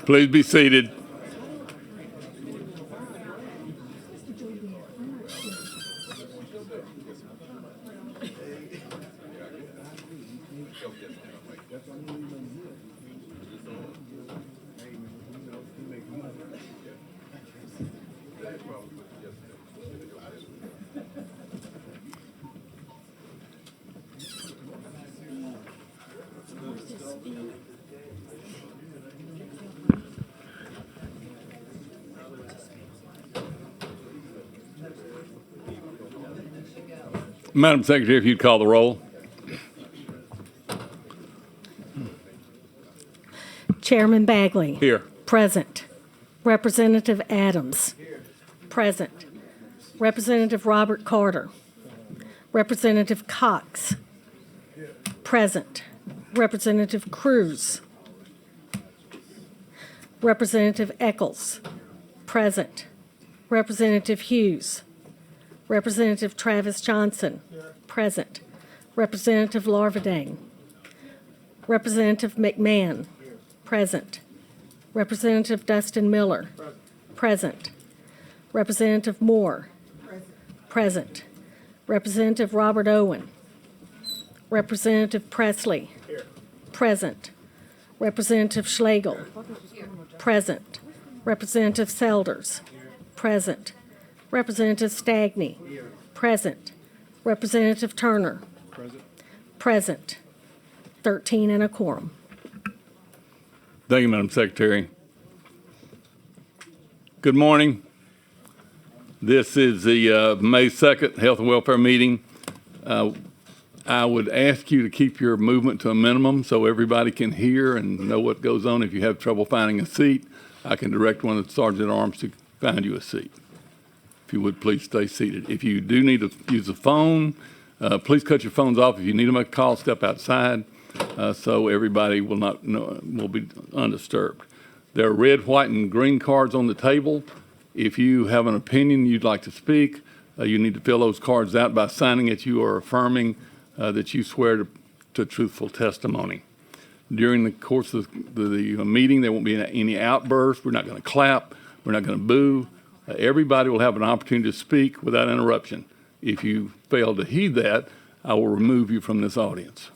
Please be seated. Madam Secretary, if you'd call the roll. Chairman Bagley. Here. Present. Representative Adams. Here. Present. Representative Robert Carter. Representative Cox. Here. Present. Representative Cruz. Representative Eccles. Present. Representative Hughes. Representative Travis Johnson. Present. Representative Larvadang. Representative McMahon. Present. Representative Dustin Miller. Present. Representative Moore. Present. Representative Robert Owen. Representative Presley. Present. Representative Schlegel. Present. Representative Selders. Present. Representative Stagney. Present. Representative Turner. Present. 13 and a quorum. Thank you, Madam Secretary. Good morning. This is the May 2nd Health and Welfare meeting. I would ask you to keep your movement to a minimum so everybody can hear and know what goes on. If you have trouble finding a seat, I can direct one of the sergeant-at-arms to find you a seat. If you would, please stay seated. If you do need to use a phone, please cut your phones off. If you need to make a call, step outside so everybody will be undisturbed. There are red, white, and green cards on the table. If you have an opinion you'd like to speak, you need to fill those cards out by signing that you are affirming that you swear to truthful testimony. During the course of the meeting, there won't be any outbursts. We're not going to clap. We're not going to boo. Everybody will have an opportunity to speak without interruption. If you fail to heed that, I will remove you from this audience.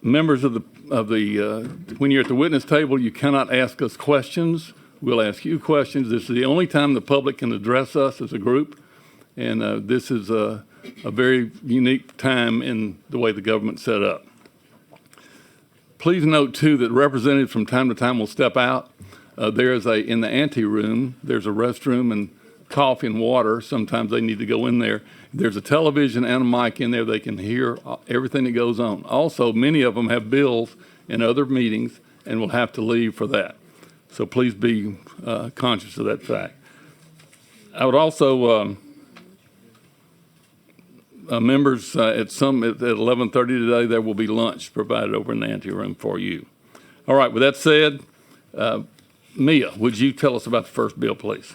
Members when you're at the witness table, you cannot ask us questions. We'll ask you questions. This is the only time the public can address us as a group, and this is a very unique time in the way the government's set up. Please note, too, that representatives from time to time will step out. In the ante room, there's a restroom and coffee and water. Sometimes they need to go in there. There's a television and a mic in there. They can hear everything that goes on. Also, many of them have bills in other meetings and will have to leave for that. So please be conscious of that fact. I would also, members, at 11:30 today, there will be lunch provided over in the ante room for you. All right, with that said, Mia, would you tell us about the first bill, please?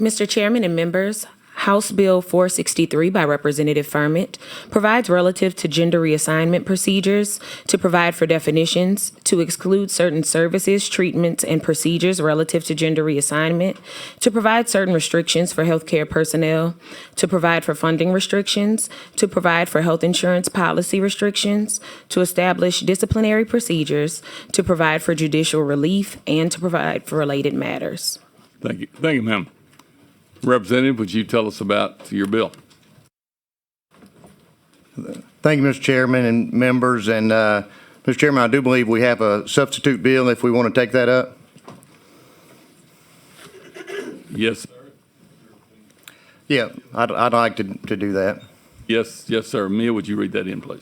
Mr. Chairman and members, House Bill 463 by Representative Ferment provides relative to gender reassignment procedures, to provide for definitions, to exclude certain services, treatments, and procedures relative to gender reassignment, to provide certain restrictions for healthcare personnel, to provide for funding restrictions, to provide for health insurance policy restrictions, to establish disciplinary procedures, to provide for judicial relief, and to provide for related matters. Thank you. Thank you, ma'am. Representative, would you tell us about your bill? Thank you, Mr. Chairman and members. And Mr. Chairman, I do believe we have a substitute bill if we want to take that up. Yes, sir. Yeah, I'd like to do that. Yes, sir. Mia, would you read that in, please?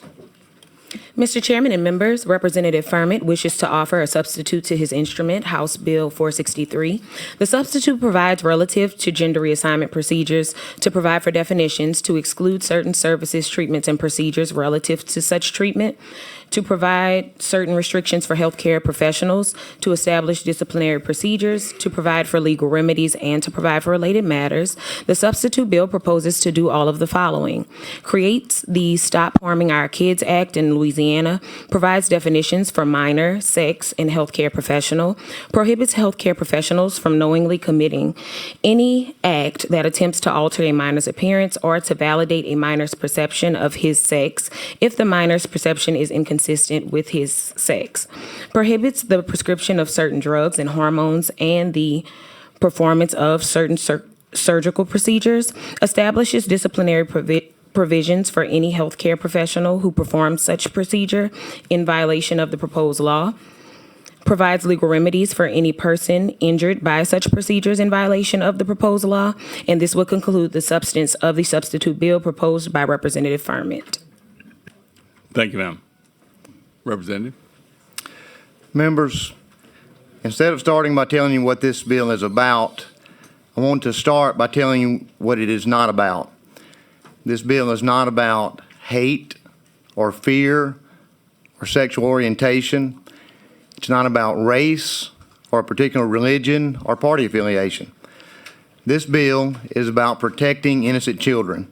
Mr. Chairman and members, Representative Ferment wishes to offer a substitute to his instrument, House Bill 463. The substitute provides relative to gender reassignment procedures, to provide for definitions, to exclude certain services, treatments, and procedures relative to such treatment, to provide certain restrictions for healthcare professionals, to establish disciplinary procedures, to provide for legal remedies, and to provide for related matters. The substitute bill proposes to do all of the following: creates the Stop Harming Our Kids Act in Louisiana, provides definitions for minor, sex, and healthcare professional, prohibits healthcare professionals from knowingly committing any act that attempts to alter a minor's appearance or to validate a minor's perception of his sex if the minor's perception is inconsistent with his sex, prohibits the prescription of certain drugs and hormones and the performance of certain surgical procedures, establishes disciplinary provisions for any healthcare professional who performs such procedure in violation of the proposed law, provides legal remedies for any person injured by such procedures in violation of the proposed law, and this will conclude the substance of the substitute bill proposed by Representative Ferment. Thank you, ma'am. Representative? Members, instead of starting by telling you what this bill is about, I want to start by telling you what it is not about. This bill is not about hate or fear or sexual orientation. It's not about race or a particular religion or party affiliation. This bill is about protecting innocent children.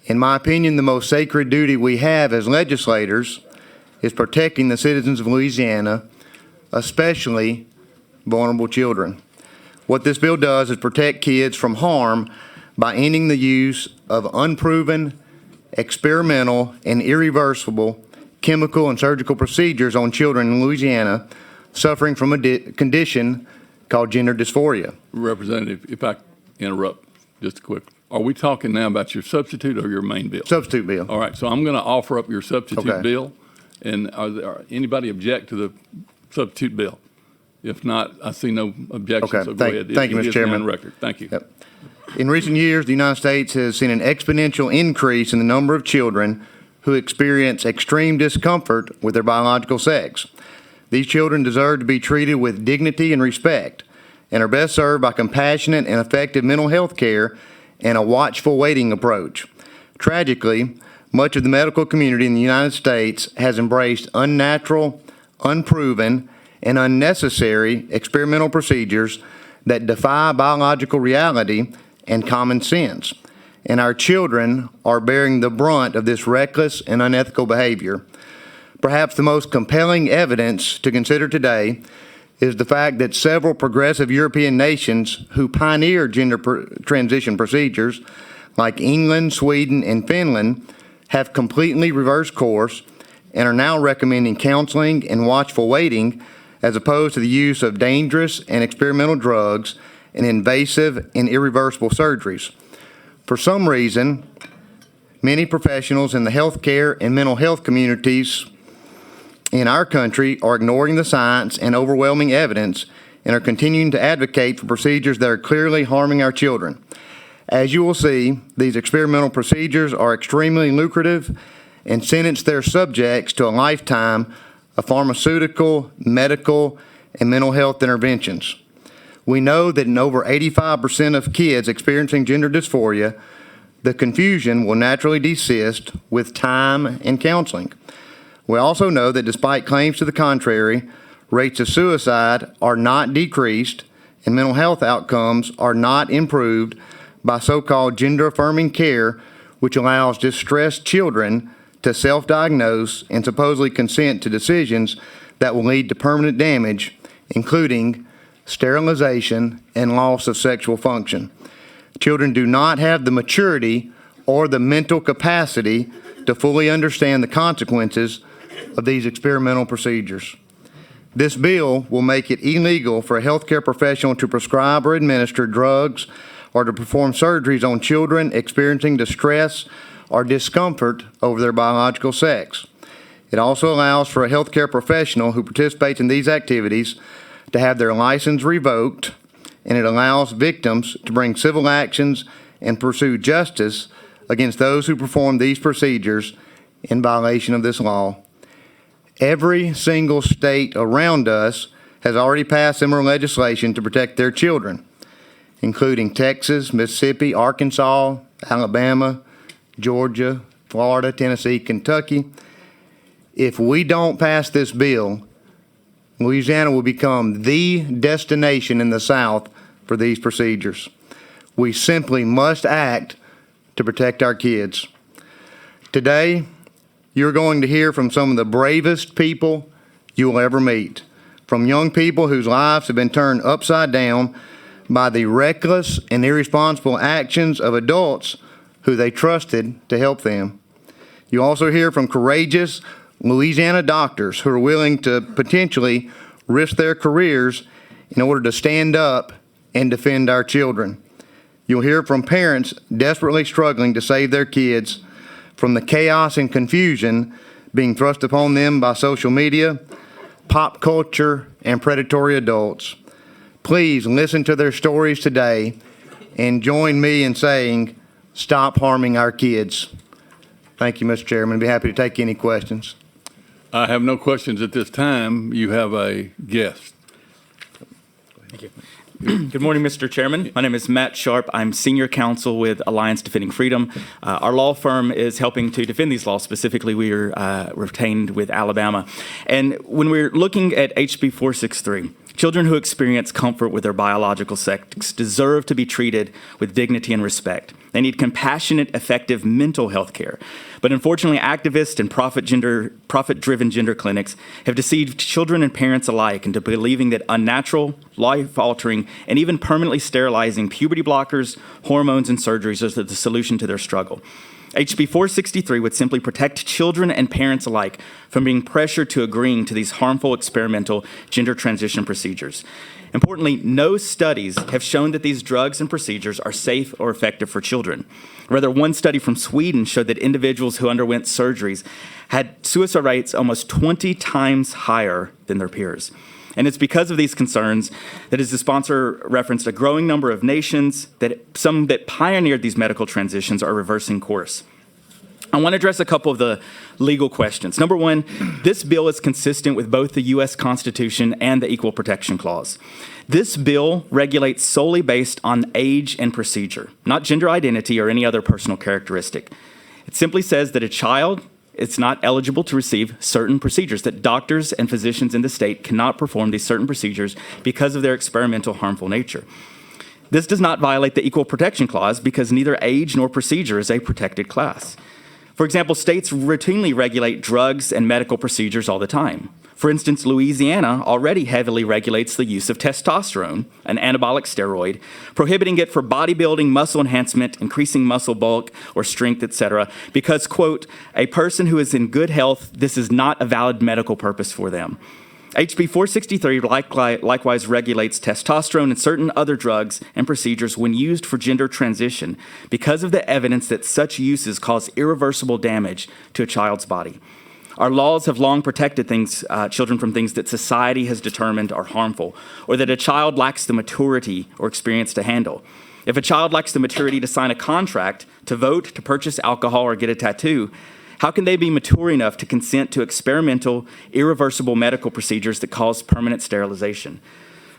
In my opinion, the most sacred duty we have as legislators is protecting the citizens of Louisiana, especially vulnerable children. What this bill does is protect kids from harm by ending the use of unproven, experimental, and irreversible chemical and surgical procedures on children in Louisiana suffering from a condition called gender dysphoria. Representative, if I interrupt just quick, are we talking now about your substitute or your main bill? Substitute bill. All right, so I'm going to offer up your substitute Okay. bill, and are anybody object to the substitute bill? If not, I see no objections, Okay. so go ahead. Thank you, It Mr. is Chairman. on record. Thank you. Yep. In recent years, the United States has seen an exponential increase in the number of children who experience extreme discomfort with their biological sex. These children deserve to be treated with dignity and respect and are best served by compassionate and effective mental health care and a watchful waiting approach. Tragically, much of the medical community in the United States has embraced unnatural, unproven, and unnecessary experimental procedures that defy biological reality and common sense. And our children are bearing the brunt of this reckless and unethical behavior. Perhaps the most compelling evidence to consider today is the fact that several progressive European nations who pioneered gender transition procedures, like England, Sweden, and Finland, have completely reversed course and are now recommending counseling and watchful waiting as opposed to the use of dangerous and experimental drugs and invasive and irreversible surgeries. For some reason, many professionals in the healthcare and mental health communities in our country are ignoring the science and overwhelming evidence and are continuing to advocate for procedures that are clearly harming our children. As you will see, these experimental procedures are extremely lucrative and sentence their subjects to a lifetime of pharmaceutical, medical, and mental health interventions. We know that in over 85% of kids experiencing gender dysphoria, the confusion will naturally desist with time and counseling. We also know that despite claims to the contrary, rates of suicide are not decreased and mental health outcomes are not improved by so-called gender-affirming care, which allows distressed children to self-diagnose and supposedly consent to decisions that will lead to permanent damage, including sterilization and loss of sexual function. Children do not have the maturity or the mental capacity to fully understand the consequences of these experimental procedures. This bill will make it illegal for a healthcare professional to prescribe or administer drugs or to perform surgeries on children experiencing distress or discomfort over their biological sex. It also allows for a healthcare professional who participates in these activities to have their license revoked, and it allows victims to bring civil actions and pursue justice against those who perform these procedures in violation of this law. Every single state around us has already passed similar legislation to protect their children, including Texas, Mississippi, Arkansas, Alabama, Georgia, Florida, Tennessee, Kentucky. If we don't pass this bill, Louisiana will become the destination in the South for these procedures. We simply must act to protect our kids. Today, you're going to hear from some of the bravest people you will ever meet, from young people whose lives have been turned upside down by the reckless and irresponsible actions of adults who they trusted to help them. You also hear from courageous Louisiana doctors who are willing to potentially risk their careers in order to stand up and defend our children. You'll hear from parents desperately struggling to save their kids from the chaos and confusion being thrust upon them by social media, pop culture, and predatory adults. Please listen to their stories today and join me in saying, stop harming our kids. Thank you, Mr. Chairman. I'd be happy to take any questions. I have no questions at this time. You have a guest. Thank you. Good morning, Mr. Chairman. My name is Matt Sharp. I'm senior counsel with Alliance Defending Freedom. Our law firm is helping to defend these laws. Specifically, we are retained with Alabama. And when we're looking at HB 463, children who experience comfort with their biological sex deserve to be treated with dignity and respect. They need compassionate, effective mental health care. But unfortunately, activists and profit-driven gender clinics have deceived children and parents alike into believing that unnatural, life-altering, and even permanently sterilizing puberty blockers, hormones, and surgeries are the solution to their struggle. HB 463 would simply protect children and parents alike from being pressured to agreeing to these harmful experimental gender transition procedures. Importantly, no studies have shown that these drugs and procedures are safe or effective for children. Rather, one study from Sweden showed that individuals who underwent surgeries had suicide rates almost 20 times higher than their peers. And it's because of these concerns that, as the sponsor referenced, a growing number of nations, some that pioneered these medical transitions, are reversing course. I want to address a couple of the legal questions. Number one, this bill is consistent with both the U.S. Constitution and the Equal Protection Clause. This bill regulates solely based on age and procedure, not gender identity or any other personal characteristic. It simply says that a child is not eligible to receive certain procedures, that doctors and physicians in the state cannot perform these certain procedures because of their experimental harmful nature. This does not violate the Equal Protection Clause because neither age nor procedure is a protected class. For example, states routinely regulate drugs and medical procedures all the time. For instance, Louisiana already heavily regulates the use of testosterone, an anabolic steroid, prohibiting it for bodybuilding, muscle enhancement, increasing muscle bulk or strength, etc., because, quote, a person who is in good health, this is not a valid medical purpose for them. HB 463 likewise regulates testosterone and certain other drugs and procedures when used for gender transition because of the evidence that such uses cause irreversible damage to a child's body. Our laws have long protected children from things that society has determined are harmful, or that a child lacks the maturity or experience to handle. If a child lacks the maturity to sign a contract, to vote, to purchase alcohol, or get a tattoo, how can they be mature enough to consent to experimental, irreversible medical procedures that cause permanent sterilization?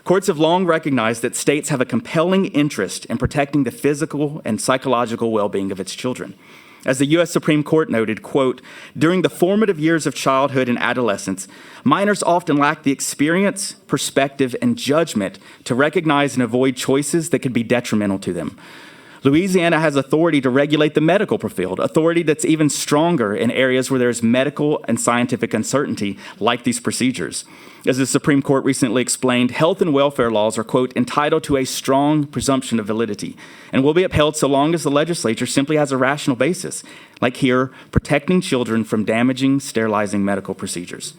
Courts have long recognized that states have a compelling interest in protecting the physical and psychological well-being of its children. As the U.S. Supreme Court noted, quote, during the formative years of childhood and adolescence, minors often lack the experience, perspective, and judgment to recognize and avoid choices that could be detrimental to them. Louisiana has authority to regulate the medical field, authority that's even stronger in areas where there's medical and scientific uncertainty, like these procedures. As the Supreme Court recently explained, health and welfare laws are, quote, entitled to a strong presumption of validity and will be upheld so long as the legislature simply has a rational basis, like here, protecting children from damaging, sterilizing medical procedures.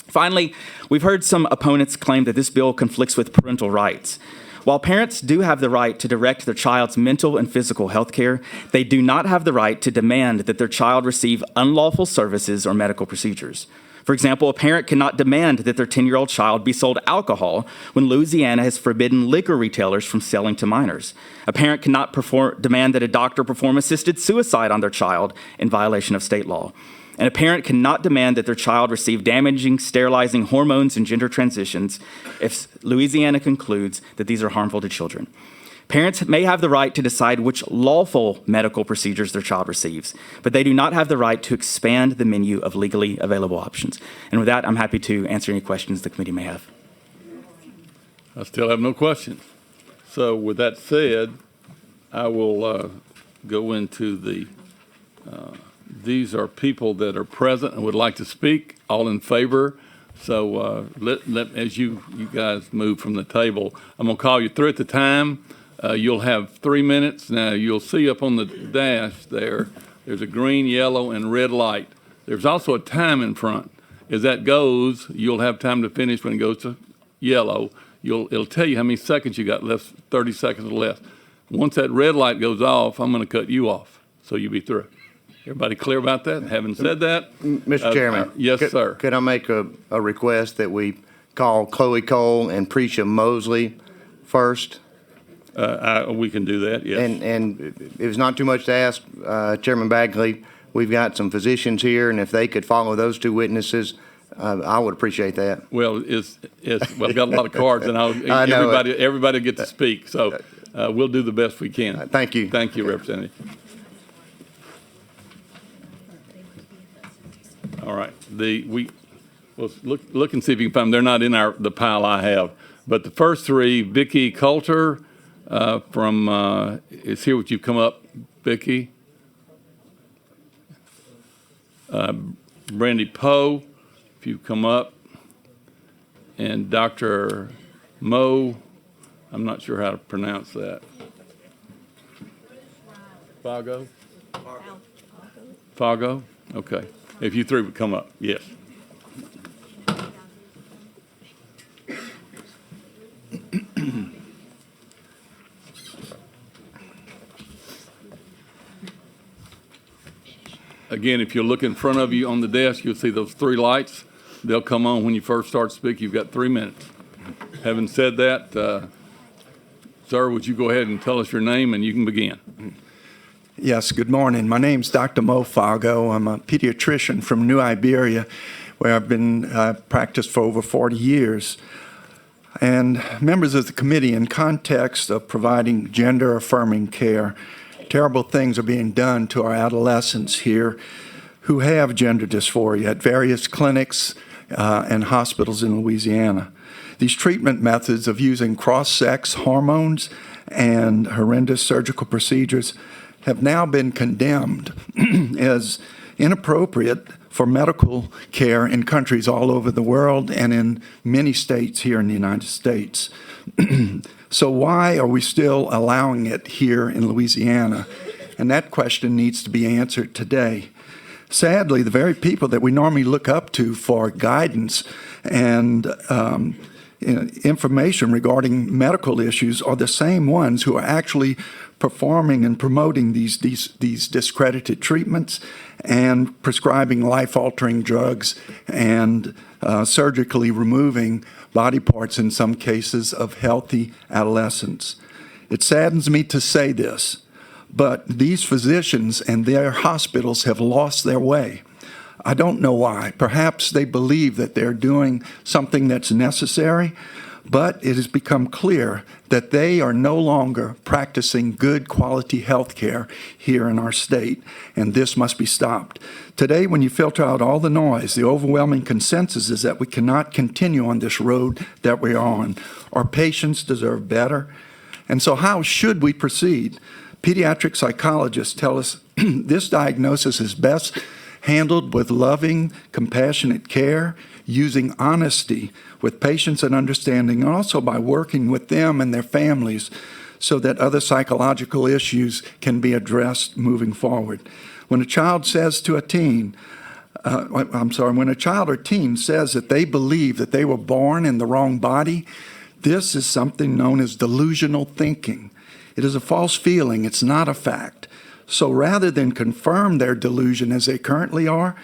Finally, we've heard some opponents claim that this bill conflicts with parental rights. While parents do have the right to direct their child's mental and physical health care, they do not have the right to demand that their child receive unlawful services or medical procedures. For example, a parent cannot demand that their 10-year-old child be sold alcohol when Louisiana has forbidden liquor retailers from selling to minors. A parent cannot demand that a doctor perform assisted suicide on their child in violation of state law. And a parent cannot demand that their child receive damaging, sterilizing hormones and gender transitions if Louisiana concludes that these are harmful to children. Parents may have the right to decide which lawful medical procedures their child receives, but they do not have the right to expand the menu of legally available options. And with that, I'm happy to answer any questions the committee may have. I still have no questions. So with that said, I will go into these are people that are present and would like to speak, all in favor. So as you guys move from the table, I'm going to call you through at the time. You'll have 3 minutes. Now, you'll see up on the dash there's a green, yellow, and red light. There's also a time in front. As that goes, you'll have time to finish when it goes to yellow. It'll tell you how many seconds you got left, 30 seconds or less. Once that red light goes off, I'm going to cut you off, so you'll be through. Everybody clear about that? Having said that? Mr. Chairman. Yes, sir. Could I make a request that we call Chloe Cole and Precia Mosley first? We can do that, yes. And if it's not too much to ask, Chairman Bagley, we've got some physicians here, and if they could follow those two witnesses, I would appreciate that. Well, I've got a lot of cards, and I know everybody will get to speak, so we'll do the best we can. Thank you. Thank you, Representative. All right, well, look and see if you can find them. They're not in the pile I have, but the first three, Vicki Coulter is here. Would you come up, Vicki? Brandy Poe, if you come up, and Dr. Mo, I'm not sure how to pronounce that. Fago? Fago? Okay. If you three would come up, yes. Again, if you look in front of you on the desk, you'll see those three lights. They'll come on when you first start speaking. You've got 3 minutes. Having said that, sir, would you go ahead and tell us your name and you can begin. Yes, good morning. My name's Dr. Mo Fago. I'm a pediatrician from New Iberia, where I've been practiced for over 40 years. And members of the committee, in context of providing gender-affirming care, terrible things are being done to our adolescents here who have gender dysphoria at various clinics and hospitals in Louisiana. These treatment methods of using cross-sex hormones and horrendous surgical procedures have now been condemned as inappropriate for medical care in countries all over the world and in many states here in the United States. So why are we still allowing it here in Louisiana? And that question needs to be answered today. Sadly, the very people that we normally look up to for guidance and information regarding medical issues are the same ones who are actually performing and promoting these discredited treatments and prescribing life-altering drugs and surgically removing body parts, in some cases, of healthy adolescents. It saddens me to say this, but these physicians and their hospitals have lost their way. I don't know why. Perhaps they believe that they're doing something that's necessary, but it has become clear that they are no longer practicing good quality health care here in our state, and this must be stopped. Today, when you filter out all the noise, the overwhelming consensus is that we cannot continue on this road that we're on. Our patients deserve better. And so how should we proceed? Pediatric psychologists tell us this diagnosis is best handled with loving, compassionate care, using honesty with patience and understanding, and also by working with them and their families so that other psychological issues can be addressed moving forward. When a child says to a teen, when a child or teen says that they believe that they were born in the wrong body, this is something known as delusional thinking. It is a false feeling. It's not a fact. So rather than confirm their delusion as they currently are,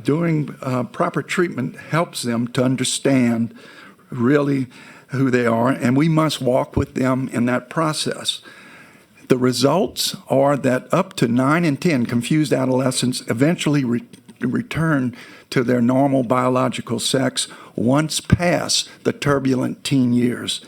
doing proper treatment helps them to understand really who they are, and we must walk with them in that process. The results are that up to 9 in 10 confused adolescents eventually return to their normal biological sex once past the turbulent teen years.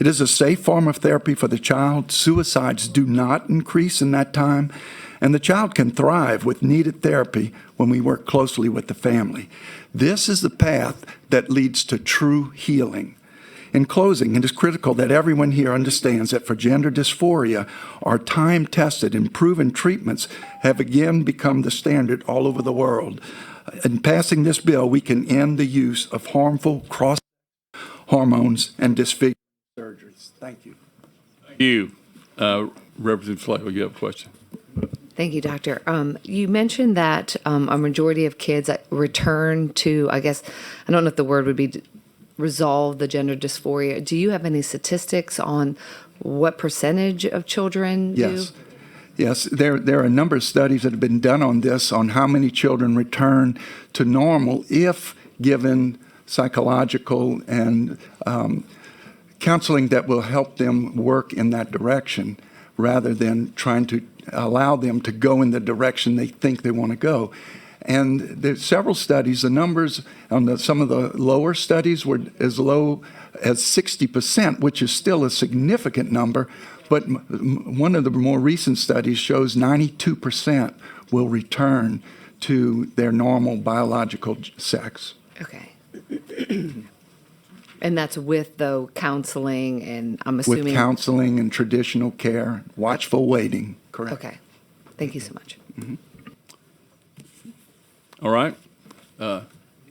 It is a safe form of therapy for the child. Suicides do not increase in that time, and the child can thrive with needed therapy when we work closely with the family. This is the path that leads to true healing. In closing, it is critical that everyone here understands that for gender dysphoria, our time-tested and proven treatments have again become the standard all over the world. In passing this bill, we can end the use of harmful cross hormones and disfiguring surgeries. Thank you. Thank you. Representative Schlegel, you have a question? Thank you, Doctor. You mentioned that a majority of kids return to, I guess, I don't know if the word would be resolve the gender dysphoria. Do you have any statistics on what percentage of children do? Yes. Yes, there are a number of studies that have been done on this, on how many children return to normal if given psychological and counseling that will help them work in that direction, rather than trying to allow them to go in the direction they think they want to go. And there's several studies. The numbers on some of the lower studies were as low as 60%, which is still a significant number. But one of the more recent studies shows 92% will return to their normal biological sex. Okay. And that's with, though, counseling and I'm assuming... With counseling and traditional care, watchful waiting, correct. Okay. Thank you so much. Mm-hmm. All right.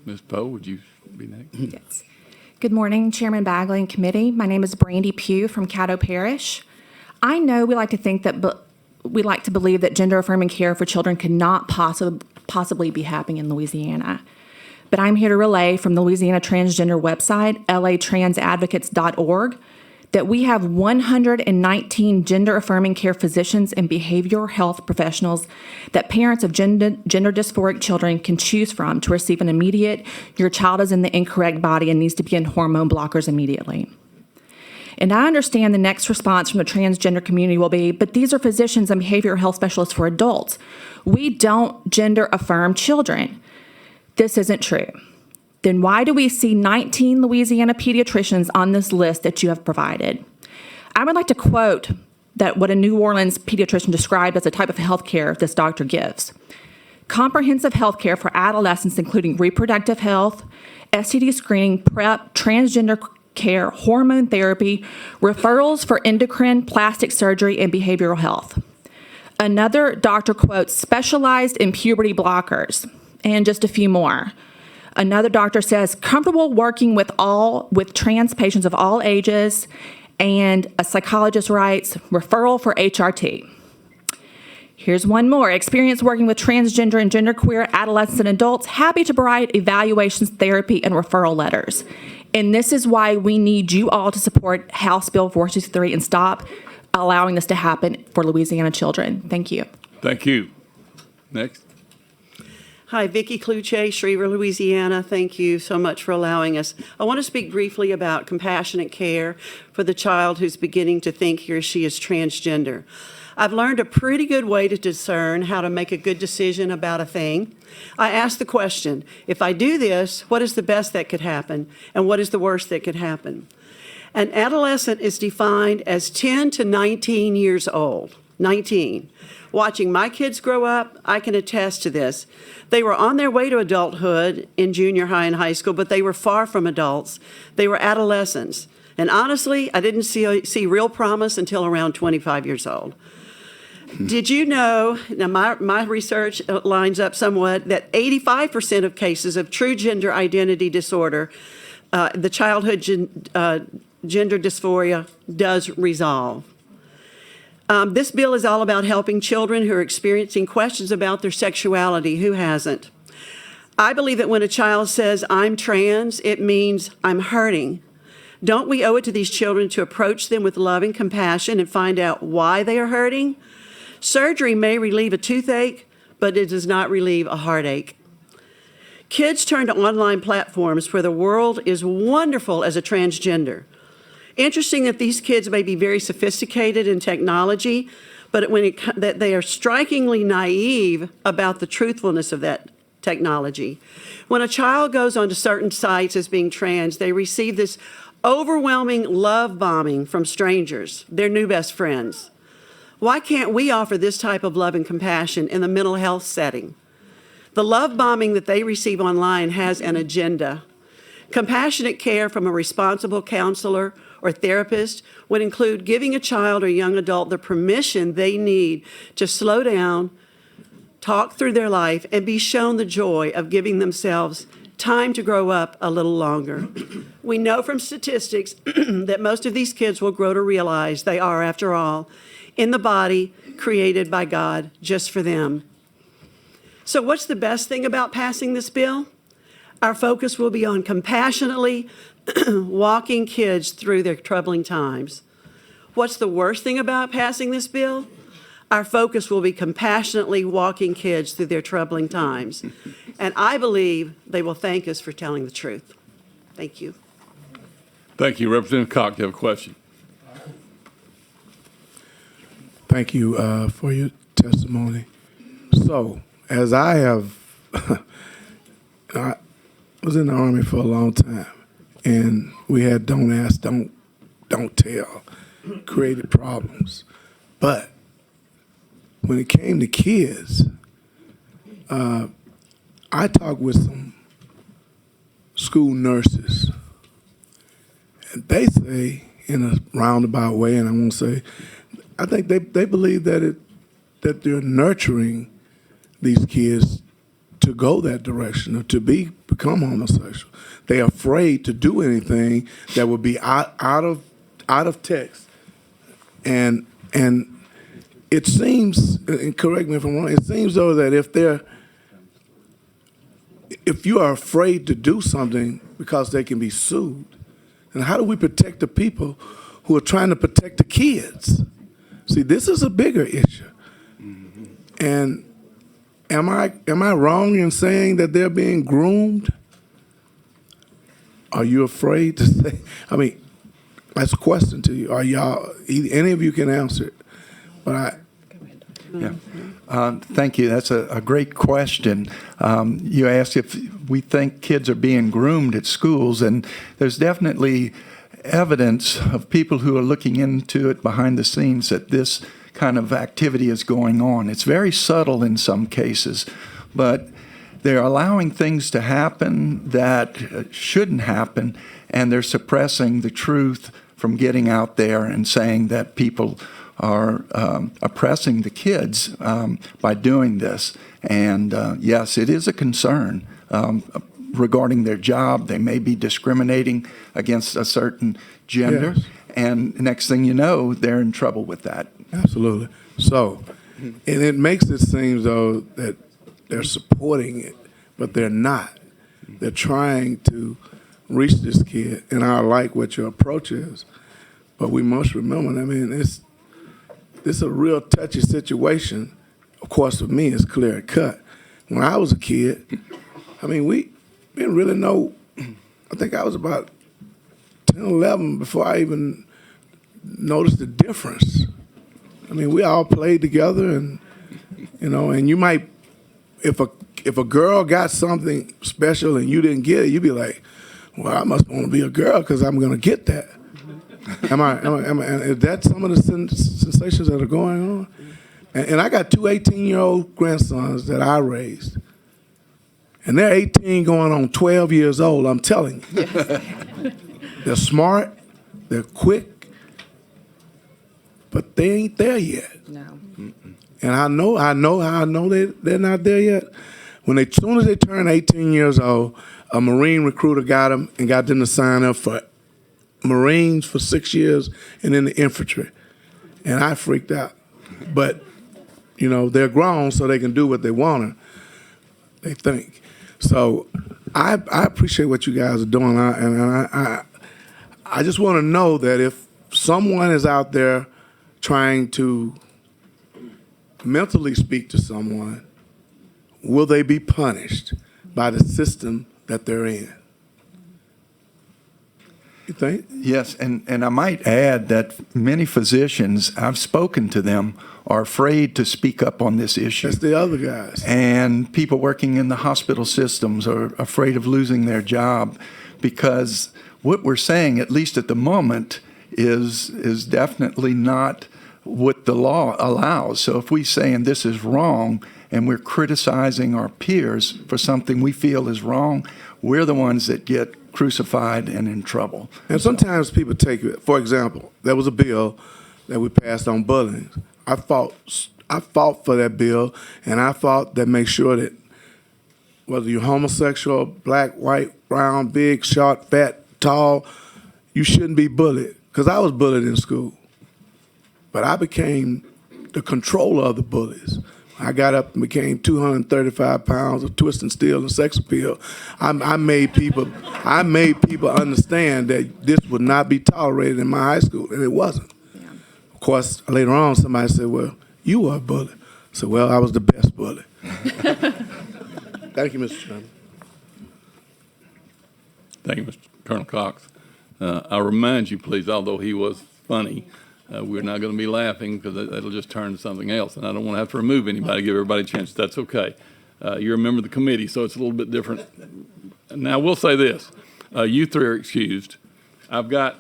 Ms. Poe, would you be next? Yes. Good morning, Chairman Bagley and committee. My name is Brandy Pugh from Caddo Parish. I know we like to think that, we like to believe that gender-affirming care for children could not possibly be happening in Louisiana. But I'm here to relay from the Louisiana Transgender website, latransadvocates.org, that we have 119 gender-affirming care physicians and behavioral health professionals that parents of gender dysphoric children can choose from to receive an immediate, your child is in the incorrect body and needs to begin hormone blockers immediately. And I understand the next response from the transgender community will be, but these are physicians and behavioral health specialists for adults. We don't gender affirm children. This isn't true. Then why do we see 19 Louisiana pediatricians on this list that you have provided? I would like to quote that what a New Orleans pediatrician described as a type of health care this doctor gives. Comprehensive health care for adolescents, including reproductive health, STD screening, PrEP, transgender care, hormone therapy, referrals for endocrine, plastic surgery, and behavioral health. Another doctor quotes specialized in puberty blockers, and just a few more. Another doctor says comfortable working with trans patients of all ages, and a psychologist writes referral for HRT. Here's one more. Experience working with transgender and genderqueer adolescents and adults, happy to provide evaluations, therapy, and referral letters. And this is why we need you all to support House Bill 463 and stop allowing this to happen for Louisiana children. Thank you. Thank you. Next. Hi, Vicki Cluche, Schriever, Louisiana. Thank you so much for allowing us. I want to speak briefly about compassionate care for the child who's beginning to think he or she is transgender. I've learned a pretty good way to discern how to make a good decision about a thing. I ask the question, if I do this, what is the best that could happen, and what is the worst that could happen? An adolescent is defined as 10 to 19 years old. 19. Watching my kids grow up, I can attest to this. They were on their way to adulthood in junior high and high school, but they were far from adults. They were adolescents. And honestly, I didn't see real promise until around 25 years old. Did you know, now my research lines up somewhat, that 85% of cases of true gender identity disorder, the childhood gender dysphoria, does resolve. This bill is all about helping children who are experiencing questions about their sexuality. Who hasn't? I believe that when a child says, I'm trans, it means I'm hurting. Don't we owe it to these children to approach them with love and compassion and find out why they are hurting? Surgery may relieve a toothache, but it does not relieve a heartache. Kids turn to online platforms where the world is wonderful as a transgender. Interesting that these kids may be very sophisticated in technology, but that they are strikingly naive about the truthfulness of that technology. When a child goes onto certain sites as being trans, they receive this overwhelming love bombing from strangers, their new best friends. Why can't we offer this type of love and compassion in the mental health setting? The love bombing that they receive online has an agenda. Compassionate care from a responsible counselor or therapist would include giving a child or young adult the permission they need to slow down, talk through their life, and be shown the joy of giving themselves time to grow up a little longer. We know from statistics that most of these kids will grow to realize they are, after all, in the body created by God just for them. So what's the best thing about passing this bill? Our focus will be on compassionately walking kids through their troubling times. What's the worst thing about passing this bill? Our focus will be compassionately walking kids through their troubling times. And I believe they will thank us for telling the truth. Thank you. Thank you. Representative Cox, you have a question. Thank you for your testimony. So, as I have, I was in the Army for a long time, and we had don't ask, don't tell, created problems. But when it came to kids, I talked with some school nurses, and they say, in a roundabout way, and I won't say, I think they believe that they're nurturing these kids to go that direction or to become homosexual. They're afraid to do anything that would be out of text, and it seems, and correct me if I'm wrong, it seems though that if you are afraid to do something because they can be sued, then how do we protect the people who are trying to protect the kids? See, this is a bigger issue. And am I wrong in saying that they're being groomed? Are you afraid to say? I mean, that's a question to you. Are y'all, any of you can answer it, but Thank you. That's a great question. You asked if we think kids are being groomed at schools, and there's definitely evidence of people who are looking into it behind the scenes that this kind of activity is going on. It's very subtle in some cases, but they're allowing things to happen that shouldn't happen, and they're suppressing the truth from getting out there and saying that people are oppressing the kids by doing this. And yes, it is a concern regarding their job. They may be discriminating against a certain gender. Yes. And next thing you know, they're in trouble with that. absolutely. So, and it makes it seem though that they're supporting it, but they're not. They're trying to reach this kid, and I like what your approach is. But we must remember, I mean, this is a real touchy situation. Of course, for me, it's clear cut. When I was a kid, I mean, we didn't really know. I think I was about 10, 11 before I even noticed the difference. I mean, we all played together, and and you might, if a girl got something special and you didn't get it, you'd be like, well, I must want to be a girl because I'm going to get that. Am I, is that some of the sensations that are going on? And I got two 18-year-old grandsons that I raised. And they're 18 going on 12 years old, I'm telling you. They're smart, they're quick, but they ain't there yet. No. And I know they're not there yet. As soon as they turn 18 years old, a Marine recruiter got them and got them to sign up for Marines for 6 years and in the infantry. And I freaked out. But, they're grown so they can do what they want to, they think. So I appreciate what you guys are doing. I just want to know that if someone is out there trying to mentally speak to someone, will they be punished by the system that they're in? You think? Yes, and I might add that many physicians, I've spoken to them, are afraid to speak up on this issue. That's the other guys. And people working in the hospital systems are afraid of losing their job because what we're saying, at least at the moment, is definitely not what the law allows. So if we saying this is wrong and we're criticizing our peers for something we feel is wrong, we're the ones that get crucified and in trouble. And sometimes people take it. For example, there was a bill that we passed on bullying. I fought for that bill, and I fought that make sure that whether you're homosexual, black, white, brown, big, short, fat, tall, you shouldn't be bullied. Because I was bullied in school. But I became the controller of the bullies. I got up and became 235 pounds of twisting steel and sex appeal. I made people understand that this would not be tolerated in my high school, and it wasn't. Yeah. Of course, later on, somebody said, well, you were a bully. I said, well, I was the best bully. Thank you, Mr. Chairman. Thank you, Mr. Colonel Cox. I'll remind you, please, although he was funny, we're not going to be laughing because it'll just turn to something else. And I don't want to have to remove anybody, give everybody a chance. That's okay. You're a member of the committee, so it's a little bit different. Now, we'll say this. You three are excused. I've got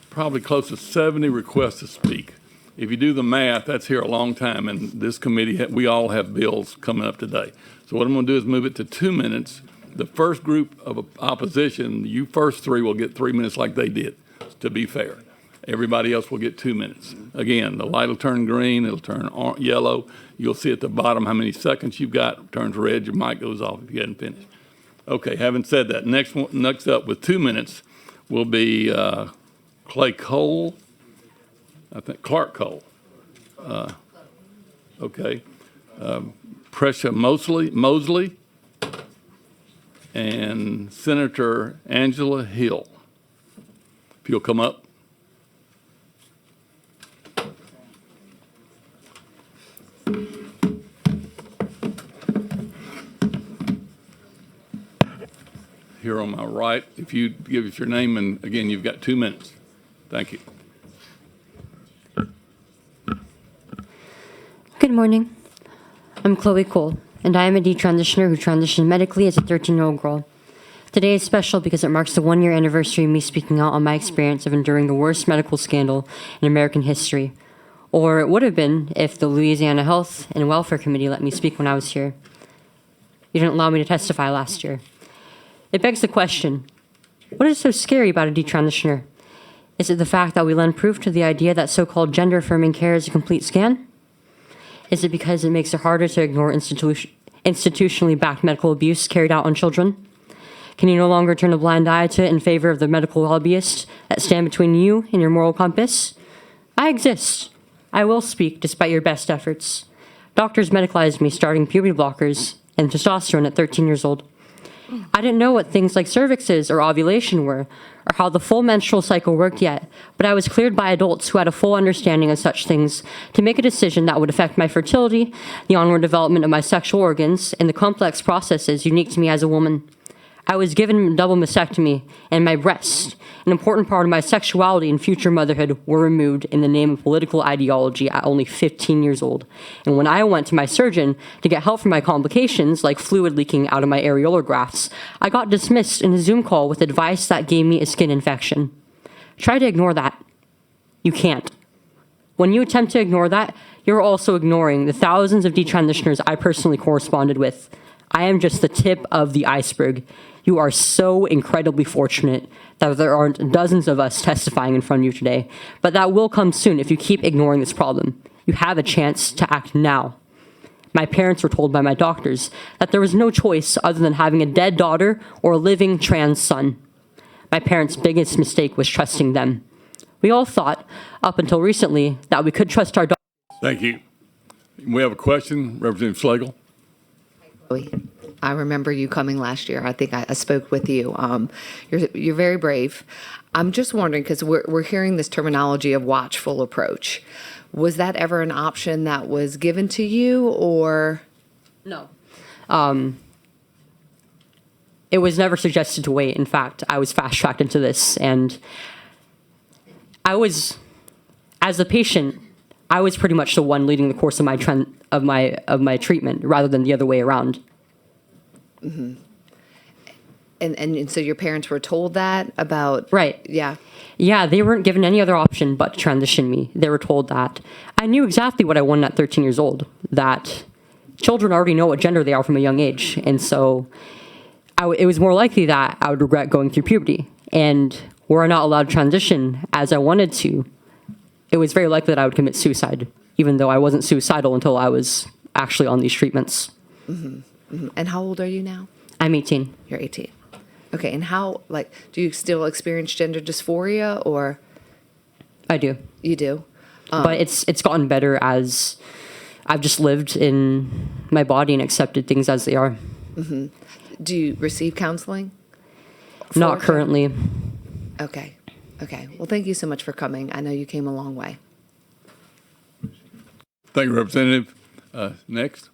probably close to 70 requests to speak. If you do the math, that's here a long time. And this committee, we all have bills coming up today. So what I'm going to do is move it to 2 minutes. The first group of opposition, you first three will get 3 minutes like they did, to be fair. Everybody else will get 2 minutes. Again, the light will turn green, it'll turn yellow. You'll see at the bottom how many seconds you've got. It turns red, your mic goes off if you hadn't finished. Okay, having said that, next up with 2 minutes will be Clark Cole. Okay. Presha Mosley. And Senator Angela Hill. If you'll come up. Here on my right, if you give us your name, and again, you've got 2 minutes. Thank you. Good morning. I'm Chloe Cole, and I am a detransitioner who transitioned medically as a 13-year-old girl. Today is special because it marks the 1-year anniversary of me speaking out on my experience of enduring the worst medical scandal in American history. Or it would have been if the Louisiana Health and Welfare Committee let me speak when I was here. You didn't allow me to testify last year. It begs the question, what is so scary about a detransitioner? Is it the fact that we lend proof to the idea that so-called gender-affirming care is a complete scam? Is it because it makes it harder to ignore institutionally backed medical abuse carried out on children? Can you no longer turn a blind eye to it in favor of the medical lobbyists that stand between you and your moral compass? I exist. I will speak despite your best efforts. Doctors medicalized me starting puberty blockers and testosterone at 13 years old. I didn't know what things like cervixes or ovulation were, or how the full menstrual cycle worked yet, but I was cleared by adults who had a full understanding of such things to make a decision that would affect my fertility, the onward development of my sexual organs, and the complex processes unique to me as a woman. I was given a double mastectomy, and my breasts, an important part of my sexuality and future motherhood, were removed in the name of political ideology at only 15 years old. And when I went to my surgeon to get help for my complications, like fluid leaking out of my areolar grafts, I got dismissed in a Zoom call with advice that gave me a skin infection. Try to ignore that. You can't. When you attempt to ignore that, you're also ignoring the thousands of detransitioners I personally corresponded with. I am just the tip of the iceberg. You are so incredibly fortunate that there aren't dozens of us testifying in front of you today, but that will come soon if you keep ignoring this problem. You have a chance to act now. My parents were told by my doctors that there was no choice other than having a dead daughter or a living trans son. My parents' biggest mistake was trusting them. We all thought, up until recently, that we could trust our doctors. Thank you. We have a question, Representative Schlegel. I remember you coming last year. I think I spoke with you. You're very brave. I'm just wondering, because we're hearing this terminology of watchful approach. Was that ever an option that was given to you, or? No. it was never suggested to wait. In fact, I was fast-tracked into this, and as the patient, I was pretty much the one leading the course of my treatment rather than the other way around. And so your parents were told that about? Right. Yeah. Yeah, they weren't given any other option but to transition me. They were told that. I knew exactly what I wanted at 13 years old, that children already know what gender they are from a young age. And so it was more likely that I would regret going through puberty. And were I not allowed to transition as I wanted to, it was very likely that I would commit suicide, even though I wasn't suicidal until I was actually on these treatments. And how old are you now? I'm 18. You're 18. Okay, and how, do you still experience gender dysphoria, or? I do. You do? But it's gotten better as I've just lived in my body and accepted things as they are. Do you receive counseling? Not currently. Okay. Well, thank you so much for coming. I know you came a long way. Thank you, Representative. Next.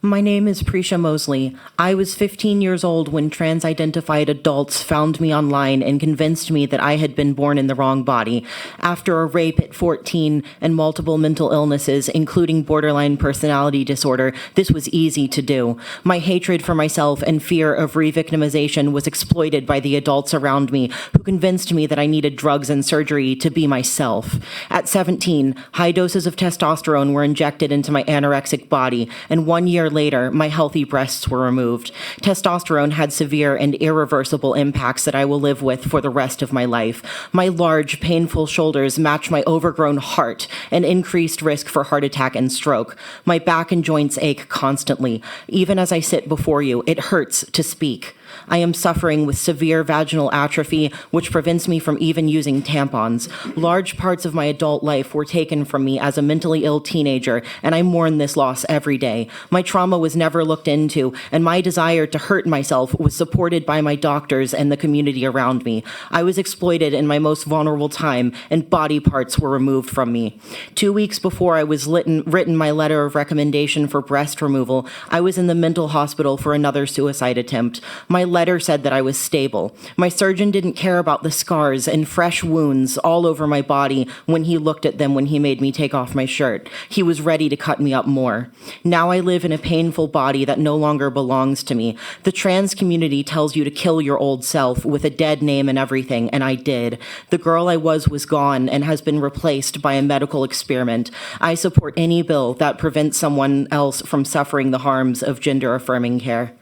My name is Prisha Mosley. I was 15 years old when trans-identified adults found me online and convinced me that I had been born in the wrong body. After a rape at 14 and multiple mental illnesses, including borderline personality disorder, this was easy to do. My hatred for myself and fear of re-victimization was exploited by the adults around me, who convinced me that I needed drugs and surgery to be myself. At 17, high doses of testosterone were injected into my anorexic body, and 1 year later, my healthy breasts were removed. Testosterone had severe and irreversible impacts that I will live with for the rest of my life. My large, painful shoulders match my overgrown heart, an increased risk for heart attack and stroke. My back and joints ache constantly. Even as I sit before you, it hurts to speak. I am suffering with severe vaginal atrophy, which prevents me from even using tampons. Large parts of my adult life were taken from me as a mentally ill teenager, and I mourn this loss every day. My trauma was never looked into, and my desire to hurt myself was supported by my doctors and the community around me. I was exploited in my most vulnerable time, and body parts were removed from me. 2 weeks before I was written my letter of recommendation for breast removal, I was in the mental hospital for another suicide attempt. My letter said that I was stable. My surgeon didn't care about the scars and fresh wounds all over my body when he looked at them when he made me take off my shirt. He was ready to cut me up more. Now I live in a painful body that no longer belongs to me. The trans community tells you to kill your old self with a dead name and everything, and I did. The girl I was gone and has been replaced by a medical experiment. I support any bill that prevents someone else from suffering the harms of gender-affirming care.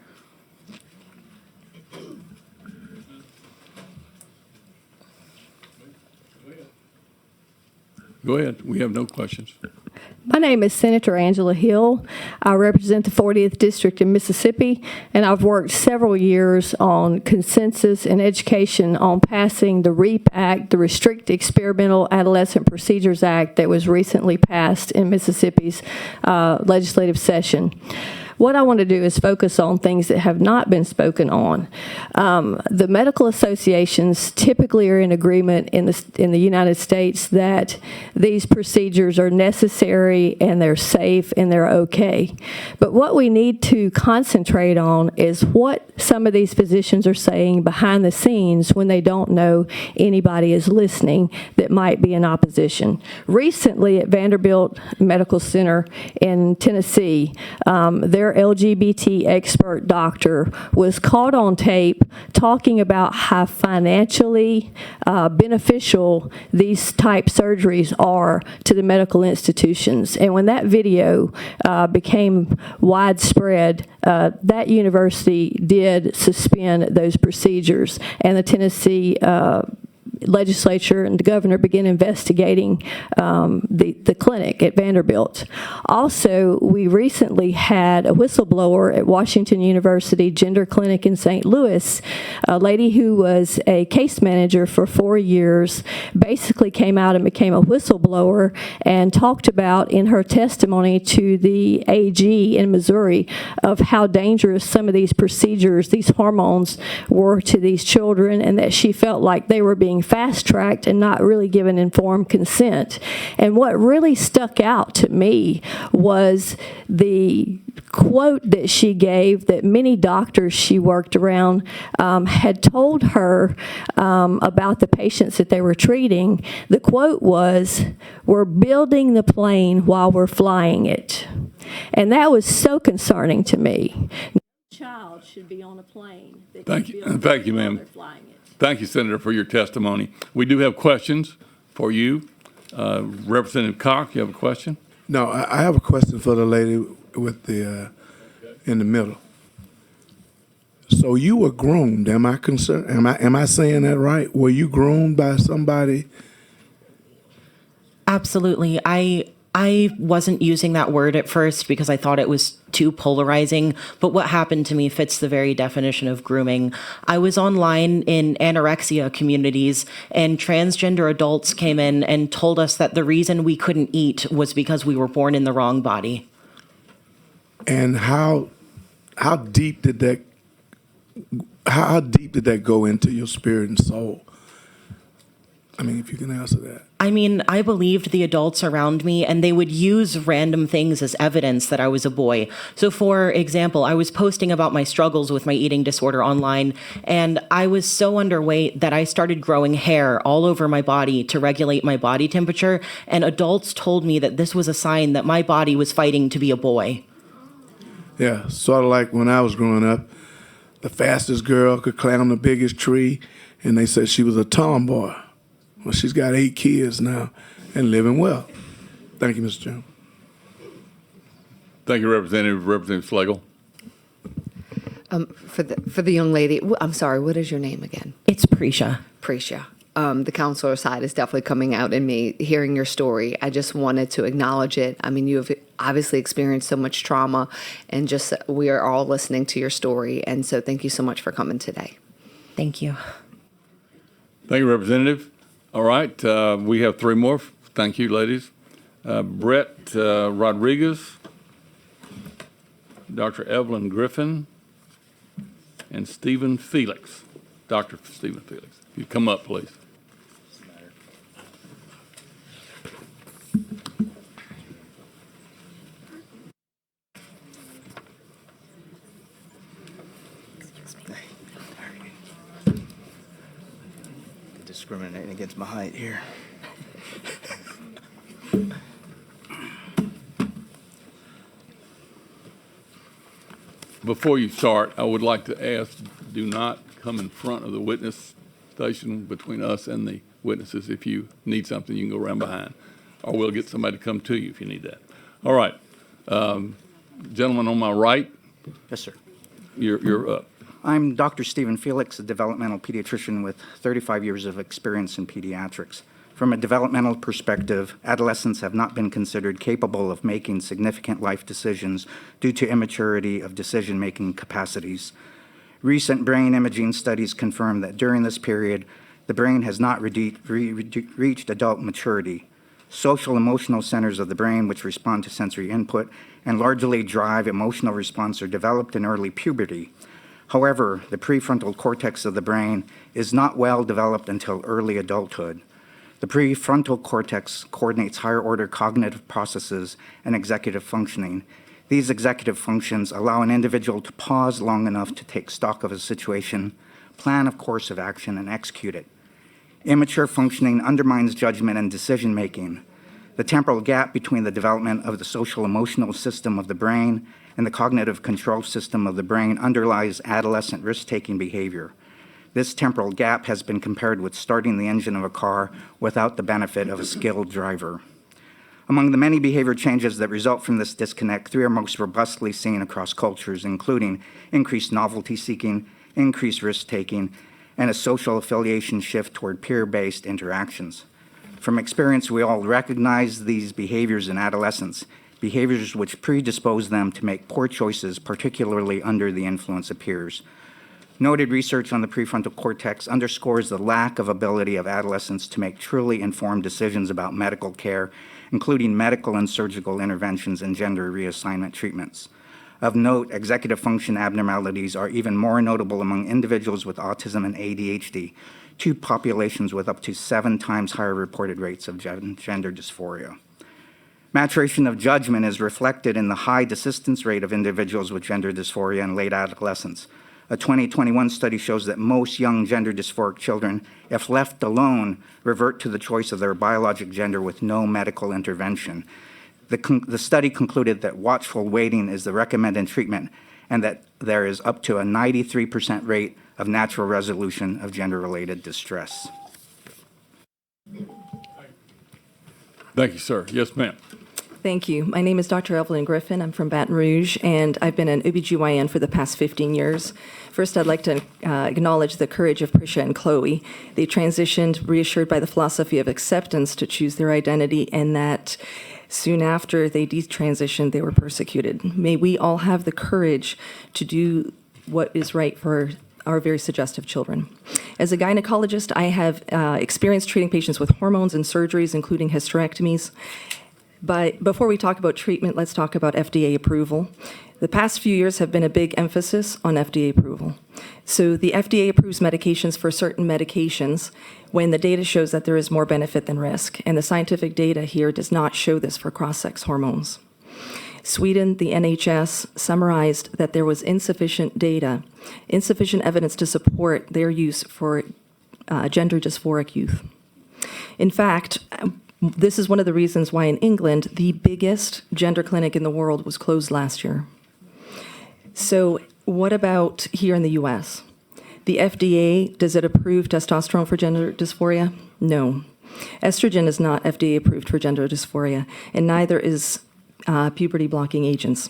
Go ahead. We have no questions. My name is Senator Angela Hill. I represent the 40th District in Mississippi, and I've worked several years on consensus and education on passing the REAP Act, the Restricted Experimental Adolescent Procedures Act, that was recently passed in Mississippi's legislative session. What I want to do is focus on things that have not been spoken on. The medical associations typically are in agreement in the United States that these procedures are necessary and they're safe and they're okay. But what we need to concentrate on is what some of these physicians are saying behind the scenes when they don't know anybody is listening that might be in opposition. Recently at Vanderbilt Medical Center in Tennessee, their LGBT expert doctor was caught on tape talking about how financially beneficial these type surgeries are to the medical institutions. And when that video became widespread, that university did suspend those procedures, and the Tennessee legislature and the governor began investigating the clinic at Vanderbilt. Also, we recently had a whistleblower at Washington University Gender Clinic in St. Louis, a lady who was a case manager for 4 years, basically came out and became a whistleblower and talked about in her testimony to the AG in Missouri of how dangerous some of these procedures, these hormones, were to these children, and that she felt like they were being fast-tracked and not really given informed consent. And what really stuck out to me was the quote that she gave that many doctors she worked around had told her about the patients that they were treating. The quote was, "We're building the plane while we're flying it." And that was so concerning to me. No child should be on a plane that Thank you, ma'am. flying it. Thank you, Senator, for your testimony. We do have questions for you. Representative Cox, you have a question? No, I have a question for the lady with the in the middle. So you were groomed. Am I concerned? Am I saying that right? Were you groomed by somebody? Absolutely. I wasn't using that word at first because I thought it was too polarizing, but what happened to me fits the very definition of grooming. I was online in anorexia communities, and transgender adults came in and told us that the reason we couldn't eat was because we were born in the wrong body. And how deep did that go into your spirit and soul? I mean, if you can answer that. I mean, I believed the adults around me, and they would use random things as evidence that I was a boy. So, for example, I was posting about my struggles with my eating disorder online, and I was so underweight that I started growing hair all over my body to regulate my body temperature, and adults told me that this was a sign that my body was fighting to be a boy. Yeah, sort of like when I was growing up, the fastest girl could climb the biggest tree, and they said she was a tomboy. Well, she's got 8 kids now and living well. Thank you, Mr. Chairman. Thank you, Representative. Representative Schlegel. For the young lady, I'm sorry, what is your name again? It's Prisha. Prisha. The counselor side is definitely coming out in me hearing your story. I just wanted to acknowledge it. I mean, you have obviously experienced so much trauma, and just we are all listening to your story. And so thank you so much for coming today. Thank you. Thank you, Representative. All right, we have 3 more. Thank you, ladies. Brett Rodriguez, Dr. Evelyn Griffin, and Stephen Felix. Dr. Stephen Felix. If you come up, please. Discriminating against my height here. Before you start, I would like to ask, do not come in front of the witness station between us and the witnesses. If you need something, you can go around behind, or we'll get somebody to come to you if you need that. All right. Gentleman on my right. Yes, sir. You're up. I'm Dr. Stephen Felix, a developmental pediatrician with 35 years of experience in pediatrics. From a developmental perspective, adolescents have not been considered capable of making significant life decisions due to immaturity of decision-making capacities. Recent brain imaging studies confirm that during this period, the brain has not reached adult maturity. Social emotional centers of the brain, which respond to sensory input and largely drive emotional response, are developed in early puberty. However, the prefrontal cortex of the brain is not well developed until early adulthood. The prefrontal cortex coordinates higher-order cognitive processes and executive functioning. These executive functions allow an individual to pause long enough to take stock of a situation, plan a course of action, and execute it. Immature functioning undermines judgment and decision-making. The temporal gap between the development of the social-emotional system of the brain and the cognitive control system of the brain underlies adolescent risk-taking behavior. This temporal gap has been compared with starting the engine of a car without the benefit of a skilled driver. Among the many behavior changes that result from this disconnect, 3 are most robustly seen across cultures, including increased novelty-seeking, increased risk-taking, and a social affiliation shift toward peer-based interactions. From experience, we all recognize these behaviors in adolescence, behaviors which predispose them to make poor choices, particularly under the influence of peers. Noted research on the prefrontal cortex underscores the lack of ability of adolescents to make truly informed decisions about medical care, including medical and surgical interventions and gender reassignment treatments. Of note, executive function abnormalities are even more notable among individuals with autism and ADHD, 2 populations with up to 7 times higher reported rates of gender dysphoria. Maturation of judgment is reflected in the high desistance rate of individuals with gender dysphoria in late adolescence. A 2021 study shows that most young gender dysphoric children, if left alone, revert to the choice of their biologic gender with no medical intervention. The study concluded that watchful waiting is the recommended treatment and that there is up to a 93% rate of natural resolution of gender-related distress. Thank you, sir. Yes, ma'am. Thank you. My name is Dr. Evelyn Griffin. I'm from Baton Rouge, and I've been an OBGYN for the past 15 years. First, I'd like to acknowledge the courage of Prisha and Chloe. They transitioned, reassured by the philosophy of acceptance, to choose their identity, and that soon after they detransitioned, they were persecuted. May we all have the courage to do what is right for our very suggestive children. As a gynecologist, I have experience treating patients with hormones and surgeries, including hysterectomies. But before we talk about treatment, let's talk about FDA approval. The past few years have been a big emphasis on FDA approval. So the FDA approves medications for certain medications when the data shows that there is more benefit than risk, and the scientific data here does not show this for cross-sex hormones. Sweden, the NHS, summarized that there was insufficient evidence to support their use for gender dysphoric youth. In fact, this is one of the reasons why in England, the biggest gender clinic in the world was closed last year. So what about here in the US? The FDA, does it approve testosterone for gender dysphoria? No. Estrogen is not FDA approved for gender dysphoria, and neither is puberty blocking agents.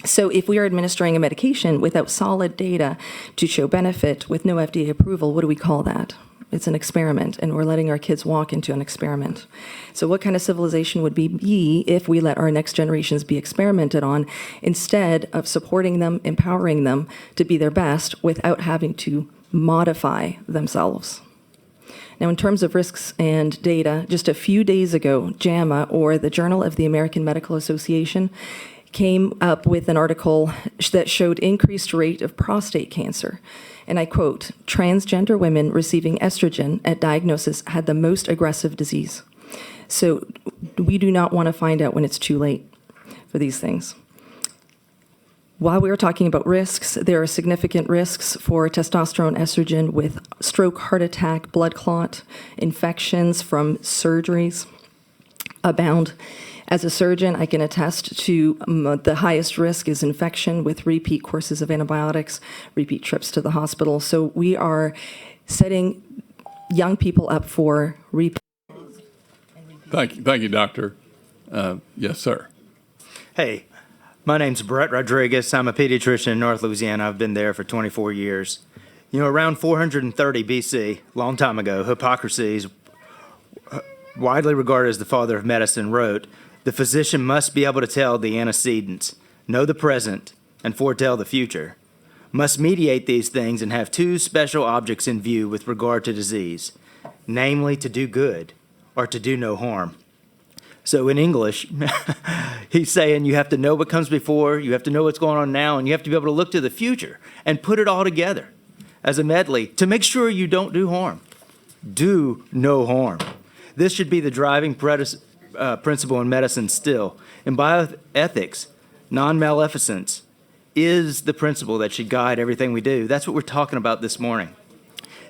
So if we are administering a medication without solid data to show benefit with no FDA approval, what do we call that? It's an experiment, and we're letting our kids walk into an experiment. So what kind of civilization would we be if we let our next generations be experimented on instead of supporting them, empowering them to be their best without having to modify themselves? Now, in terms of risks and data, just a few days ago, JAMA, or the Journal of the American Medical Association, came up with an article that showed increased rate of prostate cancer. And I quote, "Transgender women receiving estrogen at diagnosis had the most aggressive disease." So we do not want to find out when it's too late for these things. While we are talking about risks, there are significant risks for testosterone estrogen with stroke, heart attack, blood clot, infections from surgeries abound. As a surgeon, I can attest to the highest risk is infection with repeat courses of antibiotics, repeat trips to the hospital. So we are setting young people up for repeat. Thank you, Doctor. Yes, sir. Hey, my name's Brett Rodriguez. I'm a pediatrician in North Louisiana. I've been there for 24 years. You know, around 430 BC, long time ago, Hippocrates, widely regarded as the father of medicine, wrote, "The physician must be able to tell the antecedents, know the present, and foretell the future, must mediate these things and have two special objects in view with regard to disease, namely to do good or to do no harm." So in English, he's saying you have to know what comes before, you have to know what's going on now, and you have to be able to look to the future and put it all together as a medley to make sure you don't do harm. Do no harm. This should be the driving principle in medicine still. In bioethics, non-maleficence is the principle that should guide everything we do. That's what we're talking about this morning.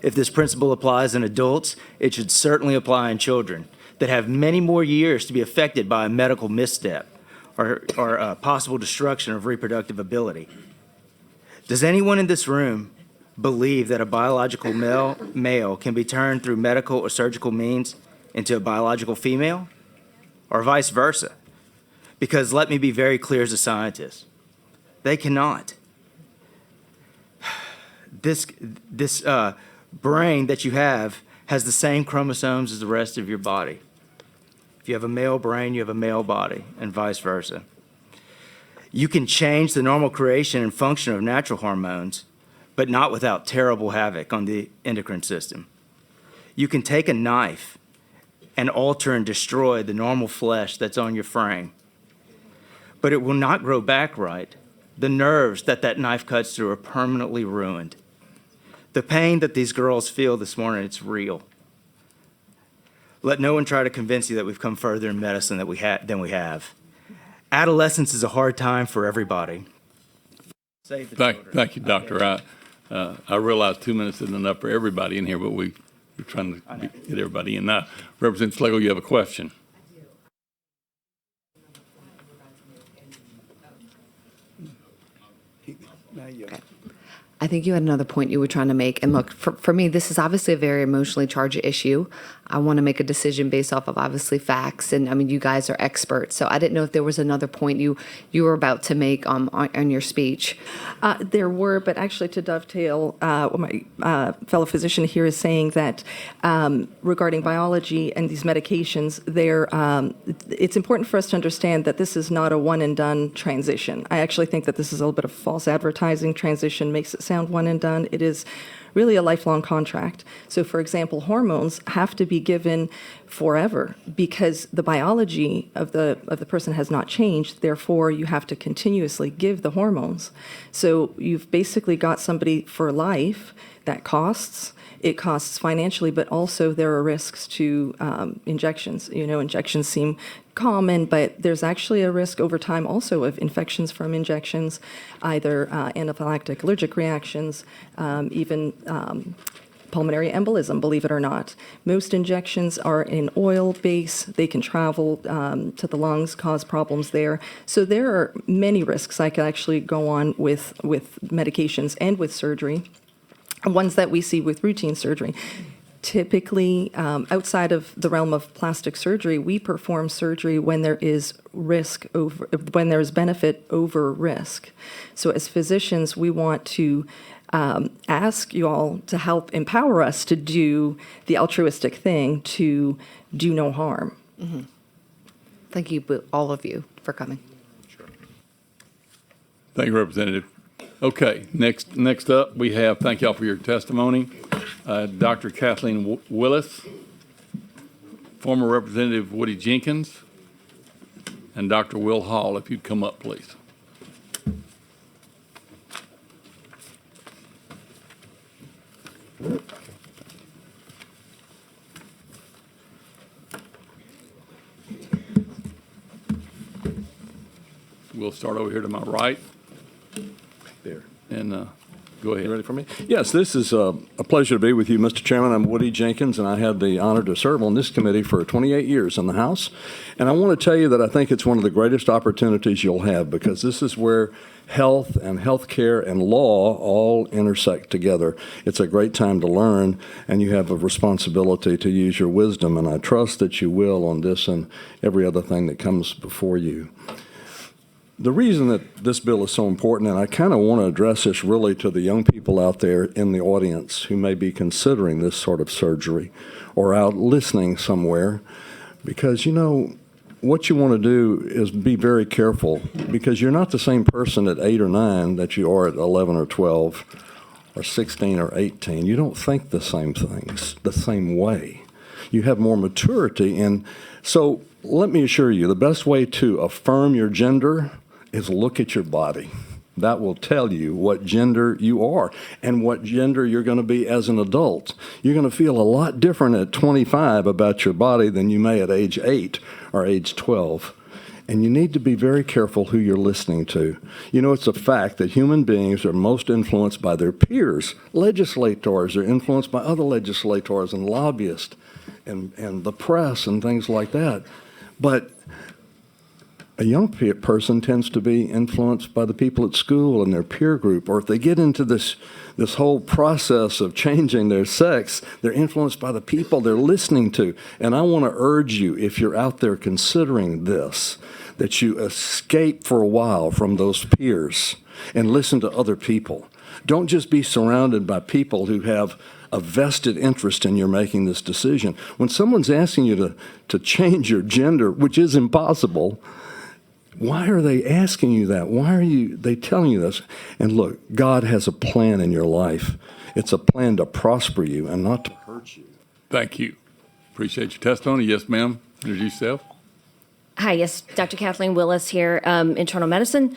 If this principle applies in adults, it should certainly apply in children that have many more years to be affected by a medical misstep or possible destruction of reproductive ability. Does anyone in this room believe that a biological male can be turned through medical or surgical means into a biological female, or vice versa? Because let me be very clear as a scientist, they cannot. This brain that you have has the same chromosomes as the rest of your body. If you have a male brain, you have a male body, and vice versa. You can change the normal creation and function of natural hormones, but not without terrible havoc on the endocrine system. You can take a knife and alter and destroy the normal flesh that's on your frame, but it will not grow back right. The nerves that knife cuts through are permanently ruined. The pain that these girls feel this morning, it's real. Let no one try to convince you that we've come further in medicine than we have. Adolescence is a hard time for everybody. Save the children. Thank you, Doctor. I realize 2 minutes isn't enough for everybody in here, but we're trying to get everybody in. Now, Representative Slagle, you have a question. I think you had another point you were trying to make. And look, for me, this is obviously a very emotionally charged issue. I want to make a decision based off of obviously facts. And I mean, you guys are experts. So I didn't know if there was another point you were about to make on your speech. There were, but actually to dovetail, what my fellow physician here is saying that regarding biology and these medications, it's important for us to understand that this is not a one and done transition. I actually think that this is a little bit of false advertising. Transition makes it sound one and done. It is really a lifelong contract. So, for example, hormones have to be given forever because the biology of the person has not changed. Therefore, you have to continuously give the hormones. So you've basically got somebody for life. That costs. It costs financially, but also there are risks to injections. You know, injections seem common, but there's actually a risk over time also of infections from injections, either anaphylactic allergic reactions, even pulmonary embolism, believe it or not. Most injections are in oil base. They can travel to the lungs, cause problems there. So there are many risks. I could actually go on with medications and with surgery. Ones that we see with routine surgery. Typically, outside of the realm of plastic surgery, we perform surgery when there is when there is benefit over risk. So as physicians, we want to ask you all to help empower us to do the altruistic thing, to do no harm. Mm-hmm. Thank you, all of you, for coming. Thank you, Representative. Okay, next up, we have, thank y'all for your testimony, Dr. Kathleen Willis, former Representative Woody Jenkins, and Dr. Will Hall, if you'd come up, please. We'll start over here to my right. There. And go ahead. You ready for me? Yes, this is a pleasure to be with you, Mr. Chairman. I'm Woody Jenkins, and I had the honor to serve on this committee for 28 years in the House. And I want to tell you that I think it's one of the greatest opportunities you'll have because this is where health and healthcare and law all intersect together. It's a great time to learn, and you have a responsibility to use your wisdom, and I trust that you will on this and every other thing that comes before you. The reason that this bill is so important, and I kind of want to address this really to the young people out there in the audience who may be considering this sort of surgery or out listening somewhere, because, you know, what you want to do is be very careful because you're not the same person at 8 or 9 that you are at 11 or 12 or 16 or 18. You don't think the same things the same way. You have more maturity. And so let me assure you, the best way to affirm your gender is look at your body. That will tell you what gender you are and what gender you're going to be as an adult. You're going to feel a lot different at 25 about your body than you may at age 8 or age 12. And you need to be very careful who you're listening to. You know, it's a fact that human beings are most influenced by their peers. Legislators are influenced by other legislators and lobbyists and the press and things like that. But a young person tends to be influenced by the people at school and their peer group, or if they get into this whole process of changing their sex, they're influenced by the people they're listening to. And I want to urge you, if you're out there considering this, that you escape for a while from those peers and listen to other people. Don't just be surrounded by people who have a vested interest in your making this decision. When someone's asking you to change your gender, which is impossible, why are they asking you that? Why are they telling you this? And look, God has a plan in your life. It's a plan to prosper you and not to hurt you. Thank you. Appreciate your testimony. Yes, ma'am. Introduce yourself. Hi, yes, Dr. Kathleen Willis here, internal medicine.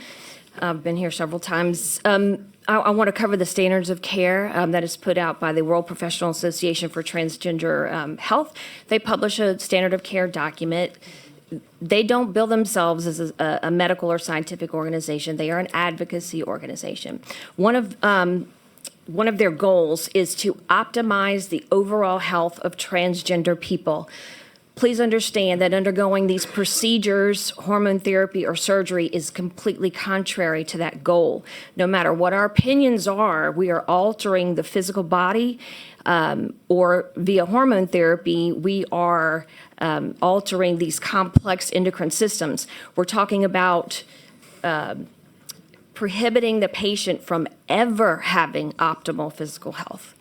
I've been here several times. I want to cover the standards of care that is put out by the World Professional Association for Transgender Health. They publish a standard of care document. They don't bill themselves as a medical or scientific organization. They are an advocacy organization. One of their goals is to optimize the overall health of transgender people. Please understand that undergoing these procedures, hormone therapy, or surgery is completely contrary to that goal. No matter what our opinions are, we are altering the physical body, or via hormone therapy, we are altering these complex endocrine systems. We're talking about prohibiting the patient from ever having optimal physical health.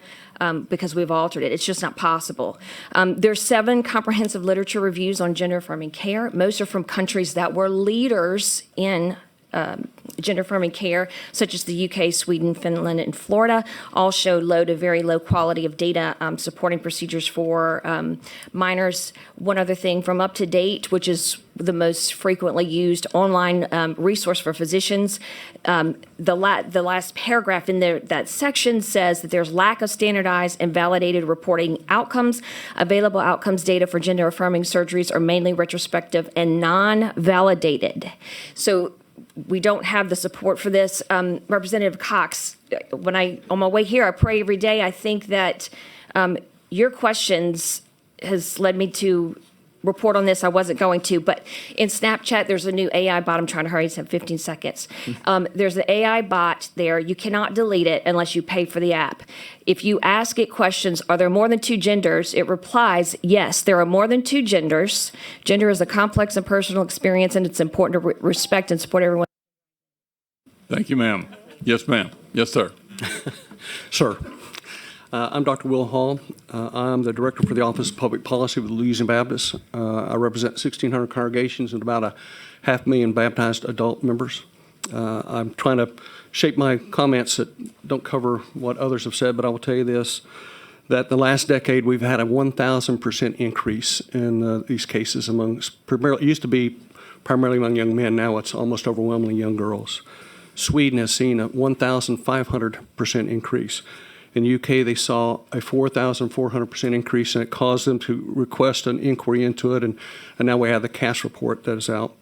Because we've altered it. It's just not possible. There's 7 comprehensive literature reviews on gender-affirming care. Most are from countries that were leaders in gender-affirming care, such as the UK, Sweden, Finland, and Florida, all showed low to very low quality of data supporting procedures for minors. One other thing from Up to Date, which is the most frequently used online resource for physicians, the last paragraph in there, that section says that there's lack of standardized and validated reporting outcomes. Available outcomes data for gender-affirming surgeries are mainly retrospective and non-validated. So we don't have the support for this. Representative Cox, on my way here, I pray every day. I think that your questions has led me to report on this. I wasn't going to, but in Snapchat, there's a new AI bot. I'm trying to hurry. It's at 15 seconds. There's an AI bot there. You cannot delete it unless you pay for the app. If you ask it questions, are there more than 2 genders? It replies, yes, there are more than 2 genders. Gender is a complex and personal experience, and it's important to respect and support everyone. Thank you, ma'am. Yes, ma'am. Yes, sir. Sir, I'm Dr. Will Hall. I'm the Director for the Office of Public Policy with the Louisiana Baptists. I represent 1,600 congregations and about 500,000 baptized adult members. I'm trying to shape my comments that don't cover what others have said, but I will tell you this, that the last decade we've had a 1,000% increase in these cases primarily, it used to be primarily among young men, now it's almost overwhelmingly young girls. Sweden has seen a 1,500% increase. In the UK, they saw a 4,400% increase, and it caused them to request an inquiry into it, and now we have the CAS report that is out.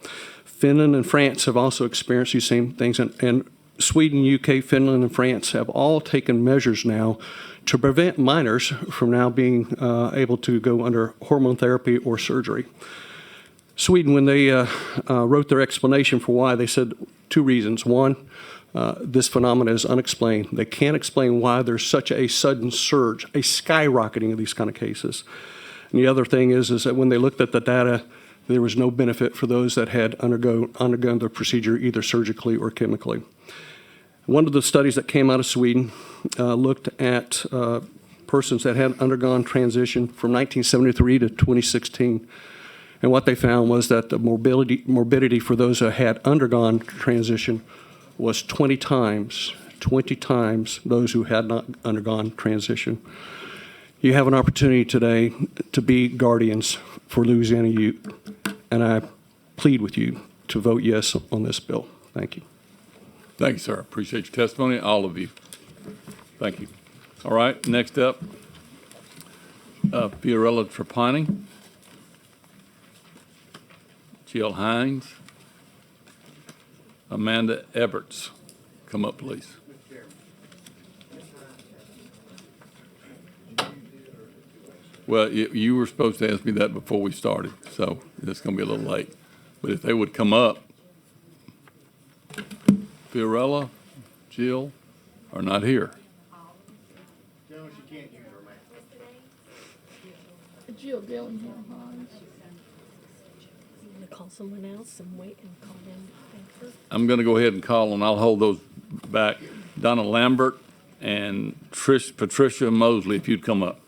Finland and France have also experienced these same things, and Sweden, UK, Finland, and France have all taken measures now to prevent minors from now being able to go under hormone therapy or surgery. Sweden, when they wrote their explanation for why, they said 2 reasons. One, this phenomenon is unexplained. They can't explain why there's such a sudden surge, a skyrocketing of these kind of cases. And the other thing is that when they looked at the data, there was no benefit for those that had undergone the procedure either surgically or chemically. One of the studies that came out of Sweden looked at persons that had undergone transition from 1973 to 2016. And what they found was that the morbidity for those that had undergone transition was 20 times those who had not undergone transition. You have an opportunity today to be guardians for Louisiana youth, and I plead with you to vote yes on this bill. Thank you. Thank you, sir. Appreciate your testimony, all of you. Thank you. All right, next up, Fiorella Trapani, Jill Hines, Amanda Everts. Come up, please. Well, you were supposed to ask me that before we started, so it's going to be a little late. But if they would come up, Fiorella, Jill are not here. Jill Dillingham Hines. I'm going to call someone else and wait and call them after. I'm going to go ahead and call, and I'll hold those back. Donna Lambert and Patricia Mosley, if you'd come up.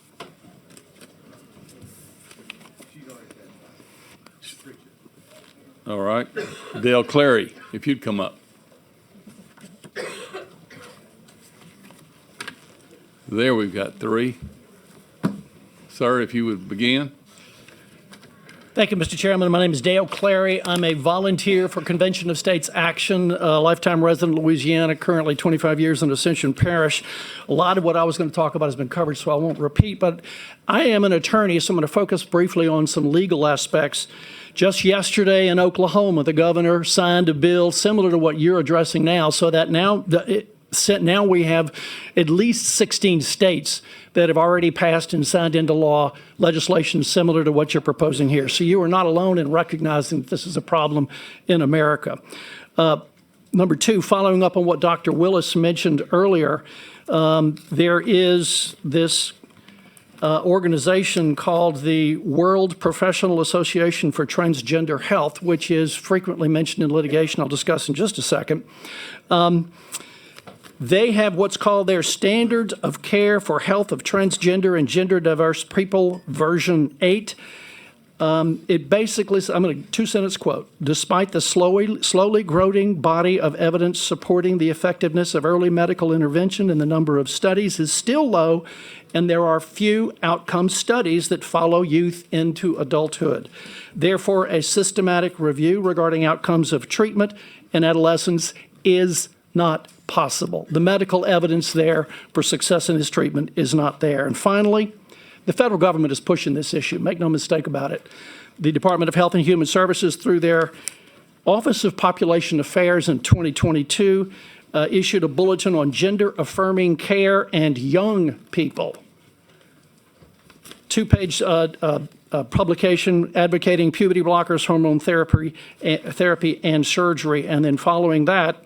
All right. Dale Clary, if you'd come up. There, we've got 3. Sir, if you would begin. Thank you, Mr. Chairman. My name is Dale Clary. I'm a volunteer for Convention of States Action, a lifetime resident of Louisiana, currently 25 years in Ascension Parish. A lot of what I was going to talk about has been covered, so I won't repeat, but I am an attorney, so I'm going to focus briefly on some legal aspects. Just yesterday in Oklahoma, the governor signed a bill similar to what you're addressing now, so that now we have at least 16 states that have already passed and signed into law legislation similar to what you're proposing here. So you are not alone in recognizing that this is a problem in America. Number two, following up on what Dr. Willis mentioned earlier, there is this organization called the World Professional Association for Transgender Health, which is frequently mentioned in litigation. I'll discuss in just a second. They have what's called their Standards of Care for Health of Transgender and Gender Diverse People, version 8. It basically, I'm going to two-sentence quote, despite the slowly growing body of evidence supporting the effectiveness of early medical intervention and the number of studies is still low, and there are few outcome studies that follow youth into adulthood. Therefore, a systematic review regarding outcomes of treatment in adolescence is not possible. The medical evidence there for success in this treatment is not there. And finally, the federal government is pushing this issue. Make no mistake about it. The Department of Health and Human Services, through their Office of Population Affairs in 2022, issued a bulletin on gender-affirming care and young people. Two-page publication advocating puberty blockers, hormone therapy, and surgery. And then following that,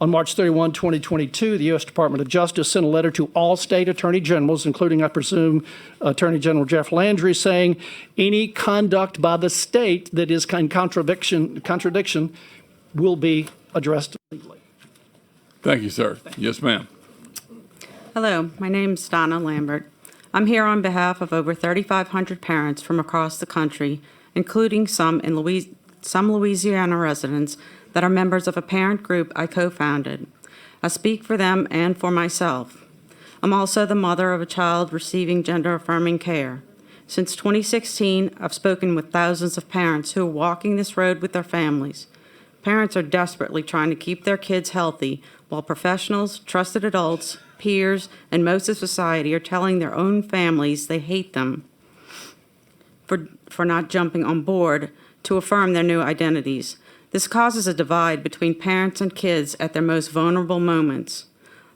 on March 31, 2022, the U.S. Department of Justice sent a letter to all state attorney generals, including, I presume, Attorney General Jeff Landry, saying any conduct by the state that is in contradiction will be addressed legally. Thank you, sir. Yes, ma'am. Hello, my name is Donna Lambert. I'm here on behalf of over 3,500 parents from across the country, including some Louisiana residents that are members of a parent group I co-founded. I speak for them and for myself. I'm also the mother of a child receiving gender-affirming care. Since 2016, I've spoken with thousands of parents who are walking this road with their families. Parents are desperately trying to keep their kids healthy, while professionals, trusted adults, peers, and most of society are telling their own families they hate them for not jumping on board to affirm their new identities. This causes a divide between parents and kids at their most vulnerable moments.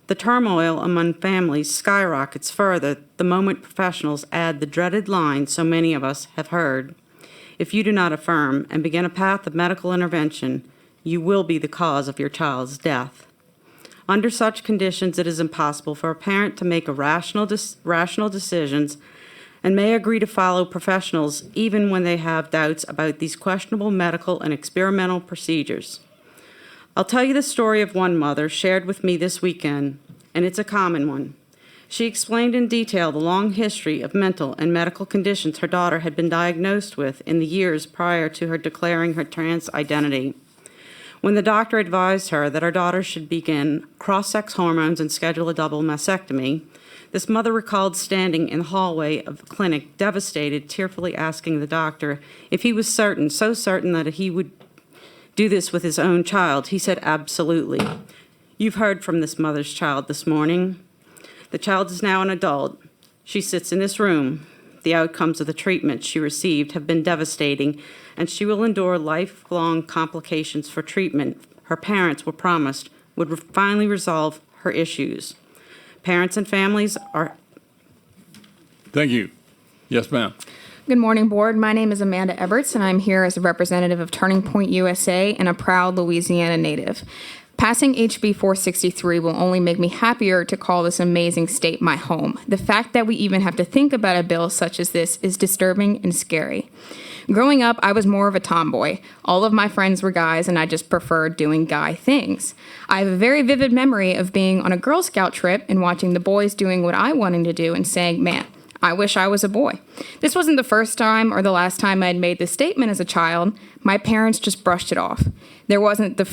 The turmoil among families skyrockets further the moment professionals add the dreaded line so many of us have heard. If you do not affirm and begin a path of medical intervention, you will be the cause of your child's death. Under such conditions, it is impossible for a parent to make rational decisions and may agree to follow professionals even when they have doubts about these questionable medical and experimental procedures. I'll tell you the story of one mother shared with me this weekend, and it's a common one. She explained in detail the long history of mental and medical conditions her daughter had been diagnosed with in the years prior to her declaring her trans identity. When the doctor advised her that her daughter should begin cross-sex hormones and schedule a double mastectomy, this mother recalled standing in the hallway of the clinic, devastated, tearfully asking the doctor if he was certain, so certain that he would do this with his own child. He said, absolutely. You've heard from this mother's child this morning. The child is now an adult. She sits in this room. The outcomes of the treatment she received have been devastating, and she will endure lifelong complications for treatment her parents were promised would finally resolve her issues. Parents and families are... Thank you. Yes, ma'am. Good morning, Board. My name is Amanda Eberts, and I'm here as a representative of Turning Point USA and a proud Louisiana native. Passing HB 463 will only make me happier to call this amazing state my home. The fact that we even have to think about a bill such as this is disturbing and scary. Growing up, I was more of a tomboy. All of my friends were guys, and I just preferred doing guy things. I have a very vivid memory of being on a Girl Scout trip and watching the boys doing what I wanted to do and saying, man, I wish I was a boy. This wasn't the first time or the last time I had made this statement as a child. My parents just brushed it off. There wasn't the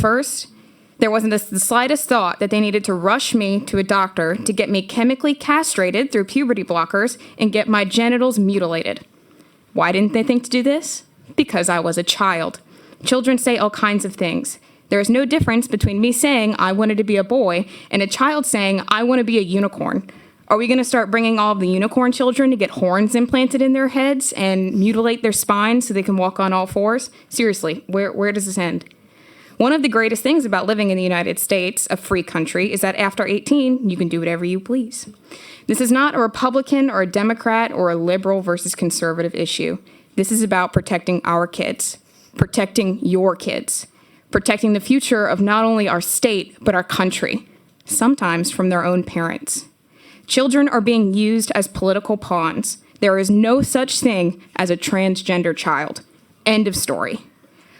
slightest thought that they needed to rush me to a doctor to get me chemically castrated through puberty blockers and get my genitals mutilated. Why didn't they think to do this? Because I was a child. Children say all kinds of things. There is no difference between me saying I wanted to be a boy and a child saying I want to be a unicorn. Are we going to start bringing all of the unicorn children to get horns implanted in their heads and mutilate their spines so they can walk on all fours? Seriously, where does this end? One of the greatest things about living in the United States, a free country, is that after 18, you can do whatever you please. This is not a Republican or a Democrat or a liberal versus conservative issue. This is about protecting our kids, protecting your kids, protecting the future of not only our state, but our country, sometimes from their own parents. Children are being used as political pawns. There is no such thing as a transgender child. End of story.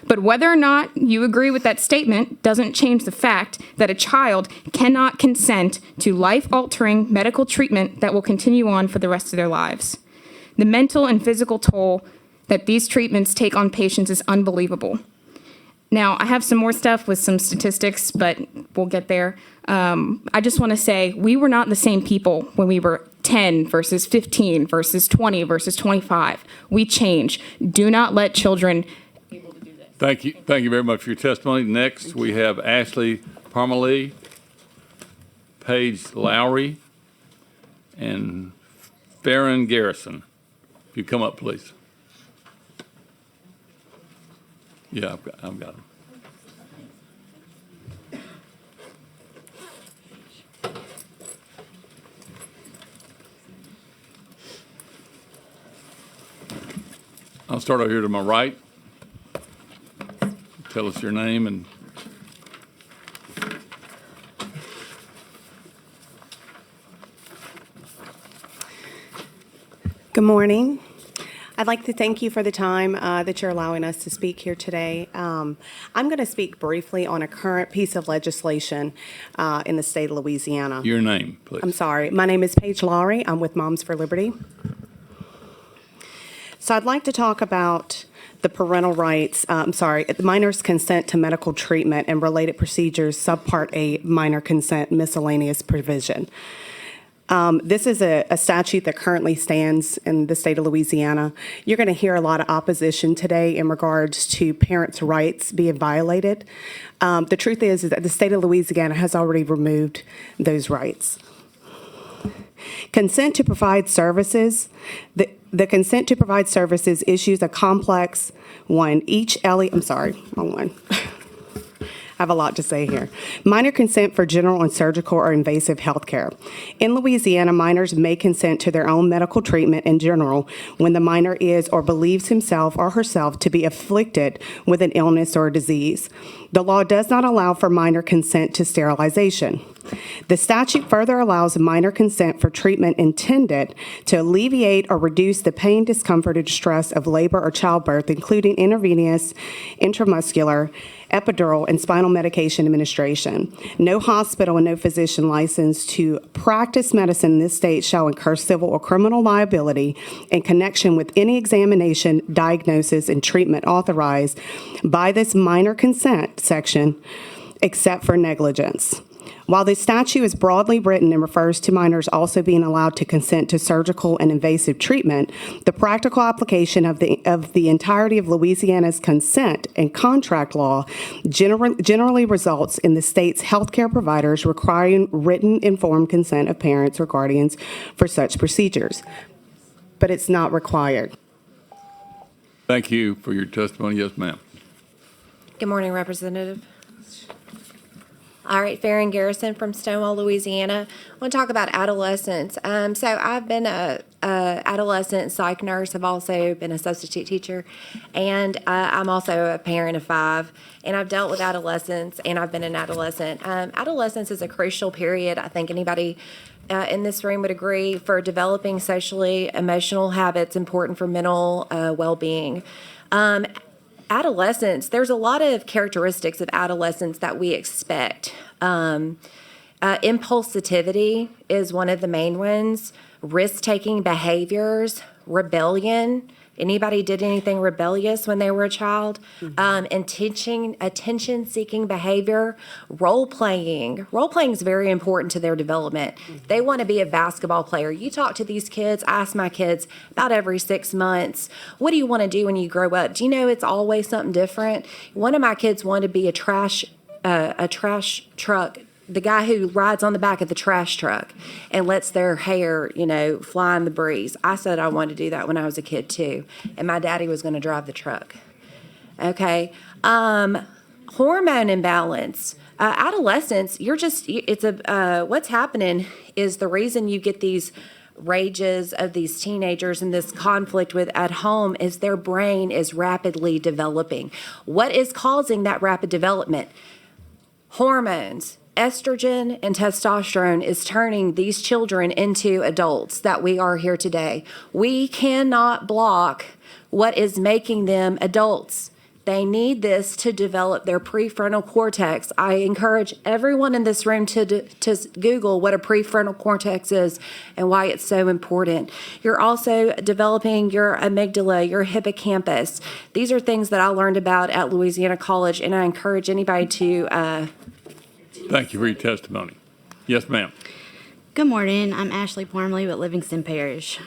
But whether or not you agree with that statement doesn't change the fact that a child cannot consent to life-altering medical treatment that will continue on for the rest of their lives. The mental and physical toll that these treatments take on patients is unbelievable. Now, I have some more stuff with some statistics, but we'll get there. I just want to say we were not the same people when we were 10 versus 15 versus 20 versus 25. We change. Do not let children. Thank you. Thank you very much for your testimony. Next, we have Ashley Parmalee, Paige Lowry, and Farron Garrison. If you come up, please. Yeah, I've got them. I'll start over here to my right. Tell us your name and good morning. I'd like to thank you for the time that you're allowing us to speak here today. I'm going to speak briefly on a current piece of legislation in the state of Louisiana. your name, please. I'm sorry. My name is Paige Lowry. I'm with Moms for Liberty. So I'd like to talk about the parental rights, the minor's consent to medical treatment and related procedures, Subpart A, minor consent miscellaneous provision. This is a statute that currently stands in the state of Louisiana. You're going to hear a lot of opposition today in regards to parents' rights being violated. The truth is that the state of Louisiana has already removed those rights. Consent to provide services. The consent to provide services issues a complex one. Wrong one. I have a lot to say here. Minor consent for general and surgical or invasive health care. In Louisiana, minors may consent to their own medical treatment in general when the minor is or believes himself or herself to be afflicted with an illness or a disease. The law does not allow for minor consent to sterilization. The statute further allows minor consent for treatment intended to alleviate or reduce the pain, discomfort, or distress of labor or childbirth, including intravenous, intramuscular, epidural, and spinal medication administration. No hospital and no physician licensed to practice medicine in this state shall incur civil or criminal liability in connection with any examination, diagnosis, and treatment authorized by this minor consent section, except for negligence. While the statute is broadly written and refers to minors also being allowed to consent to surgical and invasive treatment, the practical application of the entirety of Louisiana's consent and contract law generally results in the state's healthcare providers requiring written informed consent of parents or guardians for such procedures. But it's not required. Thank you for your testimony. Yes, ma'am. Good morning, Representative. All right, Farron Garrison from Stonewall, Louisiana. I want to talk about adolescents. So I've been a adolescent psych nurse. I've also been a substitute teacher, and I'm also a parent of 5. And I've dealt with adolescents, and I've been an adolescent. Adolescence is a crucial period. I think anybody in this room would agree for developing socially emotional habits important for mental well-being. Adolescence, there's a lot of characteristics of adolescence that we expect. Impulsivity is one of the main ones, risk-taking behaviors, rebellion, Anybody did anything rebellious when they were a child? Attention-seeking behavior, role-playing. Role-playing is very important to their development. They want to be a basketball player. You talk to these kids, I ask my kids about every 6 months, what do you want to do when you grow up? Do you know it's always something different? One of my kids wanted to be a trash truck, the guy who rides on the back of the trash truck and lets their hair, fly in the breeze. I said I wanted to do that when I was a kid too, and my daddy was going to drive the truck. Okay. Hormone imbalance. Adolescence, what's happening is the reason you get these rages of these teenagers and this conflict with at home is their brain is rapidly developing. What is causing that rapid development? Hormones. Estrogen and testosterone is turning these children into adults that we are here today. We cannot block what is making them adults. They need this to develop their prefrontal cortex. I encourage everyone in this room to Google what a prefrontal cortex is and why it's so important. You're also developing your amygdala, your hippocampus. These are things that I learned about at Louisiana College, and I encourage anybody to Thank you for your testimony. Yes, ma'am. Good morning. I'm Ashley Parmley with Livingston Parish.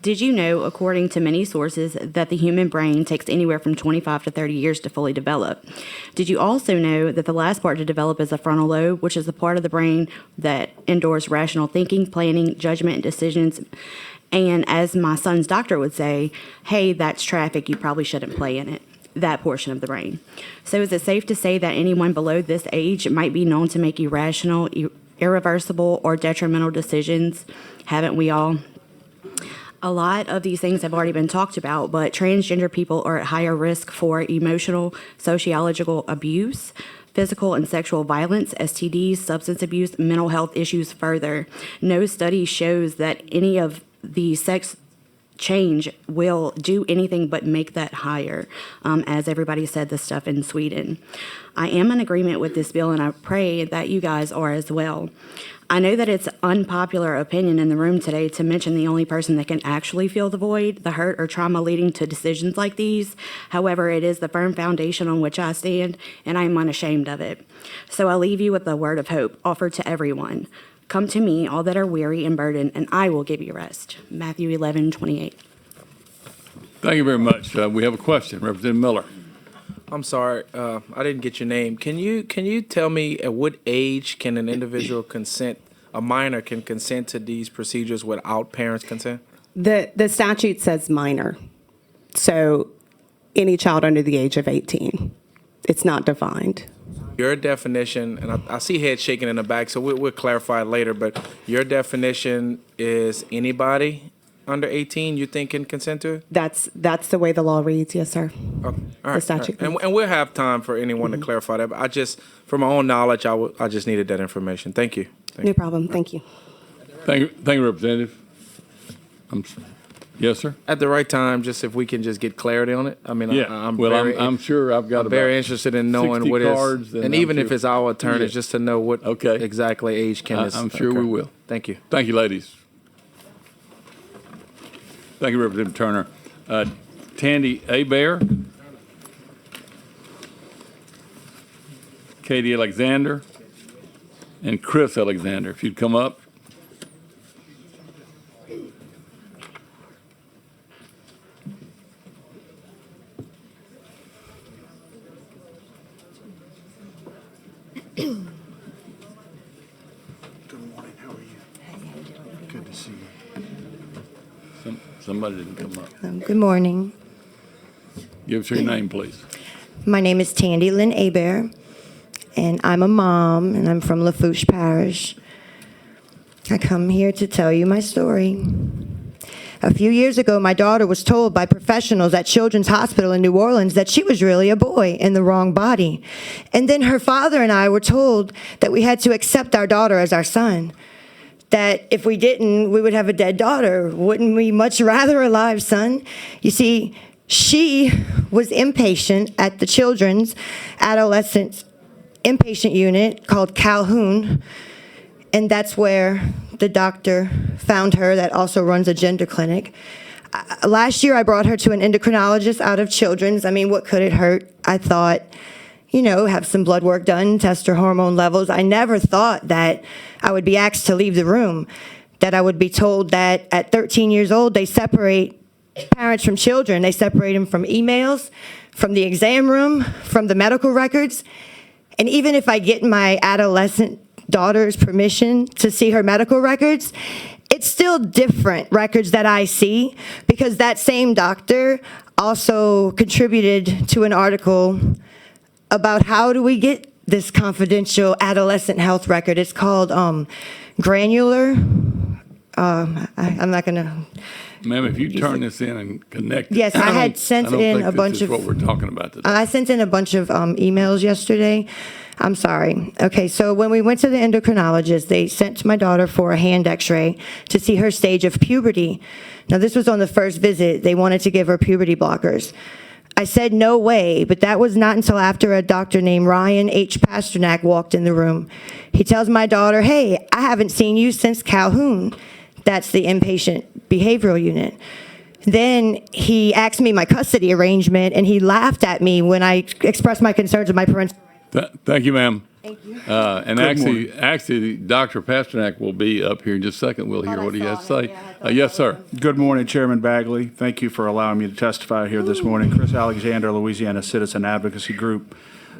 Did you know, according to many sources, that the human brain takes anywhere from 25 to 30 years to fully develop? Did you also know that the last part to develop is the frontal lobe, which is the part of the brain that endures rational thinking, planning, judgment, and decisions? And as my son's doctor would say, hey, that's traffic. You probably shouldn't play in it. That portion of the brain. So is it safe to say that anyone below this age might be known to make irrational, irreversible, or detrimental decisions? Haven't we all? A lot of these things have already been talked about, but transgender people are at higher risk for emotional, sociological abuse, physical and sexual violence, STDs, substance abuse, mental health issues further. No study shows that any of the sex change will do anything but make that higher, as everybody said, the stuff in Sweden. I am in agreement with this bill, and I pray that you guys are as well. I know that it's unpopular opinion in the room today to mention the only person that can actually feel the void, the hurt or trauma leading to decisions like these. However, it is the firm foundation on which I stand, and I am unashamed of it. So I leave you with the word of hope offered to everyone. Come to me, all that are weary and burdened, and I will give you rest. Matthew 11:28. Thank you very much. We have a question. Representative Miller. I'm sorry, I didn't get your name. Can you tell me at what age can an individual consent, a minor can consent to these procedures without parents' consent? The statute says minor, so any child under the age of 18. It's not defined. Your definition, and I see head shaking in the back, so we'll clarify it later, but your definition is anybody under 18 you think can consent to it? That's the way the law reads, yes, sir. Okay. All right. The statute. All right. And we'll have time for anyone to clarify that, but for my own knowledge, I just needed that information. Thank you. No problem. Thank you. Thank you, Representative. Yes, sir. At the right time, just if we can just get clarity on it. I mean, Yeah. I'm sure I've got I'm very interested in knowing 60 what cards, is, and and I'm even if sure- it's our attorney, Yeah. just to know what exactly age can this. I'm sure we will. Thank you. Thank you, ladies. Thank you, Representative Turner. Tandy Abear. Katie Alexander. And Chris Alexander, if you'd come up. Good morning. How are you? Good to see you. Somebody didn't come up. Good morning. Give us your name, please. My name is Tandy Lynn Abear, and I'm a mom, and I'm from Lafourche Parish. I come here to tell you my story. A few years ago, my daughter was told by professionals at Children's Hospital in New Orleans that she was really a boy in the wrong body. And then her father and I were told that we had to accept our daughter as our son. That if we didn't, we would have a dead daughter. Wouldn't we much rather a live son? You see, she was inpatient at the Children's Adolescent Inpatient Unit called Calhoun, and that's where the doctor found her that also runs a gender clinic. Last year, I brought her to an endocrinologist out of Children's. I mean, what could it hurt? I thought, have some blood work done, test her hormone levels. I never thought that I would be asked to leave the room, that I would be told that at 13 years old, they separate parents from children. They separate them from emails, from the exam room, from the medical records. And even if I get my adolescent daughter's permission to see her medical records, it's still different records that I see, because that same doctor also contributed to an article about how do we get this confidential adolescent health record. It's called granular. I'm not going to. Ma'am, if you turn this in and connect. Yes, I had sent in a bunch of. What we're talking about today. I sent in a bunch of emails yesterday. I'm sorry. Okay, so when we went to the endocrinologist, they sent my daughter for a hand x-ray to see her stage of puberty. Now, this was on the first visit. They wanted to give her puberty blockers. I said, no way, but that was not until after a doctor named Ryan H. Pasternak walked in the room. He tells my daughter, hey, I haven't seen you since Calhoun. That's the inpatient behavioral unit. Then he asked me my custody arrangement, and he laughed at me when I expressed my concerns with my parental. Thank you, ma'am. Thank you. And actually, Dr. Pasternak will be up here in just a second. We'll hear what he has to say. Yes, sir. Good morning, Chairman Bagley. Thank you for allowing me to testify here this morning. Chris Alexander, Louisiana Citizen Advocacy Group.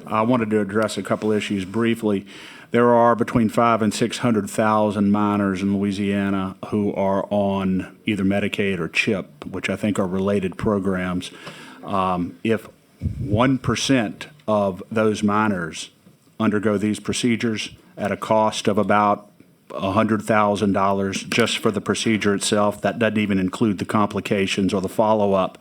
I wanted to address a couple issues briefly. There are between 500,000 and 600,000 minors in Louisiana who are on either Medicaid or CHIP, which I think are related programs. If 1% of those minors undergo these procedures at a cost of about $100,000 just for the procedure itself, that doesn't even include the complications or the follow-up.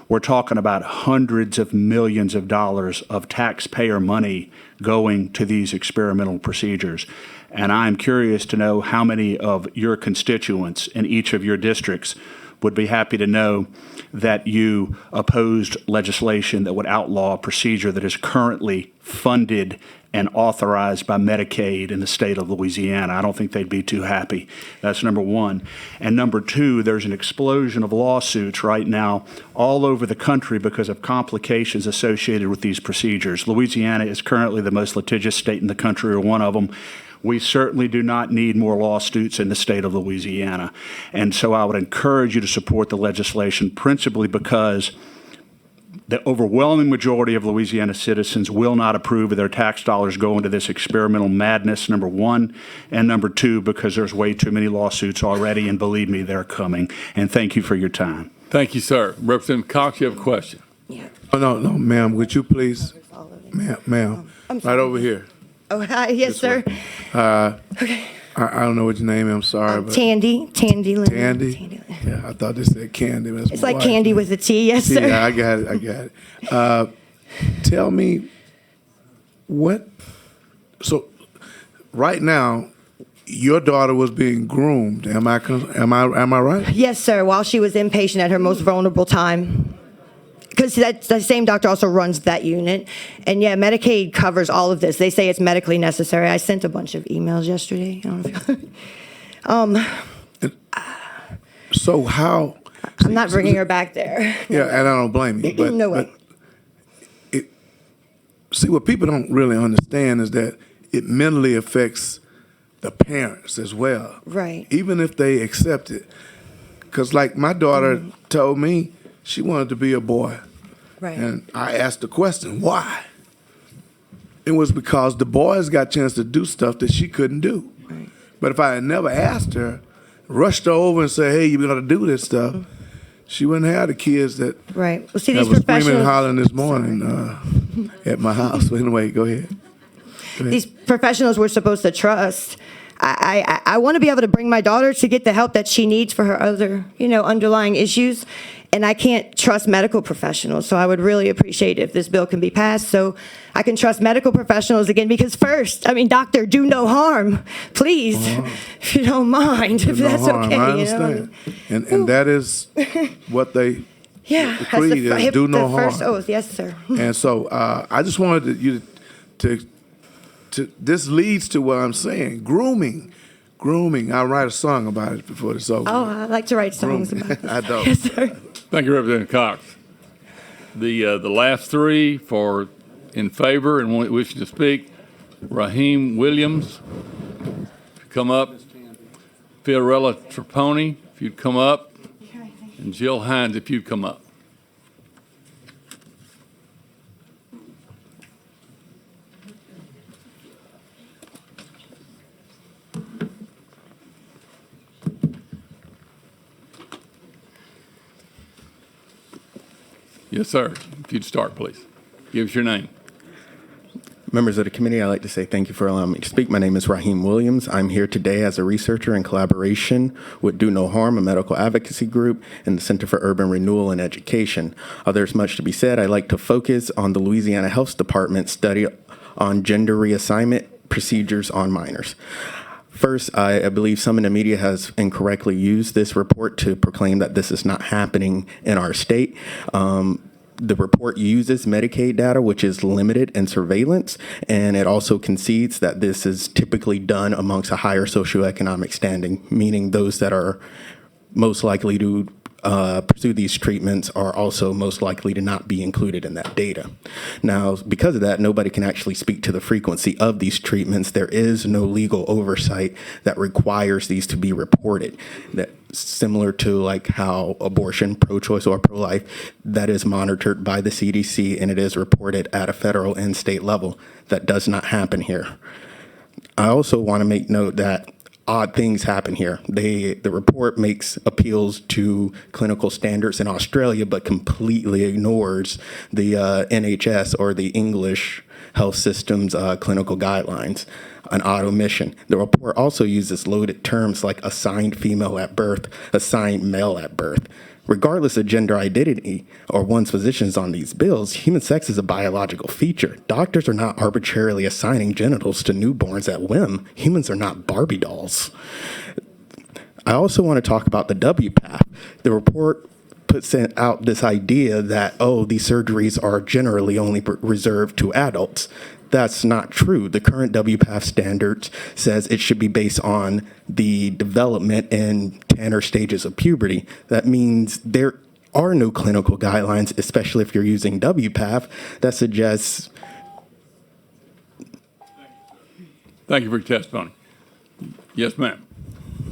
We're talking about hundreds of millions of dollars of taxpayer money going to these experimental procedures. And I'm curious to know how many of your constituents in each of your districts would be happy to know that you opposed legislation that would outlaw a procedure that is currently funded and authorized by Medicaid in the state of Louisiana. I don't think they'd be too happy. That's number one. And number two, there's an explosion of lawsuits right now all over the country because of complications associated with these procedures. Louisiana is currently the most litigious state in the country, or one of them. We certainly do not need more lawsuits in the state of Louisiana. And so I would encourage you to support the legislation, principally because the overwhelming majority of Louisiana citizens will not approve of their tax dollars going to this experimental madness, number one. And number two, because there's way too many lawsuits already, and believe me, they're coming. And thank you for your time. Thank you, sir. Representative Cox, you have a question? Oh, no, ma'am, would you please? Ma'am, right over here. Oh, hi. Yes, sir. Okay. I don't know what your name is. I'm sorry. But Tandy Lynn. Tandy? Yeah, I thought they said Candy. That's It's my like wife. candy with a T. Yes, sir. Yeah, I got it. Tell me so right now, your daughter was being groomed. Am I right? Yes, sir. While she was inpatient at her most vulnerable time. Because the same doctor also runs that unit. And yeah, Medicaid covers all of this. They say it's medically necessary. I sent a bunch of emails yesterday. I don't know if So how? I'm not bringing her back there. Yeah, and I don't blame you. But, no way. See, what people don't really understand is that it mentally affects the parents as well. Right. Even if they accept it. Because like my daughter told me, she wanted to be a boy. Right. And I asked the question, why? It was because the boys got a chance to do stuff that she couldn't do. Right. But if I had never asked her, rushed her over and said, hey, you're going to do this stuff, she wouldn't have the kids that, right. Well, see, that these was screaming and professionals. hollering this morning at my house. But anyway, go ahead. These professionals we're supposed to trust. I want to be able to bring my daughter to get the help that she needs for her other, underlying issues. And I can't trust medical professionals. So I would really appreciate if this bill can be passed so I can trust medical professionals again. Because first, doctor, do no harm. Please, if you don't mind, if that's okay. I understand. And that is what they the creed is, do no harm. First oath, yes, sir. And so I just wanted you to this leads to what I'm saying. Grooming Grooming. I'll write a song about it before it's over. Oh, I like to write songs Grooming. about this. I don't. Yes, sir. Thank you, Representative Cox. The last three for in favor and wishing to speak, Raheem Williams, if you come up. Fiorella Traponi, if you'd come up. And Jill Hines, if you'd come up. Yes, sir. If you'd start, please. Give us your name. Members of the committee, I'd like to say thank you for allowing me to speak. My name is Raheem Williams. I'm here today as a researcher in collaboration with Do No Harm, a medical advocacy group, and the Center for Urban Renewal and Education. There's much to be said. I'd like to focus on the Louisiana Health Department study on gender reassignment procedures on minors. First, I believe some in the media has incorrectly used this report to proclaim that this is not happening in our state. The report uses Medicaid data, which is limited in surveillance, and it also concedes that this is typically done amongst a higher socioeconomic standing, meaning those that are most likely to pursue these treatments are also most likely to not be included in that data. Now, because of that, nobody can actually speak to the frequency of these treatments. There is no legal oversight that requires these to be reported. That similar to like how abortion, pro-choice, or pro-life, that is monitored by the CDC and it is reported at a federal and state level. That does not happen here. I also want to make note that odd things happen here. The report makes appeals to clinical standards in Australia, but completely ignores the NHS or the English health system's clinical guidelines. An odd omission. The report also uses loaded terms like assigned female at birth, assigned male at birth. Regardless of gender identity or one's positions on these bills, human sex is a biological feature. Doctors are not arbitrarily assigning genitals to newborns at whim. Humans are not Barbie dolls. I also want to talk about the WPATH. The report puts out this idea that, oh, these surgeries are generally only reserved to adults. That's not true. The current WPATH standards says it should be based on the development in tenor stages of puberty. That means there are no clinical guidelines, especially if you're using WPATH, that suggests. Thank you for your testimony. Yes, ma'am.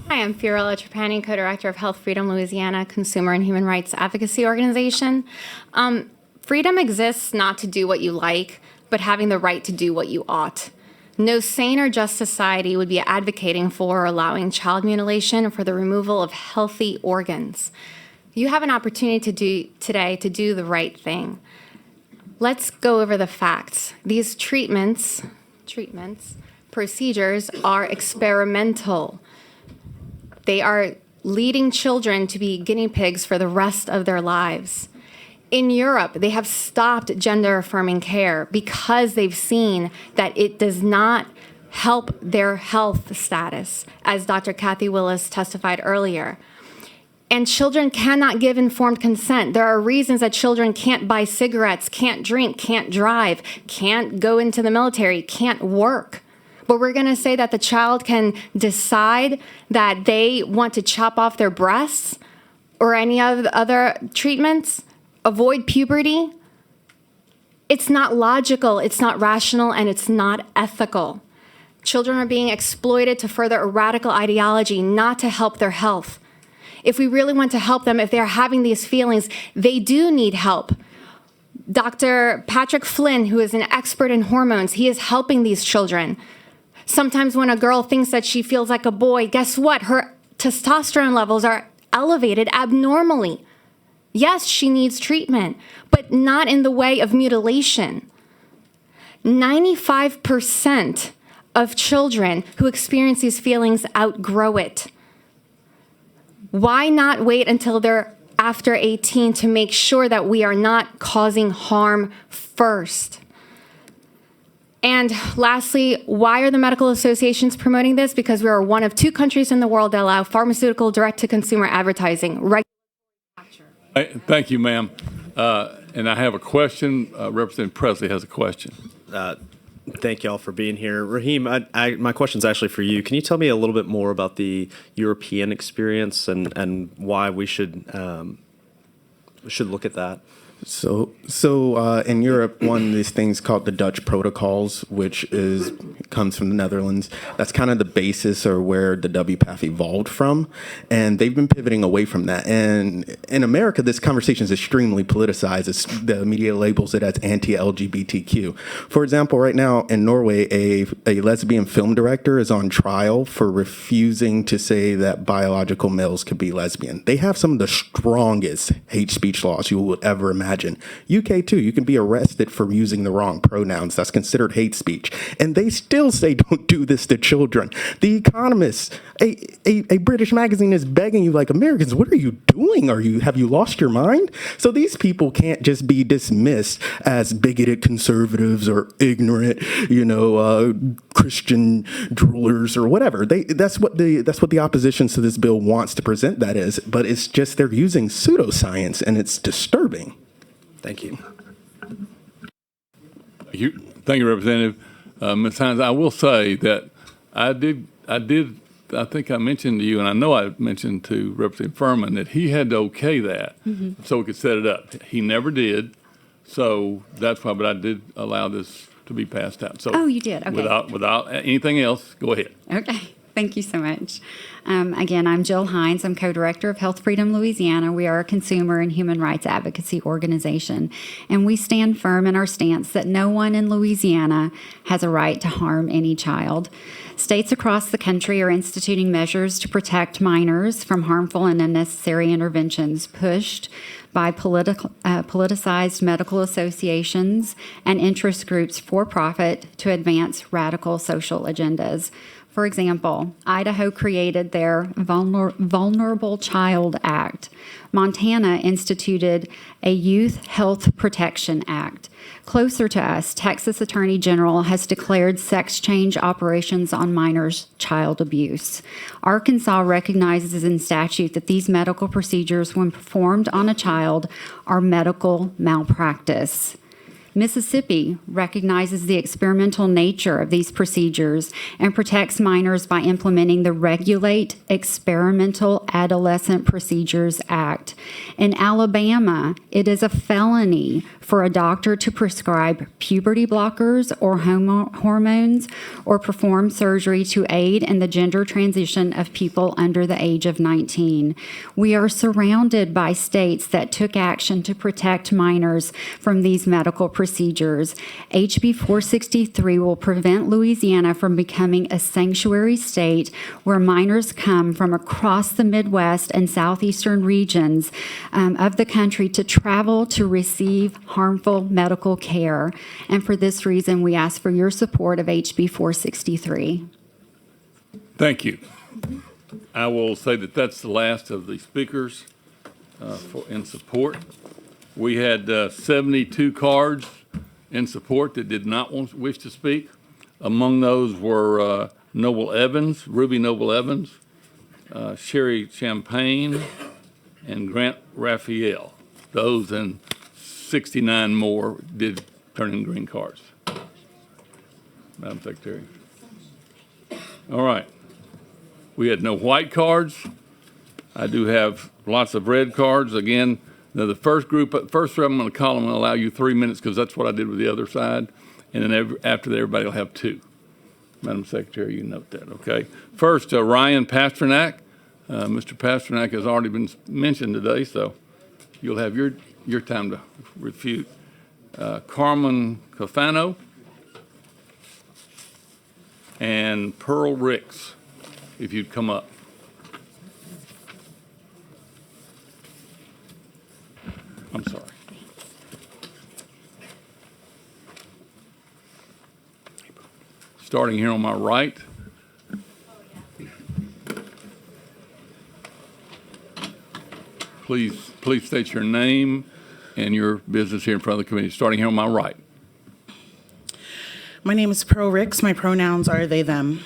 Hi, I'm Fiorella Trapani, co-director of Health Freedom Louisiana, consumer and human rights advocacy organization. Freedom exists not to do what you like, but having the right to do what you ought. No sane or just society would be advocating for or allowing child mutilation for the removal of healthy organs. You have an opportunity today to do the right thing. Let's go over the facts. These procedures are experimental. They are leading children to be guinea pigs for the rest of their lives. In Europe, they have stopped gender-affirming care because they've seen that it does not help their health status, as Dr. Kathy Willis testified earlier. And children cannot give informed consent. There are reasons that children can't buy cigarettes, can't drink, can't drive, can't go into the military, can't work. But we're going to say that the child can decide that they want to chop off their breasts or any other treatments, avoid puberty. It's not logical, it's not rational, and it's not ethical. Children are being exploited to further a radical ideology, not to help their health. If we really want to help them, if they're having these feelings, they do need help. Dr. Patrick Flynn, who is an expert in hormones, he is helping these children. Sometimes when a girl thinks that she feels like a boy, guess what? Her testosterone levels are elevated abnormally. Yes, she needs treatment, but not in the way of mutilation. 95% of children who experience these feelings outgrow it. Why not wait until they're after 18 to make sure that we are not causing harm first? And lastly, why are the medical associations promoting this? Because we are one of 2 countries in the world that allow pharmaceutical direct-to-consumer advertising. Thank you, ma'am. And I have a question. Representative Presley has a question. Thank y'all for being here. Raheem, my question's actually for you. Can you tell me a little bit more about the European experience and why we should look at that? So in Europe, one of these things called the Dutch protocols, which comes from the Netherlands. That's kind of the basis or where the WPATH evolved from, and they've been pivoting away from that. And in America, this conversation is extremely politicized. The media labels it as anti-LGBTQ. For example, right now in Norway, a lesbian film director is on trial for refusing to say that biological males could be lesbian. They have some of the strongest hate speech laws you would ever imagine. UK too, you can be arrested for using the wrong pronouns. That's considered hate speech. And they still say don't do this to children. The Economist, a British magazine is begging you like, Americans, what are you doing? Have you lost your mind? So these people can't just be dismissed as bigoted conservatives or ignorant, Christian droolers or whatever. That's what the opposition to this bill wants to present that as, but it's just they're using pseudoscience and it's disturbing. Thank you. Thank you, Representative. Ms. Hines, I will say that I think I mentioned to you, and I know I mentioned to Representative Furman, that he had to okay that so we could set it up. He never did, so that's why, but I did allow this to be passed out. So oh, you did? Okay. Without anything else, go ahead. Okay. Thank you so much. Again, I'm Jill Hines. I'm co-director of Health Freedom Louisiana. We are a consumer and human rights advocacy organization, and we stand firm in our stance that no one in Louisiana has a right to harm any child. States across the country are instituting measures to protect minors from harmful and unnecessary interventions pushed by politicized medical associations and interest groups for profit to advance radical social agendas. For example, Idaho created their Vulnerable Child Act. Montana instituted a Youth Health Protection Act. Closer to us, Texas Attorney General has declared sex change operations on minors child abuse. Arkansas recognizes in statute that these medical procedures, when performed on a child, are medical malpractice. Mississippi recognizes the experimental nature of these procedures and protects minors by implementing the Regulate Experimental Adolescent Procedures Act. In Alabama, it is a felony for a doctor to prescribe puberty blockers or hormones or perform surgery to aid in the gender transition of people under the age of 19. We are surrounded by states that took action to protect minors from these medical procedures. HB 463 will prevent Louisiana from becoming a sanctuary state where minors come from across the Midwest and southeastern regions of the country to travel to receive harmful medical care. And for this reason, we ask for your support of HB 463. Thank you. I will say that that's the last of the speakers in support. We had 72 cards in support that did not wish to speak. Among those were Ruby Noble Evans, Sherry Champagne, and Grant Raphael. Those and 69 more did turn in green cards. Madam Secretary. All right. We had no white cards. I do have lots of red cards. Again, now the first round I'm going to call them and allow you 3 minutes because that's what I did with the other side. And then after that, everybody will have 2. Madam Secretary, you note that, okay? First, Ryan Pasternak. Mr. Pasternak has already been mentioned today, so you'll have your time to refute. Carmen Cafano and Pearl Ricks, if you'd come up. I'm sorry. Starting here on my right. Please state your name and your business here in front of the committee. Starting here on my right. My name is Pearl Ricks. My pronouns are they, them.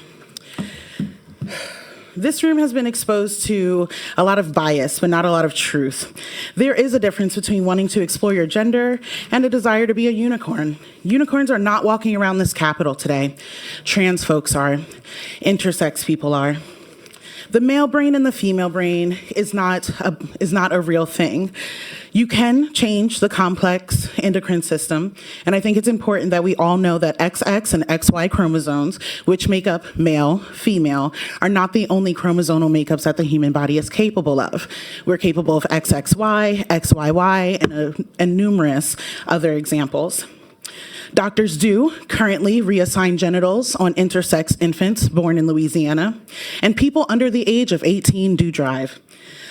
This room has been exposed to a lot of bias, but not a lot of truth. There is a difference between wanting to explore your gender and a desire to be a unicorn. Unicorns are not walking around this Capitol today. Trans folks are. Intersex people are. The male brain and the female brain is not a real thing. You can change the complex endocrine system, and I think it's important that we all know that XX and XY chromosomes, which make up male, female, are not the only chromosomal makeups that the human body is capable of. We're capable of XXY, XYY, and numerous other examples. Doctors do currently reassign genitals on intersex infants born in Louisiana, and people under the age of 18 do drive.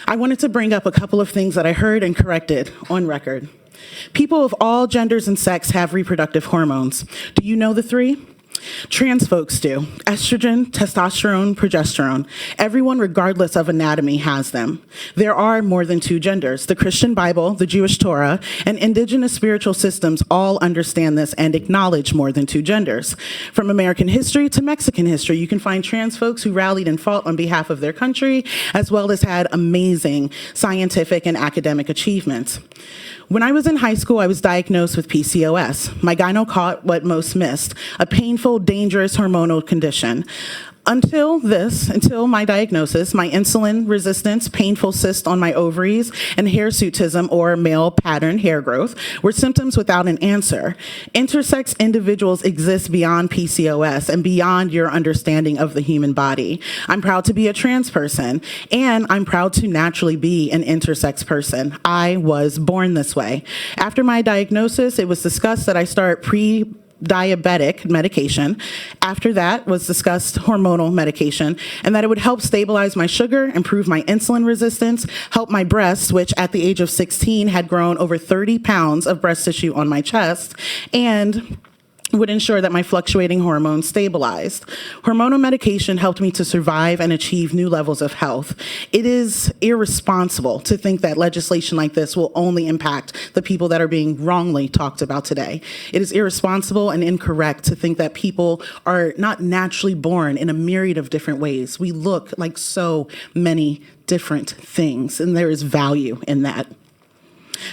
I wanted to bring up a couple of things that I heard and corrected on record. People of all genders and sex have reproductive hormones. Do you know the three? Trans folks do. Estrogen, testosterone, progesterone. Everyone, regardless of anatomy, has them. There are more than two genders. The Christian Bible, the Jewish Torah, and indigenous spiritual systems all understand this and acknowledge more than two genders. From American history to Mexican history, you can find trans folks who rallied and fought on behalf of their country, as well as had amazing scientific and academic achievements. When I was in high school, I was diagnosed with PCOS. My gyno caught what most missed, a painful, dangerous hormonal condition. Until my diagnosis, my insulin resistance, painful cyst on my ovaries, and hirsutism, or male pattern hair growth, were symptoms without an answer. Intersex individuals exist beyond PCOS and beyond your understanding of the human body. I'm proud to be a trans person, and I'm proud to naturally be an intersex person. I was born this way. After my diagnosis, it was discussed that I start diabetic medication. After that was discussed hormonal medication, and that it would help stabilize my sugar, improve my insulin resistance, help my breasts, which at the age of 16 had grown over 30 pounds of breast tissue on my chest, and would ensure that my fluctuating hormones stabilized. Hormonal medication helped me to survive and achieve new levels of health. It is irresponsible to think that legislation like this will only impact the people that are being wrongly talked about today. It is irresponsible and incorrect to think that people are not naturally born in a myriad of different ways. We look like so many different things, and there is value in that.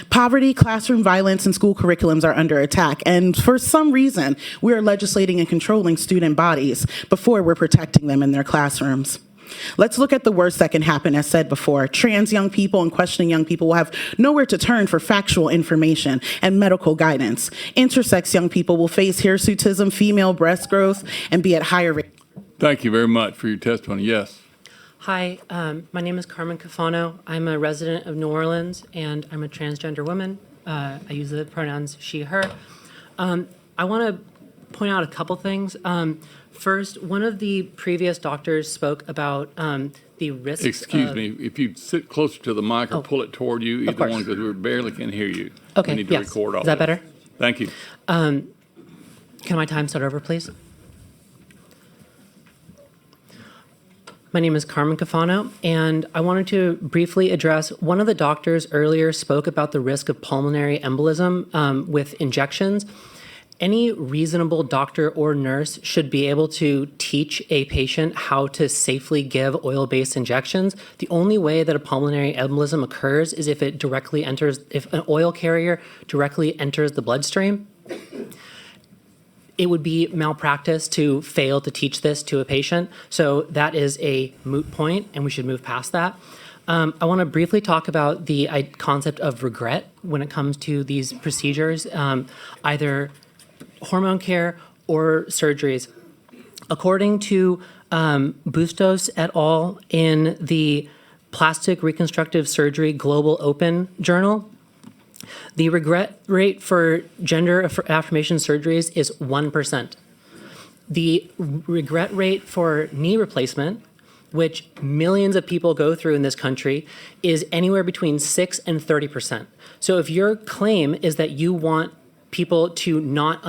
Poverty, classroom violence, and school curriculums are under attack, and for some reason, we are legislating and controlling student bodies before we're protecting them in their classrooms. Let's look at the worst that can happen, as said before. Trans young people and questioning young people will have nowhere to turn for factual information and medical guidance. Intersex young people will face hirsutism, female breast growth, and be at higher risk. Thank you very much for your testimony. Yes. Hi, my name is Carmen Cafano. I'm a resident of New Orleans, and I'm a transgender woman. I use the pronouns she, her. I want to point out a couple things. First, one of the previous doctors spoke about the risks. Excuse me, if you sit closer to the mic or pull it toward you, either one, because we barely can hear you. Okay, We need to yes. record all Is that this. better? Thank you. Can my time start over, please? My name is Carmen Cafano, and I wanted to briefly address one of the doctors earlier spoke about the risk of pulmonary embolism with injections. Any reasonable doctor or nurse should be able to teach a patient how to safely give oil-based injections. The only way that a pulmonary embolism occurs is if it directly enters, if an oil carrier directly enters the bloodstream. It would be malpractice to fail to teach this to a patient. So that is a moot point, and we should move past that. I want to briefly talk about the concept of regret when it comes to these procedures, either hormone care or surgeries. According to Bustos et al. In the Plastic Reconstructive Surgery Global Open Journal, the regret rate for gender affirmation surgeries is 1%. The regret rate for knee replacement, which millions of people go through in this country, is anywhere between 6 and 30%. So if your claim is that you want people to not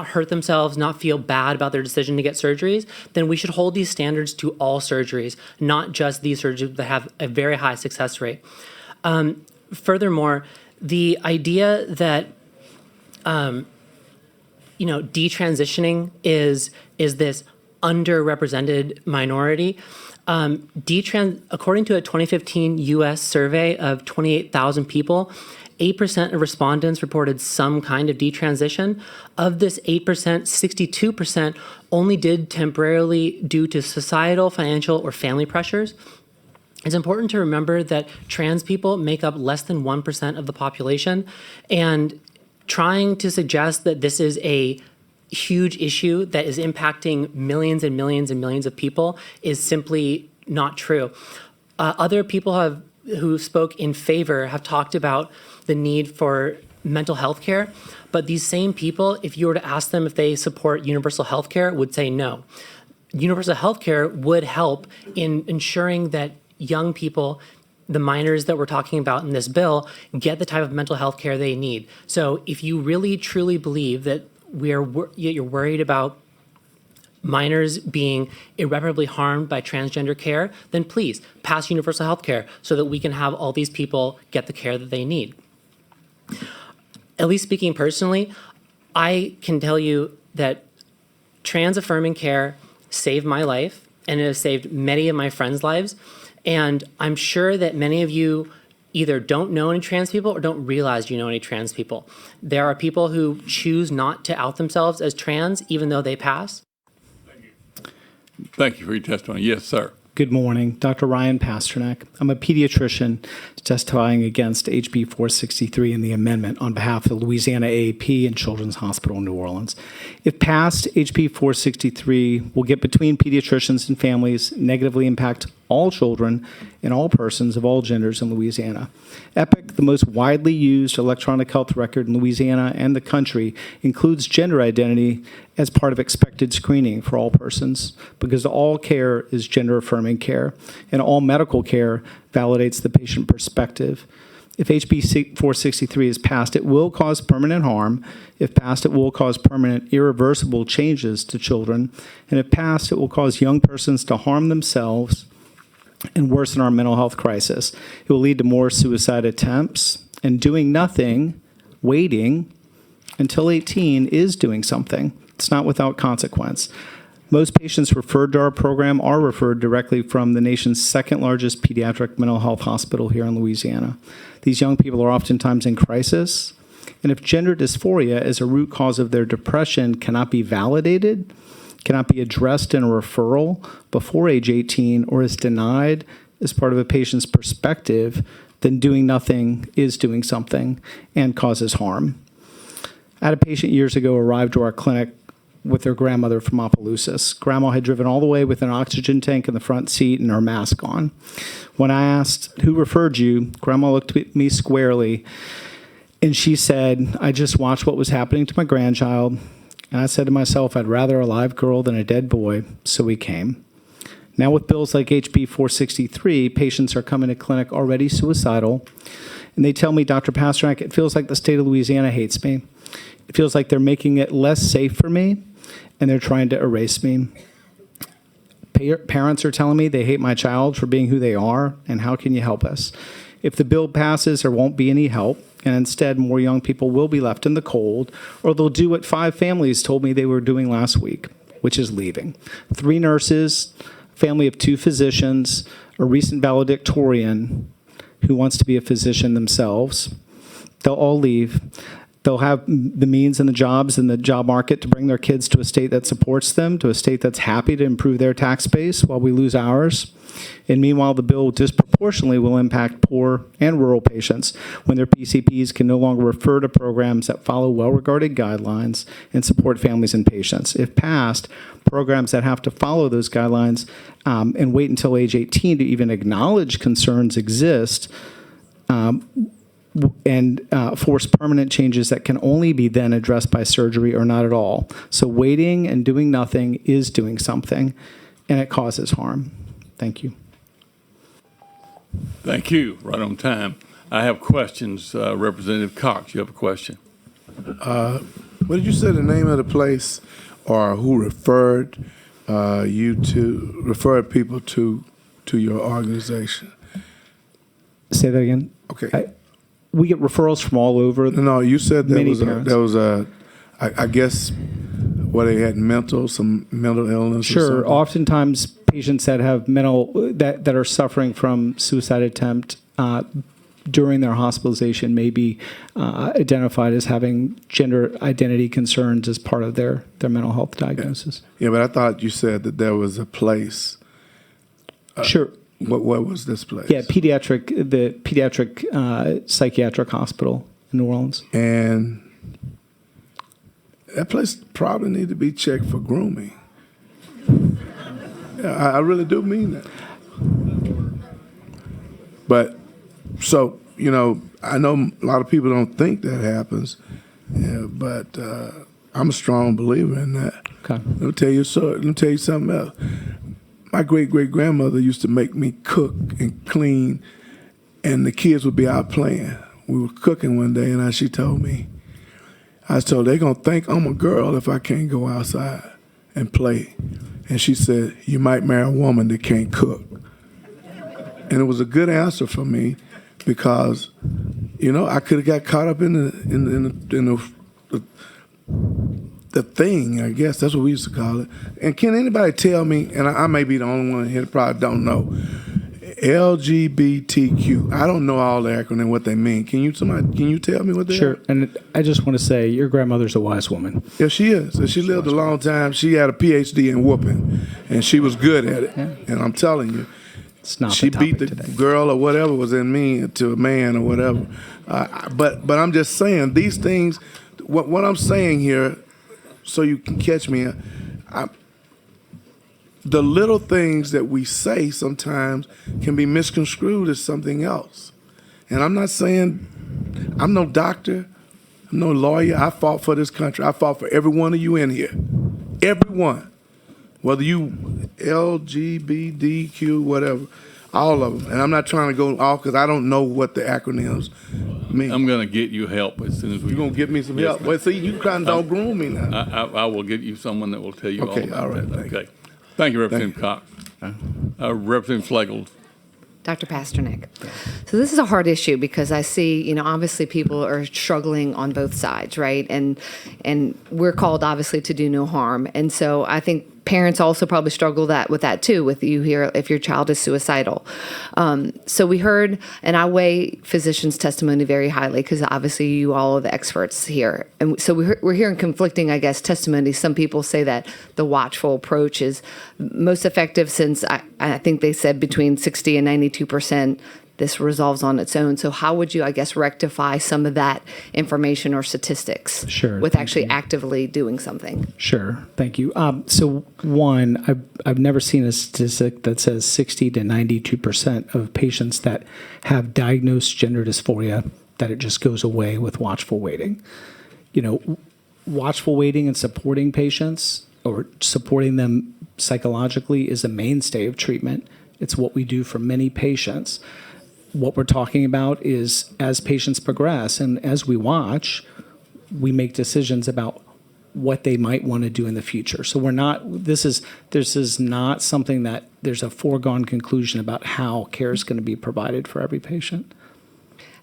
hurt themselves, not feel bad about their decision to get surgeries, then we should hold these standards to all surgeries, not just these surgeries that have a very high success rate. Furthermore, the idea that detransitioning is this underrepresented minority. According to a 2015 U.S. survey of 28,000 people, 8% of respondents reported some kind of detransition. Of this 8%, 62% only did temporarily due to societal, financial, or family pressures. It's important to remember that trans people make up less than 1% of the population, and trying to suggest that this is a huge issue that is impacting millions and millions and millions of people is simply not true. Other people who spoke in favor have talked about the need for mental health care, but these same people, if you were to ask them if they support universal health care, would say no. Universal health care would help in ensuring that young people, the minors that we're talking about in this bill, get the type of mental health care they need. So if you really truly believe that you're worried about minors being irreparably harmed by transgender care, then please pass universal health care so that we can have all these people get the care that they need. At least speaking personally, I can tell you that trans affirming care saved my life, and it has saved many of my friends' lives. And I'm sure that many of you either don't know any trans people or don't realize you know any trans people. There are people who choose not to out themselves as trans, even though they pass. Thank you for your testimony. Yes, sir. Good morning. Dr. Ryan Pasternak. I'm a pediatrician testifying against HB 463 and the amendment on behalf of the Louisiana AAP and Children's Hospital New Orleans. If passed, HB 463 will get between pediatricians and families, negatively impact all children and all persons of all genders in Louisiana. EPIC, the most widely used electronic health record in Louisiana and the country, includes gender identity as part of expected screening for all persons, because all care is gender-affirming care, and all medical care validates the patient perspective. If HB 463 is passed, it will cause permanent harm. If passed, it will cause permanent, irreversible changes to children. And if passed, it will cause young persons to harm themselves and worsen our mental health crisis. It will lead to more suicide attempts, and doing nothing, waiting until 18, is doing something. It's not without consequence. Most patients referred to our program are referred directly from the nation's second largest pediatric mental health hospital here in Louisiana. These young people are oftentimes in crisis, and if gender dysphoria as a root cause of their depression cannot be validated, cannot be addressed in a referral before age 18, or is denied as part of a patient's perspective, then doing nothing is doing something and causes harm. I had a patient years ago arrive to our clinic with their grandmother from Opelousas. Grandma had driven all the way with an oxygen tank in the front seat and her mask on. When I asked, "Who referred you?" Grandma looked at me squarely, and she said, "I just watched what was happening to my grandchild, and I said to myself, I'd rather a live girl than a dead boy, so we came." Now with bills like HB 463, patients are coming to clinic already suicidal, and they tell me, "Dr. Pasternak, it feels like the state of Louisiana hates me. It feels like they're making it less safe for me, and they're trying to erase me. Parents are telling me they hate my child for being who they are, and how can you help us?" If the bill passes, there won't be any help, and instead more young people will be left in the cold, or they'll do what 5 families told me they were doing last week, which is leaving. 3 nurses, family of 2 physicians, a recent valedictorian who wants to be a physician themselves. They'll all leave. They'll have the means and the jobs in the job market to bring their kids to a state that supports them, to a state that's happy to improve their tax base while we lose ours. And meanwhile, the bill disproportionately will impact poor and rural patients when their PCPs can no longer refer to programs that follow well-regarded guidelines and support families and patients. If passed, programs that have to follow those guidelines and wait until age 18 to even acknowledge concerns exist and force permanent changes that can only be then addressed by surgery or not at all. So waiting and doing nothing is doing something, and it causes harm. Thank you. Thank you. Right on time. I have questions. Representative Cox, you have a question? What did you say the name of the place, or who referred referred people to your organization? Say that again. Okay. We get referrals from all over. No, you said there was a I guess, they had some mental illness. or Sure. something? Oftentimes, patients that have that are suffering from suicide attempt during their hospitalization may be identified as having gender identity concerns as part of their mental health diagnosis. Yeah, but I thought you said that there was a place. Sure. What was this place? Yeah, the pediatric psychiatric hospital in New Orleans. And that place probably need to be checked for grooming. Yeah, I really do mean that. But, so, I know a lot of people don't think that happens, but I'm a strong believer in that. Okay. Let me tell you something else. My great-great-grandmother used to make me cook and clean, and the kids would be out playing. We were cooking one day, and she told me, I was told, they're going to think I'm a girl if I can't go outside and play. And she said, you might marry a woman that can't cook. And it was a good answer for me because, I could have got caught up in the thing, I guess. That's what we used to call it. And can anybody tell me, and I may be the only one here that probably don't know, LGBTQ. I don't know all the acronym, what they mean. Can you tell me what they are? Sure. And I just want to say your grandmother's a wise woman. Yeah, she is. And she lived a long time. She had a PhD in whooping, and she was good at it. Yeah. And I'm telling you, it's not she beat the girl or whatever was in me to a man or whatever. But I'm just saying these things. What I'm saying here, so you can catch me, the little things that we say sometimes can be misconstrued as something else. And I'm not saying, I'm no doctor, I'm no lawyer. I fought for this country. I fought for every one of you in here. Everyone. Whether you LGBTQ, whatever, all of them. And I'm not trying to go off because I don't know what the acronyms mean. I'm going to get you help as soon as we. You're going to get me some help? Well, see, you kind of don't groom me now. I will get you someone that will tell you all about all right, that. Okay. Thank you, Representative Cox. Representative Schlegel. Dr. Pasternak. So this is a hard issue because I see, obviously people are struggling on both sides, right? And we're called obviously to do no harm. And so I think parents also probably struggle with that too, with you here if your child is suicidal. So we heard, and I weigh physicians' testimony very highly because obviously you all are the experts here. And so we're hearing conflicting, I guess, testimony. Some people say that the watchful approach is most effective since I think they said between 60 and 92%. This resolves on its own. So how would you, I guess, rectify some of that information or statistics with actually actively doing something? Sure. Thank you. So one, I've never seen a statistic that says 60 to 92% of patients that have diagnosed gender dysphoria, that it just goes away with watchful waiting. Watchful waiting and supporting patients or supporting them psychologically is a mainstay of treatment. It's what we do for many patients. What we're talking about is as patients progress and as we watch, we make decisions about what they might want to do in the future. So this is not something that there's a foregone conclusion about how care is going to be provided for every patient.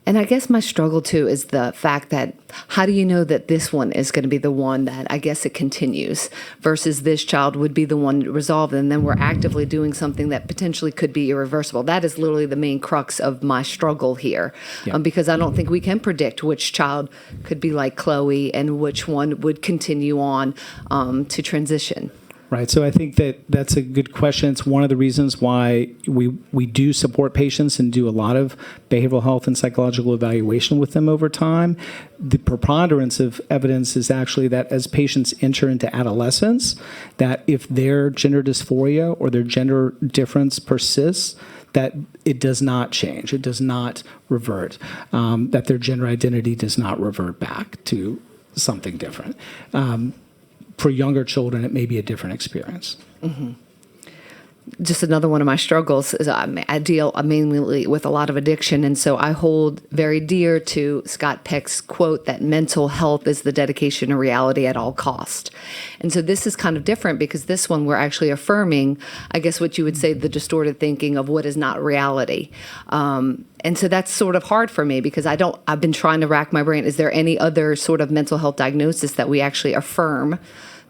And I guess my struggle too is the fact that how do you know that this one is going to be the one that I guess it continues versus this child would be the one resolved, and then we're actively doing something that potentially could be irreversible. That is literally the main crux of my struggle here, because I don't think we can predict which child could be like Chloe and which one would continue on to transition. Right. So I think that's a good question. It's one of the reasons why we do support patients and do a lot of behavioral health and psychological evaluation with them over time. The preponderance of evidence is actually that as patients enter into adolescence, that if their gender dysphoria or their gender difference persists, that it does not change, it does not revert, that their gender identity does not revert back to something different. For younger children, it may be a different experience. Mm-hmm. just another one of my struggles is I deal mainly with a lot of addiction, and so I hold very dear to Scott Peck's quote that mental health is the dedication to reality at all cost. And so this is kind of different because this one we're actually affirming, I guess what you would say, the distorted thinking of what is not reality. And so that's sort of hard for me because I've been trying to rack my brain. Is there any other sort of mental health diagnosis that we actually affirm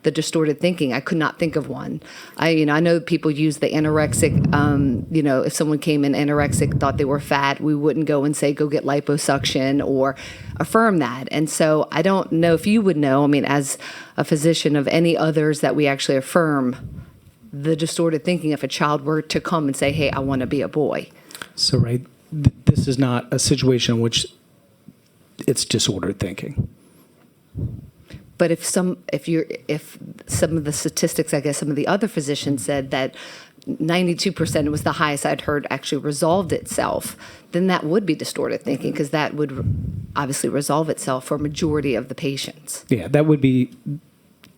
the distorted thinking? I could not think of one. I know people use the anorexic, if someone came in anorexic, thought they were fat, we wouldn't go and say, go get liposuction or affirm that. And so I don't know if you would know, as a physician, of any others that we actually affirm the distorted thinking if a child were to come and say, hey, I want to be a boy. So, this is not a situation in which it's disordered thinking. But if some of the statistics, I guess some of the other physicians said that 92% was the highest I'd heard actually resolved itself, then that would be distorted thinking because that would obviously resolve itself for a majority of the patients. Yeah, that would be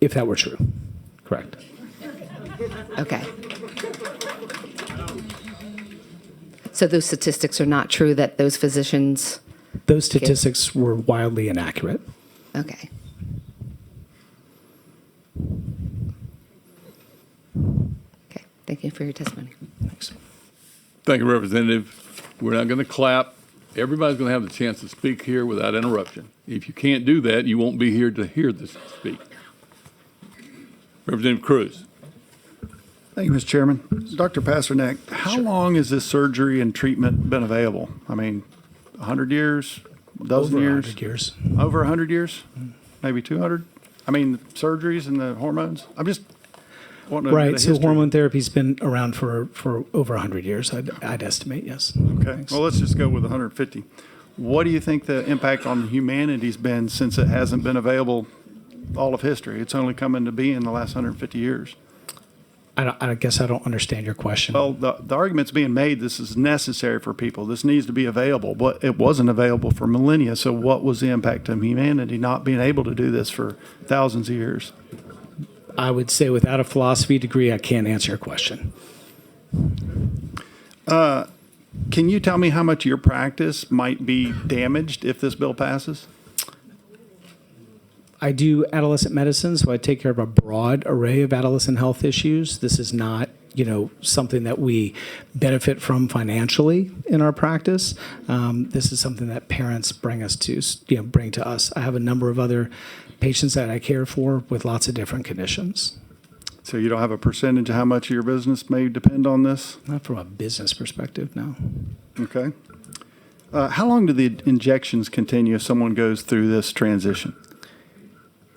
if that were true. Correct. Okay. So those statistics are not true that those physicians... Those statistics were wildly inaccurate. Okay. Okay. Thank you for your testimony. Thanks. Thank you, Representative. We're not going to clap. Everybody's going to have the chance to speak here without interruption. If you can't do that, you won't be here to hear this speak. Representative Cruz. Thank you, Mr. Chairman. Dr. Pasternak, how long has this surgery and treatment been available? 100 years, a dozen Over years? 100 years. Over 100 years? Maybe 200? Surgeries and the hormones? I'm just wanting to know the So history. hormone therapy's been around for over 100 years, I'd estimate, yes. Okay, Thanks. well, let's just go with 150. What do you think the impact on humanity's been since it hasn't been available all of history? It's only come into being in the last 150 years. I guess I don't understand your question. Well, the argument's being made this is necessary for people. This needs to be available, but it wasn't available for millennia. So what was the impact on humanity not being able to do this for thousands of years? I would say without a philosophy degree, I can't answer your question. Can you tell me how much your practice might be damaged if this bill passes? I do adolescent medicine, so I take care of a broad array of adolescent health issues. This is not, something that we benefit from financially in our practice. This is something that parents bring to us. I have a number of other patients that I care for with lots of different conditions. So you don't have a percentage of how much of your business may depend on this? Not from a business perspective, no. Okay. How long do the injections continue if someone goes through this transition?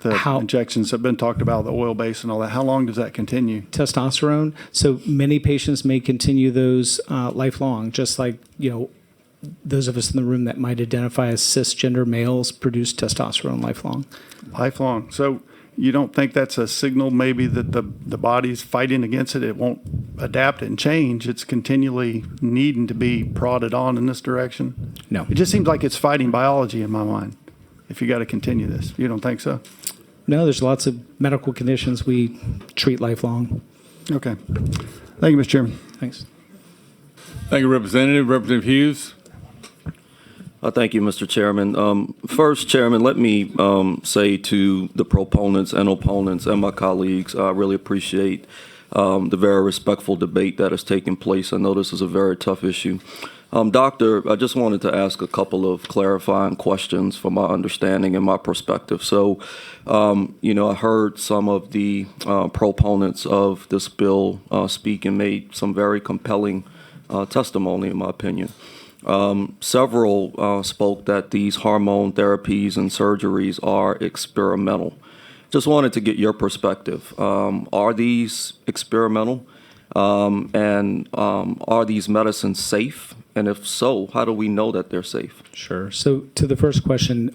The injections have been talked about, the oil base and all that. How long does that continue? Testosterone. So many patients may continue those lifelong, just like, those of us in the room that might identify as cisgender males produce testosterone lifelong. Lifelong. So you don't think that's a signal maybe that the body's fighting against it? It won't adapt and change. It's continually needing to be prodded on in this direction? No. It just seems like it's fighting biology in my mind if you got to continue this. You don't think so? No, there's lots of medical conditions we treat lifelong. Okay. Thank you, Mr. Chairman. Thanks. Thank you, Representative. Representative Hughes. Thank you, Mr. Chairman. First, Chairman, let me say to the proponents and opponents and my colleagues, I really appreciate the very respectful debate that has taken place. I know this is a very tough issue. Doctor, I just wanted to ask a couple of clarifying questions from my understanding and my perspective. So, I heard some of the proponents of this bill speak and made some very compelling testimony, in my opinion. Several spoke that these hormone therapies and surgeries are experimental. Just wanted to get your perspective. Are these experimental? And are these medicines safe? And if so, how do we know that they're safe? Sure. So to the first question,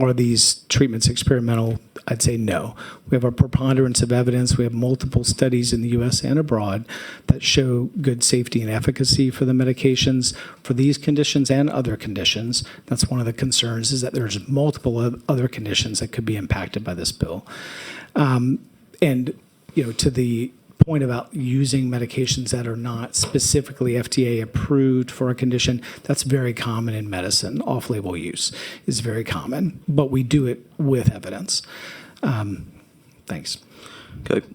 are these treatments experimental? I'd say no. We have a preponderance of evidence. We have multiple studies in the U.S. and abroad that show good safety and efficacy for the medications for these conditions and other conditions. That's one of the concerns, is that there's multiple other conditions that could be impacted by this bill. To the point about using medications that are not specifically FDA approved for a condition, that's very common in medicine. Off-label use is very common, but we do it with evidence. Thanks. Okay.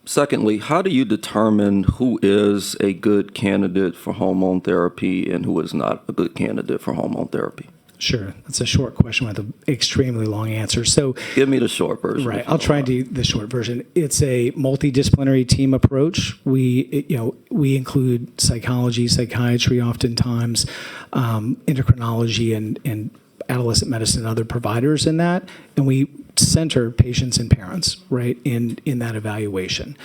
Secondly, how do you determine who is a good candidate for hormone therapy and who is not a good candidate for hormone therapy? Sure. That's a short question with an extremely long answer. So give me the short version. Right. I'll try and do the short version. It's a multidisciplinary team approach. We include psychology, psychiatry, oftentimes endocrinology, and adolescent medicine and other providers in that, and we center patients and parents right in that evaluation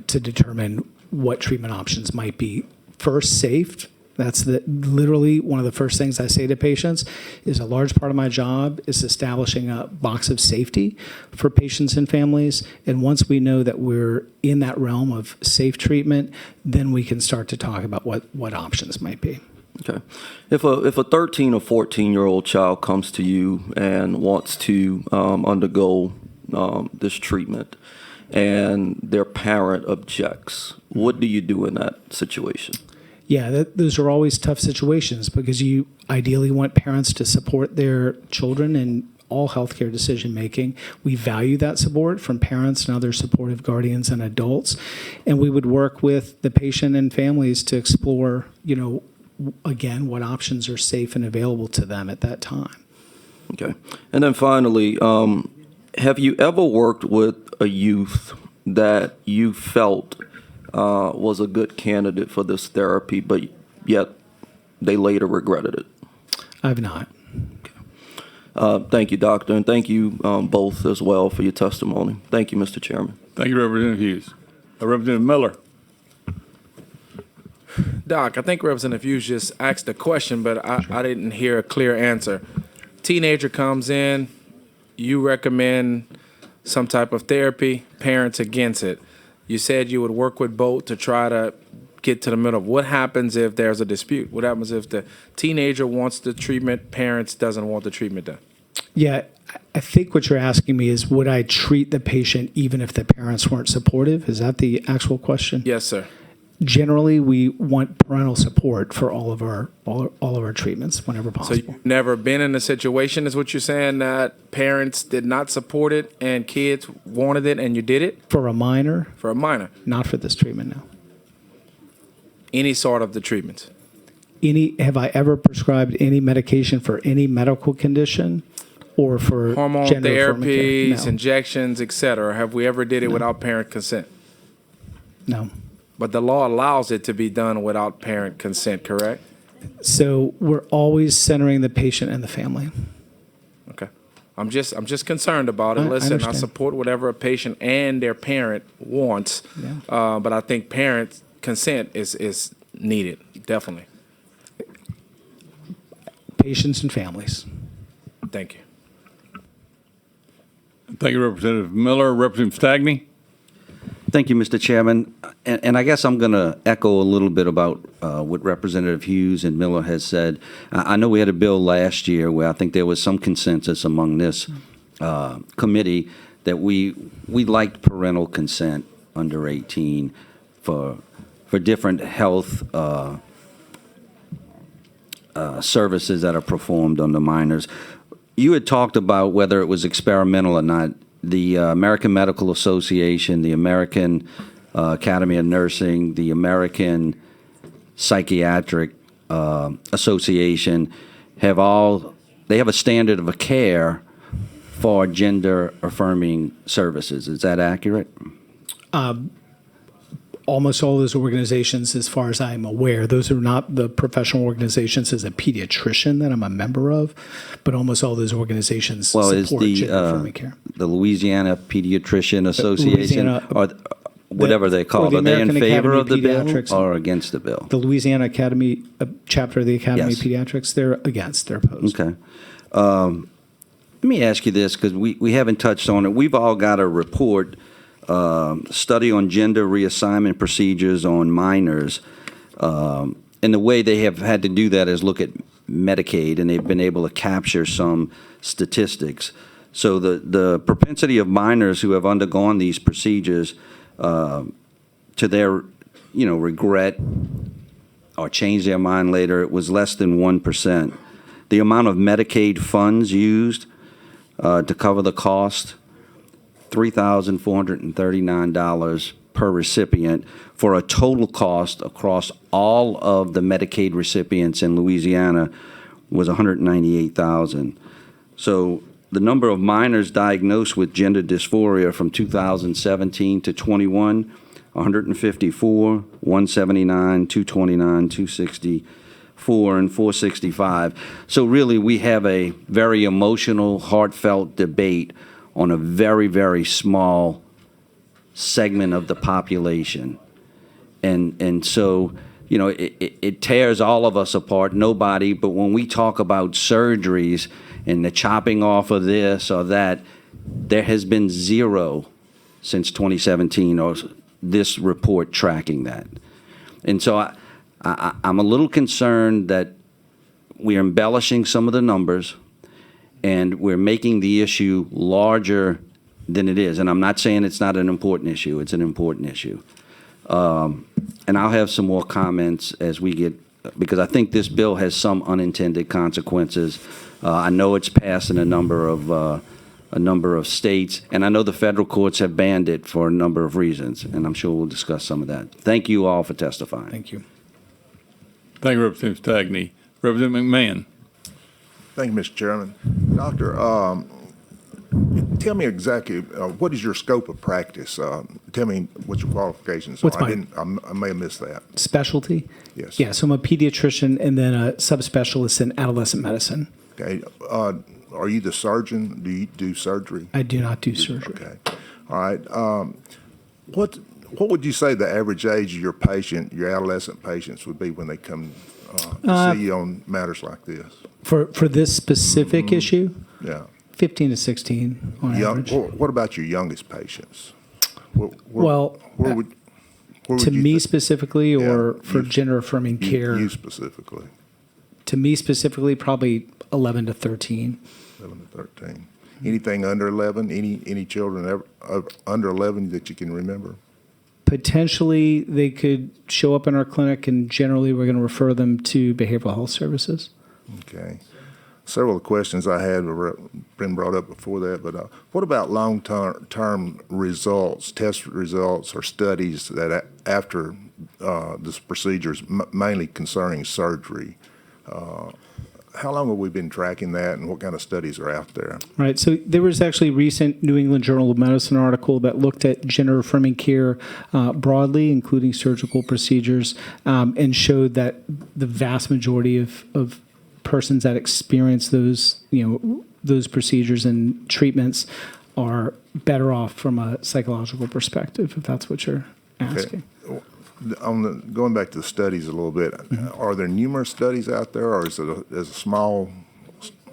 to determine what treatment options might be first safe. That's literally one of the first things I say to patients is a large part of my job is establishing a box of safety for patients and families. And once we know that we're in that realm of safe treatment, then we can start to talk about what options might be. Okay. If a 13 or 14-year-old child comes to you and wants to undergo this treatment and their parent objects, what do you do in that situation? Yeah, those are always tough situations because you ideally want parents to support their children in all healthcare decision making. We value that support from parents and other supportive guardians and adults, and we would work with the patient and families to explore, again, what options are safe and available to them at that time. Okay. And then finally, have you ever worked with a youth that you felt was a good candidate for this therapy, but yet they later regretted it? I've not. Okay. Thank you, Doctor, and thank you both as well for your testimony. Thank you, Mr. Chairman. Thank you, Representative Hughes. Representative Miller. Doc, I think Representative Hughes just asked a question, but I didn't hear a clear answer. Teenager comes in, you recommend some type of therapy, parents against it. You said you would work with both to try to get to the middle. What happens if there's a dispute? What happens if the teenager wants the treatment, parents doesn't want the treatment done? Yeah, I think what you're asking me is, would I treat the patient even if the parents weren't supportive? Is that the actual question? Yes, sir. Generally, we want parental support for all of our treatments whenever possible. So you've never been in a situation, is what you're saying, that parents did not support it and kids wanted it and you did it? For a minor? For a minor. Not for this treatment, no. Any sort of the treatments? Have I ever prescribed any medication for any medical condition or for hormone gender-affirming care? therapies, No. injections, etc.? Have we ever did it without parent consent? No. But the law allows it to be done without parent consent, correct? So we're always centering the patient and the family. Okay. I'm just concerned about it. I Listen, I understand. support whatever a patient and their parent wants, but I think parent consent is needed, definitely. Patients and families. Thank you. Thank you, Representative Miller. Representative Stagney. Thank you, Mr. Chairman. And I guess I'm going to echo a little bit about what Representative Hughes and Miller has said. I know we had a bill last year where I think there was some consensus among this committee that we liked parental consent under 18 for different health services that are performed on the minors. You had talked about whether it was experimental or not. The American Medical Association, the American Academy of Nursing, the American Psychiatric Association have a standard of care for gender affirming services. Is that accurate? Almost all those organizations, as far as I'm aware, those are not the professional organizations as a pediatrician that I'm a member of, but almost all those organizations support gender affirming care. The Louisiana Pediatrician Association, or whatever they call it, the are they in American favor Academy of the bill Pediatrics. or against the bill? The Louisiana Academy, chapter of the Academy Yes. of Pediatrics, they're against, they're opposed. Okay. Let me ask you this, because we haven't touched on it. We've all got a report, study on gender reassignment procedures on minors. And the way they have had to do that is look at Medicaid, and they've been able to capture some statistics. So the propensity of minors who have undergone these procedures to their, regret or change their mind later, it was less than 1%. The amount of Medicaid funds used to cover the cost, $3,439 per recipient, for a total cost across all of the Medicaid recipients in Louisiana was $198,000. So the number of minors diagnosed with gender dysphoria from 2017 to 21, 154, 179, 229, 264, and 465. So really, we have a very emotional, heartfelt debate on a very, very small segment of the population. And so, it tears all of us apart, nobody, but when we talk about surgeries and the chopping off of this or that, there has been zero since 2017 or this report tracking that. And so I'm a little concerned that we're embellishing some of the numbers and we're making the issue larger than it is. And I'm not saying it's not an important issue. It's an important issue. And I'll have some more comments as we get, because I think this bill has some unintended consequences. I know it's passed in a number of states, and I know the federal courts have banned it for a number of reasons, and I'm sure we'll discuss some of that. Thank you all for testifying. Thank you. Thank you, Representative Stagney. Representative McMahon. Thank you, Mr. Chairman. Doctor, tell me exactly what is your scope of practice? Tell me what your qualifications What's are. mine? I may have missed that. Specialty? Yes. Yeah, so I'm a pediatrician and then a subspecialist in adolescent medicine. Okay. Are you the surgeon? Do you do surgery? I do not do surgery. Okay. All right. What would you say the average age of your patient, your adolescent patients, would be when they come to see you on matters like this? For this specific issue? Yeah. 15 to 16 on average. What about your youngest patients? Well, where would to you me specifically, or for you- gender affirming care? You specifically. To me specifically, probably 11 to 13. 11 to 13. Anything under 11? Any children under 11 that you can remember? Potentially, they could show up in our clinic, and generally, we're going to refer them to behavioral health services. Okay. Several of the questions I had were been brought up before that, but what about long-term results, test results, or studies that after this procedure is mainly concerning surgery? How long have we been tracking that, and what kind of studies are out there? Right. So there was actually a recent New England Journal of Medicine article that looked at gender affirming care broadly, including surgical procedures, and showed that the vast majority of persons that experience those procedures and treatments are better off from a psychological perspective, if that's what you're asking. Okay. Going back to the studies a little bit, are there numerous studies out there, or is it a small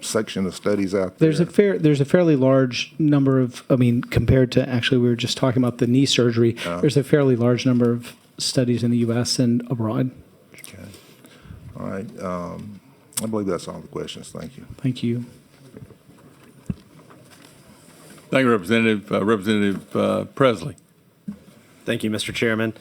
section of studies out there? There's a fairly large number of, compared to, actually, we were just talking about the knee surgery, there's a fairly large number of studies in the U.S. and abroad. Okay. All right. I believe that's all the questions. Thank you. Thank you. Thank you, Representative. Representative Presley. Thank you, Mr. Chairman.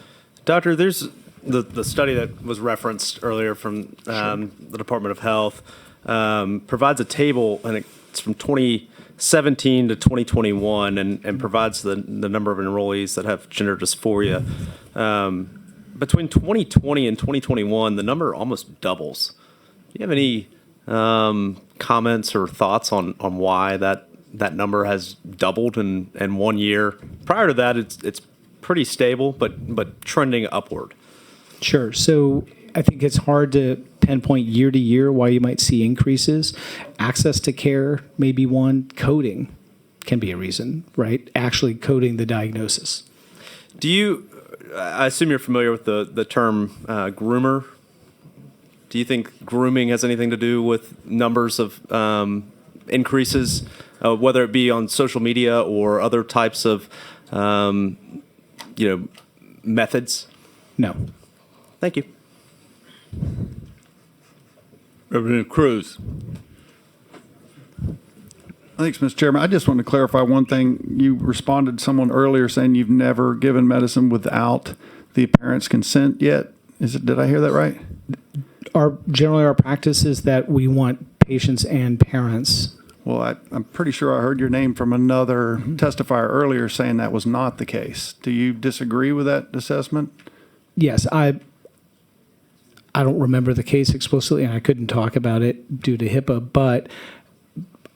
Doctor, there's the study that was referenced earlier from the Department of Health provides a table, and it's from 2017 to 2021, and provides the number of enrollees that have gender dysphoria. Between 2020 and 2021, the number almost doubles. Do you have any comments or thoughts on why that number has doubled in 1 year? Prior to that, it's pretty stable, but trending upward. Sure. So I think it's hard to pinpoint year to year why you might see increases. Access to care may be one. Coding can be a reason, right? Actually coding the diagnosis. I assume you're familiar with the term groomer. Do you think grooming has anything to do with numbers of increases, whether it be on social media or other types of methods? No. Thank you. Representative Cruz. Thanks, Mr. Chairman. I just want to clarify one thing. You responded to someone earlier saying you've never given medicine without the parent's consent yet. Did I hear that right? Generally, our practice is that we want patients and parents. Well, I'm pretty sure I heard your name from another testifier earlier saying that was not the case. Do you disagree with that assessment? Yes, I don't remember the case explicitly, and I couldn't talk about it due to HIPAA, but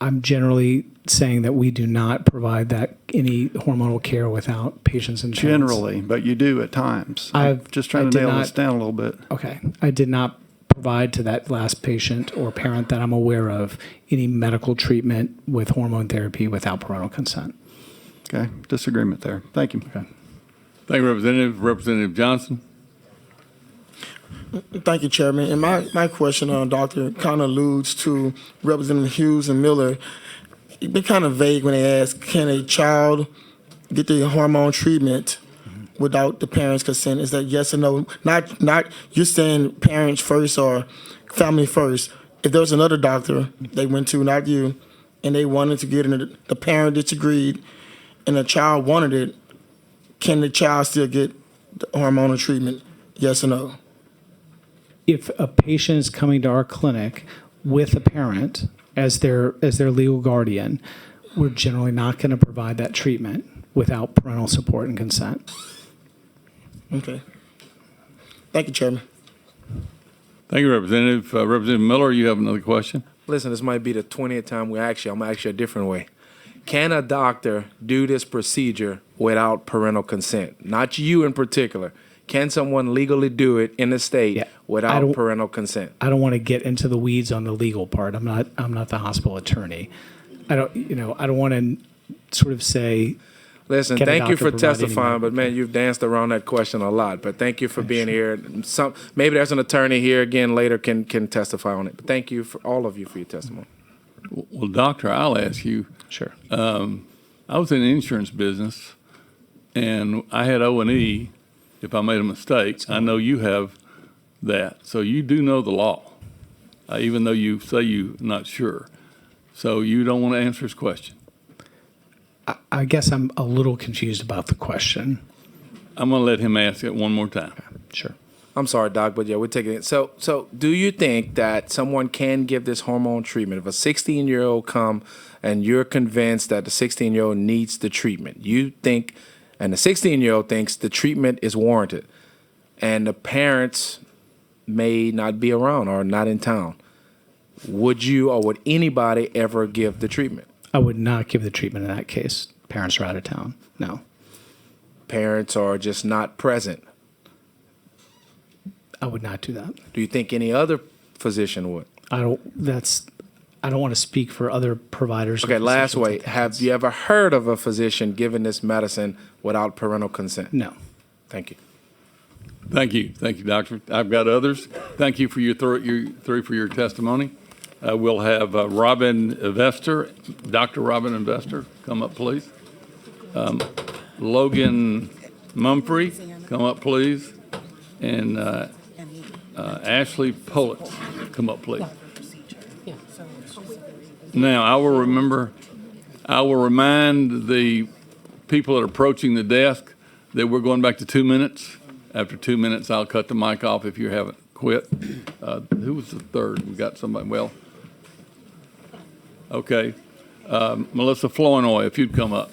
I'm generally saying that we do not provide any hormonal care without patients and parents. Generally, but you do at times. I'm just trying to nail this down a little bit. Okay. I did not provide to that last patient or parent that I'm aware of any medical treatment with hormone therapy without parental consent. Okay. Disagreement there. Thank you. Okay. Thank you, Representative. Representative Johnson. Thank you, Chairman. And my question, Doctor, kind of alludes to Representative Hughes and Miller. You've been kind of vague when they ask, can a child get the hormone treatment without the parents' consent? Is that yes or no? Not you're saying parents first or family first. If there was another doctor they went to, not you, and they wanted to get it, the parent disagreed, and the child wanted it, can the child still get the hormonal treatment? Yes or no? If a patient is coming to our clinic with a parent as their legal guardian, we're generally not going to provide that treatment without parental support and consent. Okay. Thank you, Chairman. Thank you, Representative. Representative Miller, you have another question? Listen, this might be the 20th time I'm going to ask you a different way. Can a doctor do this procedure without parental consent? Not you in particular. Can someone legally do it in the state without parental consent? I don't want to get into the weeds on the legal part. I'm not the hospital attorney. I don't want to sort of say. Listen, thank you for testifying, but man, you've danced around that question a lot. But thank you for being here. Maybe there's an attorney here again later can testify on it. But thank you for all of you for your testimony. Well, Doctor, I'll ask you. Sure. I was in the insurance business, and I had O&E. If I made a mistake, I know you have that. So you do know the law, even though you say you're not sure. So you don't want to answer his question. I guess I'm a little confused about the question. I'm going to let him ask it one more time. Sure. I'm sorry, Doc, but yeah, we're taking it. So do you think that someone can give this hormone treatment? If a 16-year-old come and you're convinced that the 16-year-old needs the treatment, you think, and the 16-year-old thinks the treatment is warranted, and the parents may not be around or not in town, would you or would anybody ever give the treatment? I would not give the treatment in that case. Parents are out of town. No. Parents are just not present. I would not do that. Do you think any other physician would? I don't want to speak for other providers. Okay, last way. Have you ever heard of a physician giving this medicine without parental consent? No. Thank you. Thank you. Thank you, Doctor. I've got others. Thank you for your testimony. We'll have Robin Investor, Dr. Robin Investor, come up, please. Logan Mumphrey, come up, please. And Ashley Politz, come up, please. Now, I will remind the people that are approaching the desk that we're going back to 2 minutes. After 2 minutes, I'll cut the mic off if you haven't quit. Who was the third? We got somebody. Well, okay. Melissa Flournoy, if you'd come up.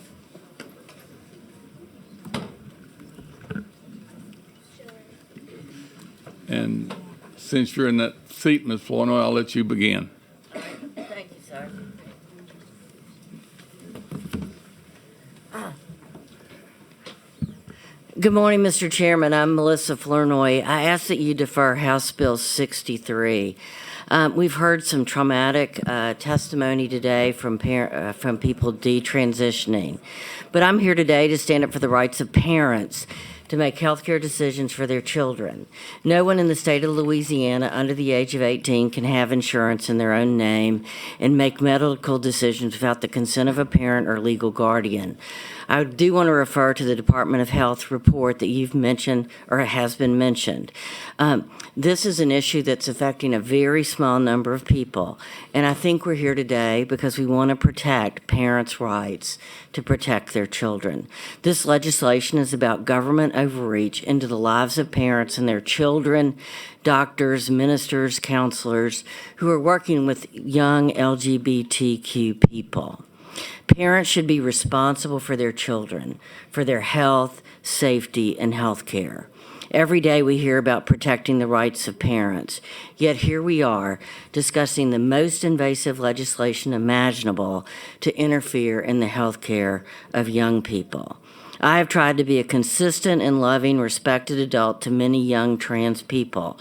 And since you're in that seat, Ms. Flournoy, I'll let you begin. Thank you, sir. Good morning, Mr. Chairman. I'm Melissa Flournoy. I ask that you defer House Bill 63. We've heard some traumatic testimony today from people detransitioning. But I'm here today to stand up for the rights of parents to make healthcare decisions for their children. No one in the state of Louisiana under the age of 18 can have insurance in their own name and make medical decisions without the consent of a parent or legal guardian. I do want to refer to the Department of Health report that you've mentioned or has been mentioned. This is an issue that's affecting a very small number of people, and I think we're here today because we want to protect parents' rights to protect their children. This legislation is about government overreach into the lives of parents and their children, doctors, ministers, counselors who are working with young LGBTQ people. Parents should be responsible for their children, for their health, safety, and health care. Every day we hear about protecting the rights of parents, yet here we are discussing the most invasive legislation imaginable to interfere in the health care of young people. I have tried to be a consistent and loving, respected adult to many young trans people.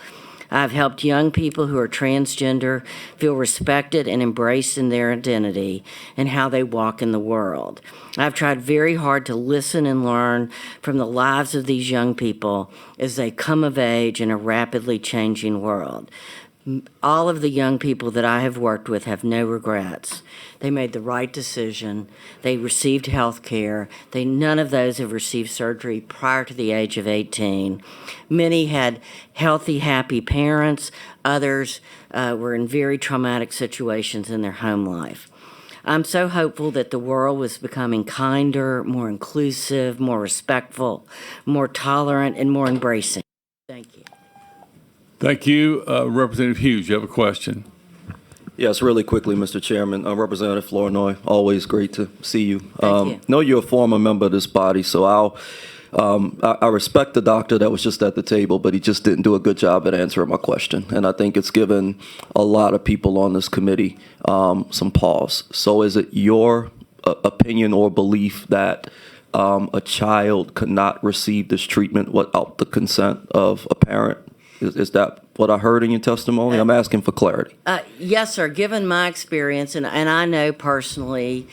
I've helped young people who are transgender feel respected and embraced in their identity and how they walk in the world. I've tried very hard to listen and learn from the lives of these young people as they come of age in a rapidly changing world. All of the young people that I have worked with have no regrets. They made the right decision. They received health care. None of those have received surgery prior to the age of 18. Many had healthy, happy parents. Others were in very traumatic situations in their home life. I'm so hopeful that the world was becoming kinder, more inclusive, more respectful, more tolerant, and more embracing. Thank you. Thank you. Representative Hughes, you have a question. Yes, really quickly, Mr. Chairman. Representative Flournoy, always great to see you. Thank you. Know you're a former member of this body, so I respect the doctor that was just at the table, but he just didn't do a good job at answering my question. And I think it's given a lot of people on this committee some pause. So is it your opinion or belief that a child could not receive this treatment without the consent of a parent? Is that what I heard in your testimony? I'm asking for clarity. Yes, sir. Given my experience, and I know personally,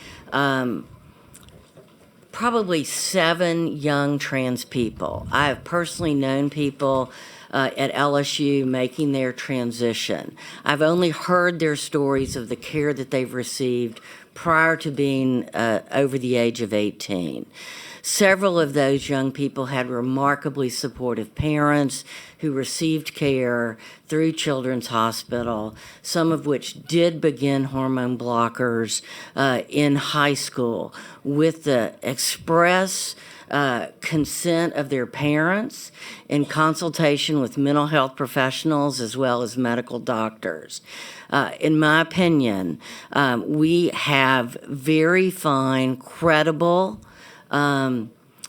probably 7 young trans people. I have personally known people at LSU making their transition. I've only heard their stories of the care that they've received prior to being over the age of 18. Several of those young people had remarkably supportive parents who received care through Children's Hospital, some of which did begin hormone blockers in high school with the express consent of their parents in consultation with mental health professionals as well as medical doctors. In my opinion, we have very fine, credible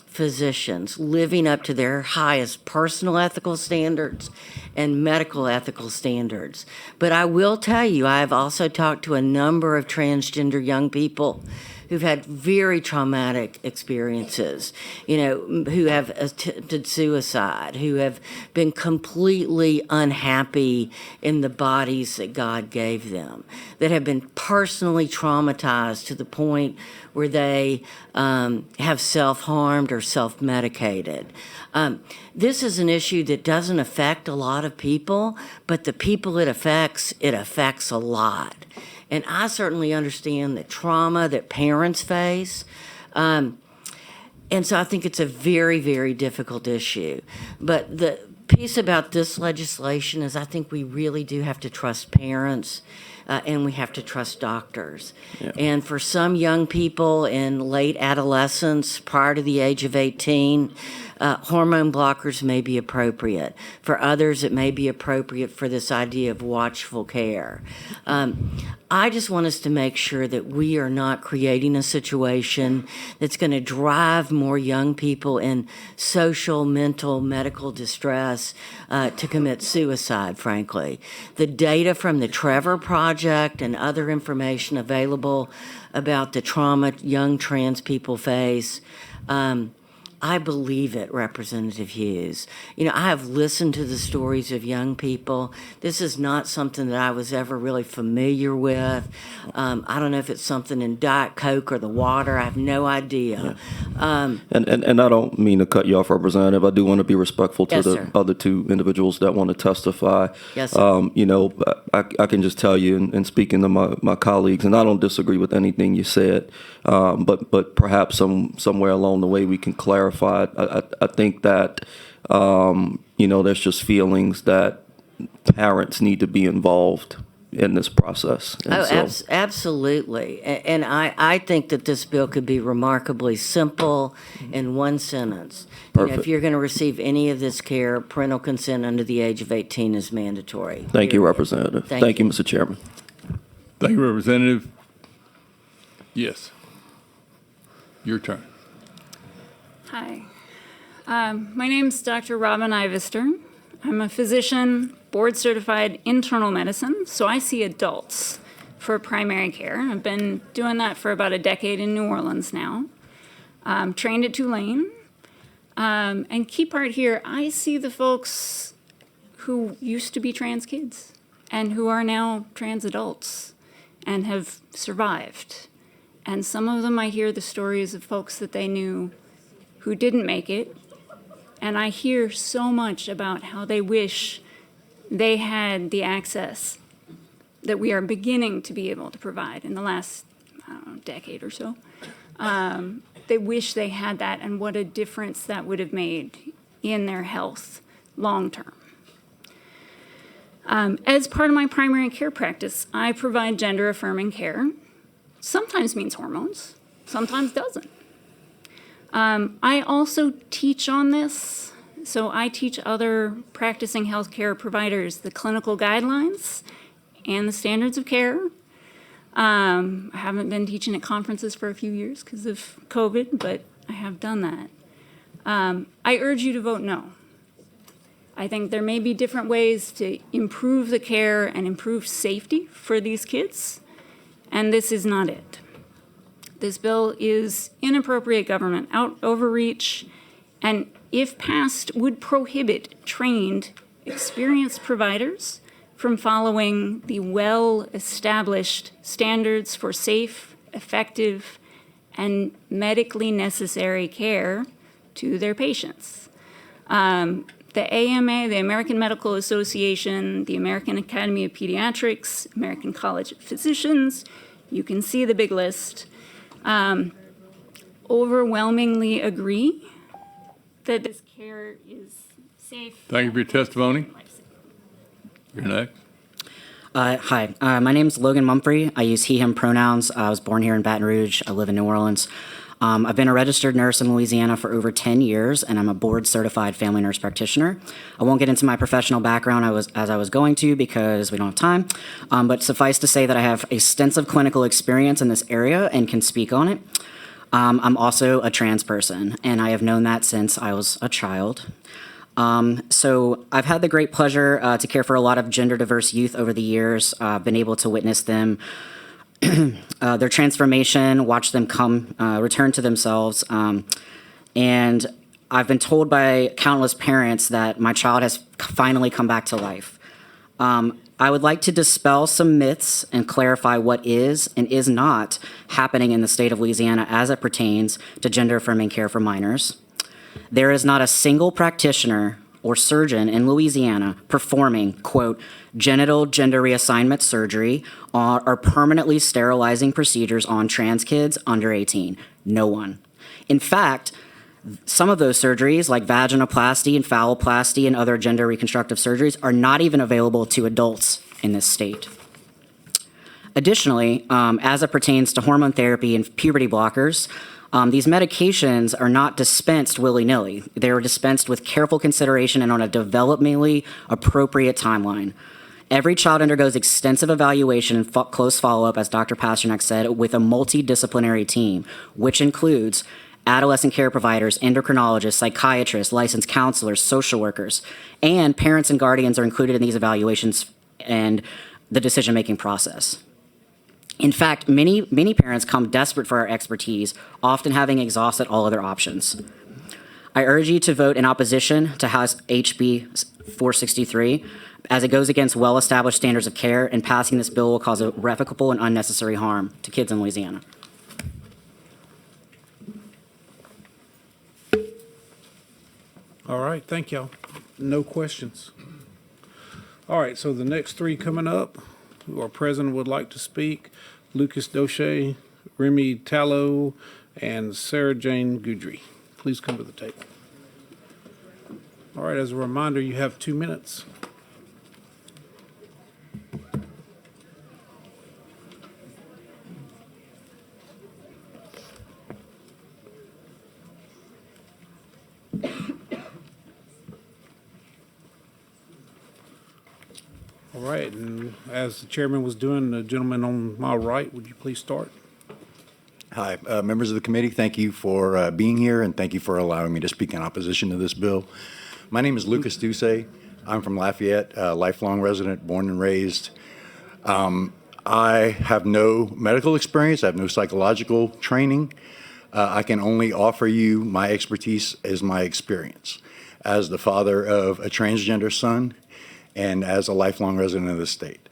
physicians living up to their highest personal ethical standards and medical ethical standards. But I will tell you, I have also talked to a number of transgender young people who've had very traumatic experiences, who have attempted suicide, who have been completely unhappy in the bodies that God gave them, that have been personally traumatized to the point where they have self-harmed or self-medicated. This is an issue that doesn't affect a lot of people, but the people it affects a lot. And I certainly understand the trauma that parents face. And so I think it's a very, very difficult issue. But the piece about this legislation is I think we really do have to trust parents and we have to trust doctors. Yeah. And for some young people in late adolescence, prior to the age of 18, hormone blockers may be appropriate. For others, it may be appropriate for this idea of watchful care. I just want us to make sure that we are not creating a situation that's going to drive more young people in social, mental, medical distress to commit suicide, frankly. The data from the Trevor Project and other information available about the trauma young trans people face I believe it, Representative Hughes. You know, I have listened to the stories of young people. This is not something that I was ever really familiar with. I don't know if it's something in Diet Coke or the water. I have no idea. And I don't mean to cut you off, Representative. I do want to be respectful to Yes, the sir. other two individuals that want to testify. Yes, sir. You know, I can just tell you, and speaking to my colleagues, and I don't disagree with anything you said, but perhaps somewhere along the way we can clarify it. I think that, you know, there's just feelings that parents need to be involved in this process. And so- Absolutely. And I think that this bill could be remarkably simple in one sentence. You know, if Perfect. you're going to receive any of this care, parental consent under the age of 18 is mandatory. Thank you, Representative. Thank Thank you, Mr. Chairman. Thank you, Representative. Yes. Your turn. Hi. My name's Dr. Robin Ivester. I'm a physician, board-certified internal medicine, so I see adults for primary care. I've been doing that for about a decade in New Orleans now. Trained at Tulane. And key part here, I see the folks who used to be trans kids and who are now trans adults and have survived. And some of them, I hear the stories of folks that they knew who didn't make it. And I hear so much about how they wish they had the access that we are beginning to be able to provide in the last, I don't know, decade or so. They wish they had that and what a difference that would have made in their health long term. As part of my primary care practice, I provide gender affirming care. Sometimes means hormones, sometimes doesn't. I also teach on this. So I teach other practicing healthcare providers the clinical guidelines and the standards of care. I haven't been teaching at conferences for a few years because of COVID, but I have done that. I urge you to vote no. I think there may be different ways to improve the care and improve safety for these kids, and this is not it. This bill is inappropriate government overreach, and if passed, would prohibit trained, experienced providers from following the well-established standards for safe, effective, and medically necessary care to their patients. The AMA, the American Medical Association, the American Academy of Pediatrics, American College of Physicians, you can see the big list, overwhelmingly agree that this care is safe. Thank you for your testimony. You're next. Hi, my name's Logan Mumphrey. I use he, him pronouns. I was born here in Baton Rouge. I live in New Orleans. I've been a registered nurse in Louisiana for over 10 years, and I'm a board-certified family nurse practitioner. I won't get into my professional background as I was going to because we don't have time, but suffice to say that I have extensive clinical experience in this area and can speak on it. I'm also a trans person, and I have known that since I was a child. So I've had the great pleasure to care for a lot of gender-diverse youth over the years. I've been able to witness them their transformation, watch them return to themselves. And I've been told by countless parents that my child has finally come back to life. I would like to dispel some myths and clarify what is and is not happening in the state of Louisiana as it pertains to gender-affirming care for minors. There is not a single practitioner or surgeon in Louisiana performing, quote, genital gender reassignment surgery or permanently sterilizing procedures on trans kids under 18. No one. In fact, some of those surgeries, like vaginoplasty and phalloplasty and other gender reconstructive surgeries, are not even available to adults in this state. Additionally, as it pertains to hormone therapy and puberty blockers, these medications are not dispensed willy-nilly. They are dispensed with careful consideration and on a developmentally appropriate timeline. Every child undergoes extensive evaluation and close follow-up, as Dr. Pasternak said, with a multidisciplinary team, which includes adolescent care providers, endocrinologists, psychiatrists, licensed counselors, social workers, and parents and guardians are included in these evaluations and the decision-making process. In fact, many parents come desperate for our expertise, often having exhausted all other options. I urge you to vote in opposition to House HB 463, as it goes against well-established standards of care, and passing this bill will cause irrevocable and unnecessary harm to kids in Louisiana. All right, thank y'all. No questions. All right, so the next three coming up, who our president would like to speak, Lucas Doche, Remy Tallow, and Sarah Jane Goudry. Please come to the table. All right, as a reminder, you have 2 minutes. All right, and as the chairman was doing, the gentleman on my right, would you please start? Hi, members of the committee, thank you for being here, and thank you for allowing me to speak in opposition to this bill. My name is Lucas Duce. I'm from Lafayette, a lifelong resident, born and raised. I have no medical experience. I have no psychological training. I can only offer you my expertise as my experience as the father of a transgender son and as a lifelong resident of the state.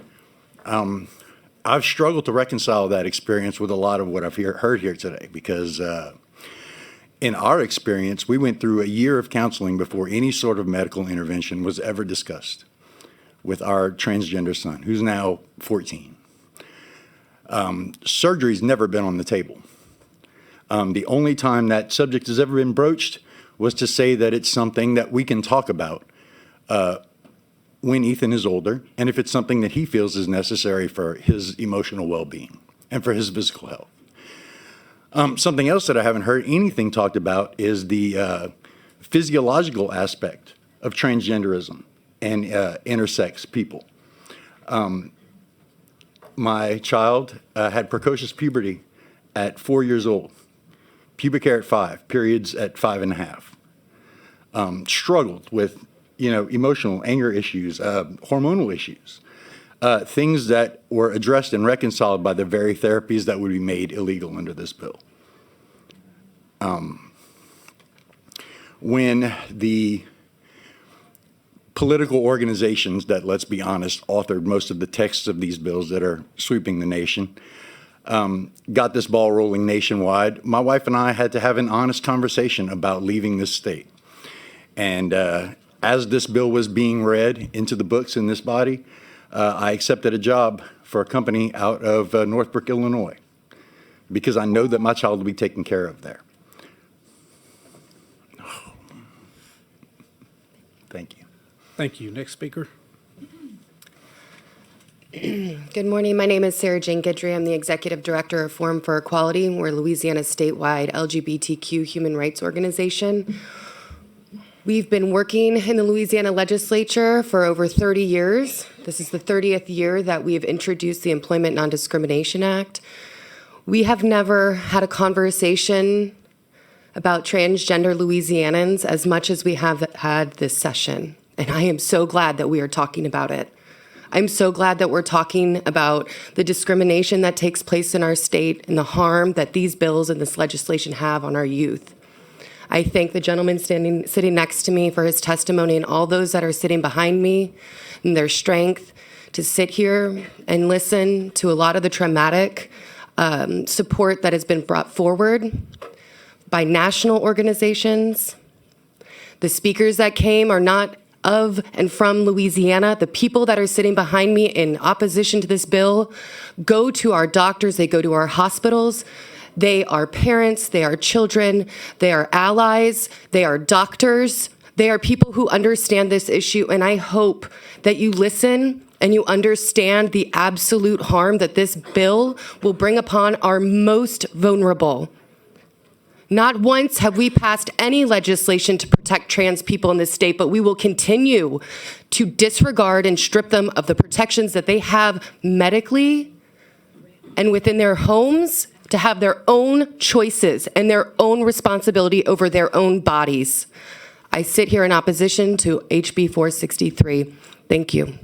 I've struggled to reconcile that experience with a lot of what I've heard here today because in our experience, we went through a year of counseling before any sort of medical intervention was ever discussed with our transgender son, who's now 14. Surgery's never been on the table. The only time that subject has ever been broached was to say that it's something that we can talk about when Ethan is older, and if it's something that he feels is necessary for his emotional well-being and for his physical health. Something else that I haven't heard anything talked about is the physiological aspect of transgenderism and intersex people. My child had precocious puberty at 4 years old, pubic hair at 5, periods at 5.5. Struggled with emotional anger issues, hormonal issues, things that were addressed and reconciled by the very therapies that would be made illegal under this bill. When the political organizations that, let's be honest, authored most of the texts of these bills that are sweeping the nation, got this ball rolling nationwide, my wife and I had to have an honest conversation about leaving this state. And as this bill was being read into the books in this body, I accepted a job for a company out of Northbrook, Illinois, because I know that my child will be taken care of there. Thank you. Thank you. Next speaker. Good morning. My name is Sarah Jane Guidry. I'm the Executive Director of Forum for Equality. We're Louisiana's statewide LGBTQ human rights organization. We've been working in the Louisiana legislature for over 30 years. This is the 30th year that we have introduced the Employment Non-Discrimination Act. We have never had a conversation about transgender Louisianans as much as we have had this session. And I am so glad that we are talking about it. I'm so glad that we're talking about the discrimination that takes place in our state and the harm that these bills and this legislation have on our youth. I thank the gentleman sitting next to me for his testimony and all those that are sitting behind me and their strength to sit here and listen to a lot of the traumatic support that has been brought forward by national organizations. The speakers that came are not of and from Louisiana. The people that are sitting behind me in opposition to this bill go to our doctors, they go to our hospitals. They are parents, they are children, they are allies, they are doctors, they are people who understand this issue, and I hope that you listen and you understand the absolute harm that this bill will bring upon our most vulnerable. Not once have we passed any legislation to protect trans people in this state, but we will continue to disregard and strip them of the protections that they have medically and within their homes, to have their own choices and their own responsibility over their own bodies. I sit here in opposition to HB 463. Thank you.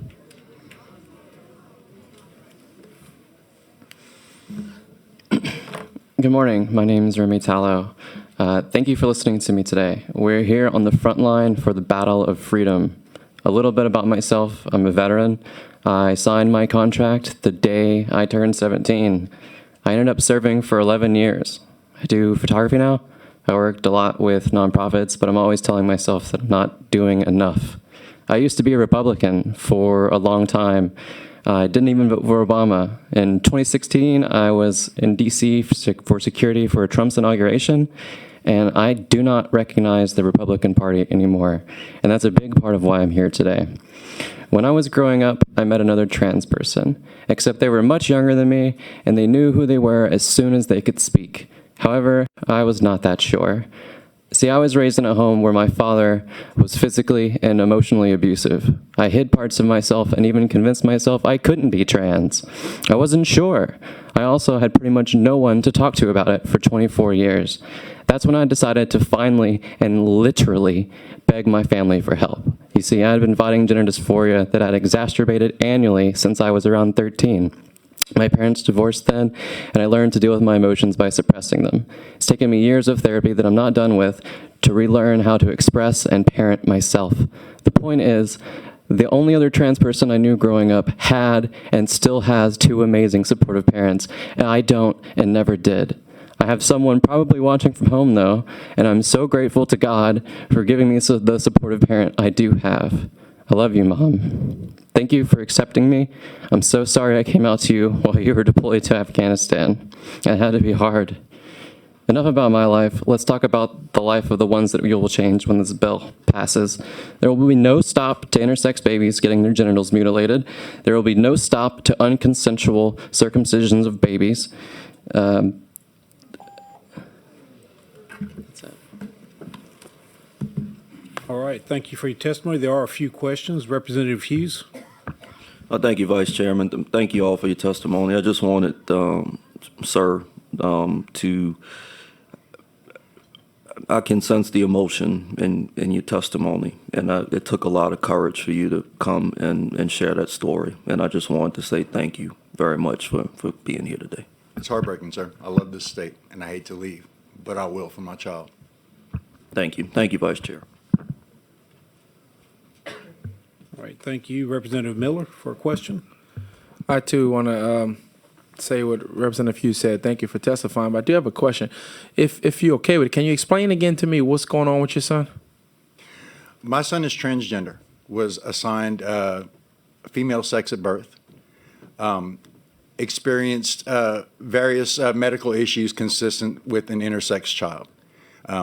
Good morning. My name is Remy Tallow. Thank you for listening to me today. We're here on the front line for the battle of freedom. A little bit about myself. I'm a veteran. I signed my contract the day I turned 17. I ended up serving for 11 years. I do photography now. I worked a lot with nonprofits, but I'm always telling myself that I'm not doing enough. I used to be a Republican for a long time. I didn't even vote for Obama. In 2016, I was in DC for security for Trump's inauguration, and I do not recognize the Republican Party anymore. And that's a big part of why I'm here today. When I was growing up, I met another trans person, except they were much younger than me, and they knew who they were as soon as they could speak. However, I was not that sure. See, I was raised in a home where my father was physically and emotionally abusive. I hid parts of myself and even convinced myself I couldn't be trans. I wasn't sure. I also had pretty much no one to talk to about it for 24 years. That's when I decided to finally and literally beg my family for help. You see, I had been fighting gender dysphoria that had exacerbated annually since I was around 13. My parents divorced then, and I learned to deal with my emotions by suppressing them. It's taken me years of therapy that I'm not done with to relearn how to express and parent myself. The point is, the only other trans person I knew growing up had and still has two amazing supportive parents, and I don't and never did. I have someone probably watching from home, though, and I'm so grateful to God for giving me the supportive parent I do have. I love you, Mom. Thank you for accepting me. I'm so sorry I came out to you while you were deployed to Afghanistan. It had to be hard. Enough about my life. Let's talk about the life of the ones that we will change when this bill passes. There will be no stop to intersex babies getting their genitals mutilated. There will be no stop to unconsensual circumcisions of babies. All right, thank you for your testimony. There are a few questions. Representative Hughes. Thank you, Vice Chairman. Thank you all for your testimony. I just wanted, sir, I can sense the emotion in your testimony, and it took a lot of courage for you to come and share that story. And I just wanted to say thank you very much for being here today. It's heartbreaking, sir. I love this state, and I hate to leave, but I will for my child. Thank you. Thank you, Vice Chair. All right, thank you. Representative Miller for a question. I too want to say what Representative Hughes said. Thank you for testifying. But I do have a question. If you're okay with it, can you explain again to me what's going on with your son? My son is transgender, was assigned female sex at birth, experienced various medical issues consistent with an intersex child.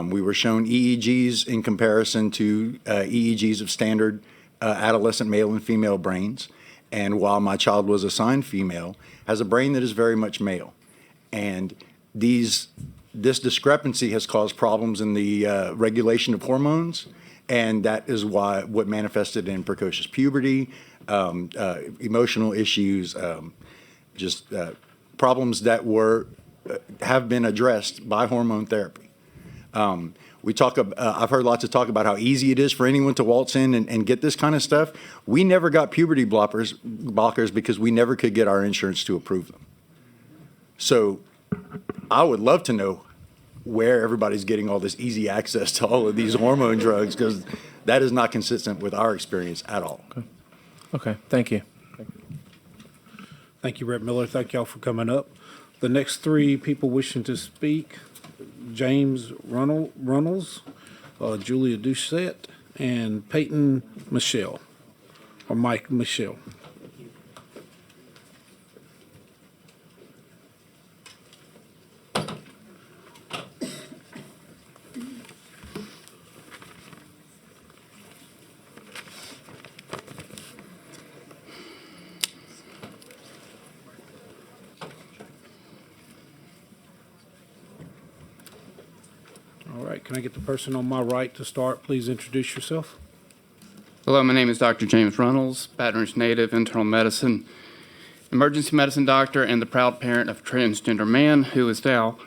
We were shown EEGs in comparison to EEGs of standard adolescent male and female brains. And while my child was assigned female, has a brain that is very much male. And this discrepancy has caused problems in the regulation of hormones, and that is what manifested in precocious puberty, emotional issues, problems that have been addressed by hormone therapy. I've heard lots of talk about how easy it is for anyone to waltz in and get this kind of stuff. We never got puberty blockers because we never could get our insurance to approve them. So I would love to know where everybody's getting all this easy access to all of these hormone drugs, because that is not consistent with our experience at all. Okay, thank you. Thank you, Rep. Miller. Thank y'all for coming up. The next three people wishing to speak: James Runnels, Julia Doucette, and Peyton Michelle, or Mike Michelle. All right, can I get the person on my right to start? Please introduce yourself. Hello, my name is Dr. James Runnels, Baton Rouge native, internal medicine, emergency medicine doctor, and the proud parent of a transgender man who is now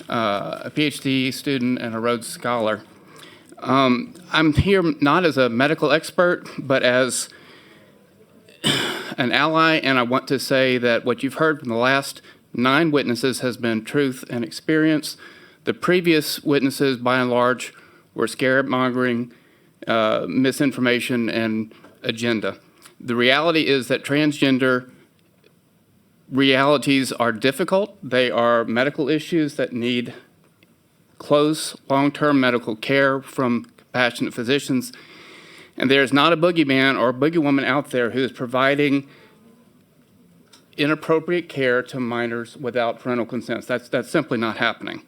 a PhD student and a Rhodes Scholar. I'm here not as a medical expert, but as an ally, and I want to say that what you've heard from the last 9 witnesses has been truth and experience. The previous witnesses, by and large, were scaremongering, misinformation, and agenda. The reality is that transgender realities are difficult. They are medical issues that need close, long-term medical care from compassionate physicians. And there's not a boogeyman or a boogeywoman out there who is providing inappropriate care to minors without parental consent. That's simply not happening.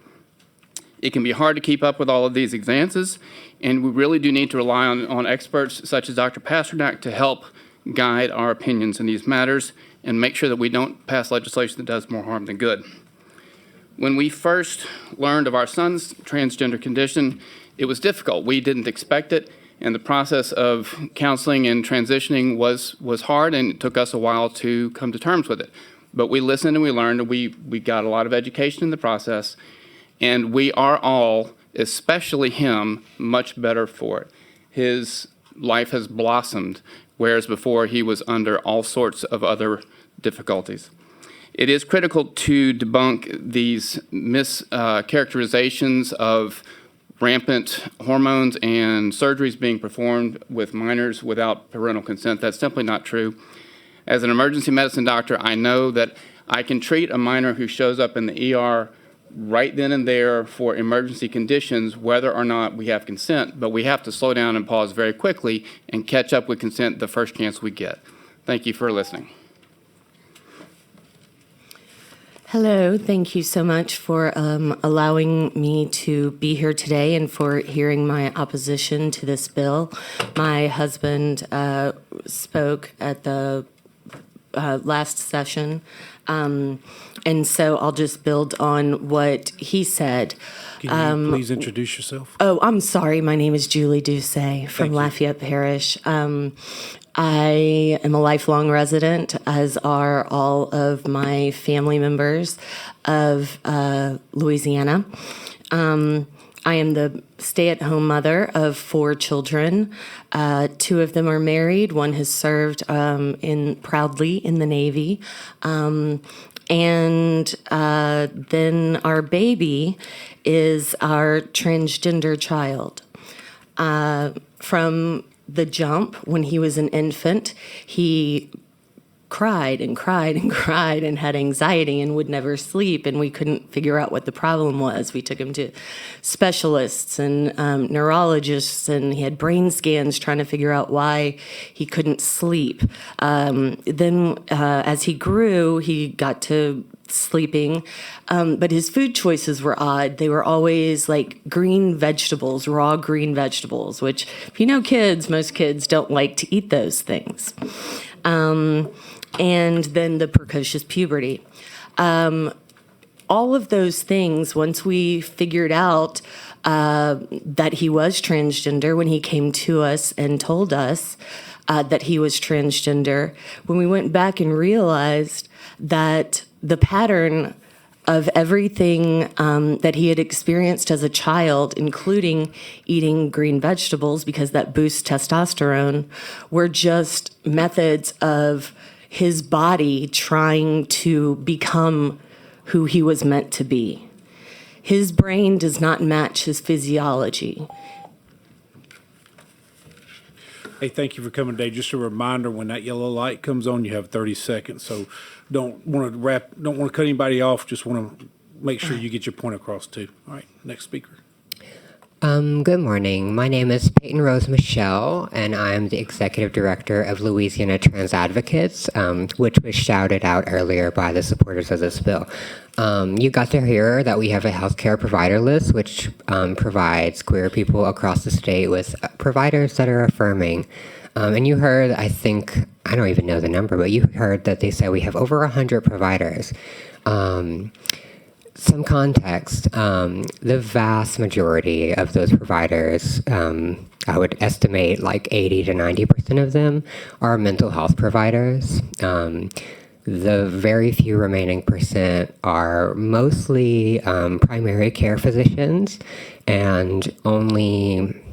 It can be hard to keep up with all of these advances, and we really do need to rely on experts such as Dr. Pasternak to help guide our opinions in these matters and make sure that we don't pass legislation that does more harm than good. When we first learned of our son's transgender condition, it was difficult. We didn't expect it, and the process of counseling and transitioning was hard, and it took us a while to come to terms with it. But we listened and we learned, and we got a lot of education in the process, and we are all, especially him, much better for it. His life has blossomed, whereas before he was under all sorts of other difficulties. It is critical to debunk these mischaracterizations of rampant hormones and surgeries being performed with minors without parental consent. That's simply not true. As an emergency medicine doctor, I know that I can treat a minor who shows up in the ER right then and there for emergency conditions, whether or not we have consent, but we have to slow down and pause very quickly and catch up with consent the first chance we get. Thank you for listening. Hello, thank you so much for allowing me to be here today and for hearing my opposition to this bill. My husband spoke at the last session, and so I'll just build on what he said. Can you please introduce yourself? Oh, I'm sorry. My name is Julie Doucet from Lafayette Parish. I am a lifelong resident, as are all of my family members of Louisiana. I am the stay-at-home mother of 4 children. 2 of them are married. One has served proudly in the Navy. And then our baby is our transgender child. From the jump, when he was an infant, he cried and cried and cried and had anxiety and would never sleep, and we couldn't figure out what the problem was. We took him to specialists and neurologists, and he had brain scans trying to figure out why he couldn't sleep. Then as he grew, he got to sleeping, but his food choices were odd. They were always like green vegetables, raw green vegetables, which, if you know kids, most kids don't like to eat those things. And then the precocious puberty. All of those things, once we figured out that he was transgender, when he came to us and told us that he was transgender, when we went back and realized that the pattern of everything that he had experienced as a child, including eating green vegetables because that boosts testosterone, were just methods of his body trying to become who he was meant to be. His brain does not match his physiology. Hey, thank you for coming today. Just a reminder, when that yellow light comes on, you have 30 seconds. So don't want to cut anybody off. Just want to make sure you get your point across too. All right, next speaker. Good morning. My name is Peyton Rose Michelle, and I'm the Executive Director of Louisiana Trans Advocates, which was shouted out earlier by the supporters of this bill. You got to hear that we have a healthcare provider list, which provides queer people across the state with providers that are affirming. And you heard, I don't even know the number, but you heard that they say we have over 100 providers. Some context, the vast majority of those providers, I would estimate like 80 to 90% of them are mental health providers. The very few remaining percent are mostly primary care physicians, and only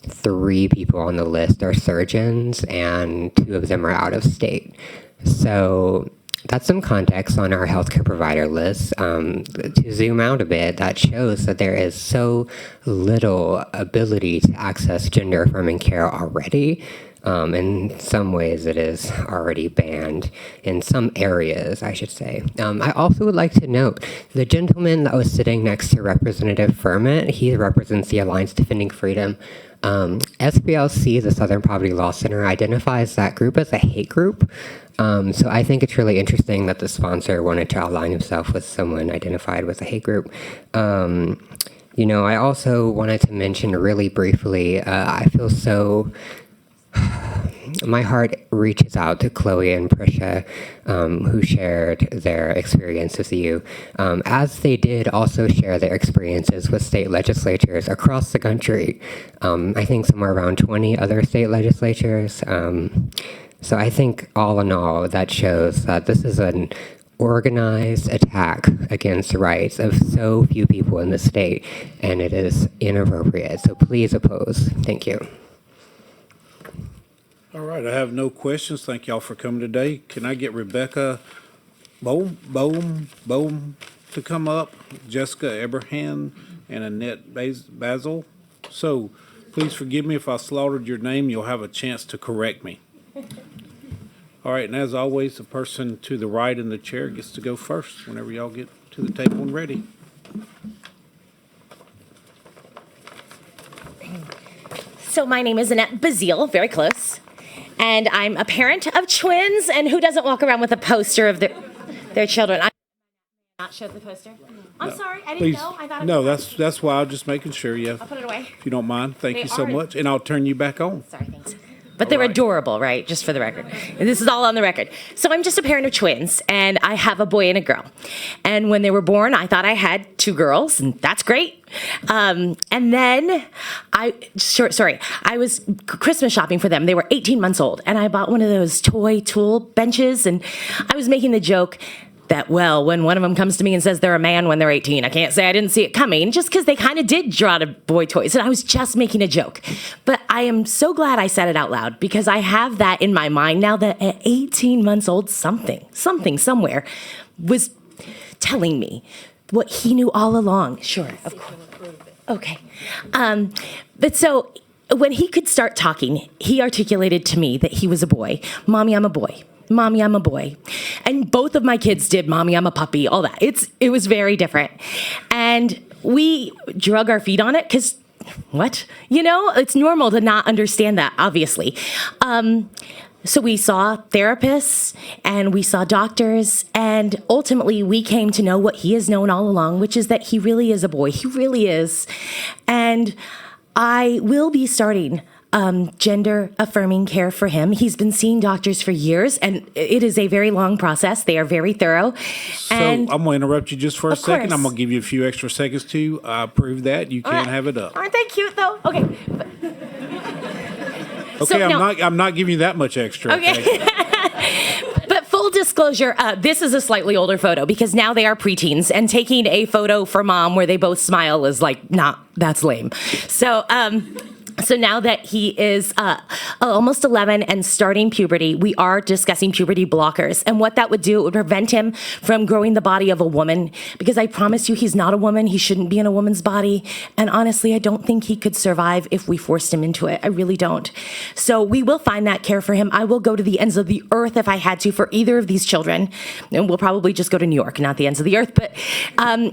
3 people on the list are surgeons, and 2 of them are out of state. So that's some context on our healthcare provider list. To zoom out a bit, that shows that there is so little ability to access gender-affirming care already. In some ways, it is already banned in some areas, I should say. I also would like to note the gentleman that was sitting next to Representative Furman, he represents the Alliance Defending Freedom. SPLC, the Southern Poverty Law Center, identifies that group as a hate group. So I think it's really interesting that the sponsor wanted to align himself with someone identified with a hate group. I also wanted to mention really briefly, I feel so... My heart reaches out to Chloe and Prisha, who shared their experiences with you, as they did also share their experiences with state legislatures across the country. I think somewhere around 20 other state legislatures. So I think all in all, that shows that this is an organized attack against the rights of so few people in the state, and it is inappropriate. So please oppose. Thank you. All right, I have no questions. Thank y'all for coming today. Can I get Rebecca Bohm to come up, Jessica Eberhan, and Annette Basil? So please forgive me if I slaughtered your name. You'll have a chance to correct me. All right, and as always, the person to the right in the chair gets to go first whenever y'all get to the table and ready. So my name is Annette Bazile, very close. And I'm a parent of twins, and who doesn't walk around with a poster of their children? I not show the poster. I'm sorry, I didn't know. I thought it was that's why I'm just making sure. Yeah, I'll put it away. If you don't mind, thank They you so are- much, and I'll turn you back on. Sorry, thanks. But they're adorable, right? Just for the record. And this is all on the record. So I'm just a parent of twins, and I have a boy and a girl. And when they were born, I thought I had two girls, and that's great. And then I was Christmas shopping for them. They were 18 months old, and I bought one of those toy tool benches, and I was making the joke that, well, when one of them comes to me and says they're a man when they're 18, I can't say I didn't see it coming, just because they kind of did draw to boy toys, and I was just making a joke. But I am so glad I said it out loud, because I have that in my mind now that at 18 months old, something somewhere was telling me what he knew all along. Sure, of course. Okay. But so when he could start talking, he articulated to me that he was a boy. Mommy, I'm a boy. Mommy, I'm a boy. And both of my kids did Mommy, I'm a puppy, all that. It was very different. And we drug our feet on it because, what? It's normal to not understand that, obviously. So we saw therapists and we saw doctors, and ultimately we came to know what he has known all along, which is that he really is a boy. He really is. And I will be starting gender affirming care for him. He's been seeing doctors for years, and it is a very long process. They are very thorough. So I'm going to interrupt you just for a second. course. I'm going to give you a few extra seconds to approve that. You can have it up. Aren't they cute though? Okay. Okay, So, no. I'm not giving you that much extra. Okay. But full disclosure, this is a slightly older photo because now they are preteens, and taking a photo for mom where they both smile is like, that's lame. So now that he is almost 11 and starting puberty, we are discussing puberty blockers. And what that would do, it would prevent him from growing the body of a woman. Because I promise you, he's not a woman. He shouldn't be in a woman's body. And honestly, I don't think he could survive if we forced him into it. I really don't. So we will find that care for him. I will go to the ends of the earth if I had to for either of these children. And we'll probably just go to New York, not the ends of the earth. But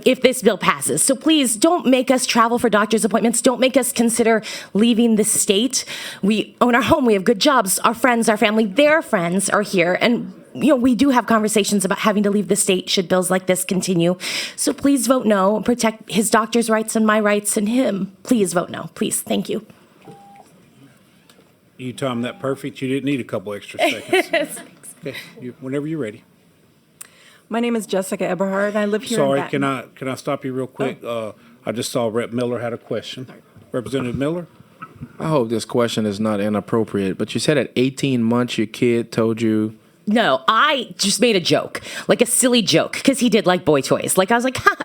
if this bill passes. So please don't make us travel for doctor's appointments. Don't make us consider leaving the state. We own our home. We have good jobs. Our friends, our family, their friends are here. And, we do have conversations about having to leave the state should bills like this continue. So please vote no. Protect his doctor's rights and my rights and him. Please vote no. Please. Thank you. You timed that perfect. You didn't need a couple extra seconds. Okay, whenever you're ready. My name is Jessica Eberhard, and I live here in Sorry, Baton. can I stop you real quick? I just saw Rep. Miller had a question. Representative Miller? I hope this question is not inappropriate, but you said at 18 months your kid told you. No, I just made a joke, like a silly joke, because he did like boy toys. Like I was like, ha!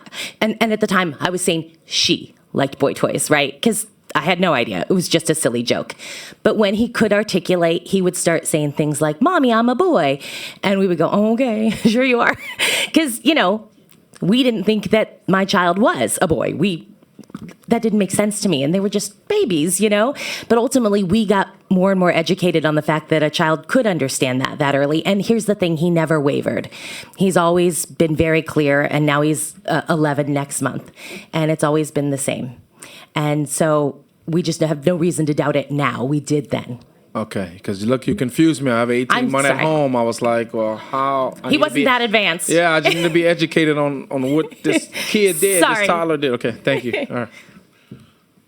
And at the time I was saying she liked boy toys, right? Because I had no idea. It was just a silly joke. But when he could articulate, he would start saying things like, "Mommy, I'm a boy." And we would go, "Oh, okay, sure you are." Because, we didn't think that my child was a boy. That didn't make sense to me. And they were just babies, But ultimately, we got more and more educated on the fact that a child could understand that early. And here's the thing, he never wavered. He's always been very clear, and now he's 11 next month. And it's always been the same. And so we just have no reason to doubt it now. We did then. Okay, because look, you confused me. I have 18 months at home. I was like, well, how? He wasn't that advanced. Yeah, I just need to be educated on what this kid did, Sorry. this toddler did. Okay, thank you. All right.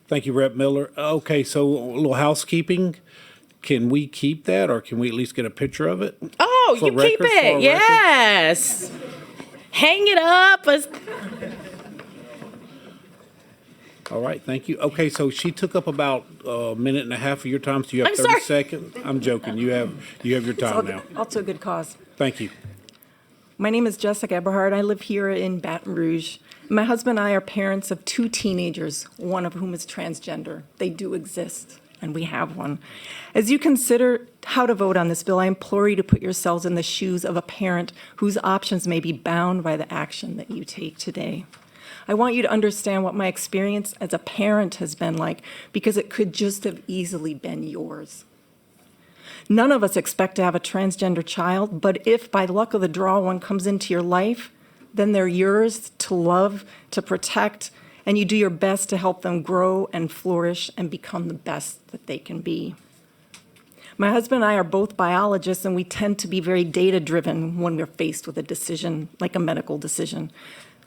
Thank you, Rep. Miller. Okay, so a little housekeeping. Can we keep that, or can we at least get a picture of it? Oh, For you keep record, for it. our Yes. Hang it up. All right, thank you. Okay, so she took up about a minute and a half of your time, so you have I'm 30 sorry. seconds. I'm joking. You have your time now. Also a good cause. Thank you. My name is Jessica Eberhard. I live here in Baton Rouge. My husband and I are parents of 2 teenagers, one of whom is transgender. They do exist, and we have one. As you consider how to vote on this bill, I implore you to put yourselves in the shoes of a parent whose options may be bound by the action that you take today. I want you to understand what my experience as a parent has been like, because it could just have easily been yours. None of us expect to have a transgender child, but if by luck of the draw one comes into your life, then they're yours to love, to protect, and you do your best to help them grow and flourish and become the best that they can be. My husband and I are both biologists, and we tend to be very data-driven when we're faced with a decision, like a medical decision.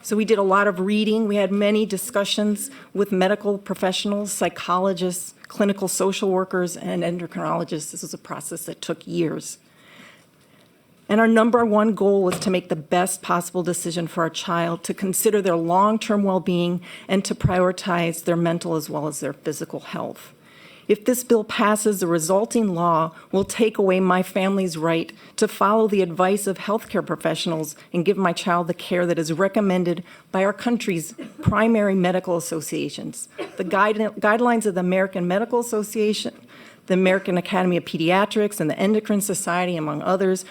So we did a lot of reading. We had many discussions with medical professionals, psychologists, clinical social workers, and endocrinologists. This was a process that took years. And our number one goal was to make the best possible decision for our child, to consider their long-term well-being, and to prioritize their mental as well as their physical health. If this bill passes, the resulting law will take away my family's right to follow the advice of healthcare professionals and give my child the care that is recommended by our country's primary medical associations. The guidelines of the American Medical Association, the American Academy of Pediatrics, and the Endocrine Society, among others,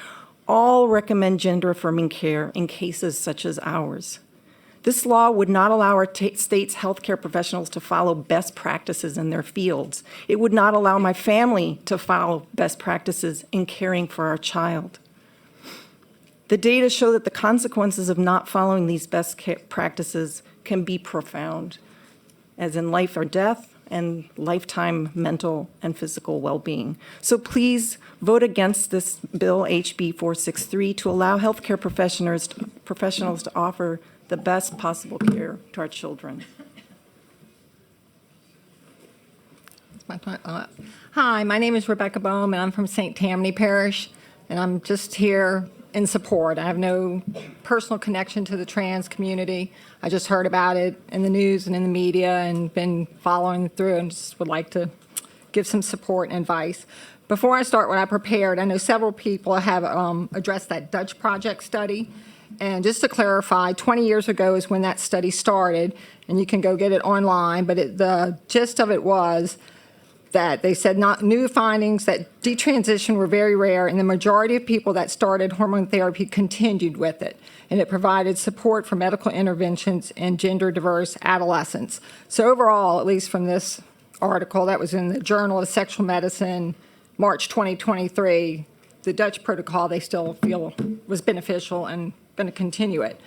all recommend gender-affirming care in cases such as ours. This law would not allow our state's healthcare professionals to follow best practices in their fields. It would not allow my family to follow best practices in caring for our child. The data show that the consequences of not following these best practices can be profound, as in life or death and lifetime mental and physical well-being. So please vote against this bill, HB 463, to allow healthcare professionals to offer the best possible care to our children. Hi, my name is Rebecca Bohm, and I'm from St. Tammany Parish, and I'm just here in support. I have no personal connection to the trans community. I just heard about it in the news and in the media and been following through, and just would like to give some support and advice. Before I start what I prepared, I know several people have addressed that Dutch Project study. And just to clarify, 20 years ago is when that study started, and you can go get it online, but the gist of it was that they said new findings that detransition were very rare, and the majority of people that started hormone therapy continued with it. And it provided support for medical interventions in gender-diverse adolescents. So overall, at least from this article that was in the Journal of Sexual Medicine, March 2023, the Dutch protocol they still feel was beneficial and going to continue it.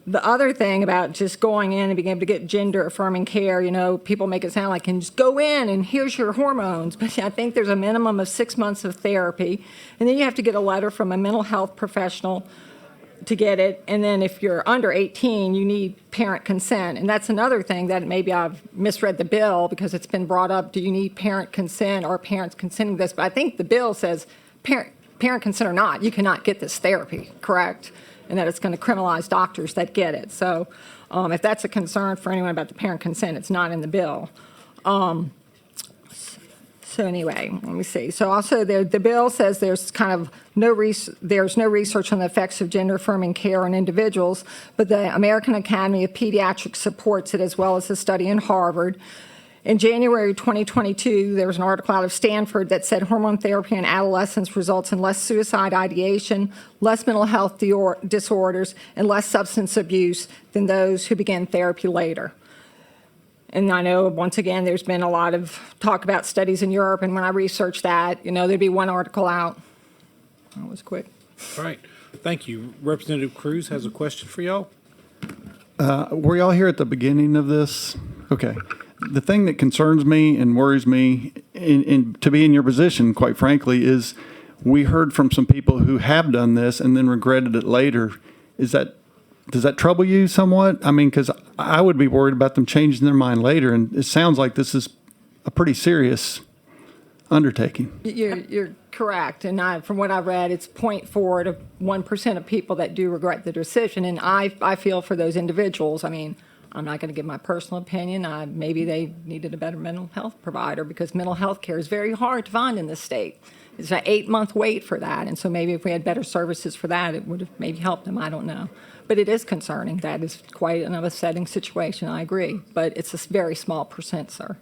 The other thing about just going in and being able to get gender-affirming care, people make it sound like you can just go in and here's your hormones, but I think there's a minimum of 6 months of therapy, and then you have to get a letter from a mental health professional to get it, and then if you're under 18, you need parent consent, and that's another thing that maybe I've misread the bill because it's been brought up, do you need parent consent or parents consenting to this? But I think the bill says parent consent or not, you cannot get this therapy, correct? And that it's going to criminalize doctors that get it. So if that's a concern for anyone about the parent consent, it's not in the bill. So anyway, let me see. So also the bill says there's kind of no research on the effects of gender-affirming care on individuals, but the American Academy of Pediatrics supports it as well as a study in Harvard. In January 2022, there was an article out of Stanford that said hormone therapy in adolescents results in less suicide ideation, less mental health disorders, and less substance abuse than those who began therapy later. And I know, once again, there's been a lot of talk about studies in Europe, and when I researched that, there'd be one article out. That was quick. All right, thank you. Representative Cruz has a question for y'all. Were y'all here at the beginning of this? Okay. The thing that concerns me and worries me, to be in your position, quite frankly, is we heard from some people who have done this and then regretted it later. Does that trouble you somewhat? I mean, because I would be worried about them changing their mind later, and it sounds like this is a pretty serious undertaking. You're correct, and from what I read, it's 0.4 to 1% of people that do regret the decision, and I feel for those individuals. I mean, I'm not going to give my personal opinion. Maybe they needed a better mental health provider, because mental health care is very hard to find in this state. It's an 8-month wait for that, and so maybe if we had better services for that, it would have maybe helped them. I don't know. But it is concerning. That is quite an upsetting situation, I agree. But it's a very small percent, sir.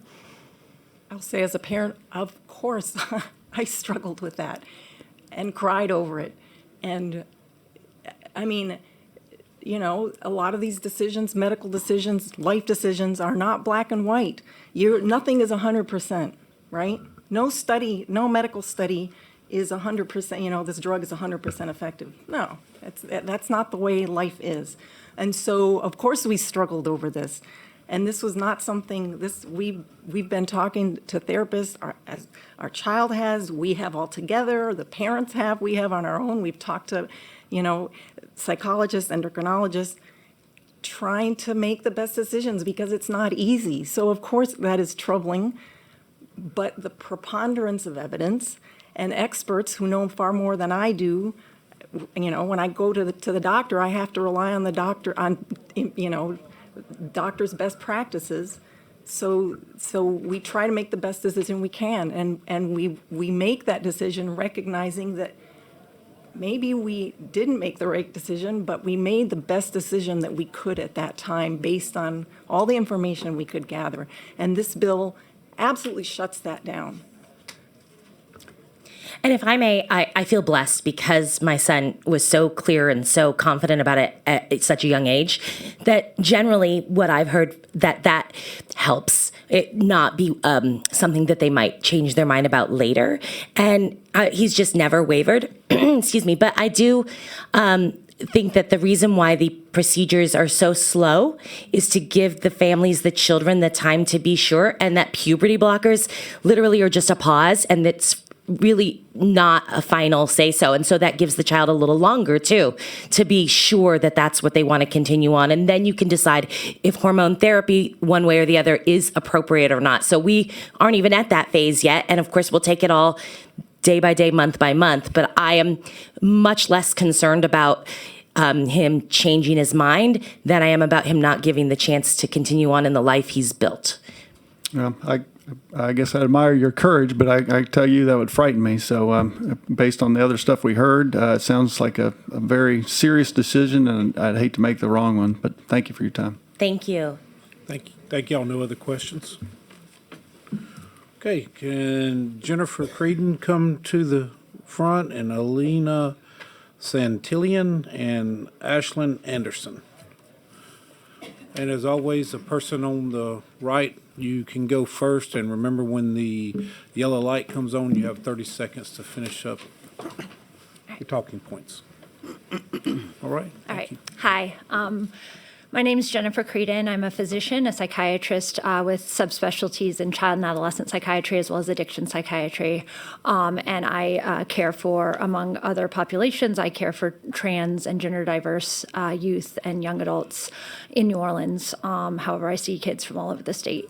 I'll say, as a parent, of course, I struggled with that and cried over it. And I mean, a lot of these decisions, medical decisions, life decisions, are not black and white. Nothing is 100%, right? No medical study is 100%, this drug is 100% effective. No, that's not the way life is. And so, of course, we struggled over this. And this was not something, we've been talking to therapists, our child has, we have all together, the parents have, we have on our own. We've talked to, psychologists, endocrinologists, trying to make the best decisions, because it's not easy. So, of course, that is troubling. But the preponderance of evidence and experts who know far more than I do, when I go to the doctor, I have to rely on the doctor, doctor's best practices. So we try to make the best decision we can, and we make that decision recognizing that maybe we didn't make the right decision, but we made the best decision that we could at that time based on all the information we could gather. And this bill absolutely shuts that down. And if I may, I feel blessed because my son was so clear and so confident about it at such a young age, that generally what I've heard that helps it not be something that they might change their mind about later. And he's just never wavered. Excuse me. But I do think that the reason why the procedures are so slow is to give the families, the children, the time to be sure, and that puberty blockers literally are just a pause, and that's really not a final say-so. And so that gives the child a little longer, too, to be sure that that's what they want to continue on. And then you can decide if hormone therapy, one way or the other, is appropriate or not. So we aren't even at that phase yet. And of course, we'll take it all day by day, month by month. But I am much less concerned about him changing his mind than I am about him not giving the chance to continue on in the life he's built. Well, I guess I admire your courage, but I tell you that would frighten me. So based on the other stuff we heard, it sounds like a very serious decision, and I'd hate to make the wrong one. But thank you for your time. Thank you. Thank y'all. No other questions? Okay, can Jennifer Creedon come to the front, and Alina Santillan and Ashlyn Anderson? And as always, the person on the right, you can go first. And remember, when the yellow light comes on, you have 30 seconds to finish up your talking points. All right. All right. Hi. My name is Jennifer Creedon. I'm a physician, a psychiatrist with subspecialties in child and adolescent psychiatry as well as addiction psychiatry. And I care for, among other populations, I care for trans and gender diverse youth and young adults in New Orleans. However, I see kids from all over the state.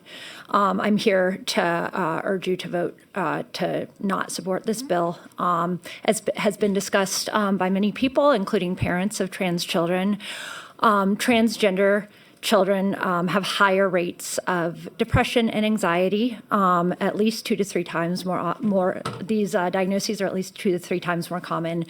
I'm here to urge you to vote to not support this bill. As has been discussed by many people, including parents of trans children, transgender children have higher rates of depression and anxiety, at least 2 to 3 times more. These diagnoses are at least 2 to 3 times more common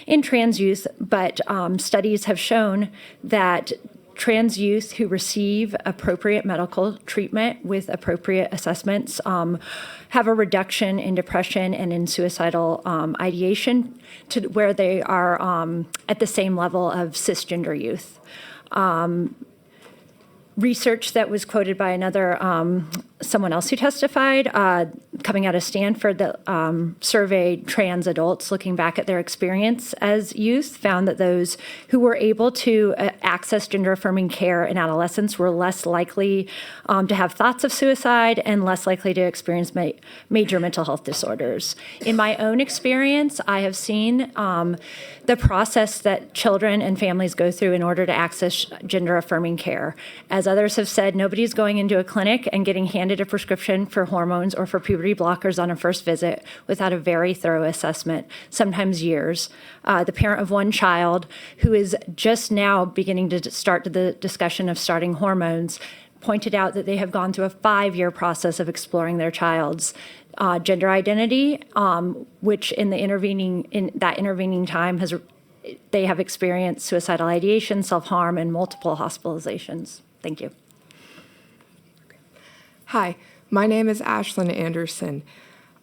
in trans youth. But studies have shown that trans youth who receive appropriate medical treatment with appropriate assessments have a reduction in depression and in suicidal ideation to where they are at the same level of cisgender youth. Research that was quoted by another, someone else who testified, coming out of Stanford, that surveyed trans adults looking back at their experience as youth, found that those who were able to access gender-affirming care in adolescence were less likely to have thoughts of suicide and less likely to experience major mental health disorders. In my own experience, I have seen the process that children and families go through in order to access gender-affirming care. As others have said, nobody's going into a clinic and getting handed a prescription for hormones or for puberty blockers on a first visit without a very thorough assessment, sometimes years. The parent of one child who is just now beginning to start the discussion of starting hormones pointed out that they have gone through a 5-year process of exploring their child's gender identity, which in that intervening time they have experienced suicidal ideation, self-harm, and multiple hospitalizations. Thank you. Hi, my name is Ashlyn Anderson.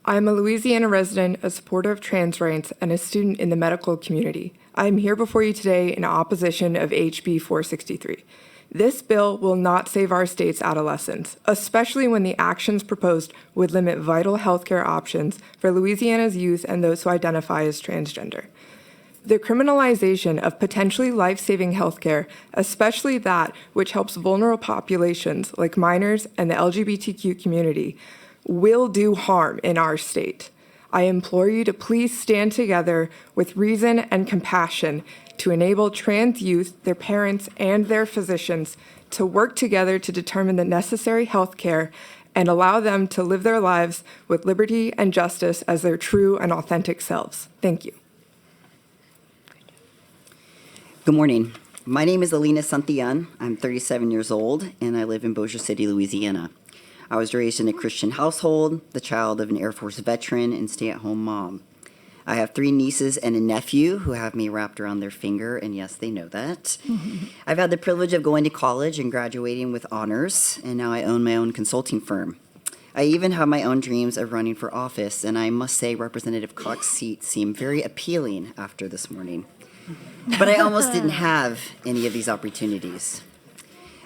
I am a Louisiana resident, a supporter of trans rights, and a student in the medical community. I am here before you today in opposition of HB 463. This bill will not save our state's adolescents, especially when the actions proposed would limit vital healthcare options for Louisiana's youth and those who identify as transgender. The criminalization of potentially life-saving healthcare, especially that which helps vulnerable populations like minors and the LGBTQ community, will do harm in our state. I implore you to please stand together with reason and compassion to enable trans youth, their parents, and their physicians to work together to determine the necessary health care and allow them to live their lives with liberty and justice as their true and authentic selves. Thank you. Good morning. My name is Alina Santillan. I'm 37 years old, and I live in Bossier City, Louisiana. I was raised in a Christian household, the child of an Air Force veteran and stay-at-home mom. I have 3 nieces and a nephew who have me wrapped around their finger, and yes, they know that. I've had the privilege of going to college and graduating with honors, and now I own my own consulting firm. I even have my own dreams of running for office, and I must say Representative Cox's seat seemed very appealing after this morning. But I almost didn't have any of these opportunities.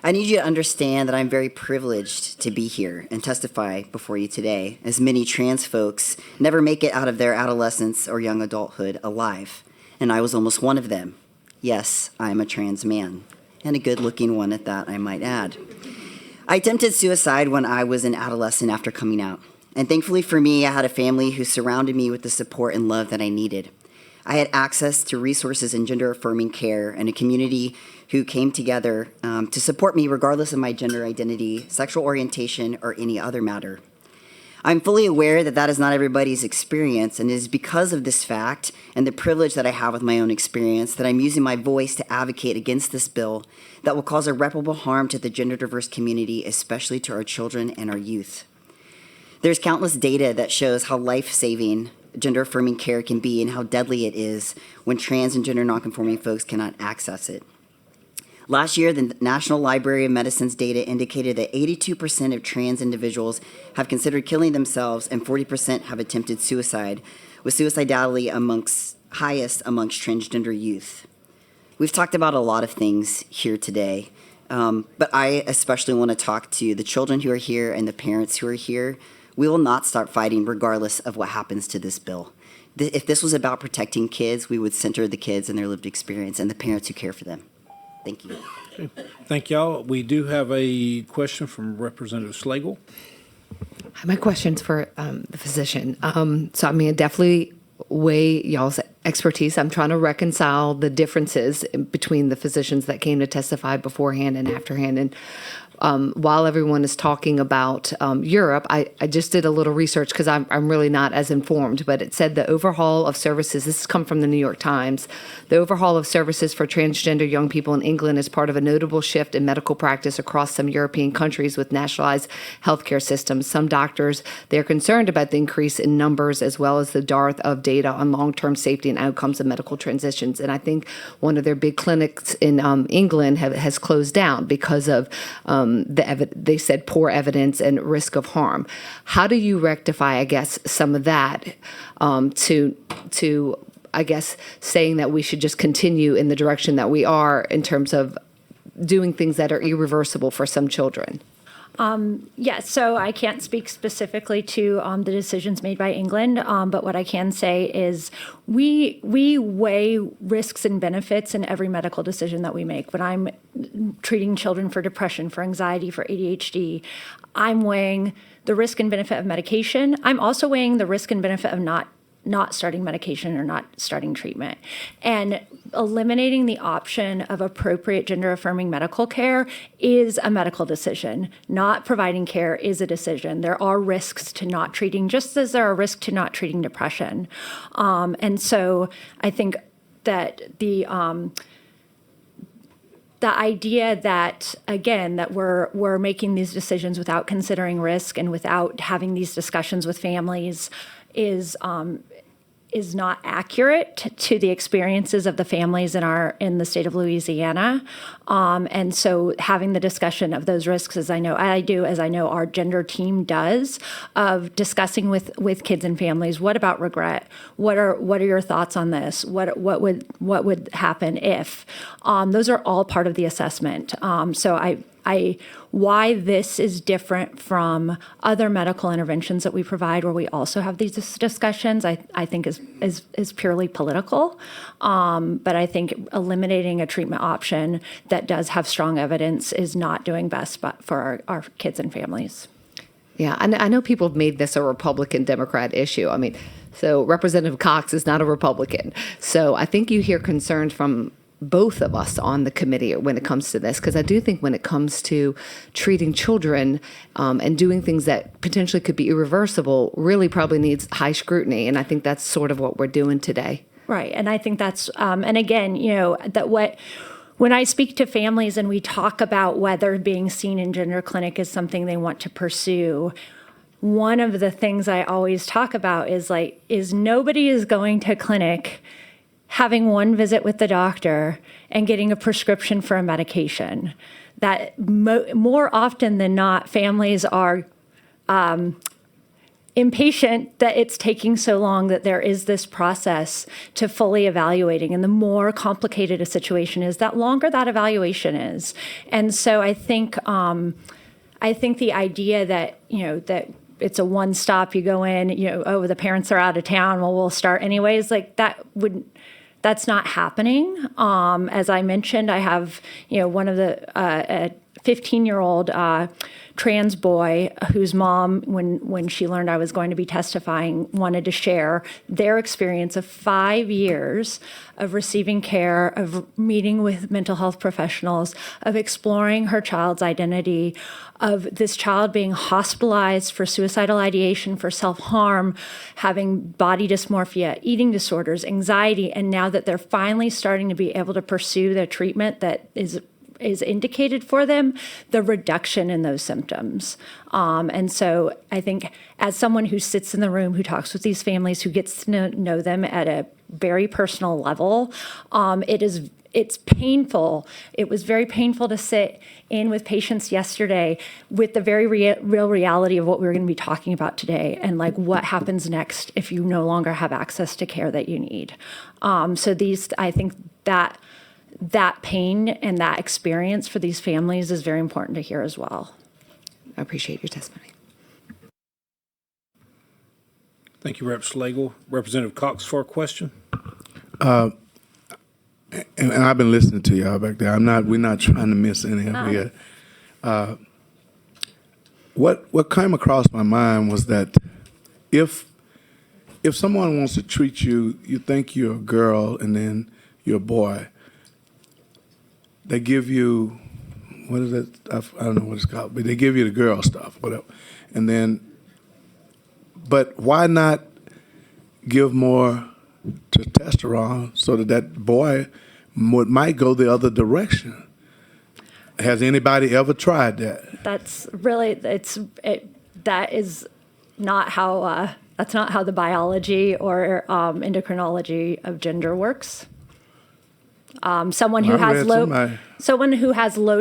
I need you to understand that I'm very privileged to be here and testify before you today, as many trans folks never make it out of their adolescence or young adulthood alive, and I was almost one of them. Yes, I'm a trans man, and a good-looking one at that, I might add. I attempted suicide when I was an adolescent after coming out, and thankfully for me, I had a family who surrounded me with the support and love that I needed. I had access to resources in gender-affirming care and a community who came together to support me regardless of my gender identity, sexual orientation, or any other matter. I'm fully aware that that is not everybody's experience, and it is because of this fact and the privilege that I have with my own experience that I'm using my voice to advocate against this bill that will cause irreparable harm to the gender-diverse community, especially to our children and our youth. There's countless data that shows how life-saving gender-affirming care can be and how deadly it is when trans and gender nonconforming folks cannot access it. Last year, the National Library of Medicine's data indicated that 82% of trans individuals have considered killing themselves and 40% have attempted suicide, with suicidality highest amongst transgender youth. We've talked about a lot of things here today, but I especially want to talk to the children who are here and the parents who are here. We will not stop fighting regardless of what happens to this bill. If this was about protecting kids, we would center the kids and their lived experience and the parents who care for them. Thank you. Okay. Thank y'all. We do have a question from Representative Slagle. My question's for the physician. So I'm going to definitely weigh y'all's expertise. I'm trying to reconcile the differences between the physicians that came to testify beforehand and afterhand. And while everyone is talking about Europe, I just did a little research because I'm really not as informed, but it said the overhaul of services, this has come from the New York Times, the overhaul of services for transgender young people in England is part of a notable shift in medical practice across some European countries with nationalized healthcare systems. Some doctors, they're concerned about the increase in numbers as well as the dearth of data on long-term safety and outcomes of medical transitions. And I think one of their big clinics in England has closed down because of they said poor evidence and risk of harm. How do you rectify, I guess, some of that to I guess, saying that we should just continue in the direction that we are in terms of doing things that are irreversible for some children? Yes, so I can't speak specifically to the decisions made by England, but what I can say is we weigh risks and benefits in every medical decision that we make. When I'm treating children for depression, for anxiety, for ADHD, I'm weighing the risk and benefit of medication. I'm also weighing the risk and benefit of not starting medication or not starting treatment. And eliminating the option of appropriate gender-affirming medical care is a medical decision. Not providing care is a decision. There are risks to not treating, just as there are risks to not treating depression. And so I think that the idea that, again, that we're making these decisions without considering risk and without having these discussions with families is not accurate to the experiences of the families in the state of Louisiana. And so having the discussion of those risks, as I know our gender team does, of discussing with kids and families, what about regret? What are your thoughts on this? What would happen if? Those are all part of the assessment. So why this is different from other medical interventions that we provide where we also have these discussions, I think is purely political. But I think eliminating a treatment option that does have strong evidence is not doing best for our kids and families. Yeah, and I know people have made this a Republican-Democrat issue. I mean, so Representative Cox is not a Republican. So I think you hear concerns from both of us on the committee when it comes to this, because I do think when it comes to treating children and doing things that potentially could be irreversible, really probably needs high scrutiny. And I think that's sort of what we're doing today. Right. And I think that's, and again, when I speak to families and we talk about whether being seen in gender clinic is something they want to pursue, one of the things I always talk about is nobody is going to clinic having one visit with the doctor and getting a prescription for a medication. That more often than not, families are impatient that it's taking so long, that there is this process to fully evaluating. And the more complicated a situation is, that longer that evaluation is. And so I think the idea that, that it's a one stop, you go in, the parents are out of town, well, we'll start anyways, that's not happening. As I mentioned, I have, one of the a 15-year-old trans boy whose mom, when she learned I was going to be testifying, wanted to share their experience of 5 years of receiving care, of meeting with mental health professionals, of exploring her child's identity, of this child being hospitalized for suicidal ideation, for self-harm, having body dysmorphia, eating disorders, anxiety, and now that they're finally starting to be able to pursue the treatment that is indicated for them, the reduction in those symptoms. And so I think as someone who sits in the room, who talks with these families, who gets to know them at a very personal level, it's painful. It was very painful to sit in with patients yesterday with the very real reality of what we're going to be talking about today, and what happens next if you no longer have access to care that you need. I think that pain and that experience for these families is very important to hear as well. I appreciate your testimony. Thank you, Rep. Schlegel. Representative Cox for a question. And I've been listening to y'all back there. We're not trying to miss any of it. What came across my mind was that if someone wants to treat you, you think you're a girl and then you're a boy, they give you what is it? I don't know what it's called, but they give you the girl stuff, whatever. And then, but why not give more testosterone so that that boy might go the other direction? Has anybody ever tried that? That's really, that is not how, that's not how the biology or endocrinology of gender works. Someone who has low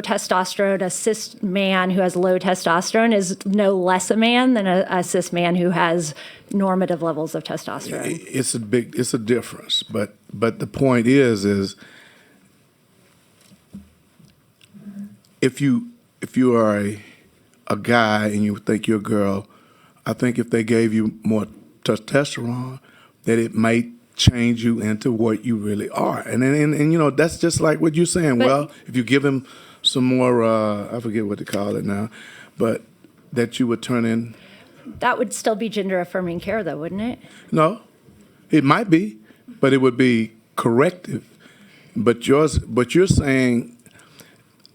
testosterone, a cis man who has low testosterone is no less a man than a cis man who has normative levels of testosterone. It's a difference, but the point is if you are a guy and you think you're a girl, I think if they gave you more testosterone, that it might change you into what you really are. And you know, that's just like what you're saying. But, well, if you give him some more, I forget what they call it now, but that you would turn in. That would still be gender affirming care though, wouldn't it? No, it might be, but it would be corrective. But you're saying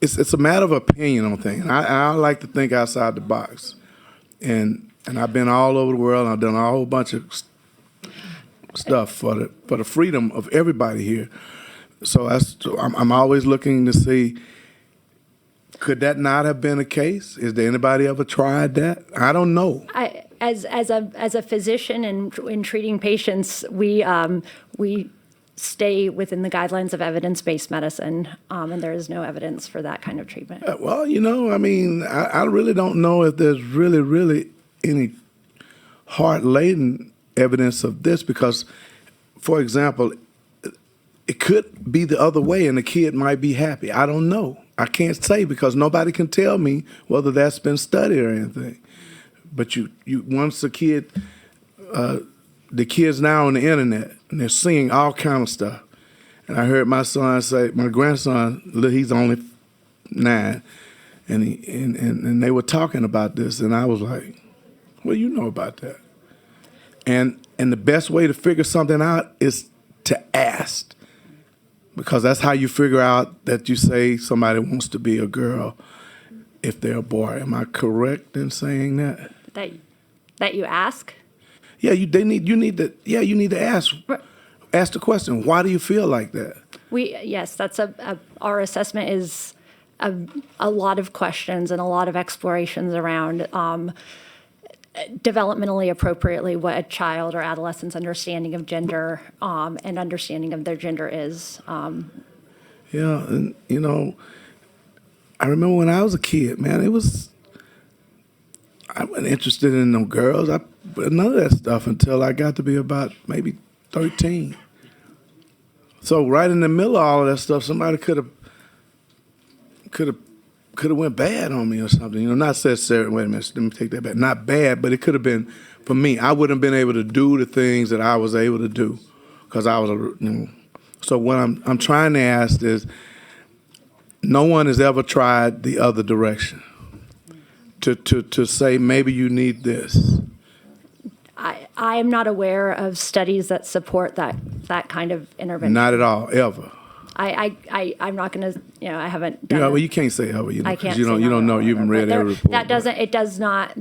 it's a matter of opinion on things. And I like to think outside the box. And I've been all over the world, and I've done a whole bunch of stuff for the freedom of everybody here. So I'm always looking to see, could that not have been a case? Is there anybody ever tried that? I don't know. As a physician and in treating patients, we stay within the guidelines of evidence-based medicine, and there is no evidence for that kind of treatment. Well, you know, I mean, I really don't know if there's really any hard-laden evidence of this because, for example, it could be the other way and the kid might be happy. I don't know. I can't say because nobody can tell me whether that's been studied or anything. But you once the kid's now on the internet and they're seeing all kind of stuff. And I heard my son say, my grandson, he's only 9, and they were talking about this, and I was like, what do you know about that? And the best way to figure something out is to ask, because that's how you figure out that you say somebody wants to be a girl if they're a boy. Am I correct in saying that? That you ask? Yeah, you need to ask. Ask the question. Why do you feel like that? Yes, that's our assessment is a lot of questions and a lot of explorations around developmentally appropriately what a child or adolescent's understanding of gender and understanding of their gender is. Yeah, and you know, I remember when I was a kid, man, I wasn't interested in no girls. None of that stuff until I got to be about maybe 13. So right in the middle of all of that stuff, somebody could have went bad on me or something. You know, not necessarily, wait a minute, let me take that back. Not bad, but it could have been, for me, I wouldn't have been able to do the things that I was able to do because I was, you know. So what I'm trying to ask is, no one has ever tried the other direction to say maybe you need this. I am not aware of studies that support that kind of intervention. Not at all, ever. I'm not going to, you know, I haven't done Yeah, well, you can't say ever, you know, I can't because you say don't know. You haven't read every report. It does not,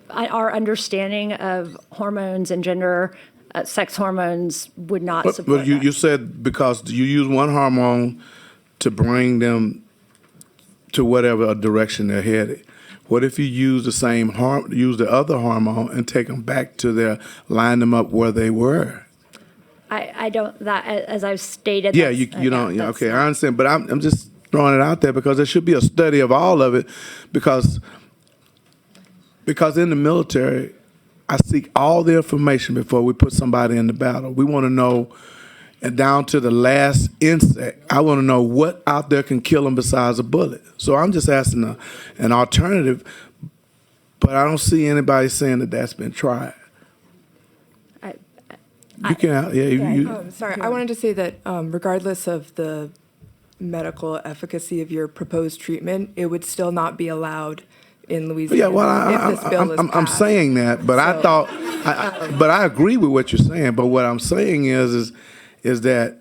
our understanding of hormones and gender, sex hormones would not support But you said because you use one hormone to bring them to whatever direction they're headed. What if you use the other hormone and take them back to line them up where they were? I don't, that, as I've stated. Yeah, you don't, yeah, okay, I understand, but I'm just throwing it out there because there should be a study of all of it because in the military, I seek all the information before we put somebody in the battle. We want to know, and down to the last insect, I want to know what out there can kill them besides a bullet. So I'm just asking an alternative, but I don't see anybody saying that that's been tried. Sorry, I wanted to say that regardless of the medical efficacy of your proposed treatment, it would still not be allowed in Louisiana. Yeah, well, if this bill is I'm passed. saying that, but I thought, but I agree with what you're saying. But what I'm saying is that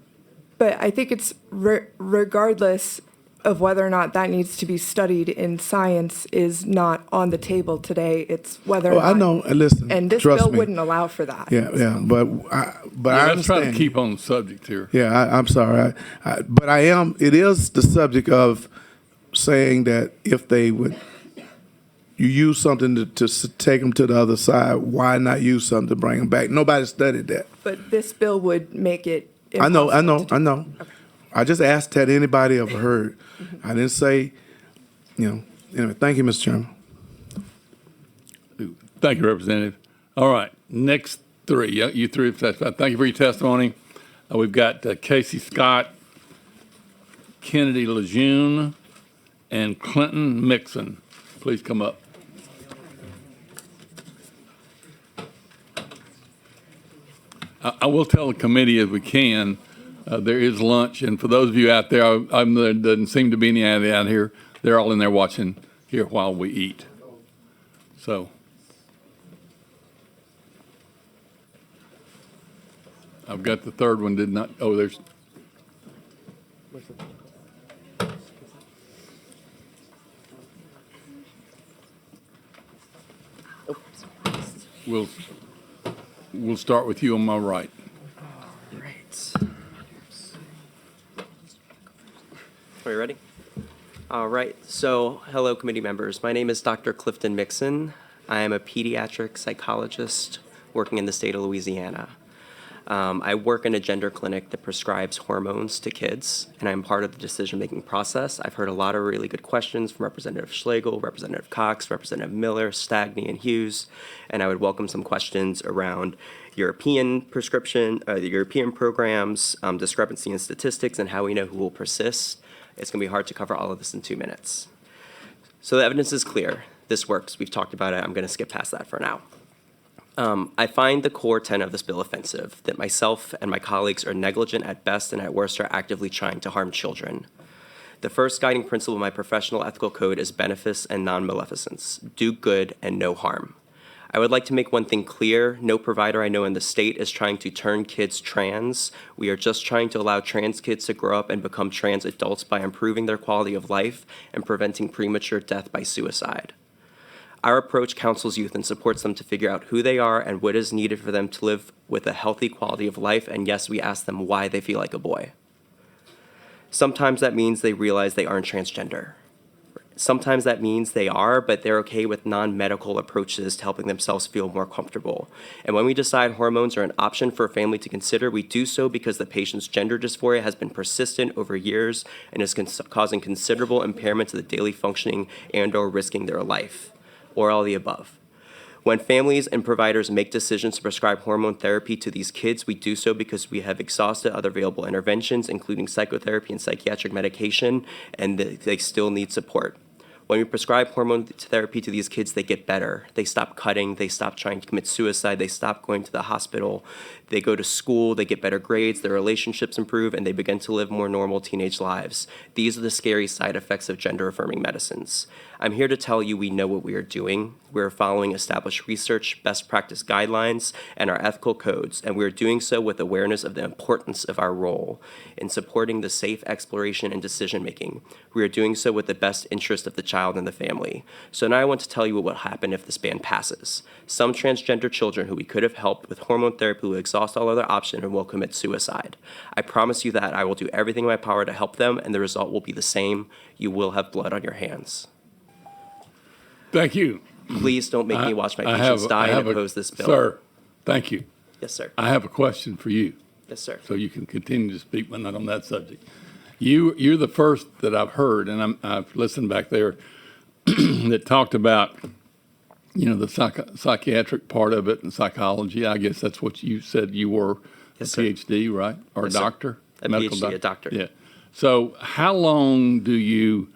But I think it's regardless of whether or not that needs to be studied in science is not on the table today. It's whether or not. I know. And listen, And this trust bill me. wouldn't allow for that. Yeah, yeah. But I Let's try understand. to keep on the subject here. Yeah, I'm sorry. But I am, it is the subject of saying that if they would, you use something to take them to the other side, why not use something to bring them back? Nobody studied that. But this bill would make it I know. impossible to do. I just asked had anybody ever heard. I didn't say, anyway, thank you, Mr. Chairman. Thank you, Representative. All right, next three. You three have testified. Thank you for your testimony. We've got Casey Scott, Kennedy Lejeune, and Clinton Mixon. Please come up. I will tell the committee as we can, there is lunch, and for those of you out there, there doesn't seem to be any out here. They're all in there watching here while we eat. So I've got the third one, did not, oh, there's. We'll start with you on my right. Are you ready? All right. So, hello, committee members. My name is Dr. Clifton Mixon. I am a pediatric psychologist working in the state of Louisiana. I work in a gender clinic that prescribes hormones to kids, and I'm part of the decision-making process. I've heard a lot of really good questions from Representative Schlegel, Representative Cox, Representative Miller, Stagney, and Hughes, and I would welcome some questions around European prescription, the European programs, discrepancy in statistics, and how we know who will persist. It's going to be hard to cover all of this in 2 minutes. So the evidence is clear. This works. We've talked about it. I'm going to skip past that for now. I find the core tenet of this bill offensive, that myself and my colleagues are negligent at best and at worst are actively trying to harm children. The first guiding principle of my professional ethical code is beneficence and non-maleficence, do good and no harm. I would like to make one thing clear. No provider I know in the state is trying to turn kids trans. We are just trying to allow trans kids to grow up and become trans adults by improving their quality of life and preventing premature death by suicide. Our approach counsels youth and supports them to figure out who they are and what is needed for them to live with a healthy quality of life, and yes, we ask them why they feel like a boy. Sometimes that means they realize they aren't transgender. Sometimes that means they are, but they're okay with non-medical approaches to helping themselves feel more comfortable. And when we decide hormones are an option for a family to consider, we do so because the patient's gender dysphoria has been persistent over years and is causing considerable impairment to the daily functioning and/or risking their life, or all the above. When families and providers make decisions to prescribe hormone therapy to these kids, we do so because we have exhausted other available interventions, including psychotherapy and psychiatric medication, and they still need support. When we prescribe hormone therapy to these kids, they get better. They stop cutting, they stop trying to commit suicide, they stop going to the hospital, they go to school, they get better grades, their relationships improve, and they begin to live more normal teenage lives. These are the scary side effects of gender-affirming medicines. I'm here to tell you we know what we are doing. We're following established research, best practice guidelines, and our ethical codes, and we're doing so with awareness of the importance of our role in supporting the safe exploration and decision-making. We are doing so with the best interest of the child and the family. So now I want to tell you what will happen if this ban passes. Some transgender children who we could have helped with hormone therapy will exhaust all other options and will commit suicide. I promise you that I will do everything in my power to help them, and the result will be the same. You will have blood on your hands. Thank you. Please don't make me watch my patients die and oppose this bill. Sir, thank you. Yes, sir. I have a question for you. Yes, sir. So you can continue to speak, but not on that subject. You're the first that I've heard, and I've listened back there, that talked about, the psychiatric part of it and psychology. I guess that's what you said you were, Yes, a sir. PhD, right? Or Yes, a sir. doctor? A Medical PhD, a doctor. Yeah. So how long do you,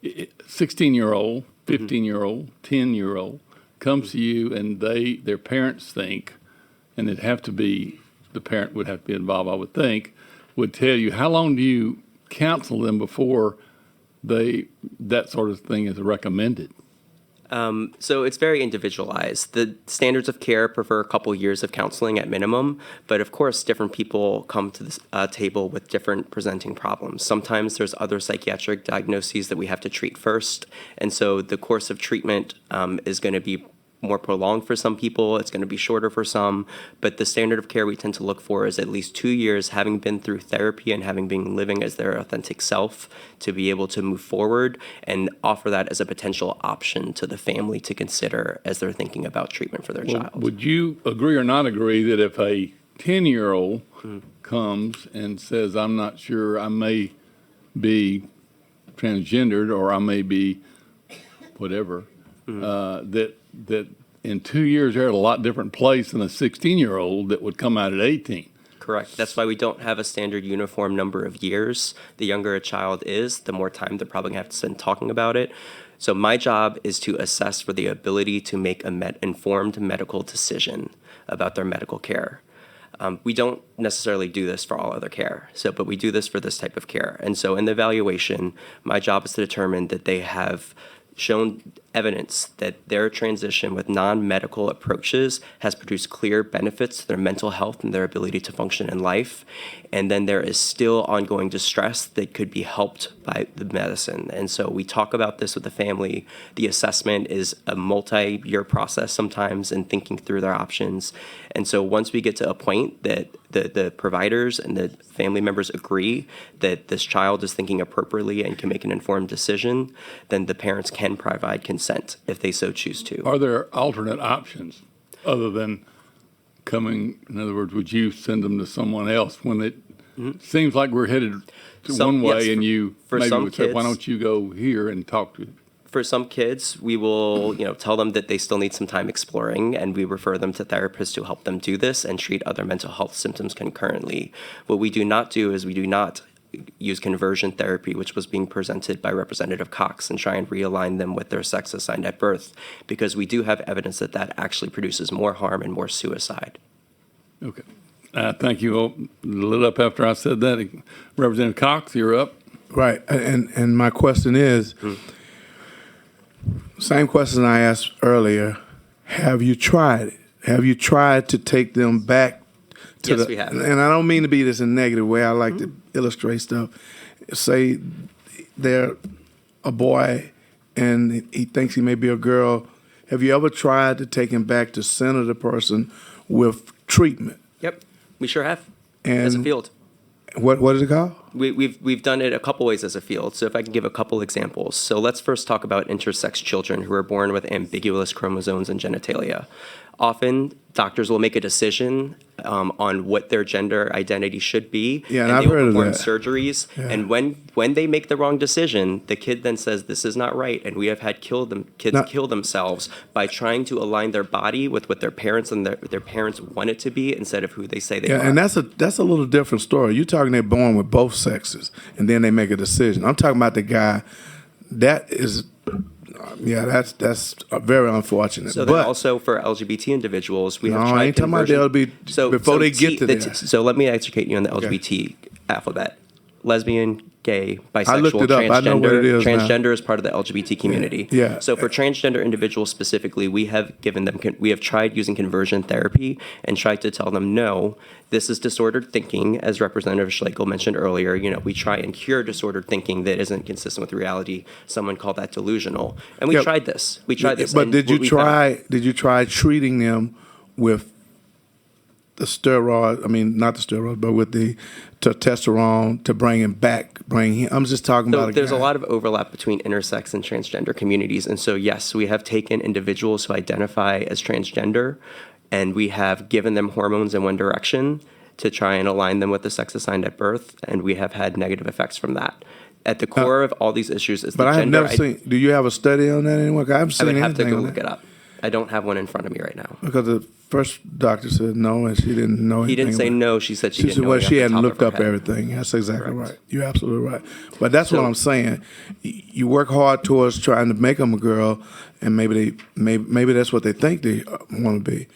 16-year-old, 15-year-old, 10-year-old comes to you and their parents think, and it'd have to be, the parent would have to be involved, I would think, would tell you, how long do you counsel them before that sort of thing is recommended? So it's very individualized. The standards of care prefer a couple years of counseling at minimum, but of course, different people come to this table with different presenting problems. Sometimes there's other psychiatric diagnoses that we have to treat first, and so the course of treatment is going to be more prolonged for some people, it's going to be shorter for some, but the standard of care we tend to look for is at least 2 years having been through therapy and having been living as their authentic self to be able to move forward and offer that as a potential option to the family to consider as they're thinking about treatment for their child. Would you agree or not agree that if a 10-year-old comes and says, I'm not sure, I may be transgendered or I may be whatever, that in 2 years they're at a lot different place than a 16-year-old that would come out at 18? Correct. That's why we don't have a standard uniform number of years. The younger a child is, the more time they're probably going to have to spend talking about it. So my job is to assess for the ability to make an informed medical decision about their medical care. We don't necessarily do this for all other care, but we do this for this type of care. And so in the evaluation, my job is to determine that they have shown evidence that their transition with non-medical approaches has produced clear benefits to their mental health and their ability to function in life. And then there is still ongoing distress that could be helped by the medicine. And so we talk about this with the family. The assessment is a multi-year process sometimes in thinking through their options. And so once we get to a point that the providers and the family members agree that this child is thinking appropriately and can make an informed decision, then the parents can provide consent if they so choose to. Are there alternate options other than coming? In other words, would you send them to someone else when it seems like we're headed to one way and you maybe would say, why don't you go here and talk to For some kids, we will, tell them that they still need some time exploring, and we refer them to therapists to help them do this and treat other mental health symptoms concurrently. What we do not do is we do not use conversion therapy, which was being presented by Representative Cox, and try and realign them with their sex assigned at birth, because we do have evidence that that actually produces more harm and more suicide. Okay. Thank you. Lit up after I said that. Representative Cox, you're up. Right. And my question is, same question I asked earlier, have you tried it? Have you tried to take them back to Yes, we have. And I don't mean to be this in a negative way. I like to illustrate stuff. Say they're a boy and he thinks he may be a girl. Have you ever tried to take him back to center the person with treatment? Yep, we sure have, And as a field. What is it called? We've done it a couple ways as a field. So if I can give a couple examples. So let's first talk about intersex children who are born with ambiguous chromosomes and genitalia. Often, doctors will make a decision on what their gender identity should be, Yeah, and and I've they will heard of perform that. surgeries. Yeah. And when they make the wrong decision, the kid then says, "This is not right," and we have had kids kill themselves by trying to align their body with what their parents and their parents want it to be instead of who they say they Yeah, are. and that's a little different story. You're talking they're born with both sexes, and then they make a decision. I'm talking about the guy that is, that's very unfortunate. So then but also for LGBT individuals, we have No, I tried ain't talking about the conversion. LGBT before they get to there. So let me educate you on the Okay. LGBT alphabet. Lesbian, gay, I looked bisexual, it up. I know what it transgender. is now. Transgender is part of the LGBT community. Yeah. So for transgender individuals specifically, we have given them, we have tried using conversion therapy and tried to tell them, no, this is disordered thinking, as Representative Schlegel mentioned earlier. We try and cure disordered thinking that isn't consistent with reality. Someone called that delusional. And we Yeah. tried this. We tried this. But and did what you we found- try treating them with the steroid? I mean, not the steroid, but with the testosterone to bring him back. I'm just talking So about. there's a lot of overlap between intersex and transgender communities. And so, yes, we have taken individuals who identify as transgender and we have given them hormones in one direction to try and align them with the sex assigned at birth. And we have had negative effects from that. At the core of all these issues is the But I have gender. never seen. Do you have a study on that anywhere? I haven't I seen would have to anything go on look that. it up. I don't have one in front of me right now. Because the first doctor said no, and she didn't know anything. He didn't say about it. no. She said she didn't said, know well, it off she the hadn't top looked of up her head. everything. That's exactly Correct. right. You're absolutely right. But that's So- what I'm saying. You work hard towards trying to make them a girl, and maybe that's what they think they want to be.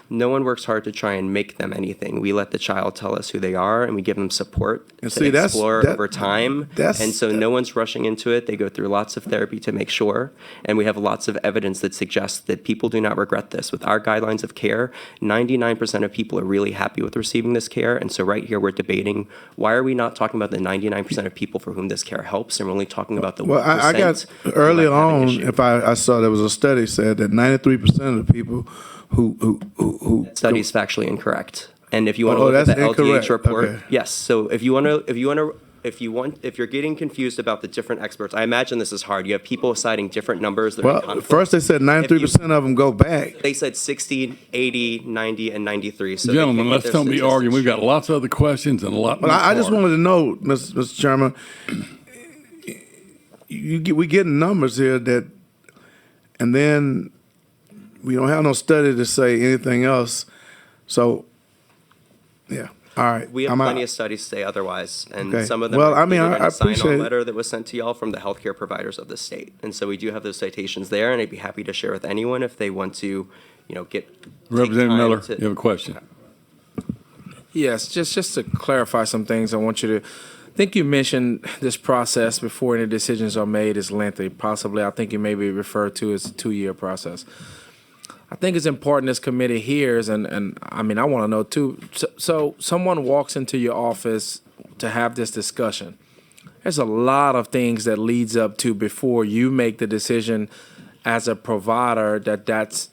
No one works hard to try and make them anything. We let the child tell us who they are, and we give them support And to see, explore over time. that's- And so no one's rushing into it. They go through lots of therapy to make sure. And we have lots of evidence that suggests that people do not regret this. With our guidelines of care, 99% of people are really happy with receiving this care. And so right here, we're debating, why are we not talking about the 99% of people for whom this care helps, and we're only talking about the 1%? Well, I got early on. If I saw there was a study said that 93% of the people who Study is factually incorrect. And if you want to Oh, look at the that's LDH incorrect. report, Okay. yes. So if you're getting confused about the different experts, I imagine this is hard. You have people citing different numbers that are in well, conflict. first they said 93% of them go back. They said 60, 80, 90, and 93. So they Gentlemen, can't get let's their don't be statistics arguing. We've got straight. lots of other questions and a lot more. Well, I just cards. wanted to know, Mr. Chairman, we getting numbers here that, and then we don't have no study to say anything else. So, yeah, all right. We have I'm plenty out. of studies say otherwise, and Okay. some of them Well, are I mean, included in I a sign-on appreciate it. letter that was sent to y'all from the healthcare providers of the state. And so we do have those citations there, and I'd be happy to share with anyone if they want to, take Representative time Miller, to- you have a question? Yes, just to clarify some things, I want you to, I think you mentioned this process before any decisions are made is lengthy. Possibly, I think you may be referred to as a 2-year process. I think it's important this committee hears, and I mean, I want to know too. So someone walks into your office to have this discussion. There's a lot of things that leads up to before you make the decision as a provider that's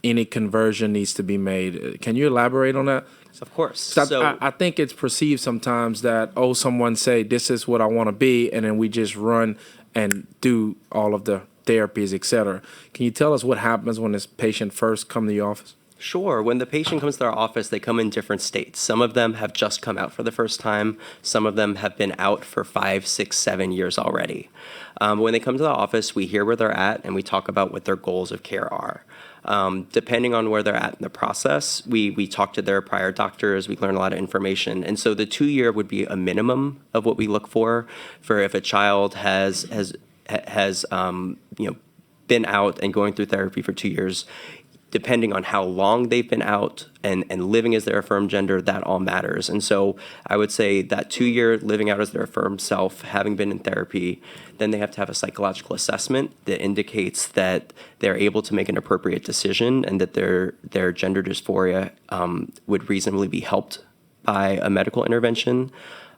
any conversion needs to be made. Can you elaborate on that? Of course. So I think it's perceived sometimes that, someone say, this is what I want to be, and then we just run and do all of the therapies, et cetera. Can you tell us what happens when this patient first come to your office? Sure. When the patient comes to our office, they come in different states. Some of them have just come out for the first time. Some of them have been out for 5, 6, 7 years already. When they come to the office, we hear where they're at, and we talk about what their goals of care are. Depending on where they're at in the process, we talk to their prior doctors, we learn a lot of information. And so the 2-year would be a minimum of what we look for if a child has been out and going through therapy for 2 years. Depending on how long they've been out and living as their affirmed gender, that all matters. And so I would say that 2-year living out as their affirmed self, having been in therapy, then they have to have a psychological assessment that indicates that they're able to make an appropriate decision and that their gender dysphoria would reasonably be helped by a medical intervention.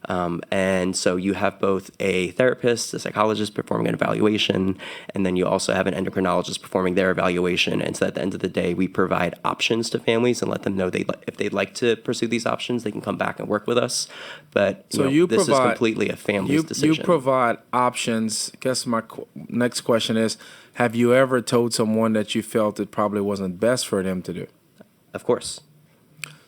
And so you have both a therapist, a psychologist performing an evaluation, and then you also have an endocrinologist performing their evaluation. And so at the end of the day, we provide options to families and let them know if they'd like to pursue these options, they can come back and work with us. But this is completely a family's decision. You provide options. I guess my next question is, have you ever told someone that you felt it probably wasn't best for them to do? Of course.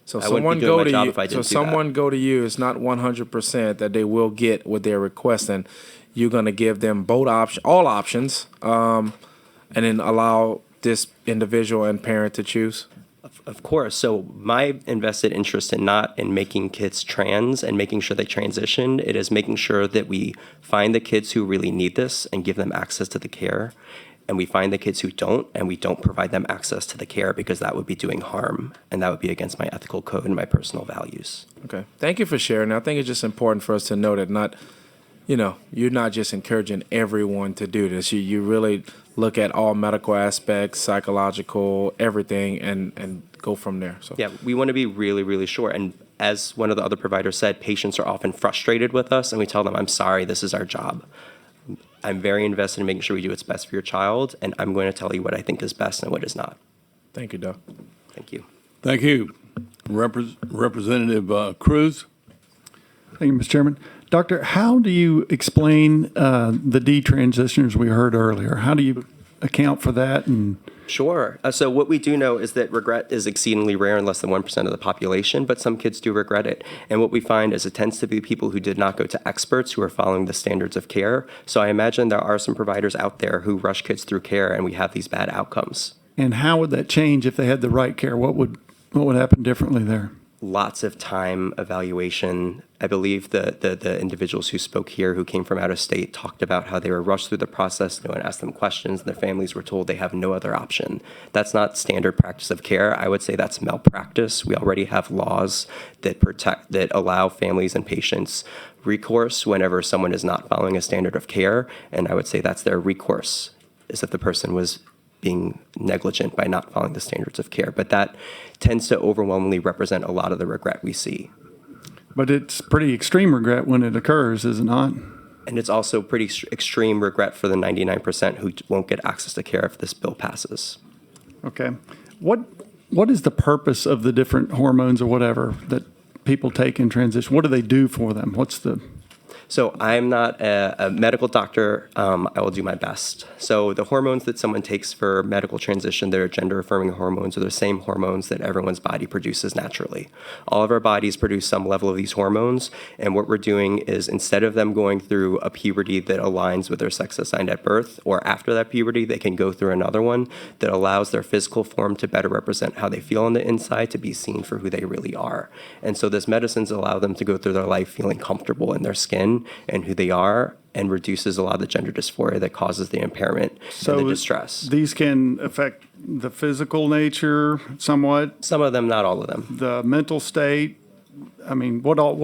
So I wouldn't be doing my job if I didn't do that. someone go to you, it's not 100% that they will get what they're requesting. You're going to give them all options, and then allow this individual and parent to choose? Of course. So my invested interest not in making kids trans and making sure they transition. It is making sure that we find the kids who really need this and give them access to the care. And we find the kids who don't, and we don't provide them access to the care because that would be doing harm, and that would be against my ethical code and my personal values. Okay. Thank you for sharing. I think it's just important for us to know that you're not just encouraging everyone to do this. You really look at all medical aspects, psychological, everything, and go from there. So yeah, we want to be really, really sure. And as one of the other providers said, patients are often frustrated with us, and we tell them, I'm sorry, this is our job. I'm very invested in making sure we do what's best for your child, and I'm going to tell you what I think is best and what is not. Thank you, Doug. Thank you. Thank you. Representative Cruz. Thank you, Mr. Chairman. Doctor, how do you explain the detransitioners we heard earlier? How do you account for that? And Sure. So what we do know is that regret is exceedingly rare in less than 1% of the population, but some kids do regret it. And what we find is it tends to be people who did not go to experts who are following the standards of care. So I imagine there are some providers out there who rush kids through care, and we have these bad outcomes. how would that change if they had the right care? What would happen differently there? lots of time evaluation. I believe the individuals who spoke here who came from out of state talked about how they were rushed through the process. No one asked them questions, and their families were told they have no other option. That's not standard practice of care. I would say that's malpractice. We already have laws that allow families and patients recourse whenever someone is not following a standard of care, and I would say that's their recourse, is if the person was being negligent by not following the standards of care. But that tends to overwhelmingly represent a lot of the regret we see. But it's pretty extreme regret when it occurs, is it not? And it's also pretty extreme regret for the 99% who won't get access to care if this bill passes. Okay. What is the purpose of the different hormones or whatever that people take in transition? What do they do for them? So I'm not a medical doctor. I will do my best. So the hormones that someone takes for medical transition, that are gender-affirming hormones, are the same hormones that everyone's body produces naturally. All of our bodies produce some level of these hormones, and what we're doing is, instead of them going through a puberty that aligns with their sex assigned at birth, or after that puberty, they can go through another one that allows their physical form to better represent how they feel on the inside, to be seen for who they really are. And so this medicines allow them to go through their life feeling comfortable in their skin and who they are, and reduces a lot of the gender dysphoria that causes the impairment and the distress. These can affect the physical nature somewhat? Some of them, not all of them. The mental state? I mean, what all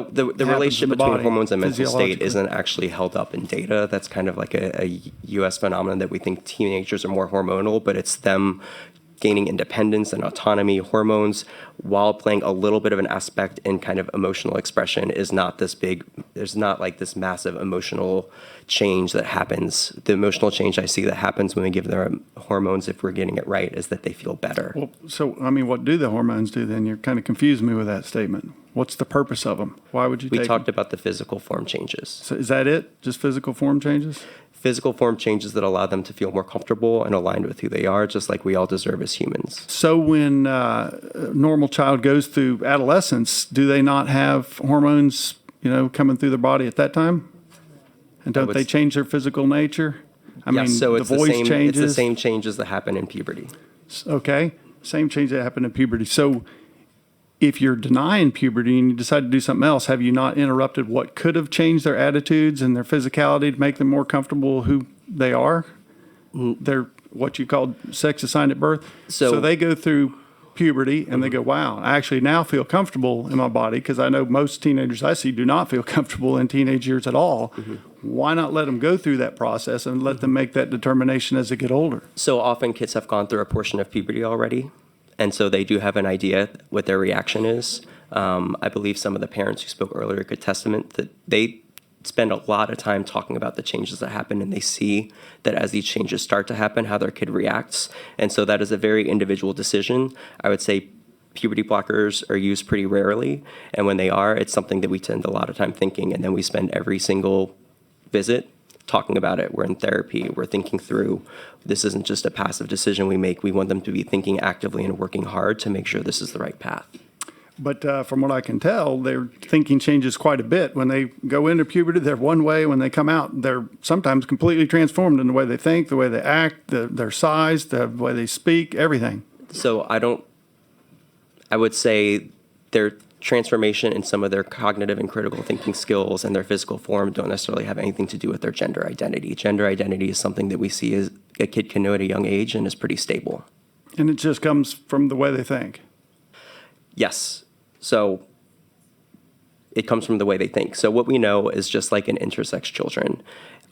the relationship between hormones and mental state physiologically? isn't actually held up in data. That's kind of like a U.S. phenomenon that we think teenagers are more hormonal, but it's them gaining independence and autonomy. Hormones, while playing a little bit of an aspect in kind of emotional expression, is not this big. There's not like this massive emotional change that happens. The emotional change I see that happens when we give them hormones, if we're getting it right, is that they feel better. Well, so, I mean, what do the hormones do then? You're kind of confused me with that statement. What's the purpose of them? Why would you take We talked them? about the physical form changes. So is that it? Just physical form changes? Physical form changes that allow them to feel more comfortable and aligned with who they are, just like we all deserve as humans. So when a normal child goes through adolescence, do they not have hormones, coming through their body at that time? And don't they change their physical nature? I mean, so the it's voice It's changes. the same changes that happen in puberty. Okay, same change that happened in puberty. So if you're denying puberty and you decide to do something else, have you not interrupted what could have changed their attitudes and their physicality to make them more comfortable who they are? They're what you call sex assigned at birth. So they go through puberty and they go, wow, I actually now feel comfortable in my body, because I know most teenagers I see do not feel comfortable in teenage years at all. Why not let them go through that process and let them make that determination as they get older? So often kids have gone through a portion of puberty already, and so they do have an idea what their reaction is. I believe some of the parents who spoke earlier could testament that they spend a lot of time talking about the changes that happen, and they see that as these changes start to happen, how their kid reacts. And so that is a very individual decision. I would say puberty blockers are used pretty rarely, and when they are, it's something that we spend a lot of time thinking, and then we spend every single visit talking about it. We're in therapy. We're thinking through. This isn't just a passive decision we make. We want them to be thinking actively and working hard to make sure this is the right path. But from what I can tell, their thinking changes quite a bit. When they go into puberty, they're one way. When they come out, they're sometimes completely transformed in the way they think, the way they act, their size, the way they speak, everything. So I would say their transformation in some of their cognitive and critical thinking skills and their physical form don't necessarily have anything to do with their gender identity. Gender identity is something that we see as a kid can know at a young age and is pretty stable. And it just comes from the way they think. Yes. So it comes from the way they think. So what we know is, just like in intersex children,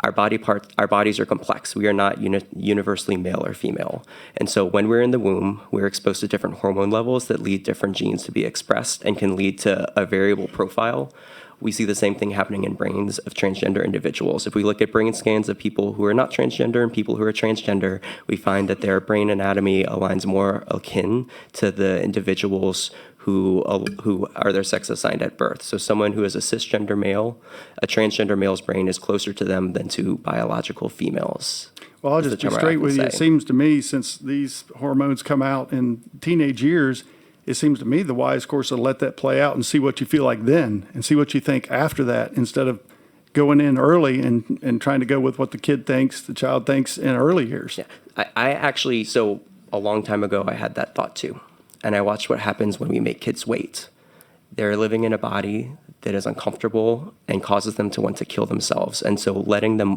our bodies are complex. We are not universally male or female. And so when we're in the womb, we're exposed to different hormone levels that lead different genes to be expressed and can lead to a variable profile. We see the same thing happening in brains of transgender individuals. If we look at brain scans of people who are not transgender and people who are transgender, we find that their brain anatomy aligns more akin to the individuals who are their sex assigned at birth. So someone who is a cisgender male, a transgender male's brain is closer to them than to biological females. Well, I'll just be straight with you. It seems to me, since these hormones come out in teenage years, it seems to me the wise course is to let that play out and see what you feel like then and see what you think after that, instead of going in early and trying to go with what the kid thinks, the child thinks in early years. Yeah, I actually, so a long time ago, I had that thought too. And I watched what happens when we make kids wait. They're living in a body that is uncomfortable and causes them to want to kill themselves. And so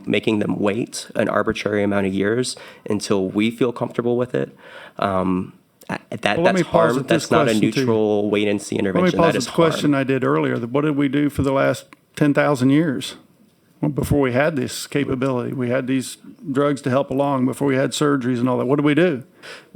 making them wait an arbitrary amount of years until we feel comfortable with it, that's harm. That's not a neutral wait and see intervention. Let me pause That with is the question harm. I did earlier. What did we do for the last 10,000 years? Well, before we had this capability, we had these drugs to help along, before we had surgeries and all that. What did we do?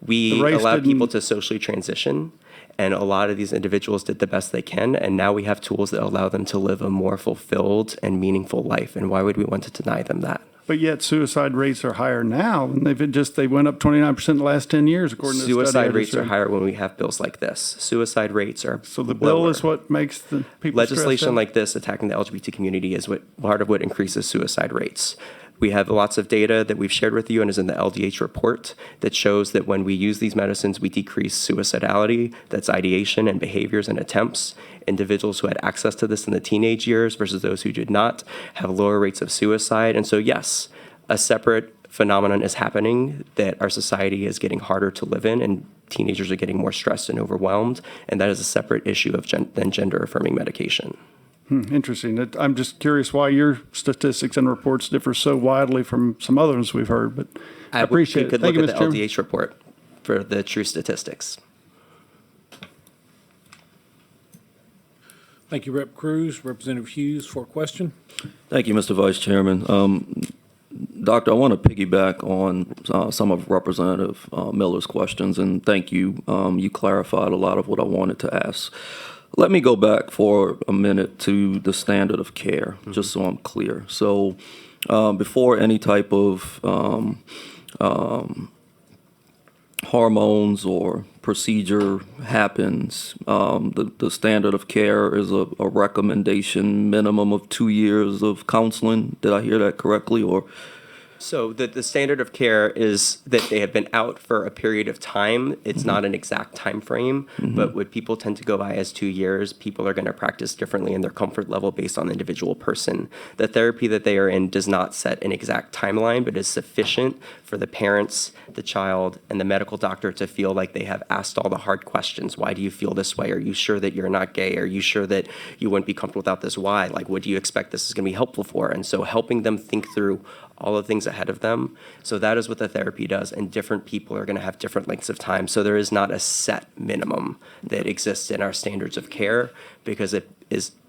We allowed people to socially transition, and a lot of these individuals did the best they can, and now we have tools that allow them to live a more fulfilled and meaningful life. And why would we want to deny them that? But yet suicide rates are higher now, and they went up 29% in the last 10 years, according to the study. I Suicide just rates are read. higher when we have bills like this. Suicide rates are So the bill is what makes the people legislation stressed out? like this attacking the LGBT community is part of what increases suicide rates. We have lots of data that we've shared with you and is in the LDH report that shows that when we use these medicines, we decrease suicidality, that's ideation and behaviors and attempts. Individuals who had access to this in the teenage years versus those who did not have lower rates of suicide. And so, yes, a separate phenomenon is happening that our society is getting harder to live in, and teenagers are getting more stressed and overwhelmed, and that is a separate issue than gender-affirming medication. Interesting. I'm just curious why your statistics and reports differ so widely from some others we've heard, but I appreciate You it. could Thank look you, at Mr. the Chairman. LDH report for the true statistics. Thank you, Rep. Cruz. Representative Hughes for a question. Thank you, Mr. Vice Chairman. Doctor, I want to piggyback on some of Representative Miller's questions, and thank you. You clarified a lot of what I wanted to ask. Let me go back for a minute to the standard of care, just so I'm clear. So before any type of hormones or procedure happens, the standard of care is a recommendation minimum of 2 years of counseling. Did I hear that correctly? Or So the standard of care is that they have been out for a period of time. It's not an exact time frame, but what people tend to go by as 2 years, people are going to practice differently in their comfort level based on the individual person. The therapy that they are in does not set an exact timeline, but is sufficient for the parents, the child, and the medical doctor to feel like they have asked all the hard questions. Why do you feel this way? Are you sure that you're not gay? Are you sure that you wouldn't be comfortable without this? Why? Like, what do you expect this is going to be helpful for? And so helping them think through all the things ahead of them. So that is what the therapy does, and different people are going to have different lengths of time. So there is not a set minimum that exists in our standards of care, because it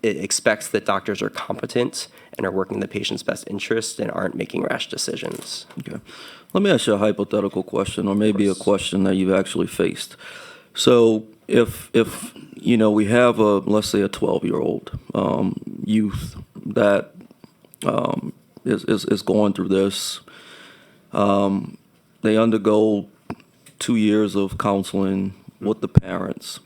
expects that doctors are competent and are working in the patient's best interest and aren't making rash decisions. Okay. Let me ask you a hypothetical question, or maybe a question that you've actually faced. So if we have let's say a 12-year-old youth that is going through this. They undergo 2 years of counseling with the parents.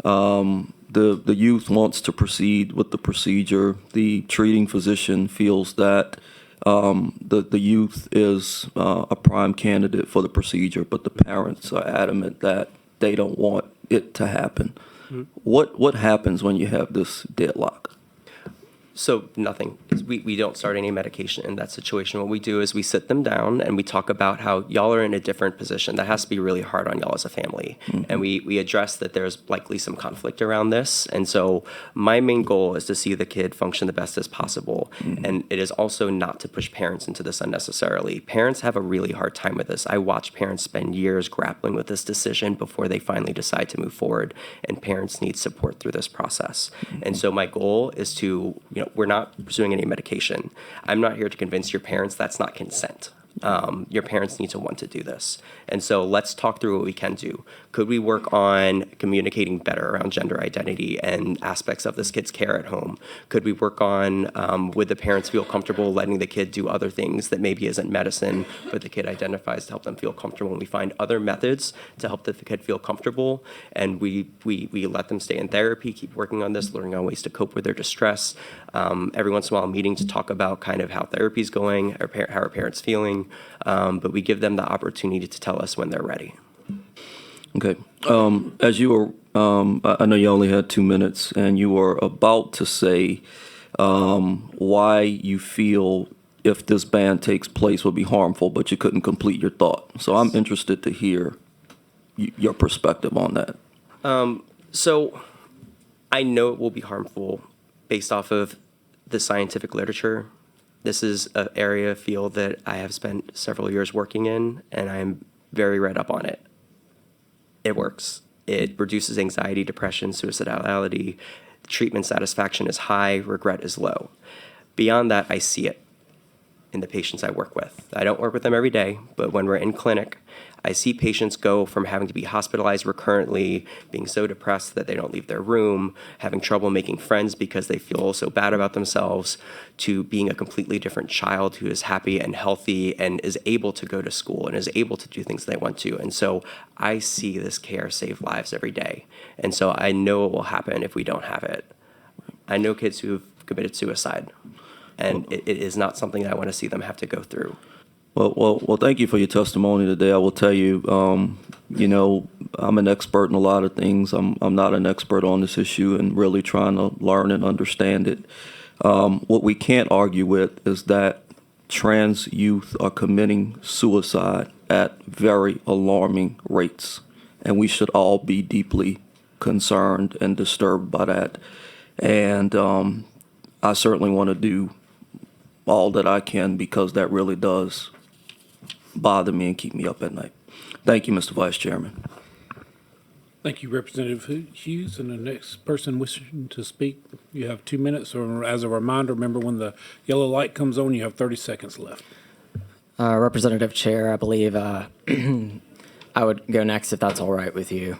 The youth wants to proceed with the procedure. The treating physician feels that the youth is a prime candidate for the procedure, but the parents are adamant that they don't want it to happen. What happens when you have this deadlock? So nothing. We don't start any medication in that situation. What we do is we sit them down and we talk about how y'all are in a different position. That has to be really hard on y'all as a family. And we address that there's likely some conflict around this. And so my main goal is to see the kid function the best as possible. And it is also not to push parents into this unnecessarily. Parents have a really hard time with this. I watch parents spend years grappling with this decision before they finally decide to move forward. And parents need support through this process. And so my goal is to, we're not pursuing any medication. I'm not here to convince your parents that's not consent. Your parents need to want to do this. And so let's talk through what we can do. Could we work on communicating better around gender identity and aspects of this kid's care at home? Could we work on, would the parents feel comfortable letting the kid do other things that maybe isn't medicine, but the kid identifies to help them feel comfortable? And we find other methods to help the kid feel comfortable. And we let them stay in therapy, keep working on this, learning on ways to cope with their distress. Every once in a while, meeting to talk about kind of how therapy's going, how our parents feeling. But we give them the opportunity to tell us when they're ready. Okay. As you were, I know you only had 2 minutes, and you were about to say why you feel if this ban takes place would be harmful, but you couldn't complete your thought. So I'm interested to hear your perspective on that. So I know it will be harmful based off of the scientific literature. This is an area, field that I have spent several years working in, and I'm very read up on it. It works. It reduces anxiety, depression, suicidality. Treatment satisfaction is high, regret is low. Beyond that, I see it in the patients I work with. I don't work with them every day, but when we're in clinic, I see patients go from having to be hospitalized recurrently, being so depressed that they don't leave their room, having trouble making friends because they feel so bad about themselves, to being a completely different child who is happy and healthy and is able to go to school and is able to do things they want to. And so I see this care save lives every day. And so I know it will happen if we don't have it. I know kids who have committed suicide, and it is not something that I want to see them have to go through. Well, thank you for your testimony today. I will tell you, you know, I'm an expert in a lot of things. I'm not an expert on this issue and really trying to learn and understand it. What we can't argue with is that trans youth are committing suicide at very alarming rates, and we should all be deeply concerned and disturbed by that. And I certainly want to do all that I can, because that really does bother me and keep me up at night. Thank you, Mr. Vice Chairman. Thank you, Representative Hughes. And the next person wishing to speak, you have 2 minutes. Or as a reminder, remember when the yellow light comes on, you have 30 seconds left. Representative Chair, I believe I would go next if that's all right with you.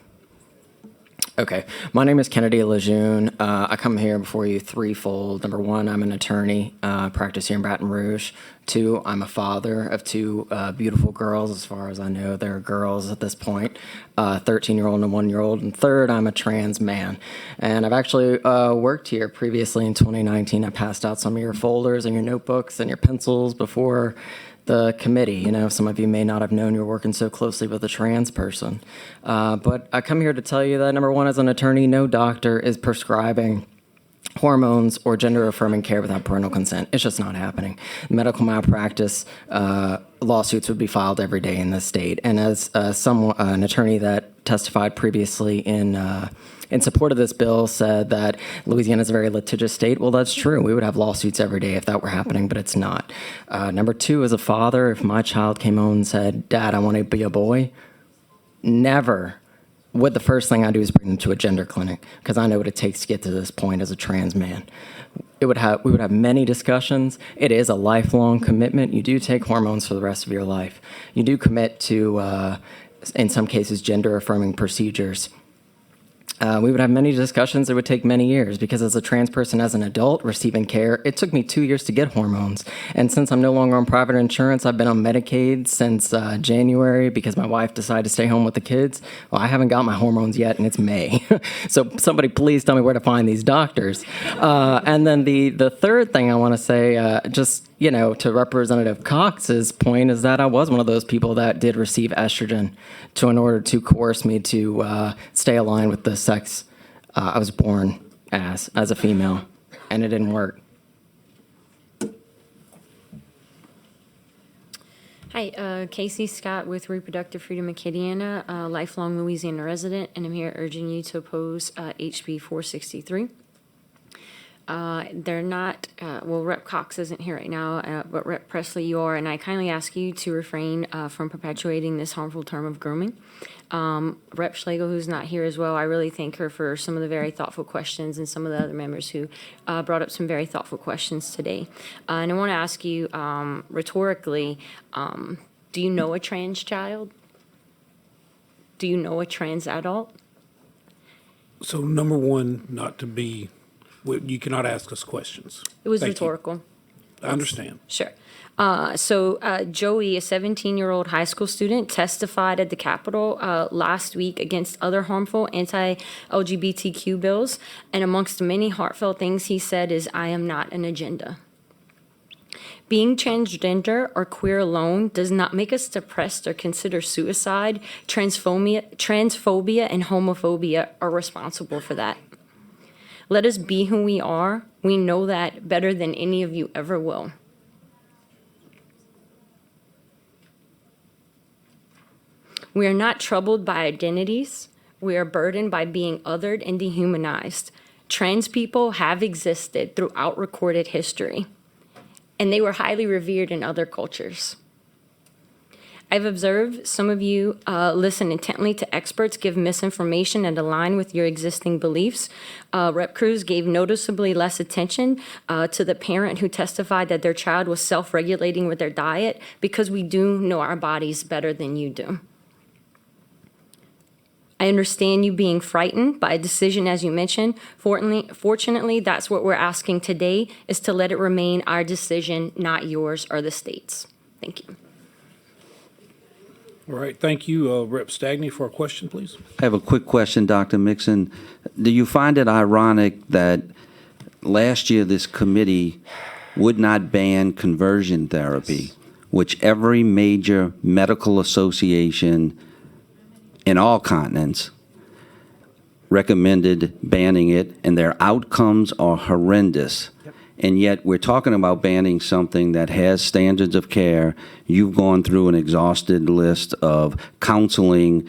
Okay. My name is Kennedy Lejeune. I come here before you threefold. Number one, I'm an attorney, practice here in Baton Rouge. Two, I'm a father of two beautiful girls. As far as I know, they're girls at this point, 13-year-old and a 1-year-old. And third, I'm a trans man. And I've actually worked here previously in 2019. I passed out some of your folders and your notebooks and your pencils before the committee. You know, some of you may not have known you're working so closely with a trans person. But I come here to tell you that, number one, as an attorney, no doctor is prescribing hormones or gender-affirming care without parental consent. It's just not happening. Medical malpractice lawsuits would be filed every day in this state. And as an attorney that testified previously in support of this bill said that Louisiana is a very litigious state. Well, that's true. We would have lawsuits every day if that were happening, but it's not. Number two, as a father, if my child came home and said, "Dad, I want to be a boy," never would the first thing I do is bring them to a gender clinic, because I know what it takes to get to this point as a trans man. We would have many discussions. It is a lifelong commitment. You do take hormones for the rest of your life. You do commit to, in some cases, gender-affirming procedures. We would have many discussions. It would take many years, because as a trans person, as an adult receiving care, it took me 2 years to get hormones. And since I'm no longer on private insurance, I've been on Medicaid since January because my wife decided to stay home with the kids. Well, I haven't got my hormones yet, and it's May. So somebody please tell me where to find these doctors. And then the third thing I want to say, just, you know, to Representative Cox's point, is that I was one of those people that did receive estrogen in order to coerce me to stay aligned with the sex I was born as a female, and it didn't work. Hi, Casey Scott with Reproductive Freedom Acadiana, a lifelong Louisiana resident, and I'm here urging you to oppose HB 463. They're not, well, Rep. Cox isn't here right now, but Rep. Presley, you are, and I kindly ask you to refrain from perpetuating this harmful term of grooming. Rep. Schlegel, who's not here as well, I really thank her for some of the very thoughtful questions, and some of the other members who brought up some very thoughtful questions today. And I want to ask you rhetorically, do you know a trans child? Do you know a trans adult? So number one, not to be, you cannot ask us questions. It was Thank you. rhetorical. I understand. Sure. So Joey, a 17-year-old high school student, testified at the Capitol last week against other harmful anti-LGBTQ bills. And amongst many heartfelt things he said is, "I am not an agenda." Being transgender or queer alone does not make us depressed or consider suicide. Transphobia and homophobia are responsible for that. Let us be who we are. We know that better than any of you ever will. We are not troubled by identities. We are burdened by being othered and dehumanized. trans people have existed throughout recorded history, and they were highly revered in other cultures. I've observed some of you listen intently to experts give misinformation and align with your existing beliefs. Rep. Cruz gave noticeably less attention to the parent who testified that their child was self-regulating with their diet, because we do know our bodies better than you do. I understand you being frightened by a decision, as you mentioned. Fortunately, that's what we're asking today, is to let it remain our decision, not yours or the state's. Thank you. All right, thank you. Rep. Stagney, for a question, please. I have a quick question, Dr. Mixon. Do you find it ironic that last year this committee would not ban conversion therapy, which every major medical association in all continents recommended banning it, and their outcomes are horrendous? And yet we're talking about banning something that has standards of care. You've gone through an exhausted list of counseling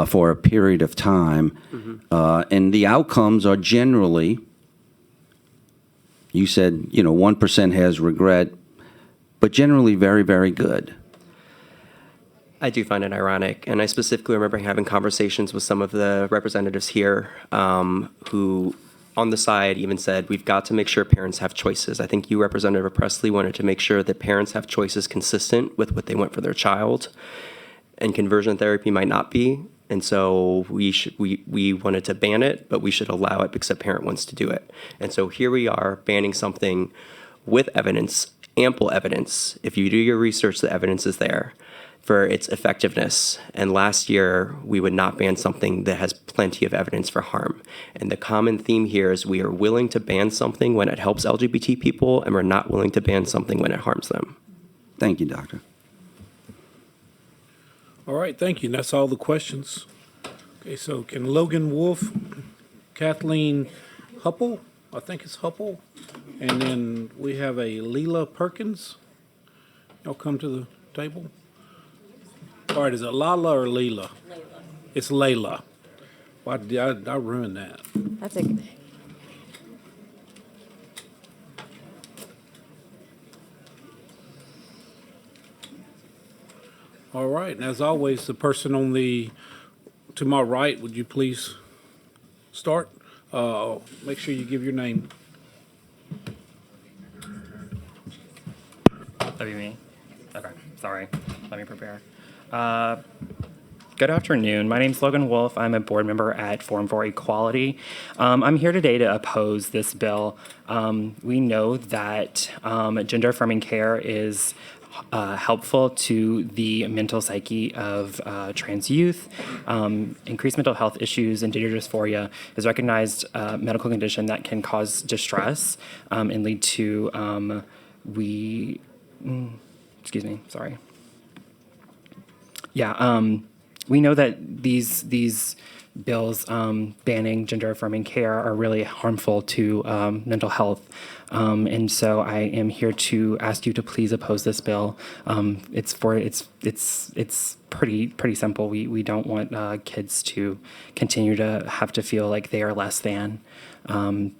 for a period of time, and the outcomes are generally, you said, 1% has regret, but generally very, very good. I do find it ironic, and I specifically remember having conversations with some of the representatives here who, on the side, even said, we've got to make sure parents have choices. I think you, Representative Presley, wanted to make sure that parents have choices consistent with what they want for their child, and conversion therapy might not be. And so we wanted to ban it, but we should allow it because a parent wants to do it. And so here we are banning something with evidence, ample evidence. If you do your research, the evidence is there for its effectiveness. And last year, we would not ban something that has plenty of evidence for harm. And the common theme here is we are willing to ban something when it helps LGBT people, and we're not willing to ban something when it harms them. Thank you, Doctor. All right, thank you. And that's all the questions. Okay, so can Logan Wolf, Kathleen Huppel, I think it's Huppel, and then we have a Leela Perkins. Y'all come to the table. All right, is it Lala or Leela? Layla. It's Layla. Why did I ruin that? That's a good. All right, and as always, the person to my right, would you please start? Make sure you give your name. That'd be me. Okay, sorry. Let me prepare. Good afternoon. My name's Logan Wolf. I'm a board member at Forum for Equality. I'm here today to oppose this bill. We know that gender-affirming care is helpful to the mental psyche of trans youth. Increased mental health issues and gender dysphoria is a recognized medical condition that can cause distress and lead to excuse me, sorry. Yeah, we know that these bills banning gender-affirming care are really harmful to mental health, and so I am here to ask you to please oppose this bill. It's pretty simple. We don't want kids to continue to have to feel like they are less than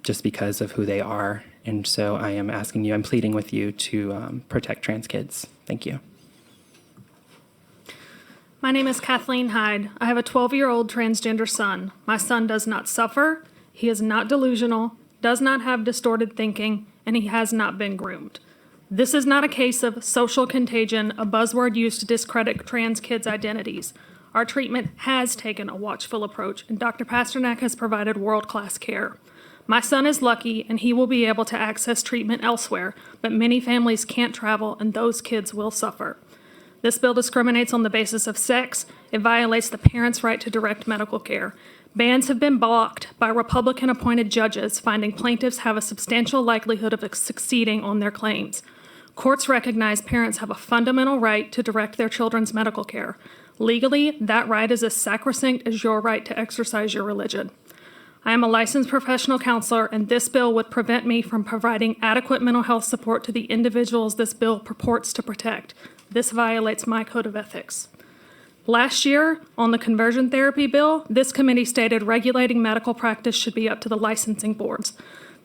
just because of who they are, and so I am asking you, I'm pleading with you to protect trans kids. Thank you. My name is Kathleen Hyde. I have a 12-year-old transgender son. My son does not suffer, he is not delusional, does not have distorted thinking, and he has not been groomed. This is not a case of social contagion, a buzzword used to discredit trans kids' identities. Our treatment has taken a watchful approach, and Dr. Pasternak has provided world-class care. My son is lucky, and he will be able to access treatment elsewhere, but many families can't travel, and those kids will suffer. This bill discriminates on the basis of sex. It violates the parent's right to direct medical care. Bans have been blocked by Republican-appointed judges, finding plaintiffs have a substantial likelihood of succeeding on their claims. Courts recognize parents have a fundamental right to direct their children's medical care. Legally, that right is as sacrosanct as your right to exercise your religion. I am a licensed professional counselor, and this bill would prevent me from providing adequate mental health support to the individuals this bill purports to protect. This violates my code of ethics. Last year, on the conversion therapy bill, this committee stated regulating medical practice should be up to the licensing boards.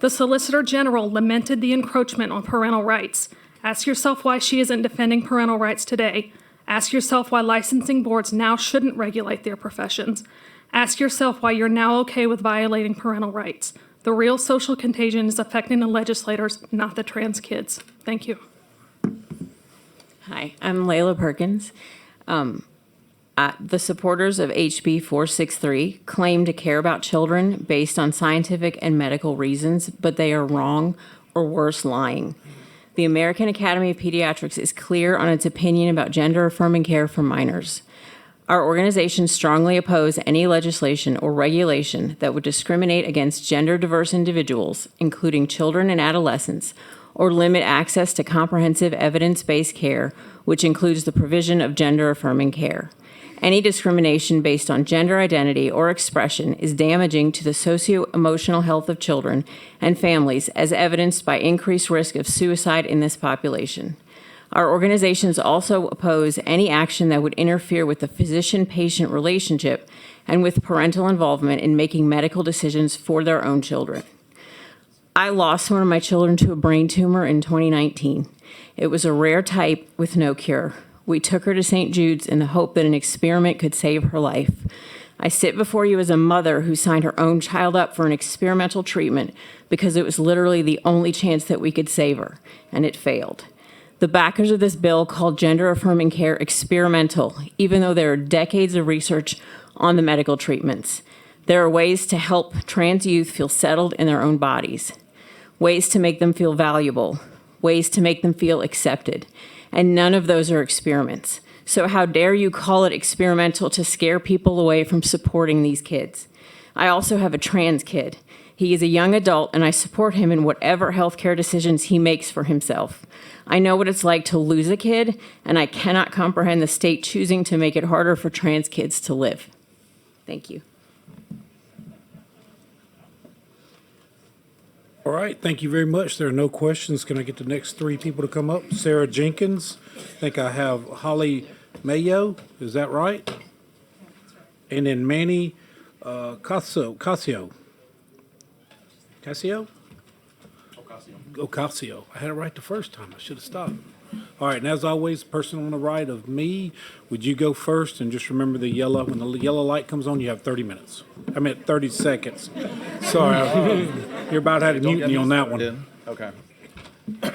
The Solicitor General lamented the encroachment on parental rights. Ask yourself why she isn't defending parental rights today. Ask yourself why licensing boards now shouldn't regulate their professions. Ask yourself why you're now okay with violating parental rights. The real social contagion is affecting the legislators, not the trans kids. Thank you. Hi, I'm Layla Perkins. The supporters of HB 463 claim to care about children based on scientific and medical reasons, but they are wrong, or worse, lying. The American Academy of Pediatrics is clear on its opinion about gender-affirming care for minors. Our organization strongly oppose any legislation or regulation that would discriminate against gender-diverse individuals, including children and adolescents, or limit access to comprehensive evidence-based care, which includes the provision of gender-affirming care. Any discrimination based on gender identity or expression is damaging to the socio-emotional health of children and families, as evidenced by increased risk of suicide in this population. Our organizations also oppose any action that would interfere with the physician-patient relationship and with parental involvement in making medical decisions for their own children. I lost one of my children to a brain tumor in 2019. It was a rare type with no cure. We took her to St. Jude's in the hope that an experiment could save her life. I sit before you as a mother who signed her own child up for an experimental treatment because it was literally the only chance that we could save her, and it failed. The backers of this bill called gender-affirming care experimental, even though there are decades of research on the medical treatments. There are ways to help trans youth feel settled in their own bodies, ways to make them feel valuable, ways to make them feel accepted, and none of those are experiments. So how dare you call it experimental to scare people away from supporting these kids? I also have a trans kid. He is a young adult, and I support him in whatever healthcare decisions he makes for himself. I know what it's like to lose a kid, and I cannot comprehend the state choosing to make it harder for trans kids to live. Thank you. All right, thank you very much. There are no questions. Can I get the next three people to come up? Sarah Jenkins. I think I have Holly Mayo. Is that right? And then Manny Casio. Ocasio. I had it right the first time. I should have stopped. All right, and as always, person on the right of me, would you go first? And just remember the yellow, when the yellow light comes on, you have 30 minutes. I meant 30 seconds. Sorry, you're about to have a mutiny on that one. Okay.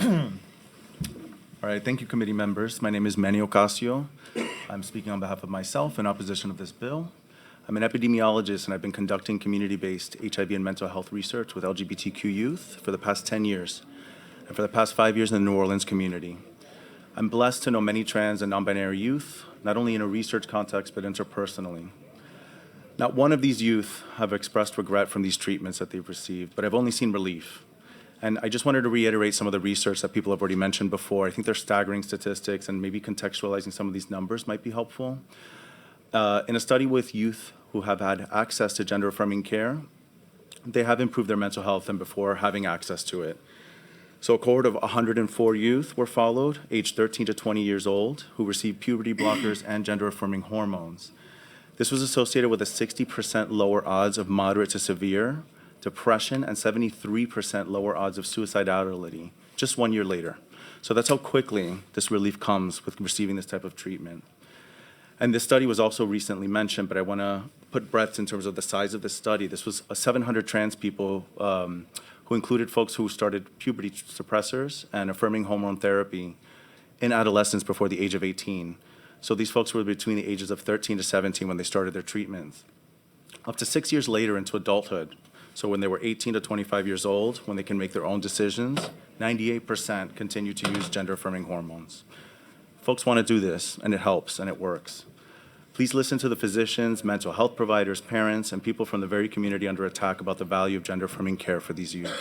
All right, thank you, committee members. My name is Manny Ocasio. I'm speaking on behalf of myself in opposition of this bill. I'm an epidemiologist, and I've been conducting community-based HIV and mental health research with LGBTQ youth for the past 10 years, and for the past 5 years in the New Orleans community. I'm blessed to know many trans and non-binary youth, not only in a research context, but interpersonally. Not one of these youth have expressed regret from these treatments that they've received, but I've only seen relief. And I just wanted to reiterate some of the research that people have already mentioned before. I think they're staggering statistics, and maybe contextualizing some of these numbers might be helpful. In a study with youth who have had access to gender-affirming care, they have improved their mental health than before having access to it. So a cohort of 104 youth were followed, aged 13 to 20 years old, who received puberty blockers and gender-affirming hormones. This was associated with a 60% lower odds of moderate to severe depression and 73% lower odds of suicidality just 1 year later. So that's how quickly this relief comes with receiving this type of treatment. And this study was also recently mentioned, but I want to put breadth in terms of the size of this study. This was 700 trans people who included folks who started puberty suppressors and affirming hormone therapy in adolescence before the age of 18. So these folks were between the ages of 13 to 17 when they started their treatments. Up to 6 years later into adulthood, so when they were 18 to 25 years old, when they can make their own decisions, 98% continue to use gender-affirming hormones. Folks want to do this, and it helps, and it works. Please listen to the physicians, mental health providers, parents, and people from the very community under attack about the value of gender-affirming care for these youth.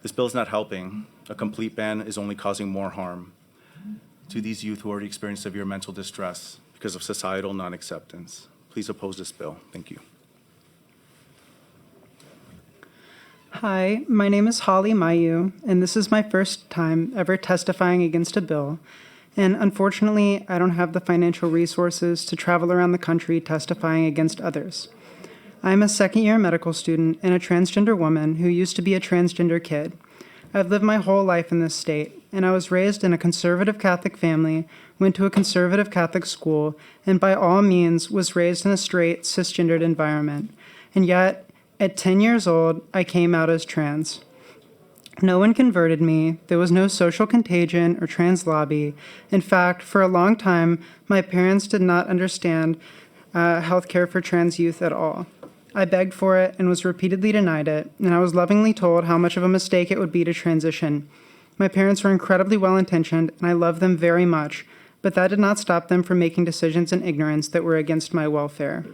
This bill is not helping. A complete ban is only causing more harm to these youth who already experience severe mental distress because of societal non-acceptance. Please oppose this bill. Thank you. Hi, my name is Holly Mayu, and this is my first time ever testifying against a bill. And unfortunately, I don't have the financial resources to travel around the country testifying against others. I'm a second-year medical student and a transgender woman who used to be a transgender kid. I've lived my whole life in this state, and I was raised in a conservative Catholic family, went to a conservative Catholic school, and by all means was raised in a straight, cisgendered environment. And yet, at 10 years old, I came out as trans. No one converted me. There was no social contagion or trans lobby. In fact, for a long time, my parents did not understand healthcare for trans youth at all. I begged for it and was repeatedly denied it, and I was lovingly told how much of a mistake it would be to transition. My parents were incredibly well-intentioned, and I love them very much, but that did not stop them from making decisions in ignorance that were against my welfare.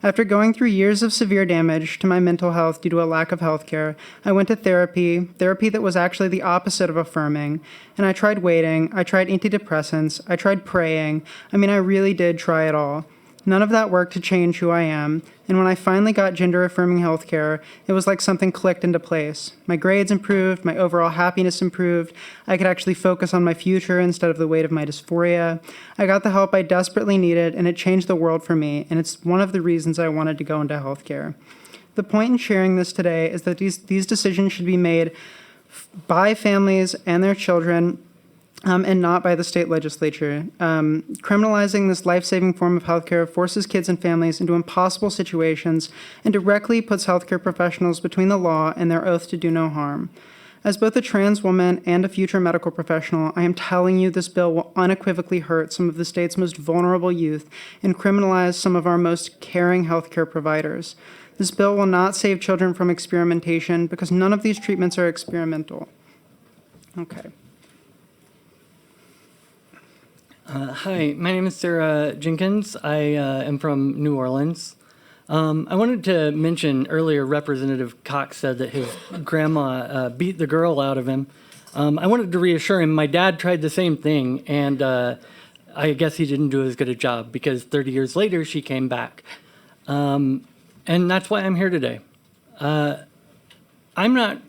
After going through years of severe damage to my mental health due to a lack of health care, I went to therapy that was actually the opposite of affirming, and I tried waiting, I tried antidepressants, I tried praying. I mean, I really did try it all. None of that worked to change who I am, and when I finally got gender-affirming health care, it was like something clicked into place. My grades improved, my overall happiness improved, I could actually focus on my future instead of the weight of my dysphoria. I got the help I desperately needed, and it changed the world for me, and it's one of the reasons I wanted to go into healthcare. The point in sharing this today is that these decisions should be made by families and their children, and not by the state legislature. Criminalizing this life-saving form of healthcare forces kids and families into impossible situations and directly puts healthcare professionals between the law and their oath to do no harm. As both a trans woman and a future medical professional, I am telling you this bill will unequivocally hurt some of the state's most vulnerable youth and criminalize some of our most caring healthcare providers. This bill will not save children from experimentation because none of these treatments are experimental. Okay. Hi, my name is Sarah Jenkins. I am from New Orleans. I wanted to mention earlier Representative Cox said that his grandma beat the girl out of him. I wanted to reassure him my dad tried the same thing, and I guess he didn't do as good a job because 30 years later she came back. And that's why I'm here today. I'm not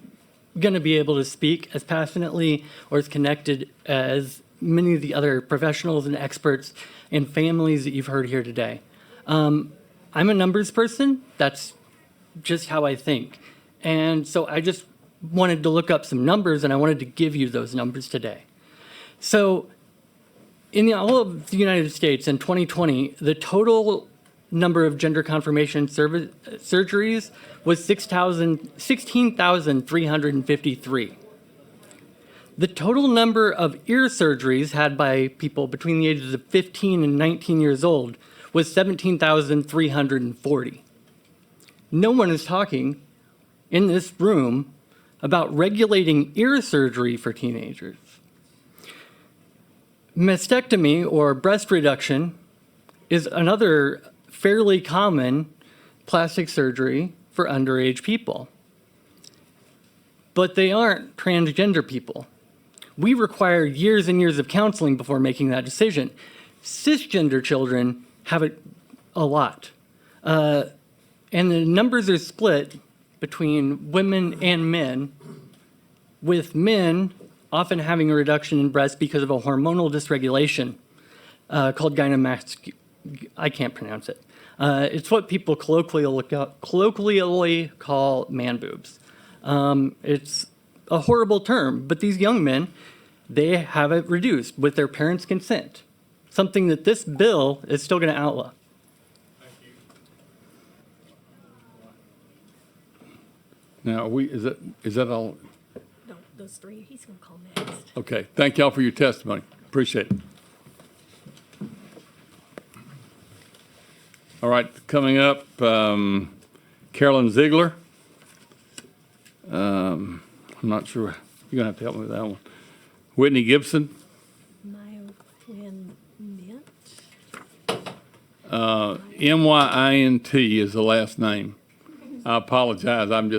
going to be able to speak as passionately or as connected as many of the other professionals and experts and families that you've heard here today. I'm a numbers person. That's just how I think. And so I just wanted to look up some numbers, and I wanted to give you those numbers today. So in all of the United States in 2020, the total number of gender confirmation surgeries was 16,353. The total number of ear surgeries had by people between the ages of 15 and 19 years old was 17,340. No one is talking in this room about regulating ear surgery for teenagers. Mastectomy or breast reduction is another fairly common plastic surgery for underage people. But they aren't transgender people. We require years and years of counseling before making that decision. Cisgender children have it a lot. And the numbers are split between women and men, with men often having a reduction in breast because of a hormonal dysregulation called I can't pronounce it. It's what people colloquially call man boobs. It's a horrible term, but these young men, they have it reduced with their parents' consent, something that this bill is still going to outlaw. Now, is that all? No, those three. He's going to call next. Okay. Thank y'all for your testimony. Appreciate it. All right. Coming up, Carolyn Ziegler. I'm not sure. You're going to have to help me with that one. Whitney Gibson. Myint is the last name. I apologize. I'm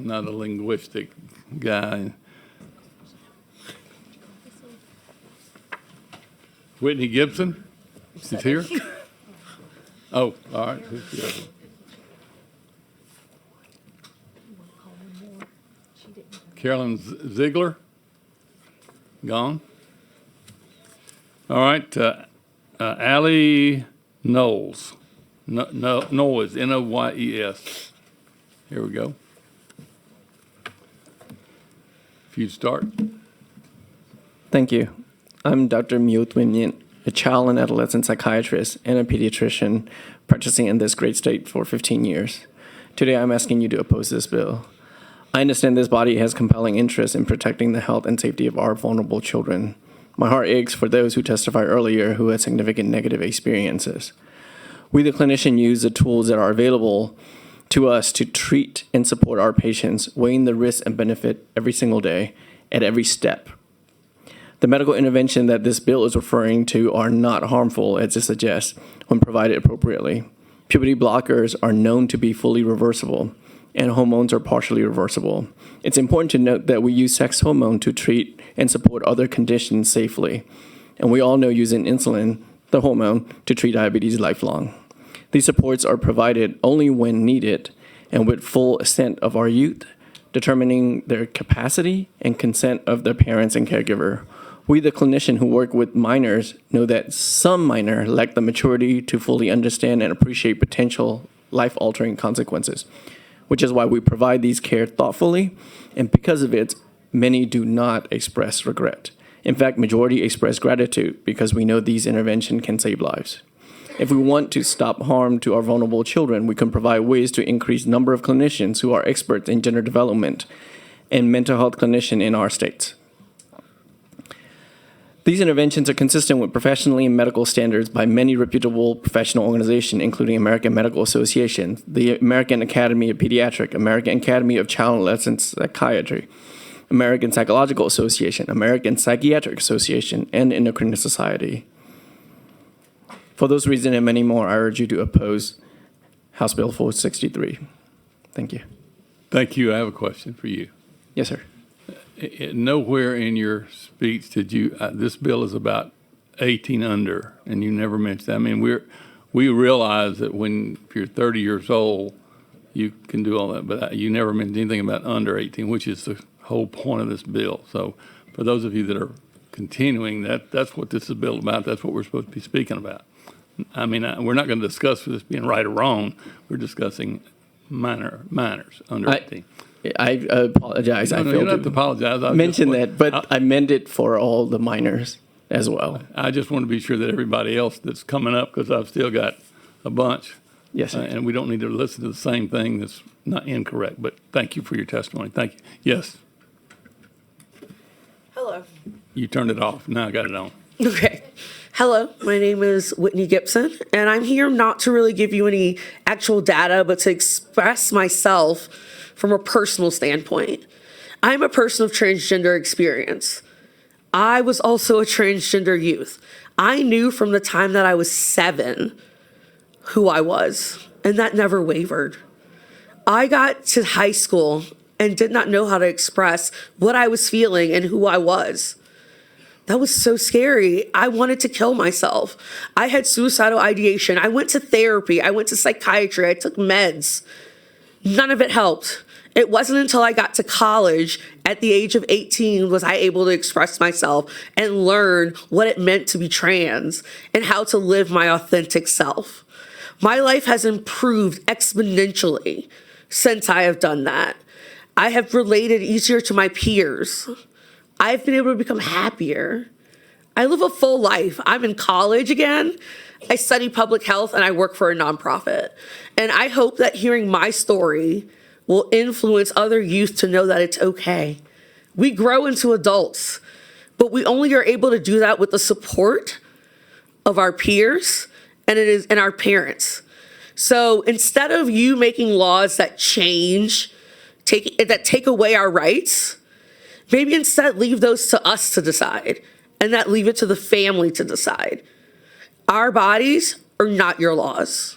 not a linguistic guy. Whitney Gibson? She's here? Oh, all right. Who's the other? Carolyn Ziegler? Gone? All right, Allie Knowles. Noyes, Noyes. Here we go. If you'd start. Thank you. I'm Dr. Myut Wimyint, a child and adolescent psychiatrist and a pediatrician practicing in this great state for 15 years. Today, I'm asking you to oppose this bill. I understand this body has compelling interest in protecting the health and safety of our vulnerable children. My heart aches for those who testified earlier who had significant negative experiences. We, the clinician, use the tools that are available to us to treat and support our patients, weighing the risk and benefit every single day at every step. The medical intervention that this bill is referring to are not harmful, as it suggests, when provided appropriately. Puberty blockers are known to be fully reversible, and hormones are partially reversible. It's important to note that we use sex hormone to treat and support other conditions safely, and we all know using insulin, the hormone, to treat diabetes lifelong. These supports are provided only when needed and with full assent of our youth, determining their capacity and consent of their parents and caregiver. We, the clinician who work with minors, know that some minors lack the maturity to fully understand and appreciate potential life-altering consequences, which is why we provide these care thoughtfully, and because of it, many do not express regret. In fact, majority express gratitude because we know these interventions can save lives. If we want to stop harm to our vulnerable children, we can provide ways to increase number of clinicians who are experts in gender development and mental health clinicians in our states. These interventions are consistent with professionally and medical standards by many reputable professional organizations, including American Medical Association, the American Academy of Pediatrics, American Academy of Child and Adolescent Psychiatry, American Psychological Association, American Psychiatric Association, and Endocrine Society. For those reasons and many more, I urge you to oppose House Bill 463. Thank you. Thank you. I have a question for you. Yes, sir. Nowhere in your speech did you, this bill is about 18 under, and you never mentioned that. I mean, we realize that if you're 30 years old, you can do all that, but you never mentioned anything about under 18, which is the whole point of this bill. So for those of you that are continuing, that's what this is a bill about. That's what we're supposed to be speaking about. I mean, we're not going to discuss this being right or wrong. We're discussing minors under 18. I apologize. No, I you failed don't have to apologize. I mention that, but I meant it for all the minors as well. I just want to be sure that everybody else that's coming up, because I've still got a bunch. Yes, sir. And we don't need to listen to the same thing that's not incorrect. But thank you for your testimony. Thank you. Yes. Hello. You turned it off. Now I got it on. Okay. Hello, my name is Whitney Gibson, and I'm here not to really give you any actual data, but to express myself from a personal standpoint. I'm a person of transgender experience. I was also a transgender youth. I knew from the time that I was 7 who I was, and that never wavered. I got to high school and did not know how to express what I was feeling and who I was. That was so scary. I wanted to kill myself. I had suicidal ideation. I went to therapy. I went to psychiatry. I took meds. None of it helped. It wasn't until I got to college at the age of 18 was I able to express myself and learn what it meant to be trans and how to live my authentic self. My life has improved exponentially since I have done that. I have related easier to my peers. I've been able to become happier. I live a full life. I'm in college again. I study public health and I work for a nonprofit. And I hope that hearing my story will influence other youth to know that it's okay. We grow into adults, but we only are able to do that with the support of our peers and our parents. So instead of you making laws that take away our rights, maybe instead leave those to us to decide, and that leave it to the family to decide. Our bodies are not your laws.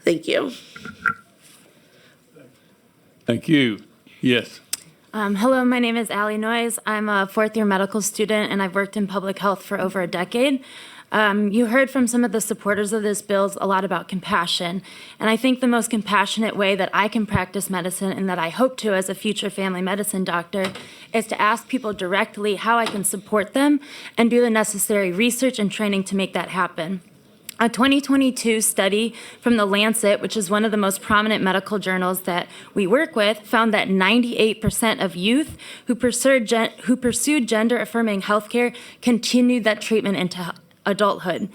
Thank you. Thank you. Yes. Hello, my name is Allie Noyes. I'm a fourth-year medical student, and I've worked in public health for over a decade. You heard from some of the supporters of this bill a lot about compassion. And I think the most compassionate way that I can practice medicine and that I hope to as a future family medicine doctor is to ask people directly how I can support them and do the necessary research and training to make that happen. A 2022 study from The Lancet, which is one of the most prominent medical journals that we work with, found that 98% of youth who pursued gender-affirming healthcare continued that treatment into adulthood.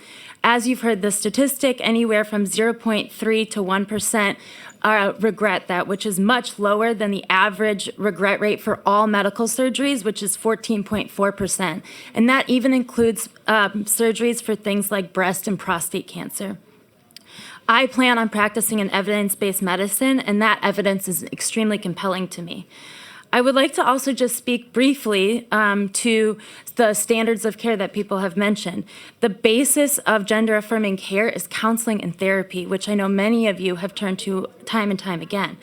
As you've heard the statistic, anywhere from 0.3 to 1% regret that, which is much lower than the average regret rate for all medical surgeries, which is 14.4%. And that even includes surgeries for things like breast and prostate cancer. I plan on practicing in evidence-based medicine, and that evidence is extremely compelling to me. I would like to also just speak briefly to the standards of care that people have mentioned. The basis of gender-affirming care is counseling and therapy, which I know many of you have turned to time and time again.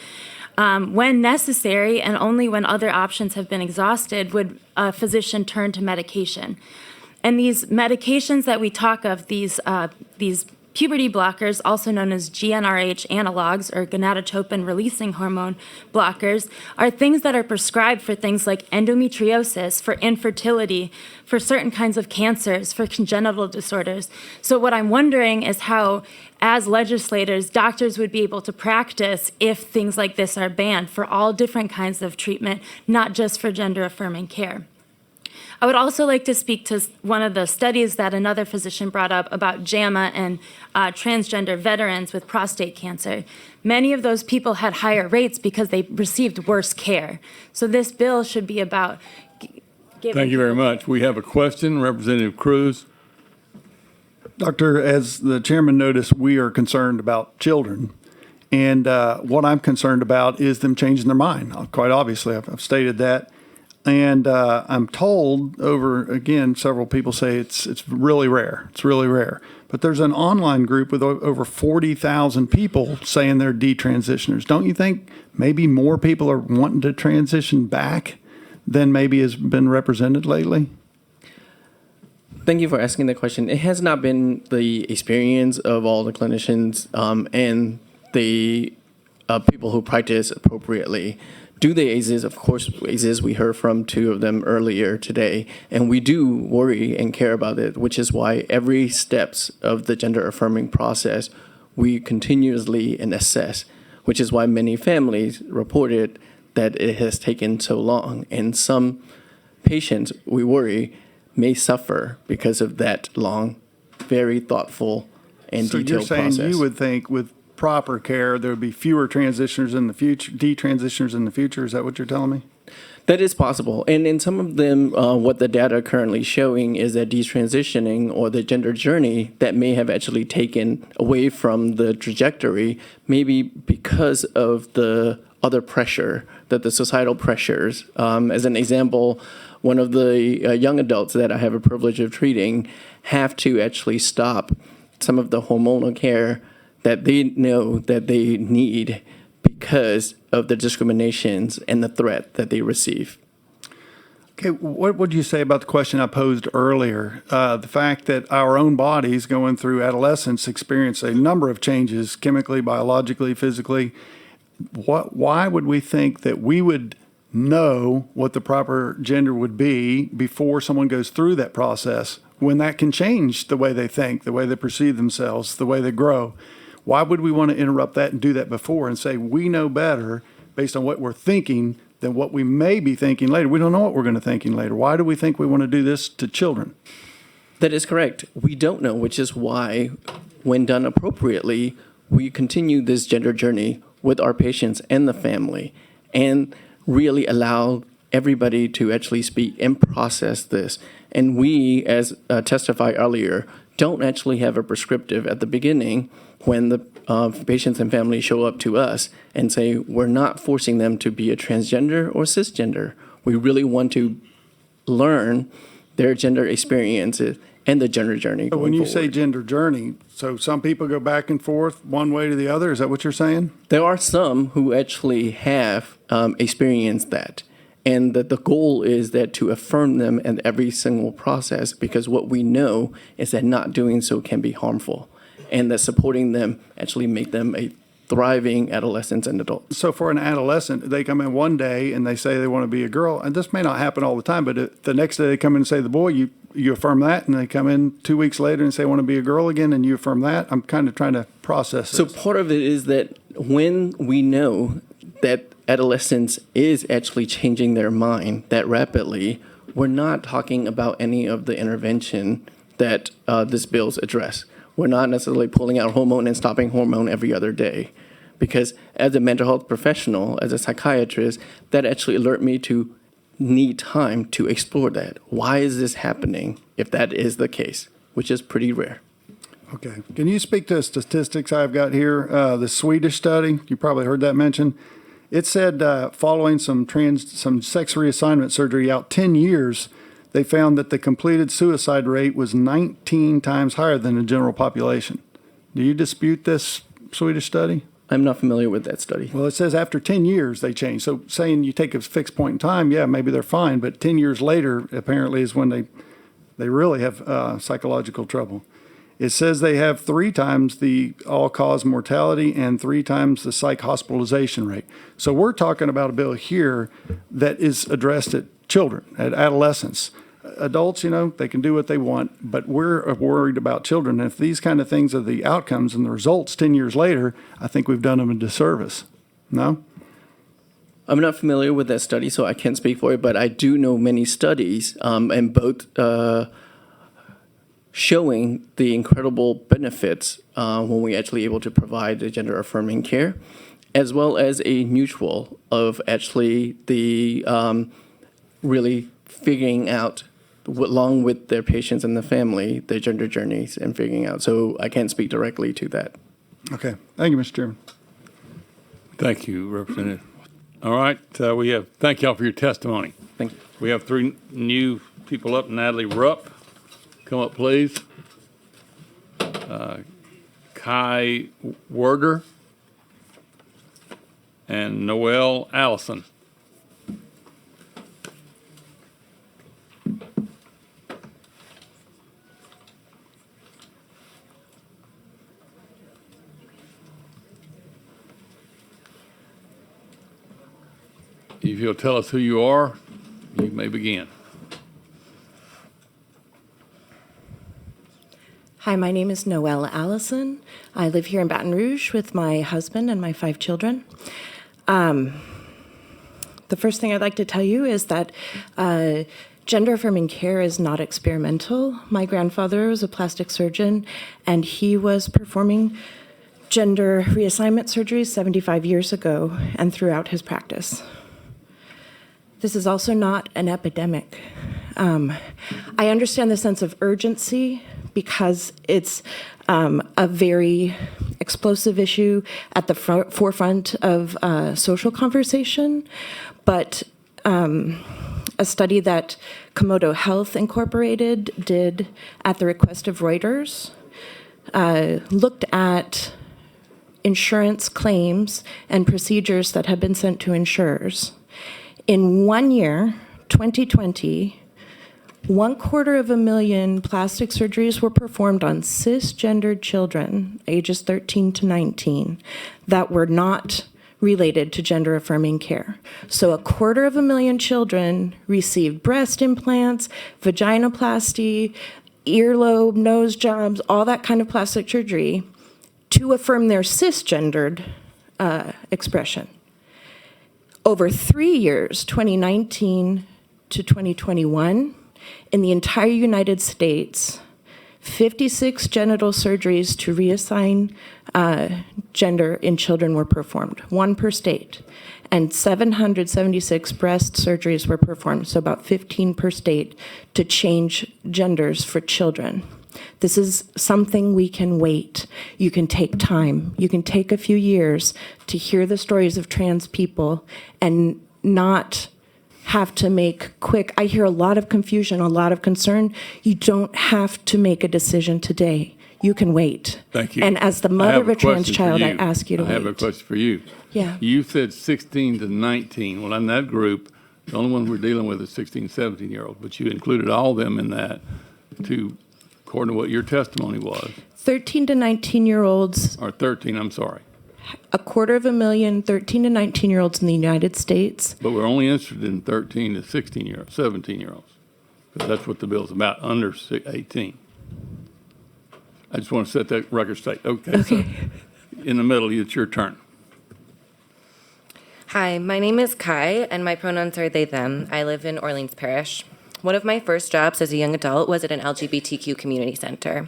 When necessary, and only when other options have been exhausted, would a physician turn to medication. And these medications that we talk of, these puberty blockers, also known as GnRH analogs or gonadotropin-releasing hormone blockers, are things that are prescribed for things like endometriosis, for infertility, for certain kinds of cancers, for congenital disorders. So what I'm wondering is how, as legislators, doctors would be able to practice if things like this are banned for all different kinds of treatment, not just for gender-affirming care. I would also like to speak to one of the studies that another physician brought up about JAMA and transgender veterans with prostate cancer. Many of those people had higher rates because they received worse care. So this bill should be about giving. Thank you very much. We have a question, Representative Cruz. Doctor, as the chairman noticed, we are concerned about children. And what I'm concerned about is them changing their mind. Quite obviously, I've stated that. And I'm told again, several people say it's really rare. It's really rare. But there's an online group with over 40,000 people saying they're detransitioners. Don't you think maybe more people are wanting to transition back than maybe has been represented lately? Thank you for asking the question. It has not been the experience of all the clinicians and the people who practice appropriately. Do they exist? Of course, exist. We heard from two of them earlier today, and we do worry and care about it, which is why every steps of the gender-affirming process, we continuously assess, which is why many families reported that it has taken so long. And some patients, we worry, may suffer because of that long, very thoughtful and detailed process. So you're saying you would think with proper care, there would be fewer transitioners in the future, detransitioners in the future. Is that what you're telling me? That is possible. And in some of them, what the data are currently showing is that detransitioning or the gender journey that may have actually taken away from the trajectory, maybe because of the other pressure, that the societal pressures. As an example, one of the young adults that I have a privilege of treating have to actually stop some of the hormonal care that they know that they need because of the discriminations and the threat that they receive. Okay, what would you say about the question I posed earlier? The fact that our own bodies going through adolescence experience a number of changes chemically, biologically, physically. Why would we think that we would know what the proper gender would be before someone goes through that process when that can change the way they think, the way they perceive themselves, the way they grow? Why would we want to interrupt that and do that before and say we know better based on what we're thinking than what we may be thinking later? We don't know what we're going to thinking later. Why do we think we want to do this to children? That is correct. We don't know, which is why, when done appropriately, we continue this gender journey with our patients and the family and really allow everybody to actually speak and process this. And we, as testified earlier, don't actually have a prescriptive at the beginning when the patients and families show up to us and say, we're not forcing them to be a transgender or cisgender. We really want to learn their gender experiences and the gender journey. But when you say gender journey, so some people go back and forth one way to the other. Is that what you're saying? There are some who actually have experienced that. And that the goal is that to affirm them in every single process, because what we know is that not doing so can be harmful, and that supporting them actually make them a thriving adolescents and adults. So for an adolescent, they come in one day and they say they want to be a girl, and this may not happen all the time, but the next day they come in and say the boy, you affirm that, and they come in 2 weeks later and say I want to be a girl again, and you affirm that. I'm kind of trying to process So this. part of it is that when we know that adolescence is actually changing their mind that rapidly, we're not talking about any of the intervention that this bill's address. We're not necessarily pulling out hormone and stopping hormone every other day. Because as a mental health professional, as a psychiatrist, that actually alert me to need time to explore that. Why is this happening if that is the case, which is pretty rare? Okay. Can you speak to statistics I've got here? The Swedish study, you probably heard that mentioned. It said following some sex reassignment surgery out 10 years, they found that the completed suicide rate was 19 times higher than the general population. Do you dispute this Swedish study? I'm not familiar with that study. Well, it says after 10 years they change. So saying you take a fixed point in time, yeah, maybe they're fine, but 10 years later apparently is when they really have psychological trouble. It says they have 3 times the all-cause mortality and 3 times the psych hospitalization rate. So we're talking about a bill here that is addressed at children, at adolescents. Adults, they can do what they want, but we're worried about children. And if these kind of things are the outcomes and the results 10 years later, I think we've done them a disservice. No? I'm not familiar with that study, so I can't speak for it, but I do know many studies, and both showing the incredible benefits when we actually able to provide the gender affirming care, as well as a mutual of actually the really figuring out, along with their patients and the family, their gender journeys and figuring out. So I can't speak directly to that. Okay. Thank you, Mr. Chairman. Thank you, Representative. All right, thank y'all for your testimony. Thank you. We have 3 new people up. Natalie Rupp, come up, please. Kai Werder and Noelle Allison. If you'll tell us who you are, you may begin. Hi, my name is Noelle Allison. I live here in Baton Rouge with my husband and my 5 children. The first thing I'd like to tell you is that gender affirming care is not experimental. My grandfather was a plastic surgeon, and he was performing gender reassignment surgeries 75 years ago and throughout his practice. This is also not an epidemic. I understand the sense of urgency because it's a very explosive issue at the forefront of social conversation, but a study that Komodo Health Incorporated did at the request of Reuters looked at insurance claims and procedures that have been sent to insurers. In 1 year, 2020, 250,000 plastic surgeries were performed on cisgendered children, ages 13 to 19, that were not related to gender affirming care. So 250,000 children received breast implants, vaginoplasty, earlobe, nose jobs, all that kind of plastic surgery to affirm their cisgendered expression. Over 3 years, 2019 to 2021, in the entire United States, 56 genital surgeries to reassign gender in children were performed, 1 per state, and 776 breast surgeries were performed, so about 15 per state, to change genders for children. This is something we can wait. You can take time. You can take a few years to hear the stories of trans people and not have to make quick. I hear a lot of confusion, a lot of concern. You don't have to make a decision today. You can wait. Thank you. And as the mother of a trans child, I ask you to wait. I have a question for you. Yeah. You said 16 to 19. Well, in that group, The only one we're dealing with is 16, 17-year-olds, but you included all of them in that according to what your testimony was, 13 to 19-year-olds, or 13, I'm sorry. 250,000 13 to 19-year-olds in the United States. But we're only interested in 13 to 16-year-olds, 17-year-olds, because that's what the bill's about, under 18. I just want to set that record straight. Okay. So in the middle, it's your turn. Hi, my name is Kai, and my pronouns are they, them. I live in Orleans Parish. One of my first jobs as a young adult was at an LGBTQ community center.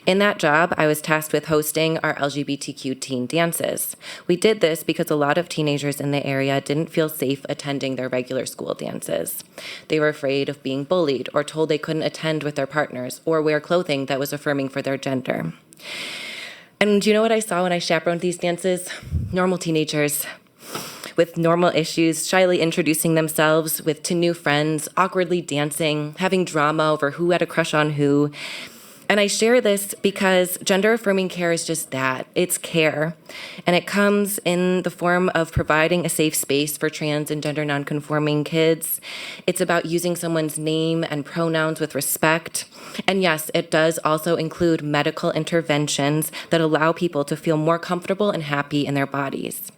In that job, I was tasked with hosting our LGBTQ teen dances. We did this because a lot of teenagers in the area didn't feel safe attending their regular school dances. They were afraid of being bullied or told they couldn't attend with their partners or wear clothing that was affirming for their gender. And do you know what I saw when I chaperoned these dances? Normal teenagers with normal issues, shyly introducing themselves to new friends, awkwardly dancing, having drama over who had a crush on who. And I share this because gender-affirming care is just that. It's care. And it comes in the form of providing a safe space for trans and gender nonconforming kids. It's about using someone's name and pronouns with respect. And yes, it does also include medical interventions that allow people to feel more comfortable and happy in their bodies.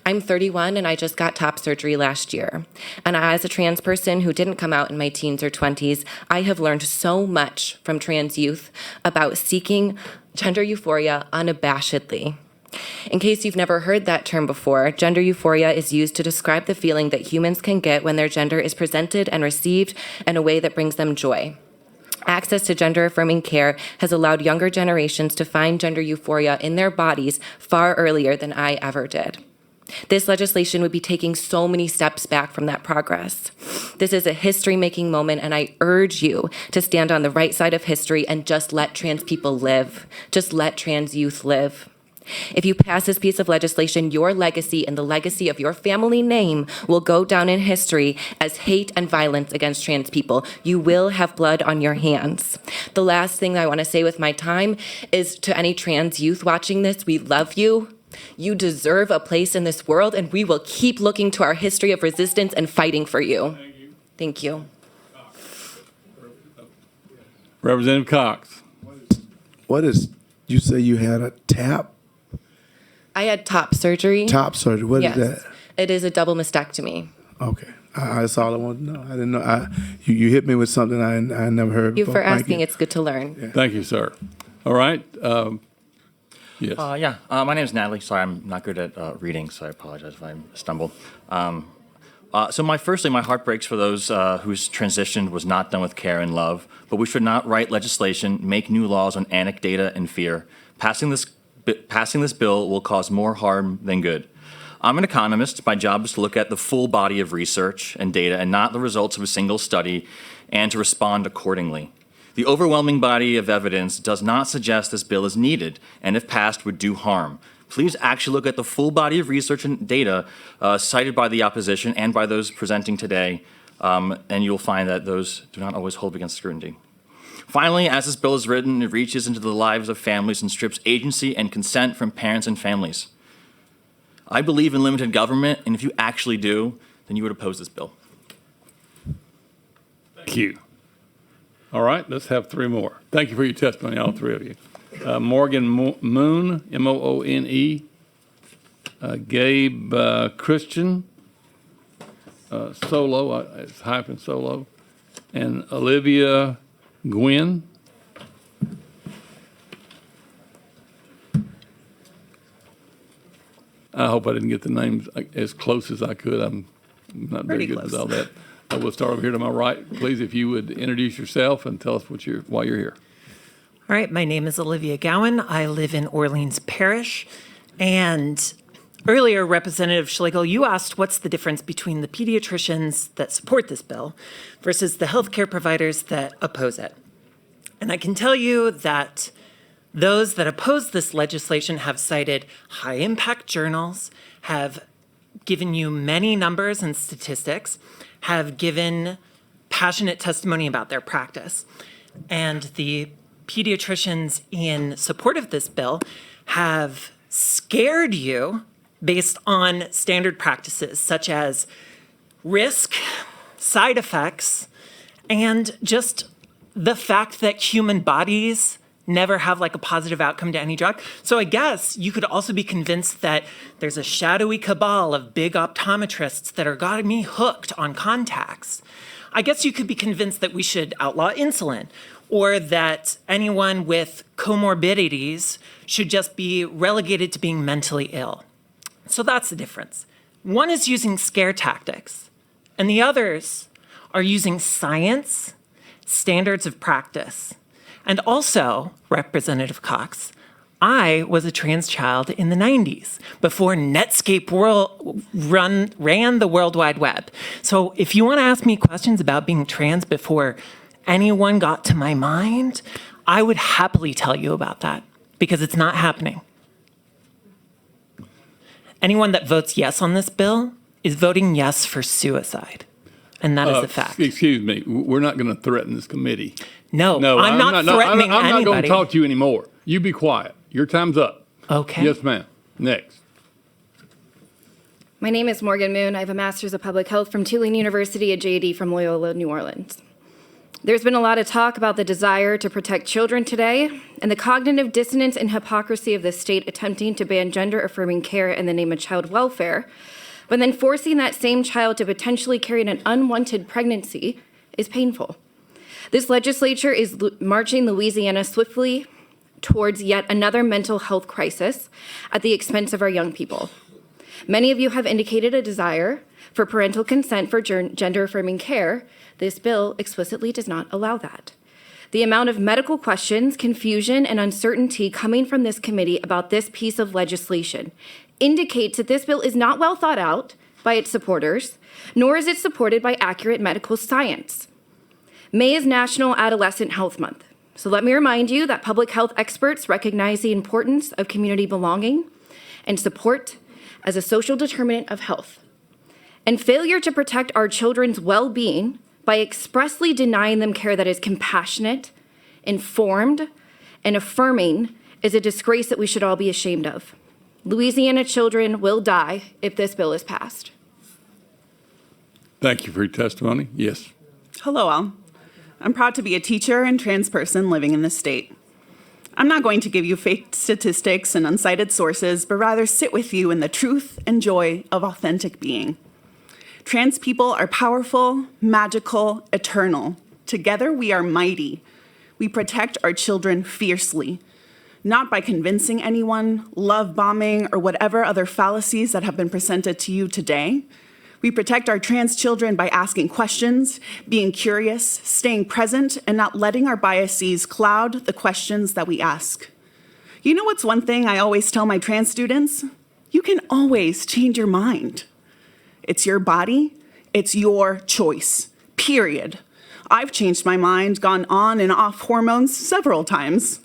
I'm 31 and I just got top surgery last year. And as a trans person who didn't come out in my teens or 20s, I have learned so much from trans youth about seeking gender euphoria unabashedly. In case you've never heard that term before, gender euphoria is used to describe the feeling that humans can get when their gender is presented and received in a way that brings them joy. Access to gender-affirming care has allowed younger generations to find gender euphoria in their bodies far earlier than I ever did. This legislation would be taking so many steps back from that progress. This is a history-making moment, and I urge you to stand on the right side of history and just let trans people live. Just let trans youth live. If you pass this piece of legislation, your legacy and the legacy of your family name will go down in history as hate and violence against trans people. You will have blood on your hands. The last thing I want to say with my time is to any trans youth watching this, we love you. You deserve a place in this world, and we will keep looking to our history of resistance and fighting for you. Thank you. Representative Cox. What is, you say you had a I had top surgery. top surgery? What Yes. is that? It is a double mastectomy. Okay. That's all I wanted to know. I didn't know. You hit me with something I never heard Thank you before. for Thank asking. you. It's good to learn. Thank you, sir. All right. Yes. My name is Natalie. Sorry, I'm not good at reading, so I apologize if I stumble. So my heart breaks for those whose transition was not done with care and love, but we should not write legislation, make new laws on anecdata and fear. Passing this bill will cause more harm than good. I'm an economist. My job is to look at the full body of research and data and not the results of a single study, and to respond accordingly. The overwhelming body of evidence does not suggest this bill is needed, and if passed, would do harm. Please actually look at the full body of research and data cited by the opposition and by those presenting today, and you'll find that those do not always hold against scrutiny. Finally, as this bill is written, it reaches into the lives of families and strips agency and consent from parents and families. I believe in limited government, and if you actually do, then you would oppose this bill. Thank you. All right, let's have three more. Thank you for your testimony, all three of you. Morgan Moon, M-O-O-N-E. Gabe Christian, Solo, it's hyphen Solo. And Olivia Gwynn. I hope I didn't get the names as close as I could. I'm not very good with all that. We'll start over here to my right. Please, if you would introduce yourself and tell us why you're here. All right, my name is Olivia Gowan. I live in Orleans Parish. And earlier, Representative Schlegel, you asked what's the difference between the pediatricians that support this bill versus the healthcare providers that oppose it. And I can tell you that those that oppose this legislation have cited high-impact journals, have given you many numbers and statistics, have given passionate testimony about their practice. And the pediatricians in support of this bill have scared you based on standard practices such as risk, side effects, and just the fact that human bodies never have like a positive outcome to any drug. So I guess you could also be convinced that there's a shadowy cabal of big optometrists that are got me hooked on contacts. I guess you could be convinced that we should outlaw insulin, or that anyone with comorbidities should just be relegated to being mentally ill. So that's the difference. One is using scare tactics, and the others are using science, standards of practice. And also, Representative Cox, I was a trans child in the 90s before Netscape ran the World Wide Web. So if you want to ask me questions about being trans before anyone got to my mind, I would happily tell you about that because it's not happening. Anyone that votes yes on this bill is voting yes for suicide. And that is a fact. Excuse me, we're not going to threaten this committee. No, I'm not threatening I'm not going anybody. to talk to you anymore. You be quiet. Your time's up. Okay. Yes, ma'am. Next. My name is Morgan Moon. I have a master's of public health from Tulane University, a JD from Loyola, New Orleans. There's been a lot of talk about the desire to protect children today and the cognitive dissonance and hypocrisy of the state attempting to ban gender-affirming care in the name of child welfare, but then forcing that same child to potentially carry an unwanted pregnancy is painful. This legislature is marching Louisiana swiftly towards yet another mental health crisis at the expense of our young people. Many of you have indicated a desire for parental consent for gender-affirming care. This bill explicitly does not allow that. The amount of medical questions, confusion, and uncertainty coming from this committee about this piece of legislation indicates that this bill is not well thought out by its supporters, nor is it supported by accurate medical science. May is National Adolescent Health Month. So let me remind you that public health experts recognize the importance of community belonging and support as a social determinant of health. And failure to protect our children's well-being by expressly denying them care that is compassionate, informed, and affirming is a disgrace that we should all be ashamed of. Louisiana children will die if this bill is passed. Thank you for your testimony. Yes. Hello, all. I'm proud to be a teacher and trans person living in this state. I'm not going to give you fake statistics and uncited sources, but rather sit with you in the truth and joy of authentic being. Trans people are powerful, magical, eternal. Together we are mighty. We protect our children fiercely, not by convincing anyone, love bombing, or whatever other fallacies that have been presented to you today. We protect our trans children by asking questions, being curious, staying present, and not letting our biases cloud the questions that we ask. You know what's one thing I always tell my trans students? You can always change your mind. It's your body, it's your choice, period. I've changed my mind, gone on and off hormones several times.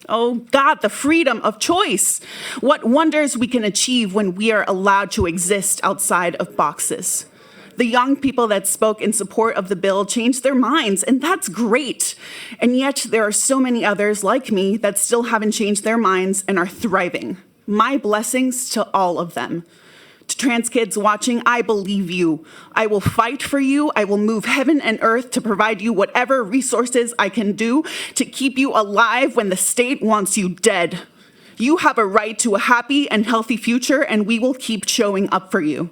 Oh God, the freedom of choice. What wonders we can achieve when we are allowed to exist outside of boxes. The young people that spoke in support of the bill changed their minds, and that's great. And yet there are so many others like me that still haven't changed their minds and are thriving. My blessings to all of them. To trans kids watching, I believe you. I will fight for you. I will move heaven and earth to provide you whatever resources I can do to keep you alive when the state wants you dead. You have a right to a happy and healthy future, and we will keep showing up for you.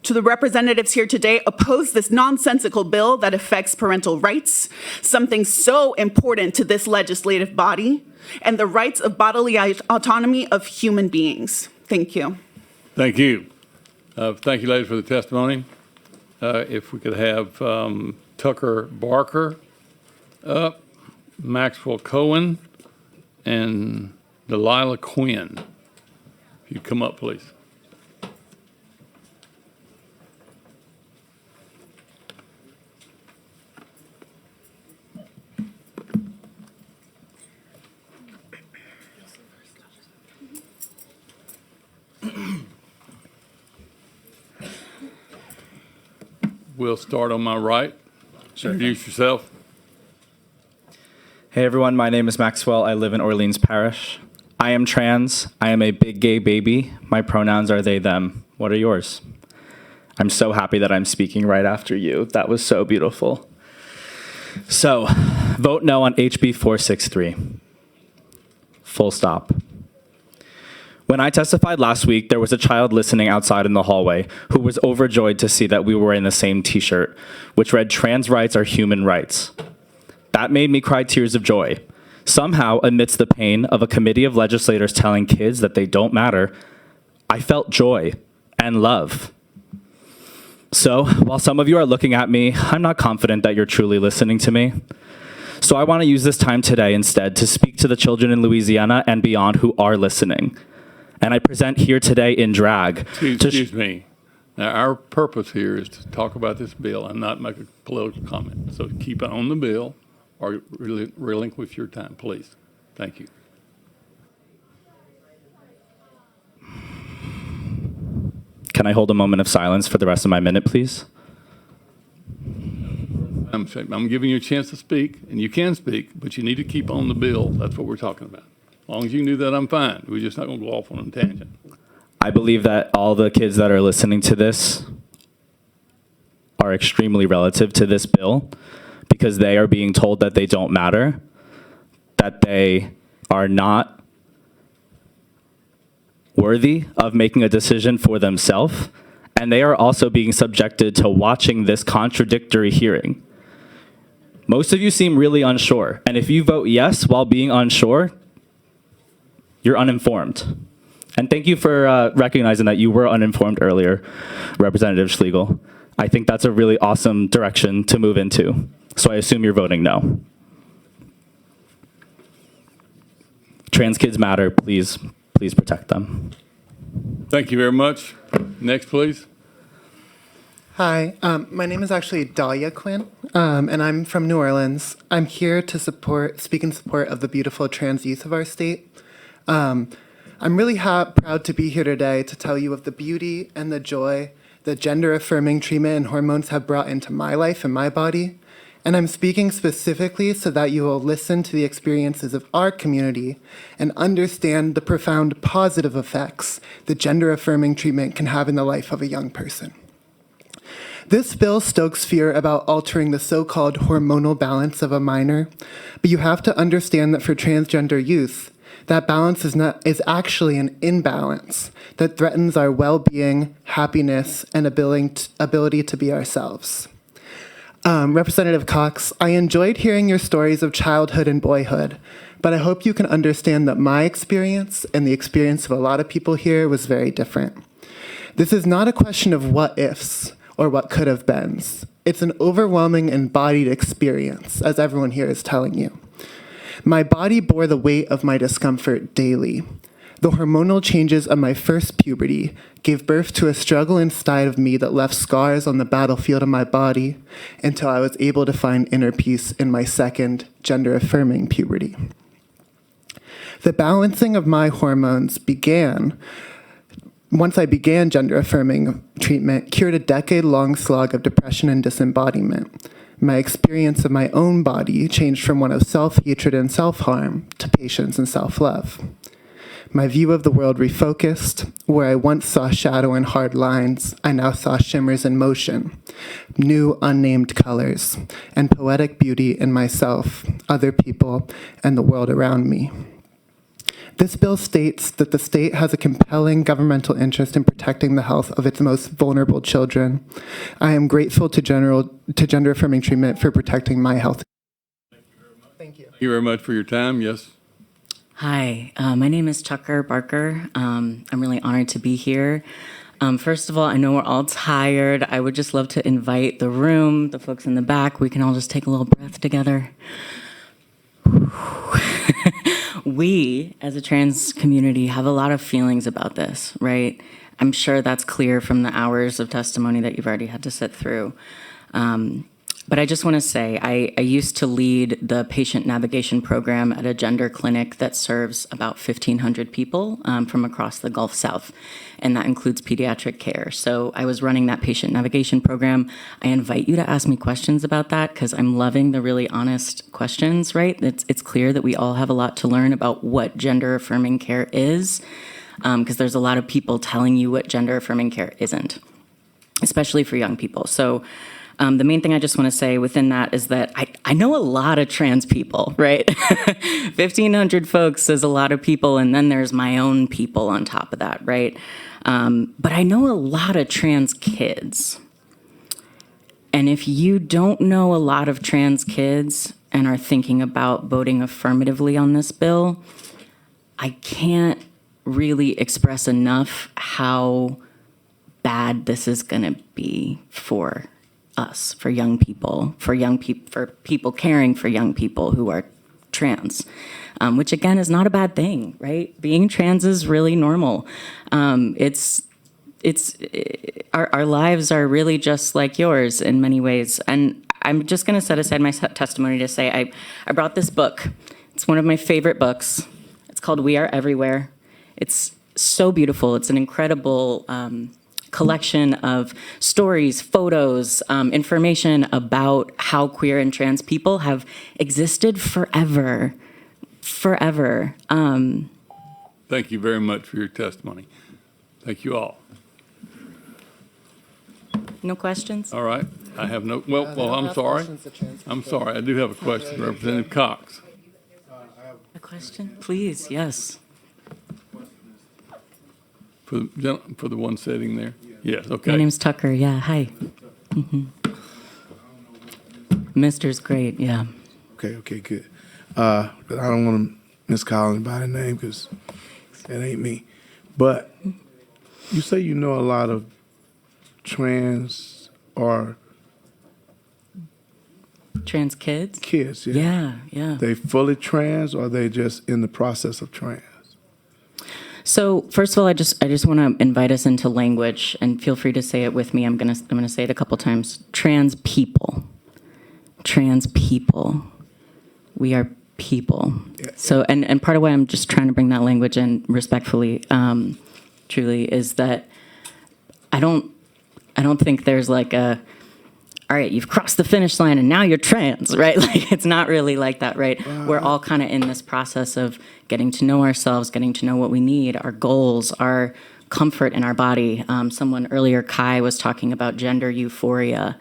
To the representatives here today, oppose this nonsensical bill that affects parental rights, something so important to this legislative body, and the rights of bodily autonomy of human beings. Thank you. Thank you. Thank you, ladies, for the testimony. If we could have Tucker Barker up, Maxwell Cohen, and Delilah Quinn. If you'd come up, please. We'll start on my right. Introduce yourself. Hey everyone, my name is Maxwell. I live in Orleans Parish. I am trans. I am a big gay baby. My pronouns are they, them. What are yours? I'm so happy that I'm speaking right after you. That was so beautiful. So, vote no on HB 463. Full stop. When I testified last week, there was a child listening outside in the hallway who was overjoyed to see that we were wearing the same t-shirt, which read, "Trans rights are human rights." That made me cry tears of joy. Somehow, amidst the pain of a committee of legislators telling kids that they don't matter, I felt joy and love. So, while some of you are looking at me, I'm not confident that you're truly listening to me. So I want to use this time today instead to speak to the children in Louisiana and beyond who are listening. And I present here today in drag. Excuse me. Now, our purpose here is to talk about this bill and not make a political comment. So keep it on the bill or relinquish your time, please. Thank you. Can I hold a moment of silence for the rest of my minute, please? I'm giving you a chance to speak, and you can speak, but you need to keep on the bill. That's what we're talking about. As long as you can do that, I'm fine. We're just not going to go off on a tangent. I believe that all the kids that are listening to this are extremely relative to this bill because they are being told that they don't matter, that they are not worthy of making a decision for themselves, and they are also being subjected to watching this contradictory hearing. Most of you seem really unsure, and if you vote yes while being unsure, you're uninformed. And thank you for recognizing that you were uninformed earlier, Representative Schlegel. I think that's a really awesome direction to move into. So I assume you're voting no. Trans kids matter. Please protect them. Thank you very much. Next, please. Hi, my name is actually Dahlia Quinn, and I'm from New Orleans. I'm here to speak in support of the beautiful trans youth of our state. I'm really proud to be here today to tell you of the beauty and the joy that gender-affirming treatment and hormones have brought into my life and my body. And I'm speaking specifically so that you will listen to the experiences of our community and understand the profound positive effects that gender-affirming treatment can have in the life of a young person. This bill stokes fear about altering the so-called hormonal balance of a minor, but you have to understand that for transgender youth, that balance is actually an imbalance that threatens our well-being, happiness, and ability to be ourselves. Representative Cox, I enjoyed hearing your stories of childhood and boyhood, but I hope you can understand that my experience and the experience of a lot of people here was very different. This is not a question of what ifs or what could have beens. It's an overwhelming embodied experience, as everyone here is telling you. My body bore the weight of my discomfort daily. The hormonal changes of my first puberty gave birth to a struggle inside of me that left scars on the battlefield of my body until I was able to find inner peace in my second gender-affirming puberty. The balancing of my hormones began once I began gender-affirming treatment, cured a decade-long slog of depression and disembodiment. My experience of my own body changed from one of self-hatred and self-harm to patience and self-love. My view of the world refocused. Where I once saw shadow and hard lines, I now saw shimmers in motion, new unnamed colors, and poetic beauty in myself, other people, and the world around me. This bill states that the state has a compelling governmental interest in protecting the health of its most vulnerable children. I am grateful to gender-affirming treatment for protecting my health. Thank you very much for your time. Yes. Hi, my name is Tucker Barker. I'm really honored to be here. First of all, I know we're all tired. I would just love to invite the room, the folks in the back, we can all just take a little breath together. We, as a trans community, have a lot of feelings about this, right? I'm sure that's clear from the hours of testimony that you've already had to sit through. But I just want to say, I used to lead the patient navigation program at a gender clinic that serves about 1,500 people from across the Gulf South, and that includes pediatric care. So I was running that patient navigation program. I invite you to ask me questions about that because I'm loving the really honest questions, right? It's clear that we all have a lot to learn about what gender-affirming care is, because there's a lot of people telling you what gender-affirming care isn't. especially for young people. So the main thing I just want to say within that is that I know a lot of trans people, right? 1,500 folks is a lot of people, and then there's my own people on top of that, right? But I know a lot of trans kids. And if you don't know a lot of trans kids and are thinking about voting affirmatively on this bill, I can't really express enough how bad this is going to be for us, for young people, for people caring for young people who are trans, which again is not a bad thing, right? Being trans is really normal. Our lives are really just like yours in many ways. And I'm just going to set aside my testimony to say I brought this book. It's one of my favorite books. It's called We Are Everywhere. It's so beautiful. It's an incredible collection of stories, photos, information about how queer and trans people have existed forever. Forever. Thank you very much for your testimony. Thank you all. No questions? All right. I have no, well, I'm sorry. I'm sorry. I do have a question. Representative Cox. A question? Please, yes. For the one sitting there? Yes, okay. My name's Tucker, yeah, hi. Mm-hmm. Mister's great, yeah. Okay, good. But I don't want to miscall anybody's name because that ain't me. But you say you know a lot of trans or trans kids? Kids, yeah. Yeah, yeah. They fully trans or they just in the process of trans? So first of all, I just want to invite us into language, and feel free to say it with me. I'm gonna say it a couple times. Trans people. Trans people. We are people. Yeah. So and part of why I'm just trying to bring that language in respectfully, truly, is that I don't think there's like a, all right, you've crossed the finish line and now you're trans, right? Like, it's not really like that, right? We're all kind of in this process of getting to know ourselves, getting to know what we need, our goals, our comfort in our body. Someone earlier, Kai, was talking about gender euphoria.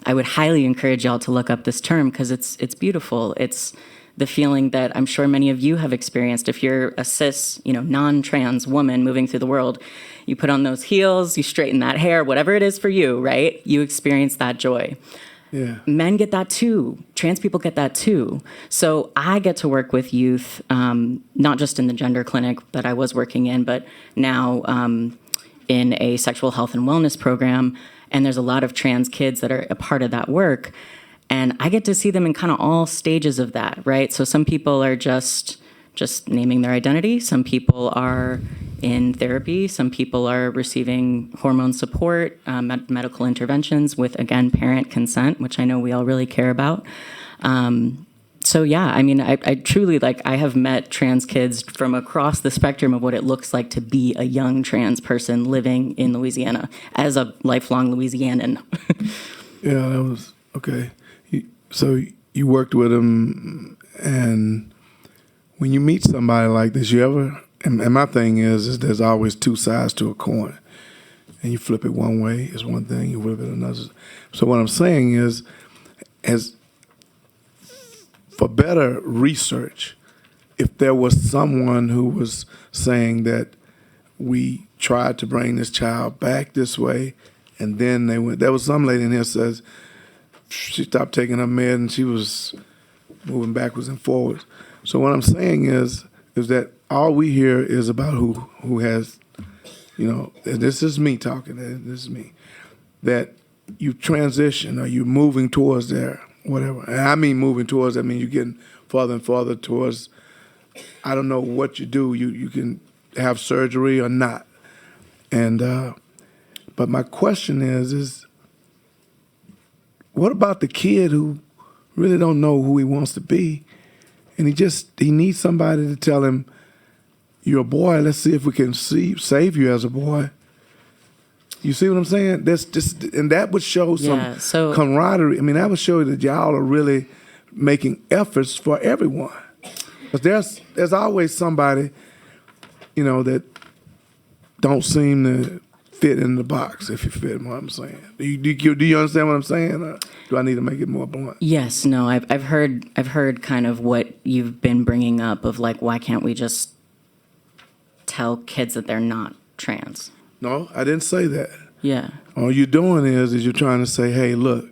I would highly encourage y'all to look up this term because it's beautiful. It's the feeling that I'm sure many of you have experienced. If you're a cis, non-trans woman moving through the world, you put on those heels, you straighten that hair, whatever it is for you, right? You experience that joy. Yeah. Men get that too. Trans people get that too. So I get to work with youth, not just in the gender clinic that I was working in, but now in a sexual health and wellness program. And there's a lot of trans kids that are a part of that work. And I get to see them in kind of all stages of that, right? So some people are just naming their identity. Some people are in therapy. Some people are receiving hormone support, medical interventions with, again, parent consent, which I know we all really care about. So yeah, I mean, I truly, I have met trans kids from across the spectrum of what it looks like to be a young trans person living in Louisiana as a lifelong Louisianan. Yeah, that was, okay. So you worked with them, and when you meet somebody like this, you ever, and my thing is there's always two sides to a coin. And you flip it one way is one thing, you flip it another. So what I'm saying is, for better research, if there was someone who was saying that we tried to bring this child back this way, and then they went, there was some lady in here says, she stopped taking her med and she was moving backwards and forwards. So what I'm saying is that all we hear is about who has, this is me talking, this is me, that you transition or you're moving towards there, whatever. And I mean moving towards, I mean you're getting farther and farther towards, I don't know what you do, you can have surgery or not. And, but my question is, what about the kid who really don't know who he wants to be, and he needs somebody to tell him, "You're a boy. Let's see if we can save you as a boy." You see what I'm saying? That's just, and that would show some camaraderie. I mean, that would show that y'all are really making efforts for everyone. Because there's always somebody, that don't seem to fit in the box, if you fit what I'm saying. Do you understand what I'm saying? Or do I need to make it more blunt? Yes, no, I've heard kind of what you've been bringing up of like, why can't we just tell kids that they're not trans? No, I didn't say that. Yeah. All you're doing is you're trying to say, hey, look,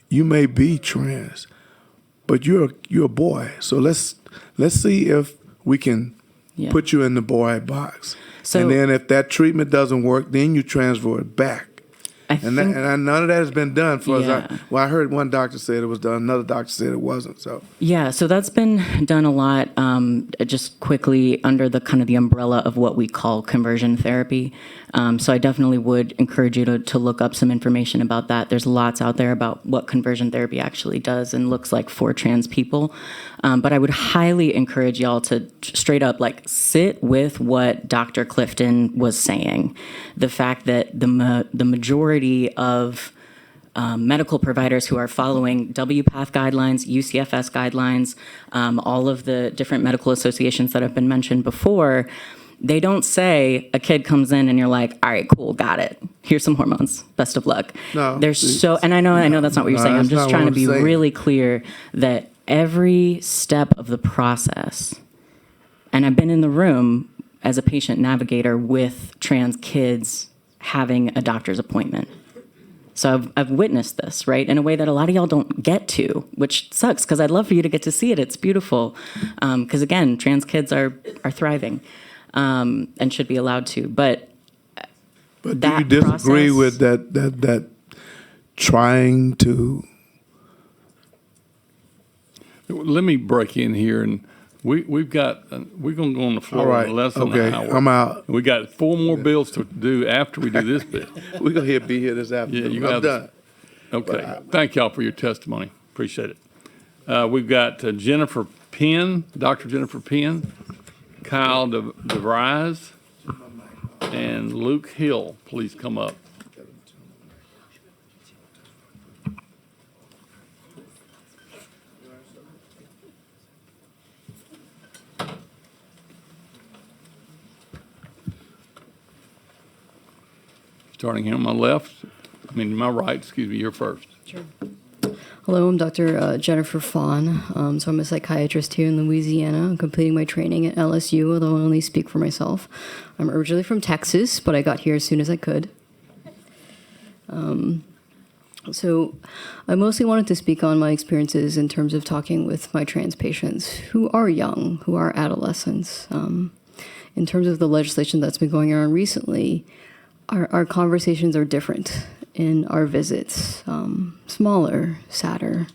you may be trans, but you're a boy. So let's see if we can put you in the boy box. So, and then if that treatment doesn't work, then you transfer it back. None of that has been done. I heard one doctor said it was done, another doctor said it wasn't. So yeah, so that's been done a lot, just quickly under the kind of the umbrella of what we call conversion therapy. So I definitely would encourage you to look up some information about that. There's lots out there about what conversion therapy actually does and looks like for trans people. But I would highly encourage y'all to straight up like sit with what Dr. Clifton was saying. The fact that the majority of medical providers who are following WPATH guidelines, UCFS guidelines, all of the different medical associations that have been mentioned before, they don't say a kid comes in and you're like, all right, cool, got it. Here's some hormones. Best of luck. No, and I know that's not what you're saying. I'm just trying to be really clear that every step of the process, and I've been in the room as a patient navigator with trans kids having a doctor's appointment. So I've witnessed this, right, in a way that a lot of y'all don't get to, which sucks because I'd love for you to get to see it. It's beautiful. Because again, trans kids are thriving and should be allowed to. But do you disagree with that trying to? Let me break in here, and we're going to go on the floor All right. in less than an hour. I'm out. We got 4 more bills to do after we do this bill. We're going to be here this afternoon. Yeah, I'm done. Okay. Thank y'all for your testimony. Appreciate it. We've got Jennifer Penn, Dr. Jennifer Penn, Kyle DeVries, and Luke Hill. Please come up. Starting here on my my right, excuse me, you're first. Sure. Hello, I'm Dr. Jennifer Fawn. So I'm a psychiatrist here in Louisiana. I'm completing my training at LSU, although I only speak for myself. I'm originally from Texas, but I got here as soon as I could. So I mostly wanted to speak on my experiences in terms of talking with my trans patients who are young, who are adolescents. In terms of the legislation that's been going around recently, our conversations are different in our visits, smaller, sadder.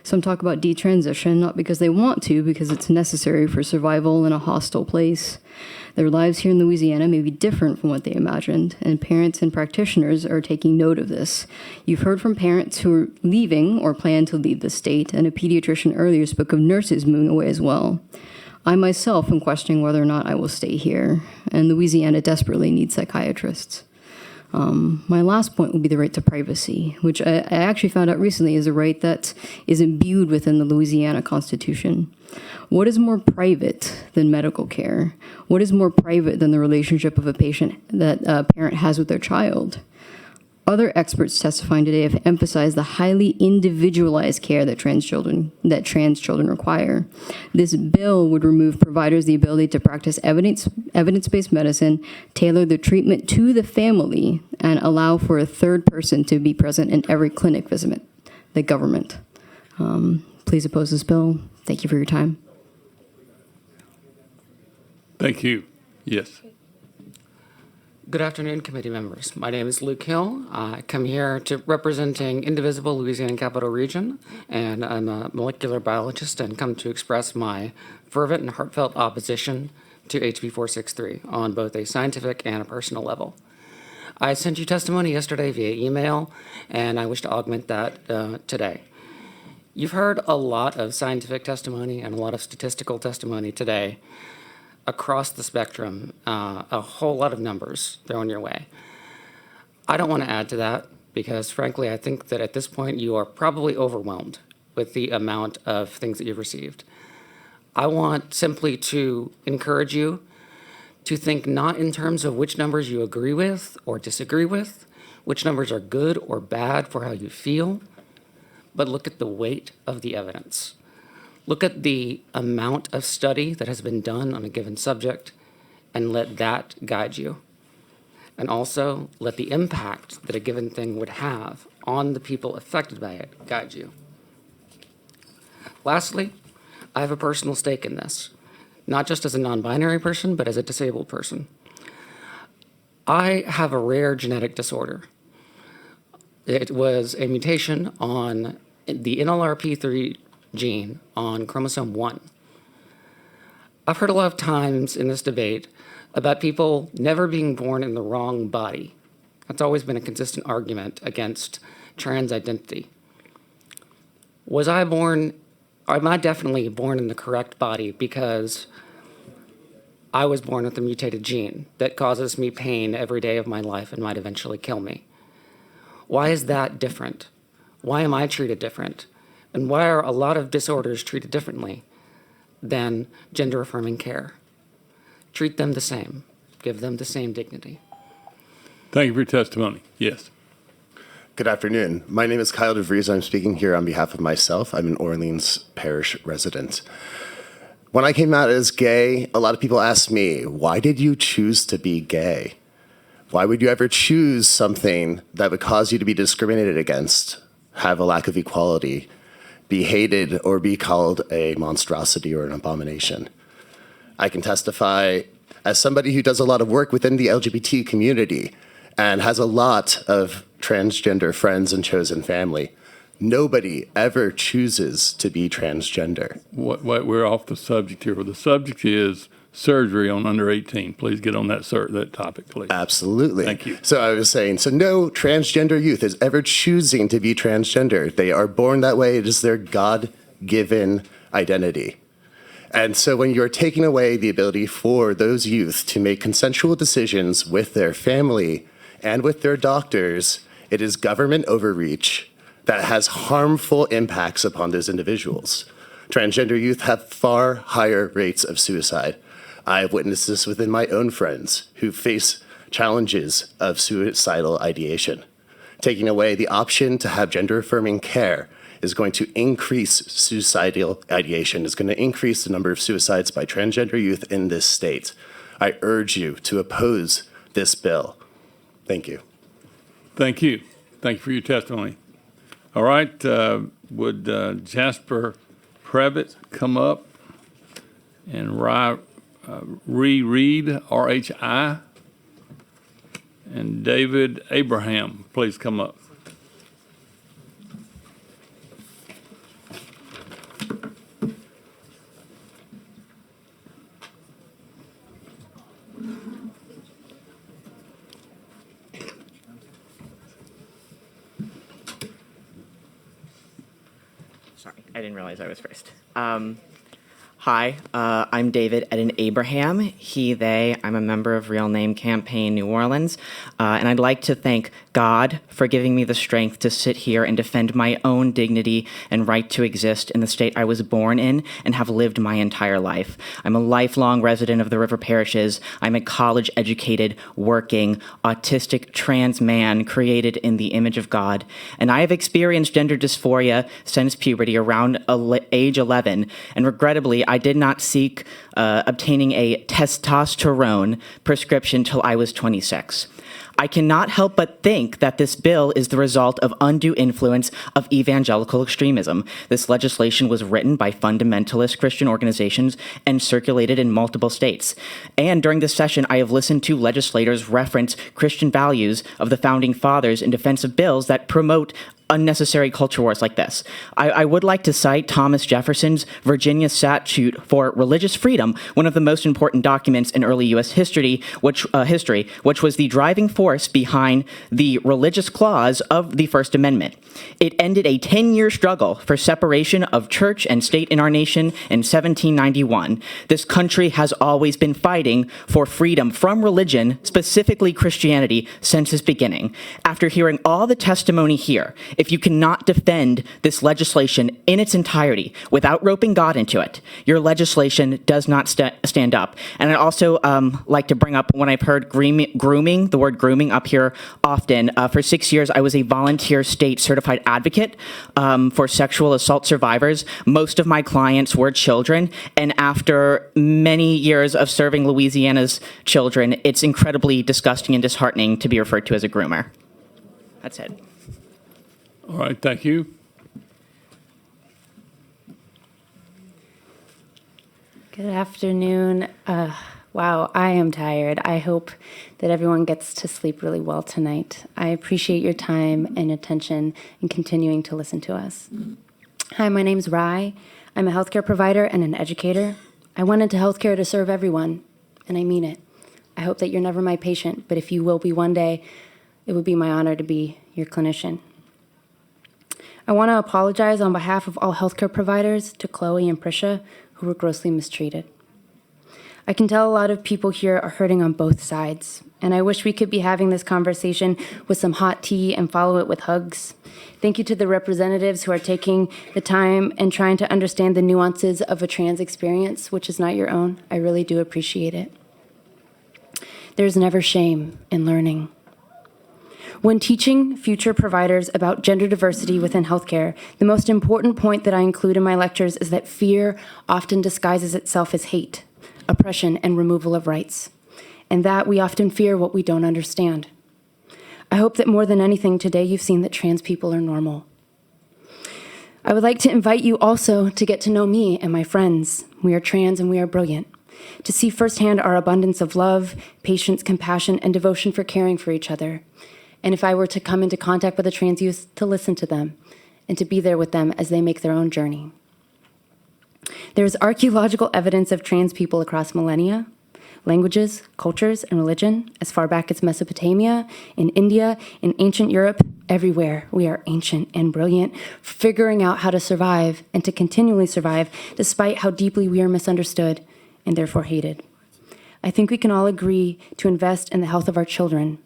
Some talk about detransition, not because they want to, because it's necessary for survival in a hostile place. Their lives here in Louisiana may be different from what they imagined, and parents and practitioners are taking note of this. You've heard from parents who are leaving or plan to leave the state, and a pediatrician earlier spoke of nurses moving away as well. I myself am questioning whether or not I will stay here, and Louisiana desperately needs psychiatrists. My last point will be the right to privacy, which I actually found out recently is a right that is imbued within the Louisiana Constitution. What is more private than medical care? What is more private than the relationship of a patient that a parent has with their child? Other experts testifying today have emphasized the highly individualized care that trans children require. This bill would remove providers the ability to practice evidence-based medicine, tailor the treatment to the family, and allow for a third person to be present in every clinic visit, the government. Please oppose this bill. Thank you for your time. Thank you. Yes. Good afternoon, committee members. My name is Luke Hill. I come here representing Indivisible Louisiana Capital Region, and I'm a molecular biologist and come to express my fervent and heartfelt opposition to HB 463 on both a scientific and a personal level. I sent you testimony yesterday via email, and I wish to augment that today. You've heard a lot of scientific testimony and a lot of statistical testimony today across the spectrum, a whole lot of numbers thrown your way. I don't want to add to that because, frankly, I think that at this point you are probably overwhelmed with the amount of things that you've received. I want simply to encourage you to think not in terms of which numbers you agree with or disagree with, which numbers are good or bad for how you feel, but look at the weight of the evidence. Look at the amount of study that has been done on a given subject and let that guide you. And also let the impact that a given thing would have on the people affected by it guide you. Lastly, I have a personal stake in this, not just as a non-binary person, but as a disabled person. I have a rare genetic disorder. It was a mutation on the NLRP3 gene on chromosome 1. I've heard a lot of times in this debate about people never being born in the wrong body. That's always been a consistent argument against trans identity. Am I definitely born in the correct body because I was born with a mutated gene that causes me pain every day of my life and might eventually kill me? Why is that different? Why am I treated different? And why are a lot of disorders treated differently than gender-affirming care? Treat them the same. Give them the same dignity. Thank you for your testimony. Yes. Good afternoon. My name is Kyle DeVries. I'm speaking here on behalf of myself. I'm an Orleans Parish resident. When I came out as gay, a lot of people asked me, why did you choose to be gay? Why would you ever choose something that would cause you to be discriminated against, have a lack of equality, be hated, or be called a monstrosity or an abomination? I can testify as somebody who does a lot of work within the LGBT community and has a lot of transgender friends and chosen family. Nobody ever chooses to be transgender. We're off the subject here. The subject is surgery on under 18. Please get on that topic, please. Absolutely. Thank you. So I was saying, so no transgender youth is ever choosing to be transgender. They are born that way. It is their God-given identity. And so when you're taking away the ability for those youth to make consensual decisions with their family and with their doctors, it is government overreach that has harmful impacts upon those individuals. Transgender youth have far higher rates of suicide. I have witnessed this within my own friends who face challenges of suicidal ideation. Taking away the option to have gender-affirming care is going to increase suicidal ideation, is going to increase the number of suicides by transgender youth in this state. I urge you to oppose this bill. Thank you. Thank you. Thank you for your testimony. All right, would Jasper Previtt come up and reread RHI? And David Abraham, please come up. I didn't realize I was first. Hi, I'm David Eden Abraham, he, they. I'm a member of Real Name Campaign New Orleans, and I'd like to thank God for giving me the strength to sit here and defend my own dignity and right to exist in the state I was born in and have lived my entire life. I'm a lifelong resident of the River Parishes. I'm a college-educated, working, autistic trans man created in the image of God, and I have experienced gender dysphoria since puberty around age 11, and regrettably, I did not seek obtaining a testosterone prescription till I was 26. I cannot help but think that this bill is the result of undue influence of evangelical extremism. This legislation was written by fundamentalist Christian organizations and circulated in multiple states. And during this session, I have listened to legislators reference Christian values of the founding fathers in defense of bills that promote unnecessary culture wars like this. I would like to cite Thomas Jefferson's Virginia Statute for Religious Freedom, one of the most important documents in early U.S. history, which was the driving force behind the religious clause of the First Amendment. It ended a 10-year struggle for separation of church and state in our nation in 1791. This country has always been fighting for freedom from religion, specifically Christianity, since its beginning. After hearing all the testimony here, If you cannot defend this legislation in its entirety without roping God into it, your legislation does not stand up. And I also like to bring up when I've heard grooming, the word grooming up here often. For 6 years, I was a volunteer state certified advocate for sexual assault survivors. Most of my clients were children, and after many years of serving Louisiana's children, it's incredibly disgusting and disheartening to be referred to as a groomer. That's it. All right, thank you. Good afternoon. Wow, I am tired. I hope that everyone gets to sleep really well tonight. I appreciate your time and attention and continuing to listen to us. Hi, my name's Rai. I'm a healthcare provider and an educator. I went into healthcare to serve everyone, and I mean it. I hope that you're never my patient, but if you will be one day, it would be my honor to be your clinician. I want to apologize on behalf of all healthcare providers to Chloe and Prisha, who were grossly mistreated. I can tell a lot of people here are hurting on both sides, and I wish we could be having this conversation with some hot tea and follow it with hugs. Thank you to the representatives who are taking the time and trying to understand the nuances of a trans experience, which is not your own. I really do appreciate it. There's never shame in learning. When teaching future providers about gender diversity within healthcare, the most important point that I include in my lectures is that fear often disguises itself as hate, oppression, and removal of rights, and that we often fear what we don't understand. I hope that more than anything today you've seen that trans people are normal. I would like to invite you also to get to know me and my friends. We are trans and we are brilliant. To see firsthand our abundance of love, patience, compassion, and devotion for caring for each other. And if I were to come into contact with a trans youth, to listen to them and to be there with them as they make their own journey. There is archaeological evidence of trans people across millennia, languages, cultures, and religion, as far back as Mesopotamia, in India, in ancient Europe, everywhere. We are ancient and brilliant, figuring out how to survive and to continually survive despite how deeply we are misunderstood and therefore hated. I think we can all agree to invest in the health of our children,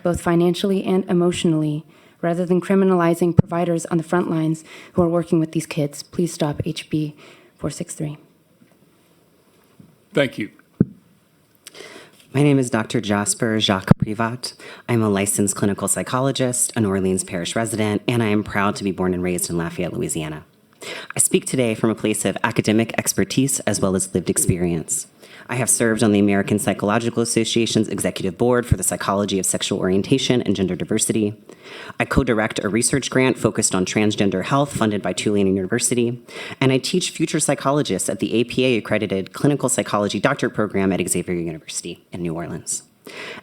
both financially and emotionally, rather than criminalizing providers on the front lines who are working with these kids. Please stop HB 463. Thank you. My name is Dr. Jasper Jacques Privat. I'm a licensed clinical psychologist, an Orleans Parish resident, and I am proud to be born and raised in Lafayette, Louisiana. I speak today from a place of academic expertise as well as lived experience. I have served on the American Psychological Association's executive board for the psychology of sexual orientation and gender diversity. I co-direct a research grant focused on transgender health funded by Tulane University, and I teach future psychologists at the APA-accredited clinical psychology doctorate program at Xavier University in New Orleans.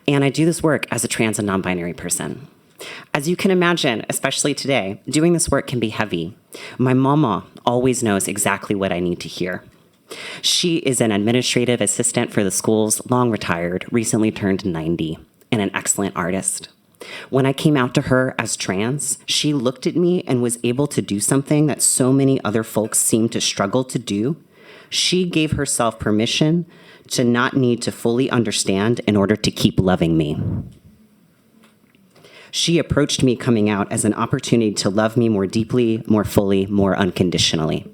And I do this work as a trans and non-binary person. As you can imagine, especially today, doing this work can be heavy. My mama always knows exactly what I need to hear. She is an administrative assistant for the schools, long retired, recently turned 90, and an excellent artist. When I came out to her as trans, she looked at me and was able to do something that so many other folks seem to struggle to do. She gave herself permission to not need to fully understand in order to keep loving me. She approached me coming out as an opportunity to love me more deeply, more fully, more unconditionally.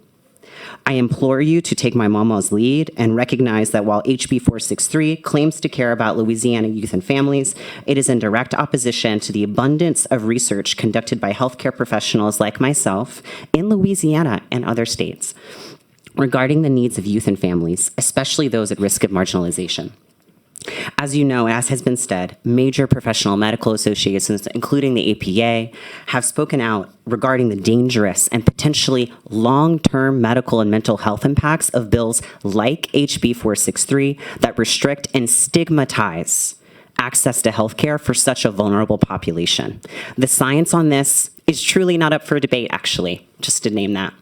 I implore you to take my mama's lead and recognize that while HB 463 claims to care about Louisiana youth and families, it is in direct opposition to the abundance of research conducted by healthcare professionals like myself in Louisiana and other states regarding the needs of youth and families, especially those at risk of marginalization. As you know, as has been said, major professional medical associations, including the APA, have spoken out regarding the dangerous and potentially long-term medical and mental health impacts of bills like HB 463 that restrict and stigmatize access to healthcare for such a vulnerable population. The science on this is truly not up for debate, actually, just to name that.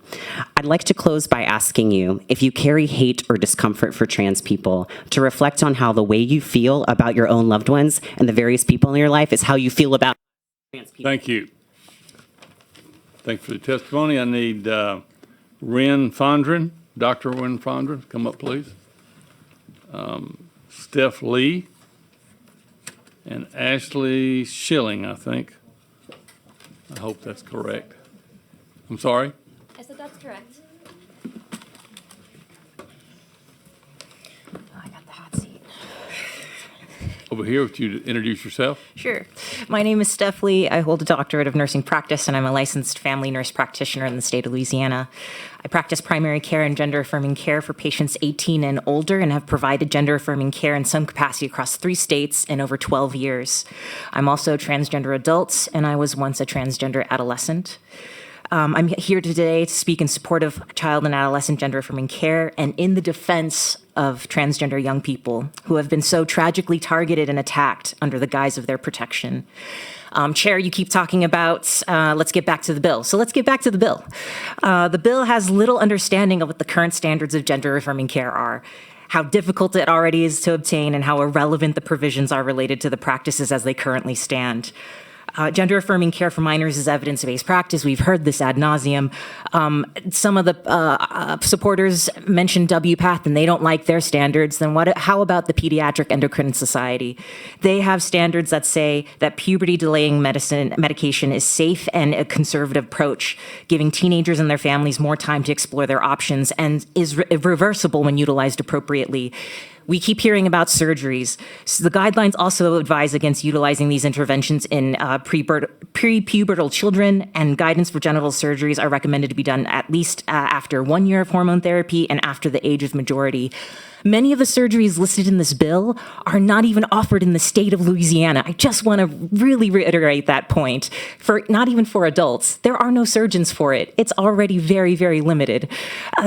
I'd like to close by asking you, if you carry hate or discomfort for trans people, to reflect on how the way you feel about your own loved ones and the various people in your life is how you feel about trans people. Thank you. Thanks for the testimony. I need Ren Fondren, Dr. Ren Fondren, come up, please. Steph Lee and Ashley Schilling, I think. I hope that's correct. I'm sorry? I said that's correct. I got the hot seat. Over here, would you introduce yourself? Sure. My name is Steph Lee. I hold a doctorate of nursing practice, and I'm a licensed family nurse practitioner in the state of Louisiana. I practice primary care and gender-affirming care for patients 18 and older and have provided gender-affirming care in some capacity across 3 states in over 12 years. I'm also a transgender adult, and I was once a transgender adolescent. I'm here today to speak in support of child and adolescent gender-affirming care and in the defense of transgender young people who have been so tragically targeted and attacked under the guise of their protection. Chair, you keep talking about, let's get back to the bill. So let's get back to the bill. The bill has little understanding of what the current standards of gender-affirming care are, how difficult it already is to obtain, and how irrelevant the provisions are related to the practices as they currently stand. Gender-affirming care for minors is evidence-based practice. We've heard this ad nauseum. Some of the supporters mentioned WPATH, and they don't like their standards. Then how about the Pediatric Endocrine Society? They have standards that say that puberty-delaying medication is safe and a conservative approach, giving teenagers and their families more time to explore their options and is reversible when utilized appropriately. We keep hearing about surgeries. So the guidelines also advise against utilizing these interventions in prepubertal children, and guidance for genital surgeries are recommended to be done at least after 1 year of hormone therapy and after the age of majority. Many of the surgeries listed in this bill are not even offered in the state of Louisiana. I just want to really reiterate that point. Not even for adults. There are no surgeons for it. It's already very, very limited.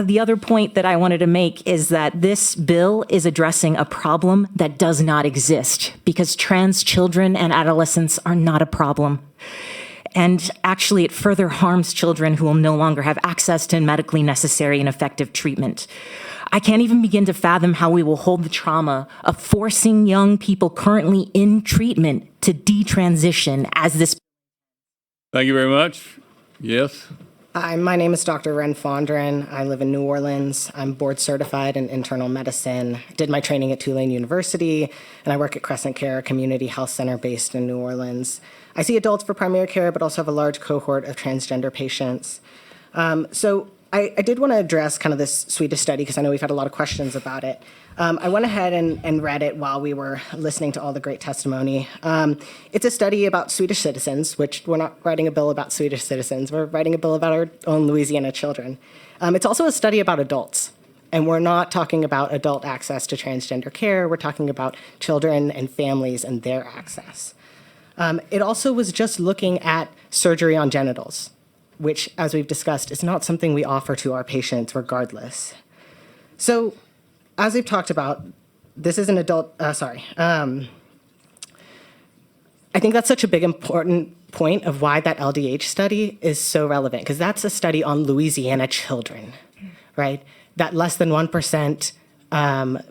The other point that I wanted to make is that this bill is addressing a problem that does not exist because trans children and adolescents are not a problem. And actually, it further harms children who will no longer have access to medically necessary and effective treatment. I can't even begin to fathom how we will hold the trauma of forcing young people currently in treatment to detransition as this. Thank you very much. Yes? Hi, my name is Dr. Ren Fondren. I live in New Orleans. I'm board certified in internal medicine. Did my training at Tulane University, and I work at Crescent Care, a community health center based in New Orleans. I see adults for primary care, but also have a large cohort of transgender patients. I did want to address kind of this Swedish study because I know we've had a lot of questions about it. I went ahead and read it while we were listening to all the great testimony. It's a study about Swedish citizens, which we're not writing a bill about Swedish citizens. We're writing a bill about our own Louisiana children. It's also a study about adults. And we're not talking about adult access to transgender care. We're talking about children and families and their access. It also was just looking at surgery on genitals, which, as we've discussed, is not something we offer to our patients regardless. So, as we've talked about, this is an adult, I think that's such a big important point of why that LDH study is so relevant, because that's a study on Louisiana children, right? That less than 1%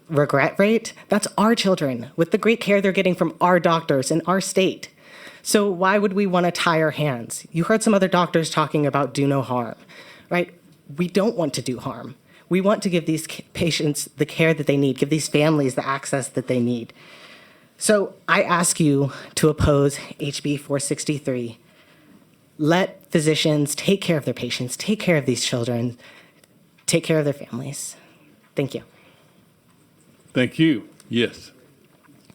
regret rate, that's our children with the great care they're getting from our doctors in our state. So why would we want to tie our hands? You heard some other doctors talking about do no harm, right? We don't want to do harm. We want to give these patients the care that they need, give these families the access that they need. So I ask you to oppose HB 463. Let physicians take care of their patients, take care of these children, take care of their families. Thank you. Thank you. Yes.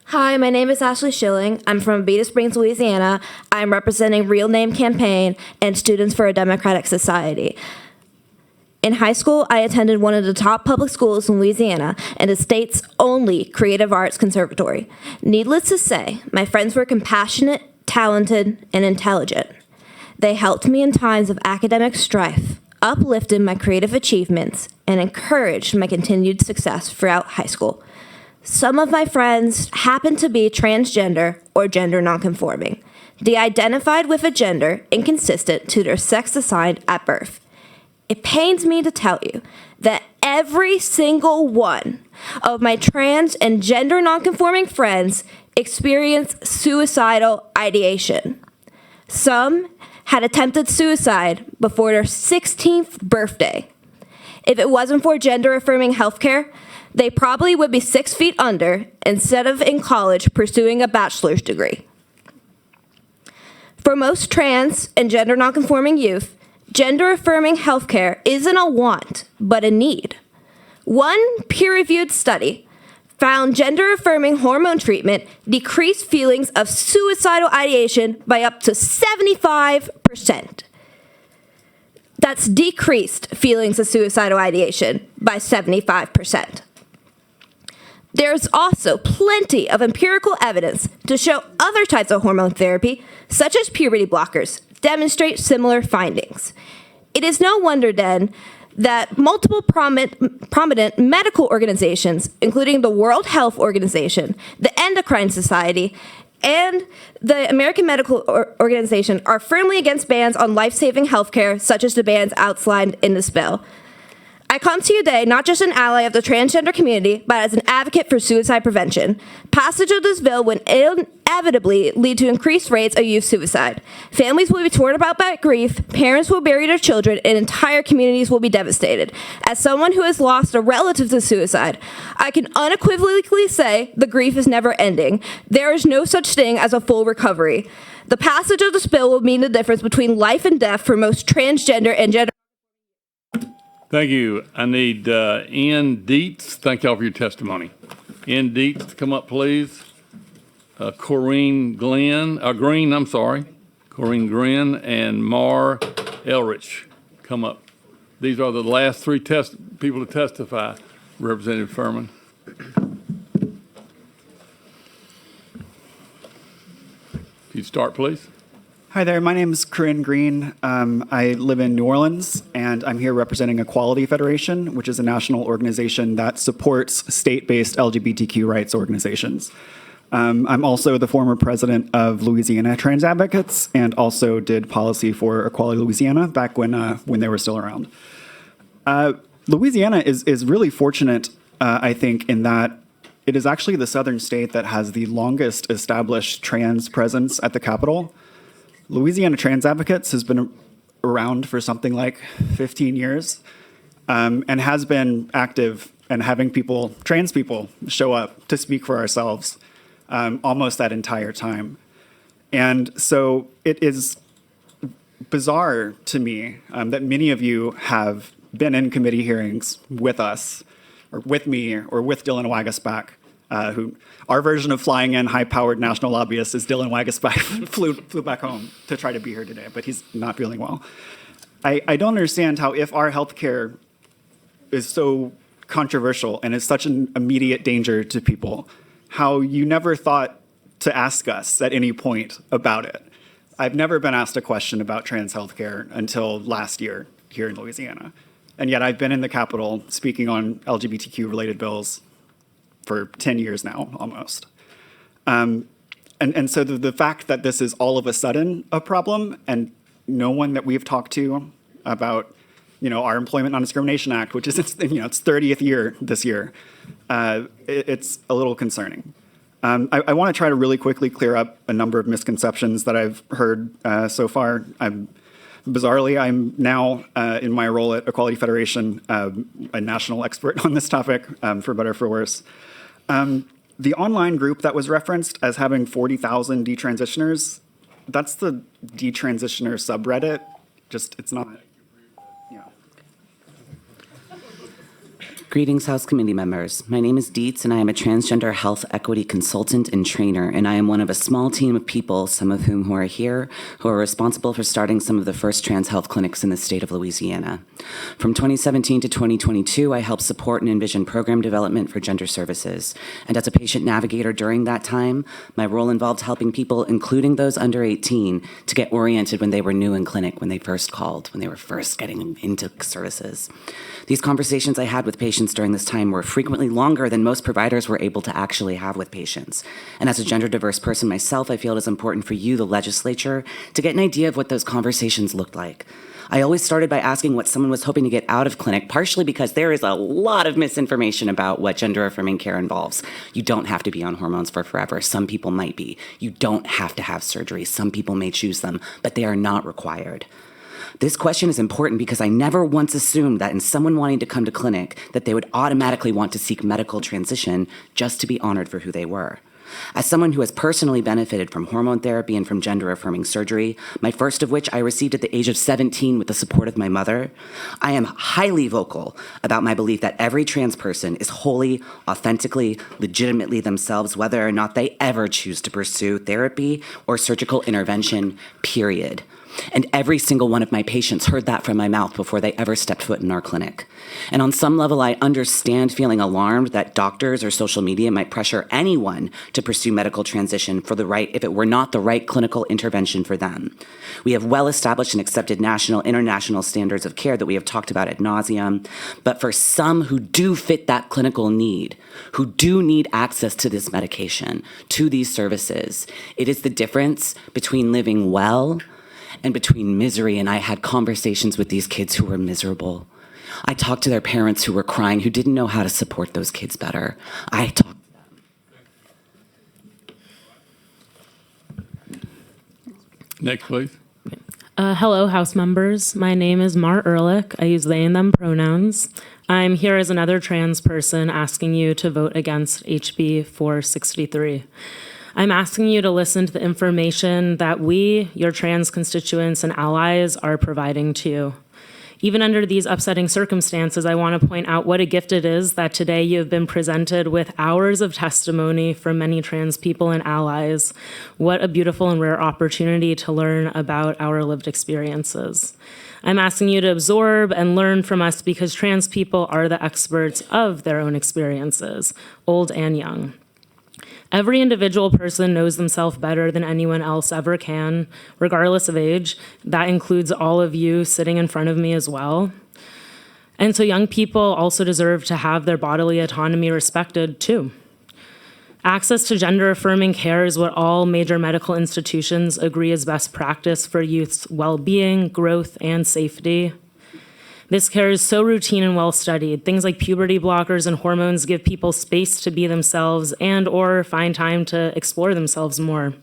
Hi, my name is Ashley Schilling. I'm from Beta Springs, Louisiana. I'm representing Real Name Campaign and Students for a Democratic Society. In high school, I attended one of the top public schools in Louisiana and the state's only creative arts conservatory. Needless to say, my friends were compassionate, talented, and intelligent. They helped me in times of academic strife, uplifted my creative achievements, and encouraged my continued success throughout high school. Some of my friends happen to be transgender or gender nonconforming. They identified with a gender inconsistent to their sex assigned at birth. It pains me to tell you that every single one of my trans and gender nonconforming friends experienced suicidal ideation. Some had attempted suicide before their 16th birthday. If it wasn't for gender affirming healthcare, they probably would be 6 feet under instead of in college pursuing a bachelor's degree. For most trans and gender nonconforming youth, gender affirming healthcare isn't a want, but a need. One peer reviewed study found gender affirming hormone treatment decreased feelings of suicidal ideation by up to 75%. That's decreased feelings of suicidal ideation by 75%. There's also plenty of empirical evidence to show other types of hormone therapy, such as puberty blockers, demonstrate similar findings. It is no wonder then that multiple prominent medical organizations, including the World Health Organization, the Endocrine Society, and the American Medical Organization are firmly against bans on life-saving healthcare, such as the bans outlined in this bill. I come to you today not just an ally of the transgender community, but as an advocate for suicide prevention. Passage of this bill would inevitably lead to increased rates of youth suicide. Families will be torn about by grief, parents will bury their children, and entire communities will be devastated. As someone who has lost a relative to suicide, I can unequivocally say the grief is never ending. There is no such thing as a full recovery. The passage of this bill will mean the difference between life and death for most transgender and gender. Thank you. I need Ann Dietz. Thank y'all for your testimony. Ann Dietz to come up, please. Corrine Green, Corrine Grin, and Mar Elrich come up. These are the last three people to testify. Representative Furman. If you'd start, please. Hi there, my name is Corinne Green. I live in New Orleans, and I'm here representing Equality Federation, which is a national organization that supports state-based LGBTQ rights organizations. I'm also the former president of Louisiana Trans Advocates, and also did policy for Equality Louisiana back when they were still around. Louisiana is really fortunate, I think, in that it is actually the southern state that has the longest established trans presence at the Capitol. Louisiana Trans Advocates has been around for something like 15 years and has been active and having trans people, show up to speak for ourselves almost that entire time. And so it is bizarre to me that many of you have been in committee hearings with us, or with me, or with Dylan Wagasback, who our version of flying in high-powered national lobbyist is Dylan Wagasback flew back home to try to be here today, but he's not feeling well. I don't understand how, if our healthcare is so controversial and is such an immediate danger to people, how you never thought to ask us at any point about it. I've never been asked a question about trans healthcare until last year here in Louisiana. And yet I've been in the Capitol speaking on LGBTQ-related bills for 10 years now, almost. And so the fact that this is all of a sudden a problem, and no one that we've talked to about, our Employment Non-Discrimination Act, which is, its 30th year this year, it's a little concerning. I want to try to really quickly clear up a number of misconceptions that I've heard so far. Bizarrely, I'm now, in my role at Equality Federation, a national expert on this topic, for better or for worse. The online group that was referenced as having 40,000 detransitioners, that's the detransitioner subreddit. It's not. Greetings, House Committee members. My name is Dietz, and I am a transgender health equity consultant and trainer, and I am one of a small team of people, some of whom who are here, who are responsible for starting some of the first trans health clinics in the state of Louisiana. From 2017 to 2022, I helped support and envision program development for gender services. And as a patient navigator during that time, my role involved helping people, including those under 18, to get oriented when they were new in clinic, when they first called, when they were first getting into services. These conversations I had with patients during this time were frequently longer than most providers were able to actually have with patients. And as a gender diverse person myself, I feel it is important for you, the legislature, to get an idea of what those conversations looked like. I always started by asking what someone was hoping to get out of clinic, partially because there is a lot of misinformation about what gender affirming care involves. You don't have to be on hormones for forever. Some people might be. You don't have to have surgery. Some people may choose them, but they are not required. This question is important because I never once assumed that in someone wanting to come to clinic that they would automatically want to seek medical transition just to be honored for who they were. As someone who has personally benefited from hormone therapy and from gender-affirming surgery, my first of which I received at the age of 17 with the support of my mother, I am highly vocal about my belief that every trans person is wholly, authentically, legitimately themselves, whether or not they ever choose to pursue therapy or surgical intervention, period. And every single one of my patients heard that from my mouth before they ever stepped foot in our clinic. And on some level, I understand feeling alarmed that doctors or social media might pressure anyone to pursue medical transition for the right if it were not the right clinical intervention for them. We have well-established and accepted national, international standards of care that we have talked about ad nauseum. But for some who do fit that clinical need, who do need access to this medication, to these services, it is the difference between living well and between misery. And I had conversations with these kids who were miserable. I talked to their parents who were crying, who didn't know how to support those kids better. I talked. Next, please. Hello, House members. My name is Mar Ehrlich. I use they and them pronouns. I'm here as another trans person asking you to vote against HB 463. I'm asking you to listen to the information that we, your trans constituents and allies, are providing to you. Even under these upsetting circumstances, I want to point out what a gift it is that today you have been presented with hours of testimony from many trans people and allies. What a beautiful and rare opportunity to learn about our lived experiences. I'm asking you to absorb and learn from us because trans people are the experts of their own experiences, old and young. Every individual person knows themselves better than anyone else ever can, regardless of age. That includes all of you sitting in front of me as well. And so young people also deserve to have their bodily autonomy respected too. Access to gender-affirming care is what all major medical institutions agree is best practice for youth's well-being, growth, and safety. This care is so routine and well-studied. Things like puberty blockers and hormones give people space to be themselves and or find time to explore themselves more.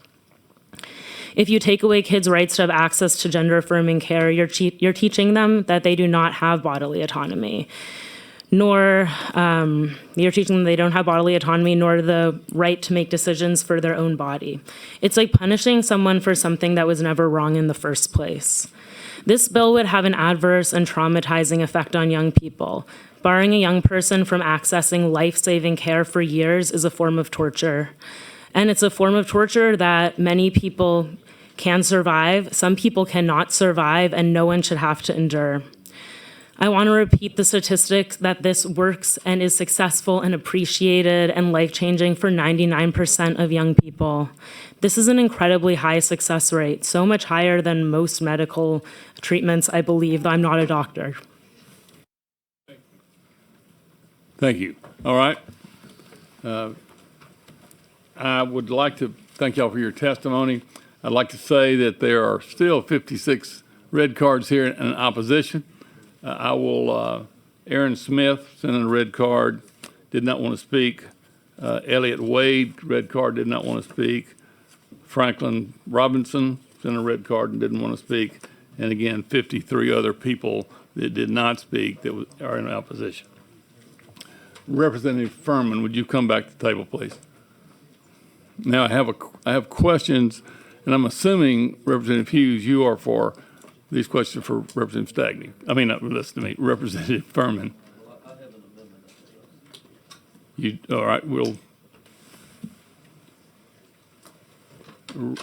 If you take away kids' rights to have access to gender-affirming care, you're teaching them that they do not have bodily autonomy, nor you're teaching them they don't have bodily autonomy nor the right to make decisions for their own body. It's like punishing someone for something that was never wrong in the first place. This bill would have an adverse and traumatizing effect on young people. Barring a young person from accessing life-saving care for years is a form of torture. And it's a form of torture that many people can survive. Some people cannot survive, and no one should have to endure. I want to repeat the statistics that this works and is successful and appreciated and life-changing for 99% of young people. This is an incredibly high success rate, so much higher than most medical treatments, I believe, though I'm not a doctor. Thank you. All right. I would like to thank y'all for your testimony. I'd like to say that there are still 56 red cards here in opposition. Aaron Smith sent in a red card, did not want to speak. Elliot Wade, red card, did not want to speak. Franklin Robinson sent a red card and didn't want to speak. And again, 53 other people that did not speak that are in opposition. Representative Furman, would you come back to the table, please? Now I have questions, and I'm assuming, Representative Hughes, you are for these questions for Representative Stagney. I mean, not listen to me, Representative Furman. All right,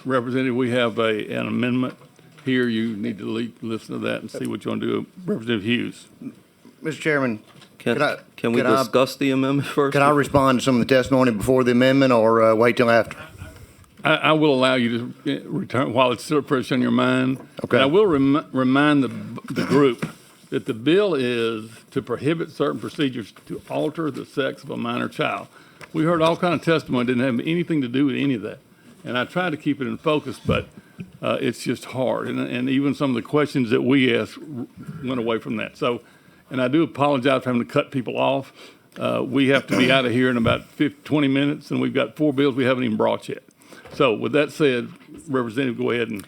Representative, we have an amendment here. You need to listen to that and see what you want to do. Representative Hughes. Mr. Chairman, Can we discuss the amendment first? Can I respond to some of the testimony before the amendment or wait till after? I will allow you to return while it's still fresh on your mind. Okay. And I will remind the group that the bill is to prohibit certain procedures to alter the sex of a minor child. We heard all kind of testimony, didn't have anything to do with any of that. And I tried to keep it in focus, but it's just hard. And even some of the questions that we asked went away from that. So, and I do apologize for having to cut people off. We have to be out of here in about 20 minutes, and we've got 4 bills we haven't even brought yet. So with that said, Representative, go ahead and.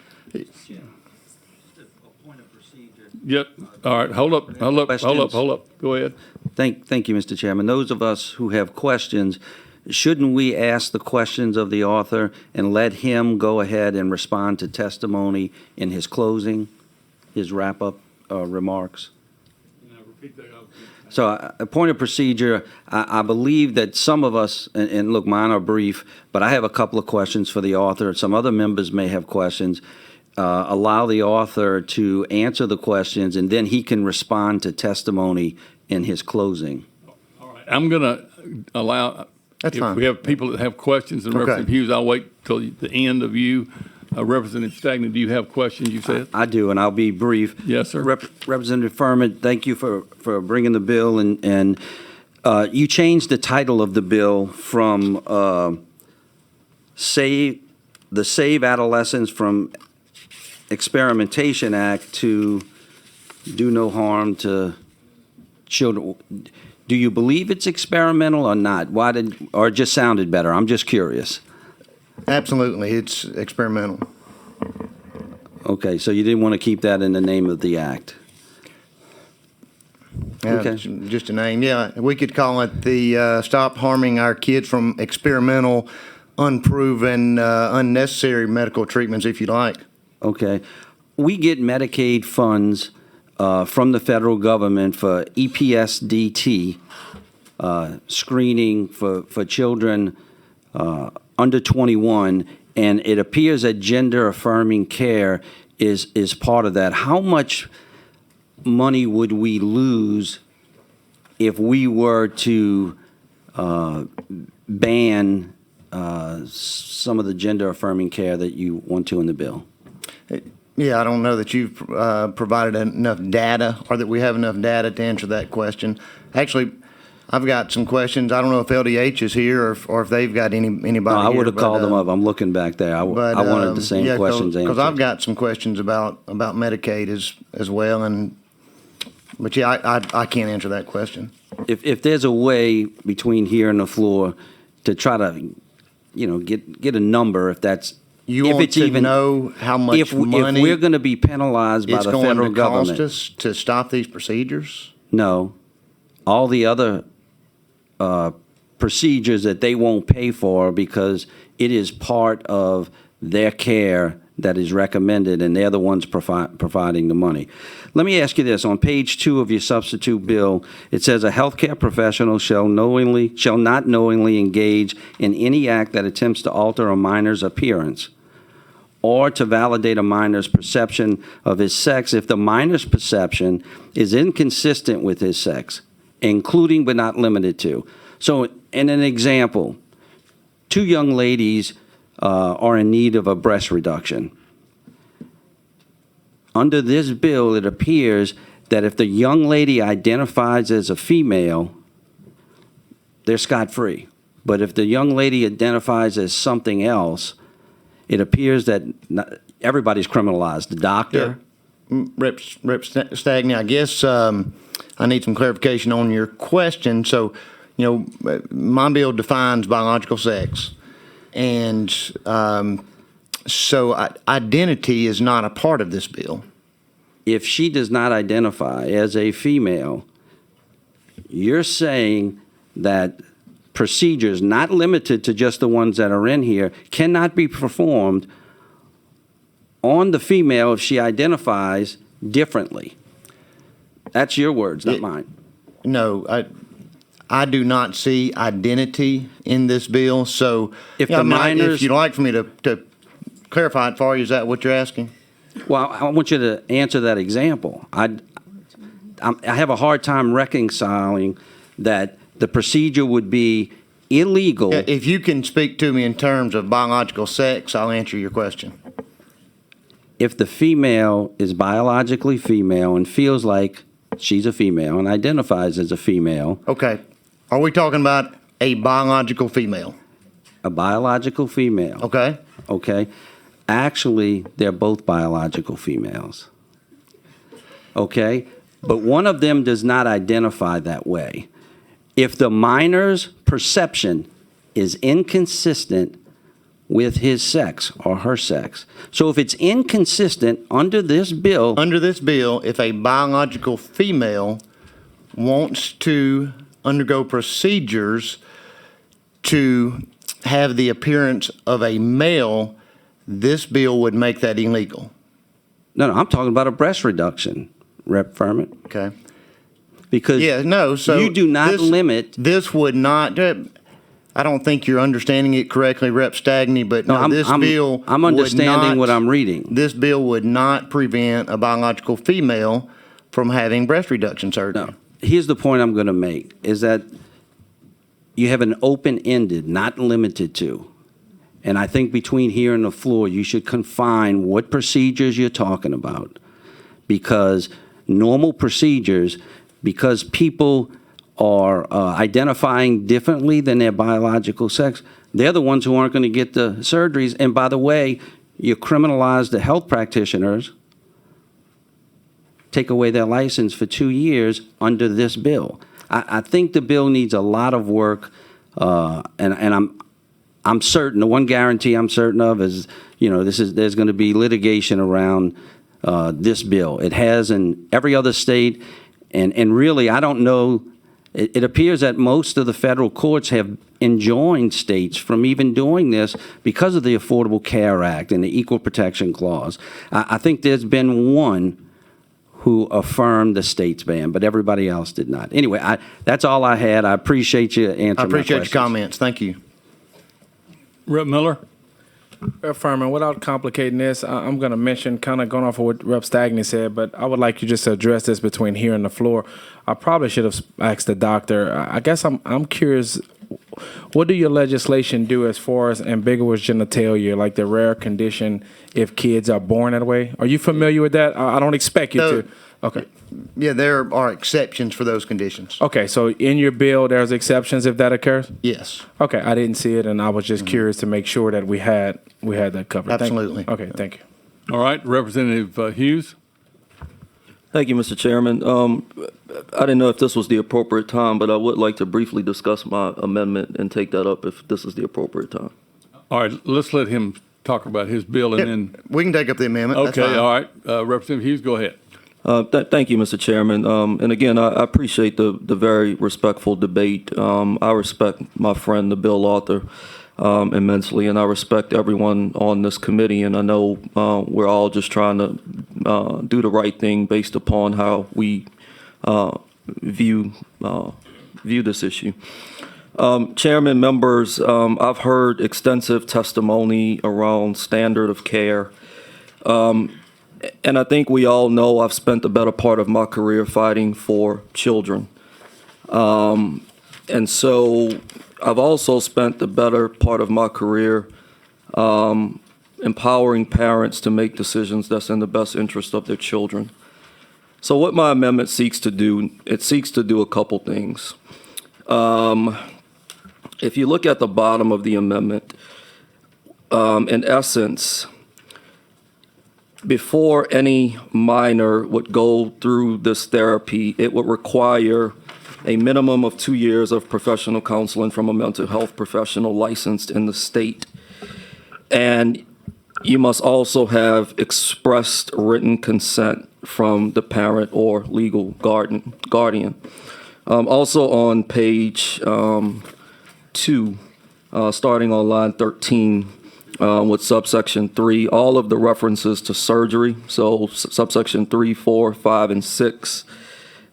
Yep. All right. Hold up. Go ahead. Thank you, Mr. Chairman. Those of us who have questions shouldn't we ask the questions of the author and let him go ahead and respond to testimony in his closing, his wrap-up remarks? So a point of procedure, I believe that some of us, and look, mine are brief, but I have a couple of questions for the author. Some other members may have questions. Allow the author to answer the questions, and then he can respond to testimony in his closing. I'm going to allow, That's if fine. we have people that have questions and Representative Hughes, I'll wait till the end of you. Representative Stagnant, do you have questions, you said? I do, and I'll be brief. Yes, sir. Representative Furman, thank you for bringing the bill, and you changed the title of the bill from Save Adolescents from Experimentation Act to Do No Harm to Children. Do you believe it's experimental or not? Or it just sounded better? I'm just curious. Absolutely, it's experimental. Okay, so you didn't want to keep that in the name of the act? Yeah, Okay. it's just a name. Yeah, we could call it the Stop Harming Our Kids from Experimental, Unproven, Unnecessary Medical Treatments, if you like. Okay. We get Medicaid funds from the federal government for EPSDT, screening for children under 21, and it appears that gender-affirming care is part of that. How much money would we lose if we were to ban some of the gender-affirming care that you want to in the bill? Yeah, I don't know that you've provided enough data or that we have enough data to answer that question. Actually, I've got some questions. I don't know if LDH is here or if they've got anybody No, I here, would have but, called them up. I'm looking back there. I wanted the same questions answered. Because I've got some questions about Medicaid as well, but yeah, I can't answer that question. If there's a way between here and the floor to try to, get a number, if that's You if want it's to even, know how much if money we're going to be penalized by it's the going federal to government. cost us to stop these procedures? No, all the other procedures that they won't pay for because it is part of their care that is recommended, and they're the ones providing the money. Let me ask you this. On page 2 of your substitute bill, it says a healthcare professional shall not knowingly engage in any act that attempts to alter a minor's appearance or to validate a minor's perception of his sex if the minor's perception is inconsistent with his sex, including but not limited to. So, in an example, 2 young ladies are in need of a breast reduction. Under this bill, it appears that if the young lady identifies as a female, they're scot-free. But if the young lady identifies as something else, it appears that everybody's criminalized. The doctor. Yeah. Rep. Stagney, I guess I need some clarification on your question. So, my bill defines biological sex. And so identity is not a part of this bill. If she does not identify as a female, you're saying that procedures, not limited to just the ones that are in here, cannot be performed on the female if she identifies differently. That's your words, not mine. No, I do not see identity in this bill. So if if you'd like for me to clarify it for you, is that what you're asking? Well, I want you to answer that example. I have a hard time reconciling that the procedure would be illegal. Yeah, if you can speak to me in terms of biological sex, I'll answer your question. If the female is biologically female and feels like she's a female and identifies as a female. Okay. Are we talking about a biological female? A biological female. Okay. Okay. Actually, they're both biological females. Okay? But one of them does not identify that way. If the minor's perception is inconsistent with his sex or her sex. So if it's inconsistent under this bill. Under this bill, if a biological female wants to undergo procedures to have the appearance of a male, this bill would make that illegal. No, I'm talking about a breast reduction, Rep. Furman. Okay. Because so you do not limit. This would not. I don't think you're understanding it correctly, Rep. Stagney. But this bill. I'm understanding what I'm reading. This bill would not prevent a biological female from having breast reduction surgery. No. Here's the point I'm going to make: is that you have an open-ended, not limited to. And I think between here and the floor, you should confine what procedures you're talking about. Because normal procedures, because people are identifying differently than their biological sex, they're the ones who aren't going to get the surgeries. And by the way, you criminalize the health practitioners, take away their license for 2 years under this bill. I think the bill needs a lot of work, and I'm certain, the one guarantee I'm certain of is, there's going to be litigation around this bill. It has in every other state, and really, I don't know, it appears that most of the federal courts have enjoined states from even doing this because of the Affordable Care Act and the Equal Protection Clause. I think there's been one who affirmed the state's ban, but everybody else did not. Anyway, that's all I had. I appreciate you answering my questions. I appreciate your comments. Thank you. Rep. Miller? Rep. Furman, without complicating this, I'm going to mention, kind of going off of what Rep. Stagney said, but I would like you just to address this between here and the floor. I probably should have asked the doctor. I guess I'm curious, what do your legislation do as far as ambiguous genitalia, like the rare condition if kids are born that way? Are you familiar with that? I don't expect you to. Okay. Yeah, there are exceptions for those conditions. Okay, so in your bill, there's exceptions if that occurs? Yes. Okay, I didn't see it, and I was just curious to make sure that we had that covered. Absolutely. Okay, thank you. All right, Representative Hughes? Thank you, Mr. Chairman. I didn't know if this was the appropriate time, but I would like to briefly discuss my amendment and take that up if this is the appropriate time. All right, let's let him talk about his bill and then. We can take up the amendment. Okay, That's fine. all right. Representative Hughes, go ahead. Thank you, Mr. Chairman. And again, I appreciate the very respectful debate. I respect my friend, the bill author, immensely, and I respect everyone on this committee. And I know we're all just trying to do the right thing based upon how we view this issue. Chairman, members, I've heard extensive testimony around standard of care. And I think we all know I've spent the better part of my career fighting for children. And so I've also spent the better part of my career empowering parents to make decisions that's in the best interest of their children. So what my amendment seeks to do, it seeks to do a couple things. If you look at the bottom of the amendment, in essence, before any minor would go through this therapy, it would require a minimum of 2 years of professional counseling from a mental health professional licensed in the state. And you must also have expressed written consent from the parent or legal guardian. Also on page 2, starting on line 13, with subsection 3, all of the references to surgery, so subsection 3, 4, 5, and 6,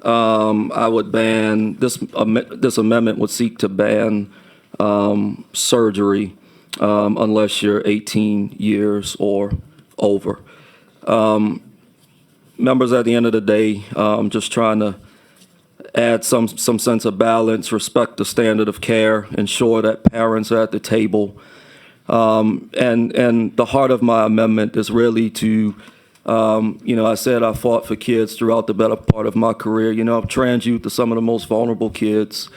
I would ban, this amendment would seek to ban surgery unless you're 18 years or over. Members, at the end of the day, I'm just trying to add some sense of balance, respect the standard of care, ensure that parents are at the table. And the heart of my amendment is really to, I said I fought for kids throughout the better part of my career. Trans youth are some of the most vulnerable kids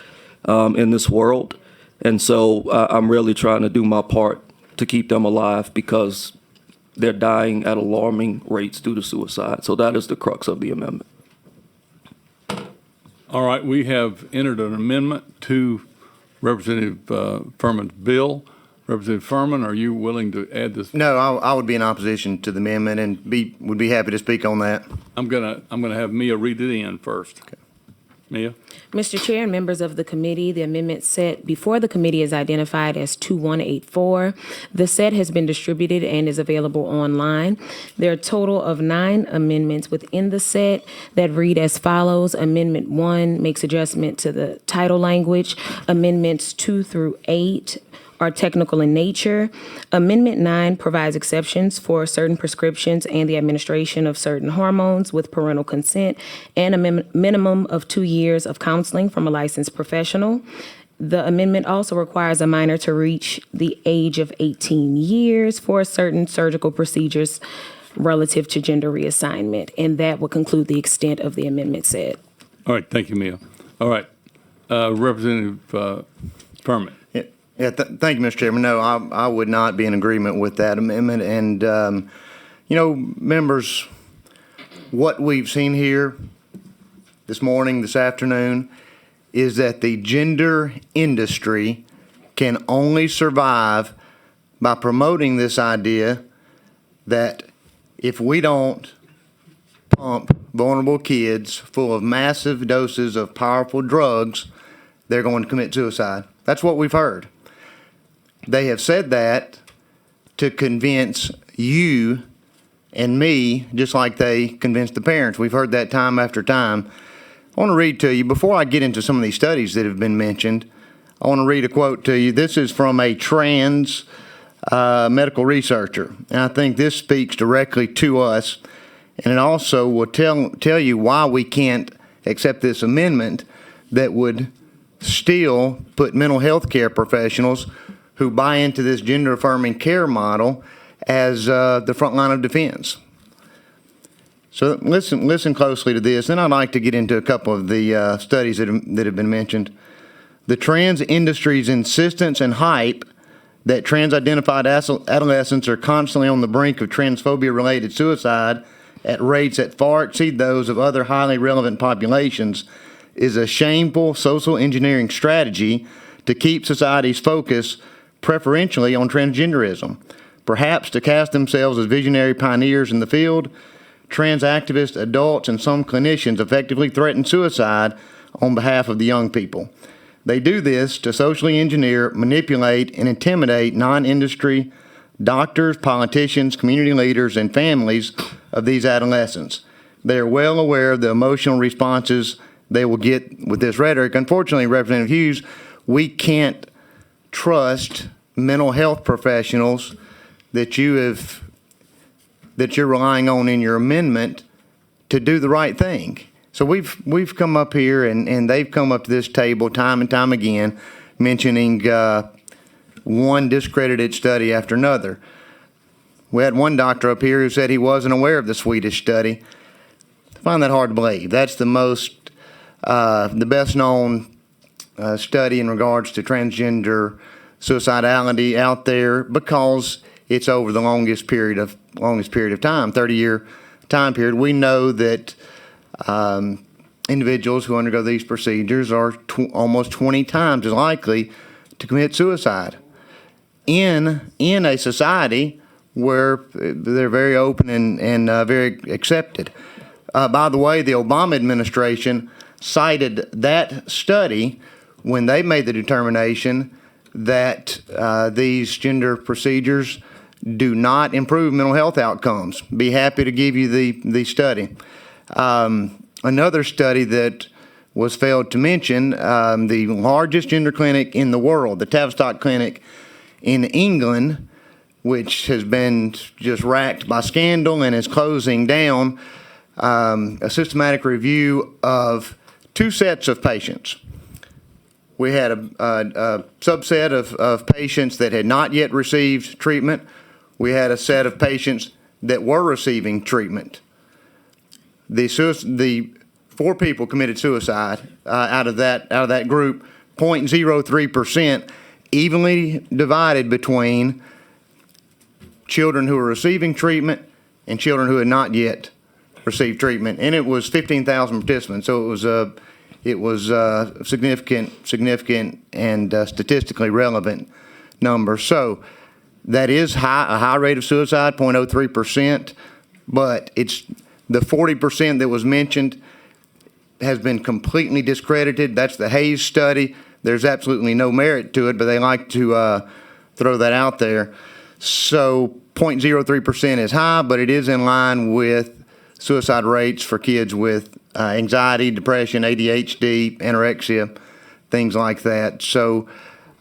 in this world. And so I'm really trying to do my part to keep them alive because they're dying at alarming rates due to suicide. So that is the crux of the amendment. All right, we have entered an amendment to Representative Furman's bill. Representative Furman, are you willing to add this? No, I would be in opposition to the amendment and would be happy to speak on that. I'm gonna have Mia read it in first. Okay. Mia? Mr. Chair and members of the committee, the amendment set before the committee is identified as 2184. The set has been distributed and is available online. There are a total of 9 amendments within the set that read as follows. Amendment 1 makes adjustment to the title language. Amendments 2 through 8 are technical in nature. Amendment 9 provides exceptions for certain prescriptions and the administration of certain hormones with parental consent and a minimum of 2 years of counseling from a licensed professional. The amendment also requires a minor to reach the age of 18 years for certain surgical procedures relative to gender reassignment. And that will conclude the extent of the amendment set. All right, thank you, Mia. All right, Representative Furman. Yeah, thank you, Mr. Chairman. No, I would not be in agreement with that amendment. And, members, what we've seen here this morning, this afternoon, is that the gender industry can only survive by promoting this idea that if we don't pump vulnerable kids full of massive doses of powerful drugs, they're going to commit suicide. That's what we've heard. They have said that to convince you and me, just like they convinced the parents. We've heard that time after time. I want to read to you, before I get into some of these studies that have been mentioned, I want to read a quote to you. This is from a trans medical researcher, and I think this speaks directly to us, and it also will tell you why we can't accept this amendment that would still put mental health care professionals who buy into this gender-affirming care model as the front line of defense. So listen closely to this. Then I'd like to get into a couple of the studies that have been mentioned. The trans industry's insistence and hype that trans-identified adolescents are constantly on the brink of transphobia-related suicide at rates that far exceed those of other highly relevant populations is a shameful social engineering strategy to keep society's focus preferentially on transgenderism. Perhaps to cast themselves as visionary pioneers in the field, trans activists, adults, and some clinicians effectively threaten suicide on behalf of the young people. They do this to socially engineer, manipulate, and intimidate non-industry doctors, politicians, community leaders, and families of these adolescents. They are well aware of the emotional responses they will get with this rhetoric. Unfortunately, Representative Hughes, we can't trust mental health professionals that you're relying on in your amendment to do the right thing. So we've come up here and they've come up to this table time and time again mentioning one discredited study after another. We had one doctor up here who said he wasn't aware of the Swedish study. I find that hard to believe. That's the best known study in regards to transgender suicidality out there because it's over the longest period of time, 30-year time period. We know that individuals who undergo these procedures are almost 20 times as likely to commit suicide in a society where they're very open and very accepted. By the way, the Obama administration cited that study when they made the determination that these gender procedures do not improve mental health outcomes. Be happy to give you the study. Another study that was failed to mention, the largest gender clinic in the world, the Tavistock Clinic in England, which has been just racked by scandal and is closing down, a systematic review of 2 sets of patients. We had a subset of patients that had not yet received treatment. We had a set of patients that were receiving treatment. The 4 people committed suicide out of that group, 0.03%, evenly divided between children who were receiving treatment and children who had not yet received treatment. And it was 15,000 participants, so it was significant and statistically relevant number. So that is a high rate of suicide, 0.03%, but it's the 40% that was mentioned has been completely discredited. That's the Hayes study. There's absolutely no merit to it, but they like to throw that out there. So 0.03% is high, but it is in line with suicide rates for kids with anxiety, depression, ADHD, anorexia, things like that. So,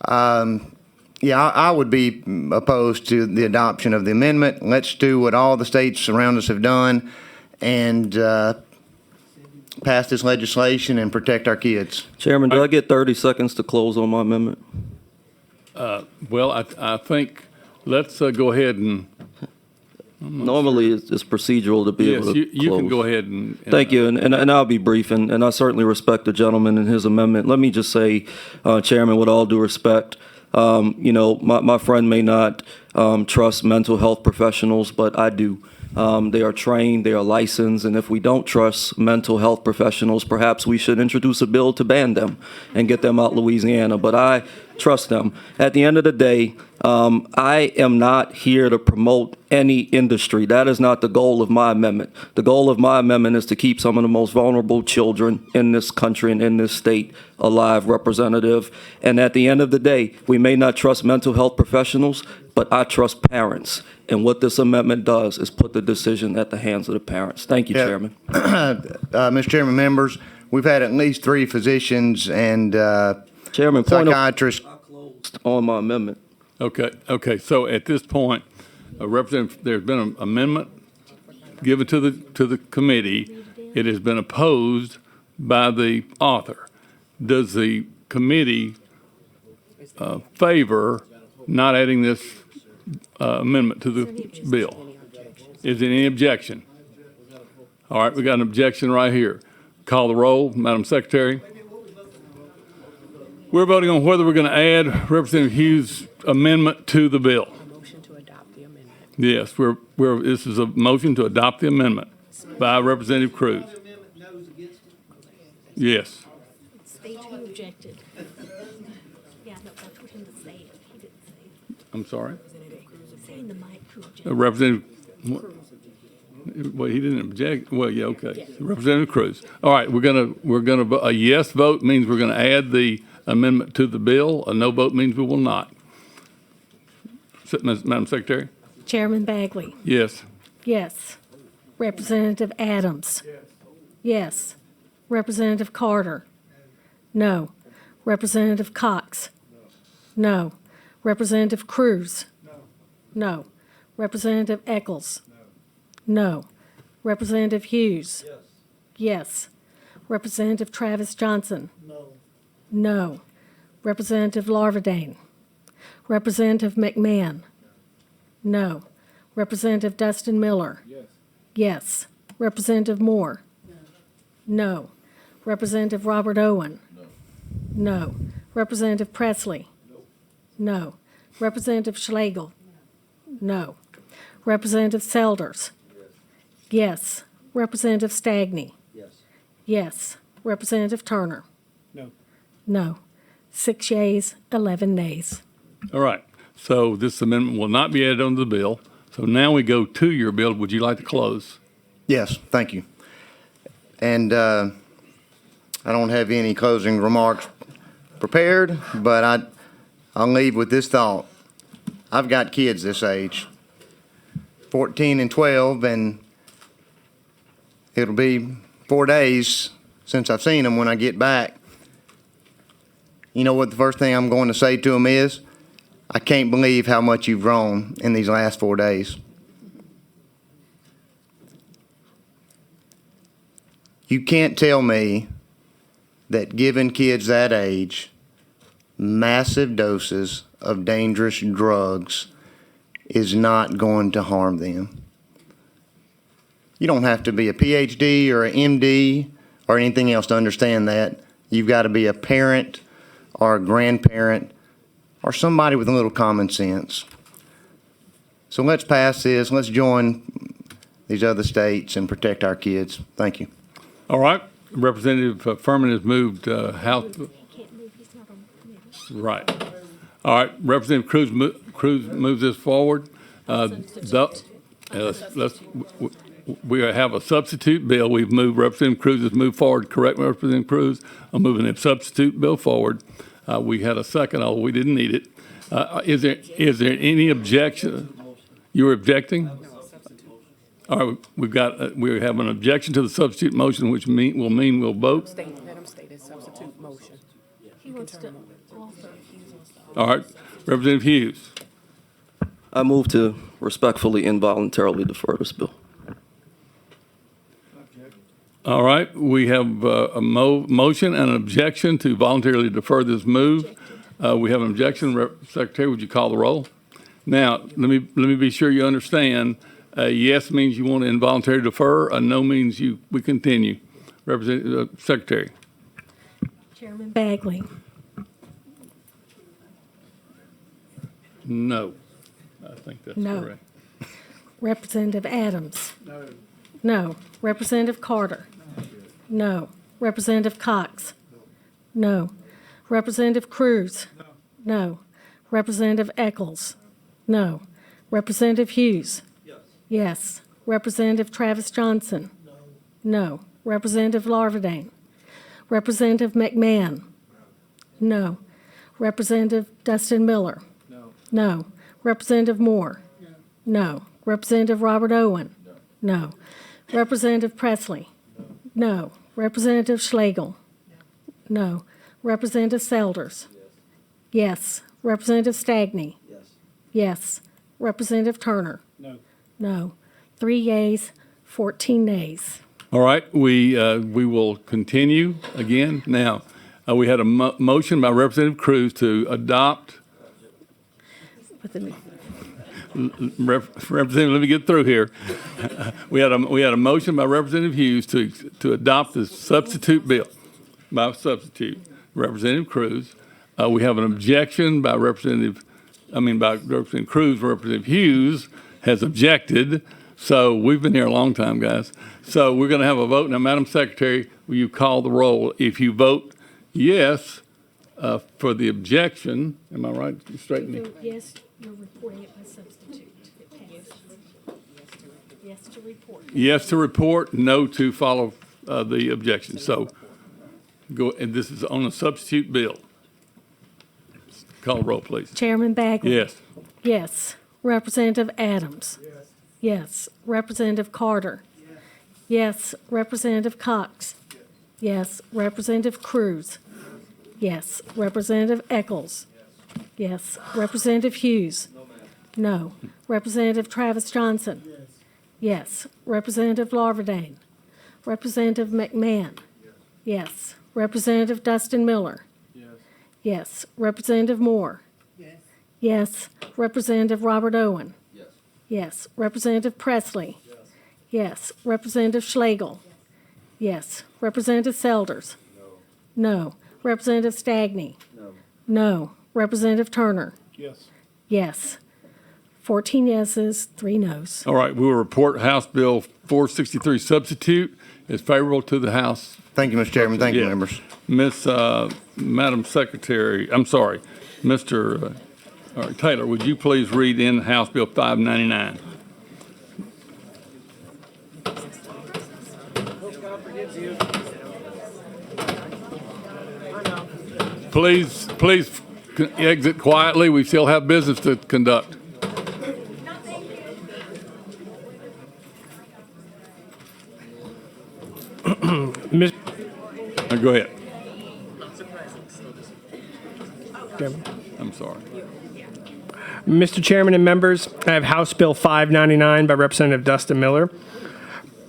yeah, I would be opposed to the adoption of the amendment. Let's do what all the states around us have done and pass this legislation and protect our kids. Chairman, do I get 30 seconds to close on my amendment? Well, I think let's go ahead and. Normally, it's procedural to be Yes, able to you can close. go ahead and. Thank you, and I'll be brief, and I certainly respect the gentleman and his amendment. Let me just say, Chairman, with all due respect, my friend may not trust mental health professionals, but I do. They are trained, they are licensed, and if we don't trust mental health professionals, perhaps we should introduce a bill to ban them and get them out Louisiana. But I trust them. At the end of the day, I am not here to promote any industry. That is not the goal of my amendment. The goal of my amendment is to keep some of the most vulnerable children in this country and in this state alive, Representative. And at the end of the day, we may not trust mental health professionals, but I trust parents. And what this amendment does is put the decision at the hands of the parents. Thank you, Yeah. Chairman. Mr. Chairman, members, we've had at least 3 physicians and Chairman, psychiatrists. On my amendment. Okay. So at this point, Representative, there's been an amendment given to the committee. It has been opposed by the author. Does the committee favor not adding this amendment to the bill? Is there any objection? All right, we got an objection right here. Call the roll, Madam Secretary. We're voting on whether we're going to add Representative Hughes' amendment to the bill. Motion to adopt the amendment. Yes, this is a motion to adopt the amendment by Representative Cruz. Yes. State who objected. Yeah, no, I told him to say it. He didn't say it. I'm sorry? Say in the mic who objected. Representative, well, he didn't object. Well, yeah, okay. Representative Cruz. All right, we're gonna, a yes vote means we're gonna add the amendment to the bill. A no vote means we will not. Madam Secretary? Chairman Bagley. Yes. Yes. Representative Adams. Yes. Representative Carter. No. Representative Cox. No. Representative Cruz. No. Representative Eccles. No. Representative Hughes. Yes. Representative Travis Johnson. No. Representative Larvadane. Representative McMahon. No. Representative Dustin Miller. Yes. Representative Moore. No. Representative Robert Owen. No. Representative Presley. No. Representative Schlegel. No. Representative Selders. Yes. Representative Stagney. Yes. Representative Turner. No. 6 yeas, 11 nays. All right. So this amendment will not be added onto the bill. So now we go to your bill. Would you like to close? Yes, thank you. And I don't have any closing remarks prepared, but I'll leave with this thought. I've got kids this age, 14 and 12, and it'll be 4 days since I've seen them when I get back. You know what the first thing I'm going to say to them is? I can't believe how much you've grown in these last 4 days. You can't tell me that giving kids that age massive doses of dangerous drugs is not going to harm them. You don't have to be a PhD or an MD or anything else to understand that. You've got to be a parent or a grandparent or somebody with a little common sense. So let's pass this. Let's join these other states and protect our kids. Thank you. All right. Representative Furman has moved House. Right. All right. Representative Cruz moves this forward. we have a substitute bill. We've moved, Representative Cruz has moved forward. Correct, Representative Cruz? I'm moving the substitute bill forward. We had a second, although we didn't need it. Is there any objection? You were objecting? All right, we have an objection to the substitute motion, which will mean we'll vote. Let him state his substitute motion. He wants to offer. All right, Representative Hughes. I move to respectfully involuntarily defer this bill. All right, we have a motion and an objection to voluntarily defer this move. We have an objection. Secretary, would you call the roll? Now, let me be sure you understand. Yes means you want to involuntarily defer. A no means we continue. Representative Secretary. Chairman Bagley. No. I think that's No. correct. Representative Adams. No. No. Representative Carter. No. Representative Cox. No. Representative Cruz. No. Representative Eccles. No. Representative Hughes. Yes. Representative Travis Johnson. No. Representative Larvadain. Representative McMahon. No. Representative Dustin Miller. No. Representative Moore. No. Representative Robert Owen. No. Representative Presley. No. Representative Schlegel. No. Representative Selders. Yes. Representative Stagney. Yes. Representative Turner. No. 3 yeas, 14 nays. All right, we will continue again. Now, we had a motion by Representative Cruz to adopt. Representative, let me get through here. We had a motion by Representative Hughes to adopt the substitute bill. By substitute, Representative Cruz. We have an objection by Representative Cruz. Representative Hughes has objected. So we've been here a long time, guys. So we're going to have a vote now. Madam Secretary, will you call the roll? If you vote yes for the objection, am I right? Straighten me. Yes, you're reporting it by substitute. It passed. Yes to report. Yes to report, no to follow the objection. So go, and this is on a substitute bill. Call the roll, please. Chairman Bagley. Yes. Yes. Representative Adams. Yes. Representative Carter. Yes. Representative Cox. Yes. Representative Cruz. Yes. Representative Eccles. Yes. Representative Hughes. No. Representative Travis Johnson. Yes. Representative Larvadain. Representative McMahon. Yes. Representative Dustin Miller. Yes. Representative Moore. Yes. Representative Robert Owen. Yes. Representative Presley. Yes. Representative Schlegel. Yes. Representative Selders. No. Representative Stagney. No. Representative Turner. Yes. 14 yeses, 3 noes. All right, we will report House Bill 463 substitute is favorable to the House. Thank you, Mr. Chairman. Thank you, members. Madam Secretary, I'm sorry, Mr. Taylor, would you please read in House Bill 599? Please exit quietly. We still have business to conduct. Go ahead. I'm sorry. Mr. Chairman and members, I have House Bill 599 by Representative Dustin Miller.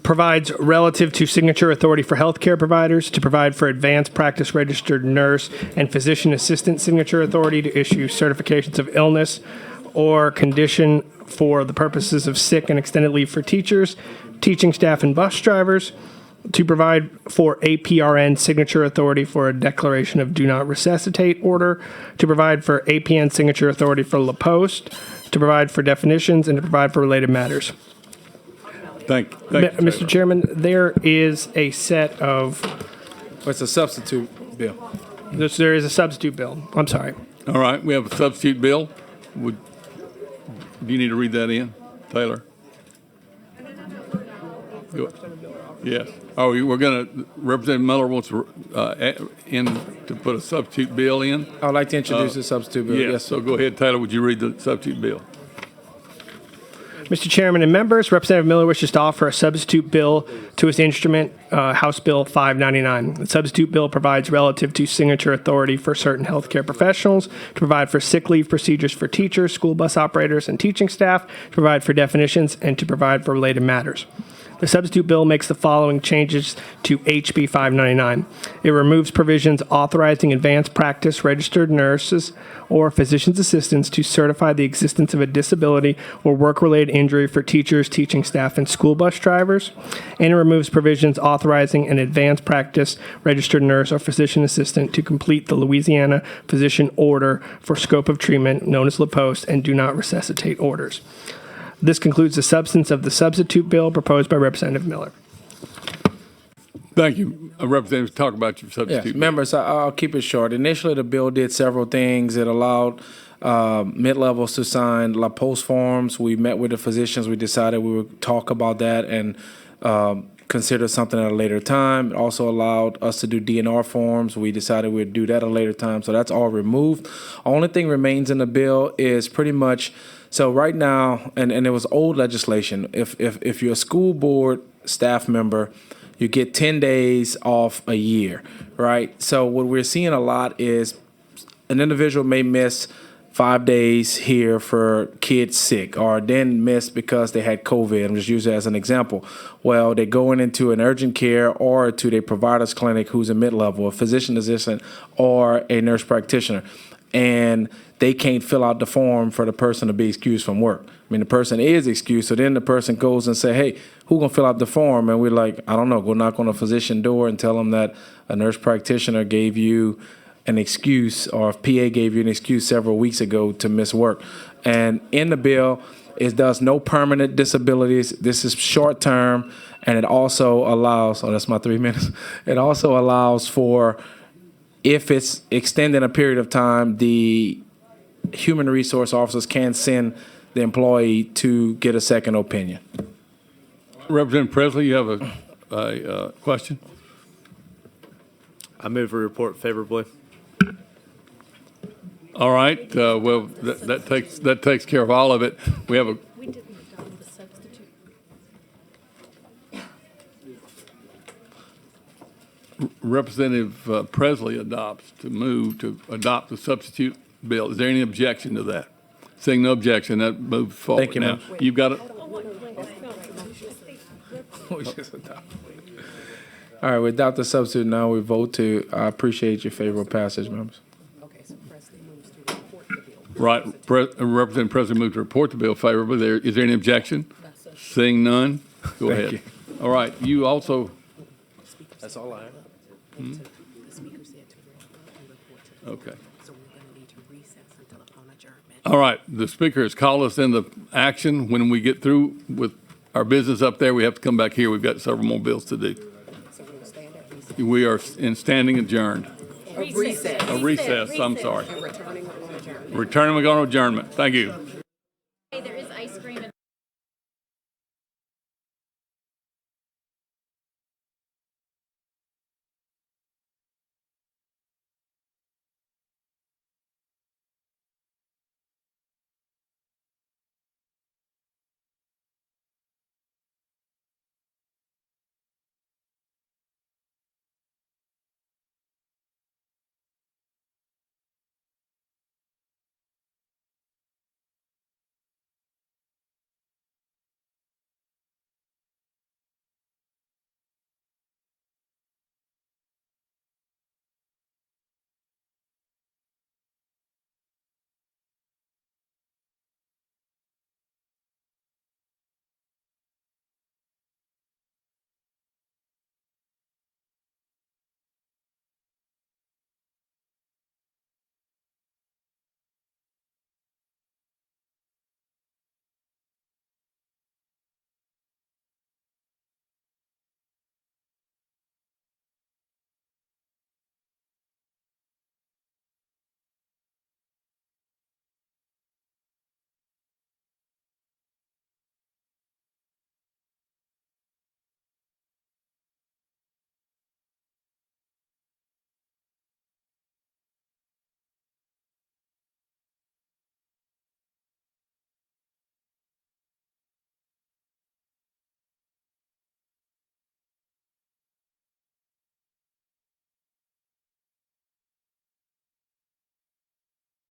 Provides relative to signature authority for healthcare providers to provide for advanced practice registered nurse and physician assistant signature authority to issue certifications of illness or condition for the purposes of sick and extended leave for teachers, teaching staff, and bus drivers, to provide for APRN signature authority for a declaration of do not resuscitate order, to provide for APN signature authority for La Poste, to provide for definitions, and to provide for related matters. Thank you, Mr. Chairman, there is a set of... It's a substitute bill. There is a substitute bill. I'm sorry. All right, we have a substitute bill. Do you need to read that in, Taylor? Yes. Oh, we're going to, Representative Miller wants to put a substitute bill in. I would like to introduce the substitute bill. Yes, so go ahead, Taylor, would you read the substitute bill? Mr. Chairman and members, Representative Miller wishes to offer a substitute bill to his instrument, House Bill 599. The substitute bill provides relative to signature authority for certain healthcare professionals, to provide for sick leave procedures for teachers, school bus operators, and teaching staff, to provide for definitions, and to provide for related matters. The substitute bill makes the following changes to HB 599. It removes provisions authorizing advanced practice registered nurses or physician's assistants to certify the existence of a disability or work-related injury for teachers, teaching staff, and school bus drivers. And it removes provisions authorizing an advanced practice registered nurse or physician assistant to complete the Louisiana physician order for scope of treatment known as LaPoste and do not resuscitate orders. This concludes the substance of the substitute bill proposed by Representative Miller. Thank you. Representative, talk about your substitute. Yes, bill. members, I'll keep it short. Initially, the bill did several things. It allowed mid-levels to sign La Poste forms. We met with the physicians. We decided we would talk about that and consider something at a later time. It also allowed us to do DNR forms. We decided we'd do that at a later time. So that's all removed. Only thing remains in the bill is pretty much, so right now, and it was old legislation, if you're a school board staff member, you get 10 days off a year, right? So what we're seeing a lot is an individual may miss 5 days here for kids sick, or then miss because they had COVID. I'm just using it as an example. Well, they're going into an urgent care or to their provider's clinic who's a mid-level, a physician assistant, or a nurse practitioner. And they can't fill out the form for the person to be excused from work. I mean, the person is excused, so then the person goes and say, hey, who gonna fill out the form? And we're like, I don't know, go knock on a physician door and tell them that a nurse practitioner gave you an excuse, or if PA gave you an excuse several weeks ago to miss work. And in the bill, it does no permanent disabilities. This is short term, and it also allows, oh, that's my 3 minutes. It also allows for, if it's extending a period of time, the human resource officers can send the employee to get a second opinion. Representative Presley, you have a question? I move a report favorably. All right. Well, that takes care of all of it. We have a. We didn't adopt the substitute. Representative Presley move to adopt the substitute bill. Is there any objection to that? Seeing no objection, that moves forward. Thank you, now. ma'am. You've got it. All right, without the substitute, now we vote to, I appreciate your favorable passage, members. Right. Representative Presley moved to report the bill favorably. Is there any objection? Seeing none, go Thank ahead. you. All right. You also. That's all I have. Okay. All right, the speaker has called us into action. When we get through with our business up there, we have to come back here. We've got several more bills to do. We are in standing adjourned. Recess. A recess, I'm sorry. And returning on adjournment. Returning, we're going to adjournment. Thank you.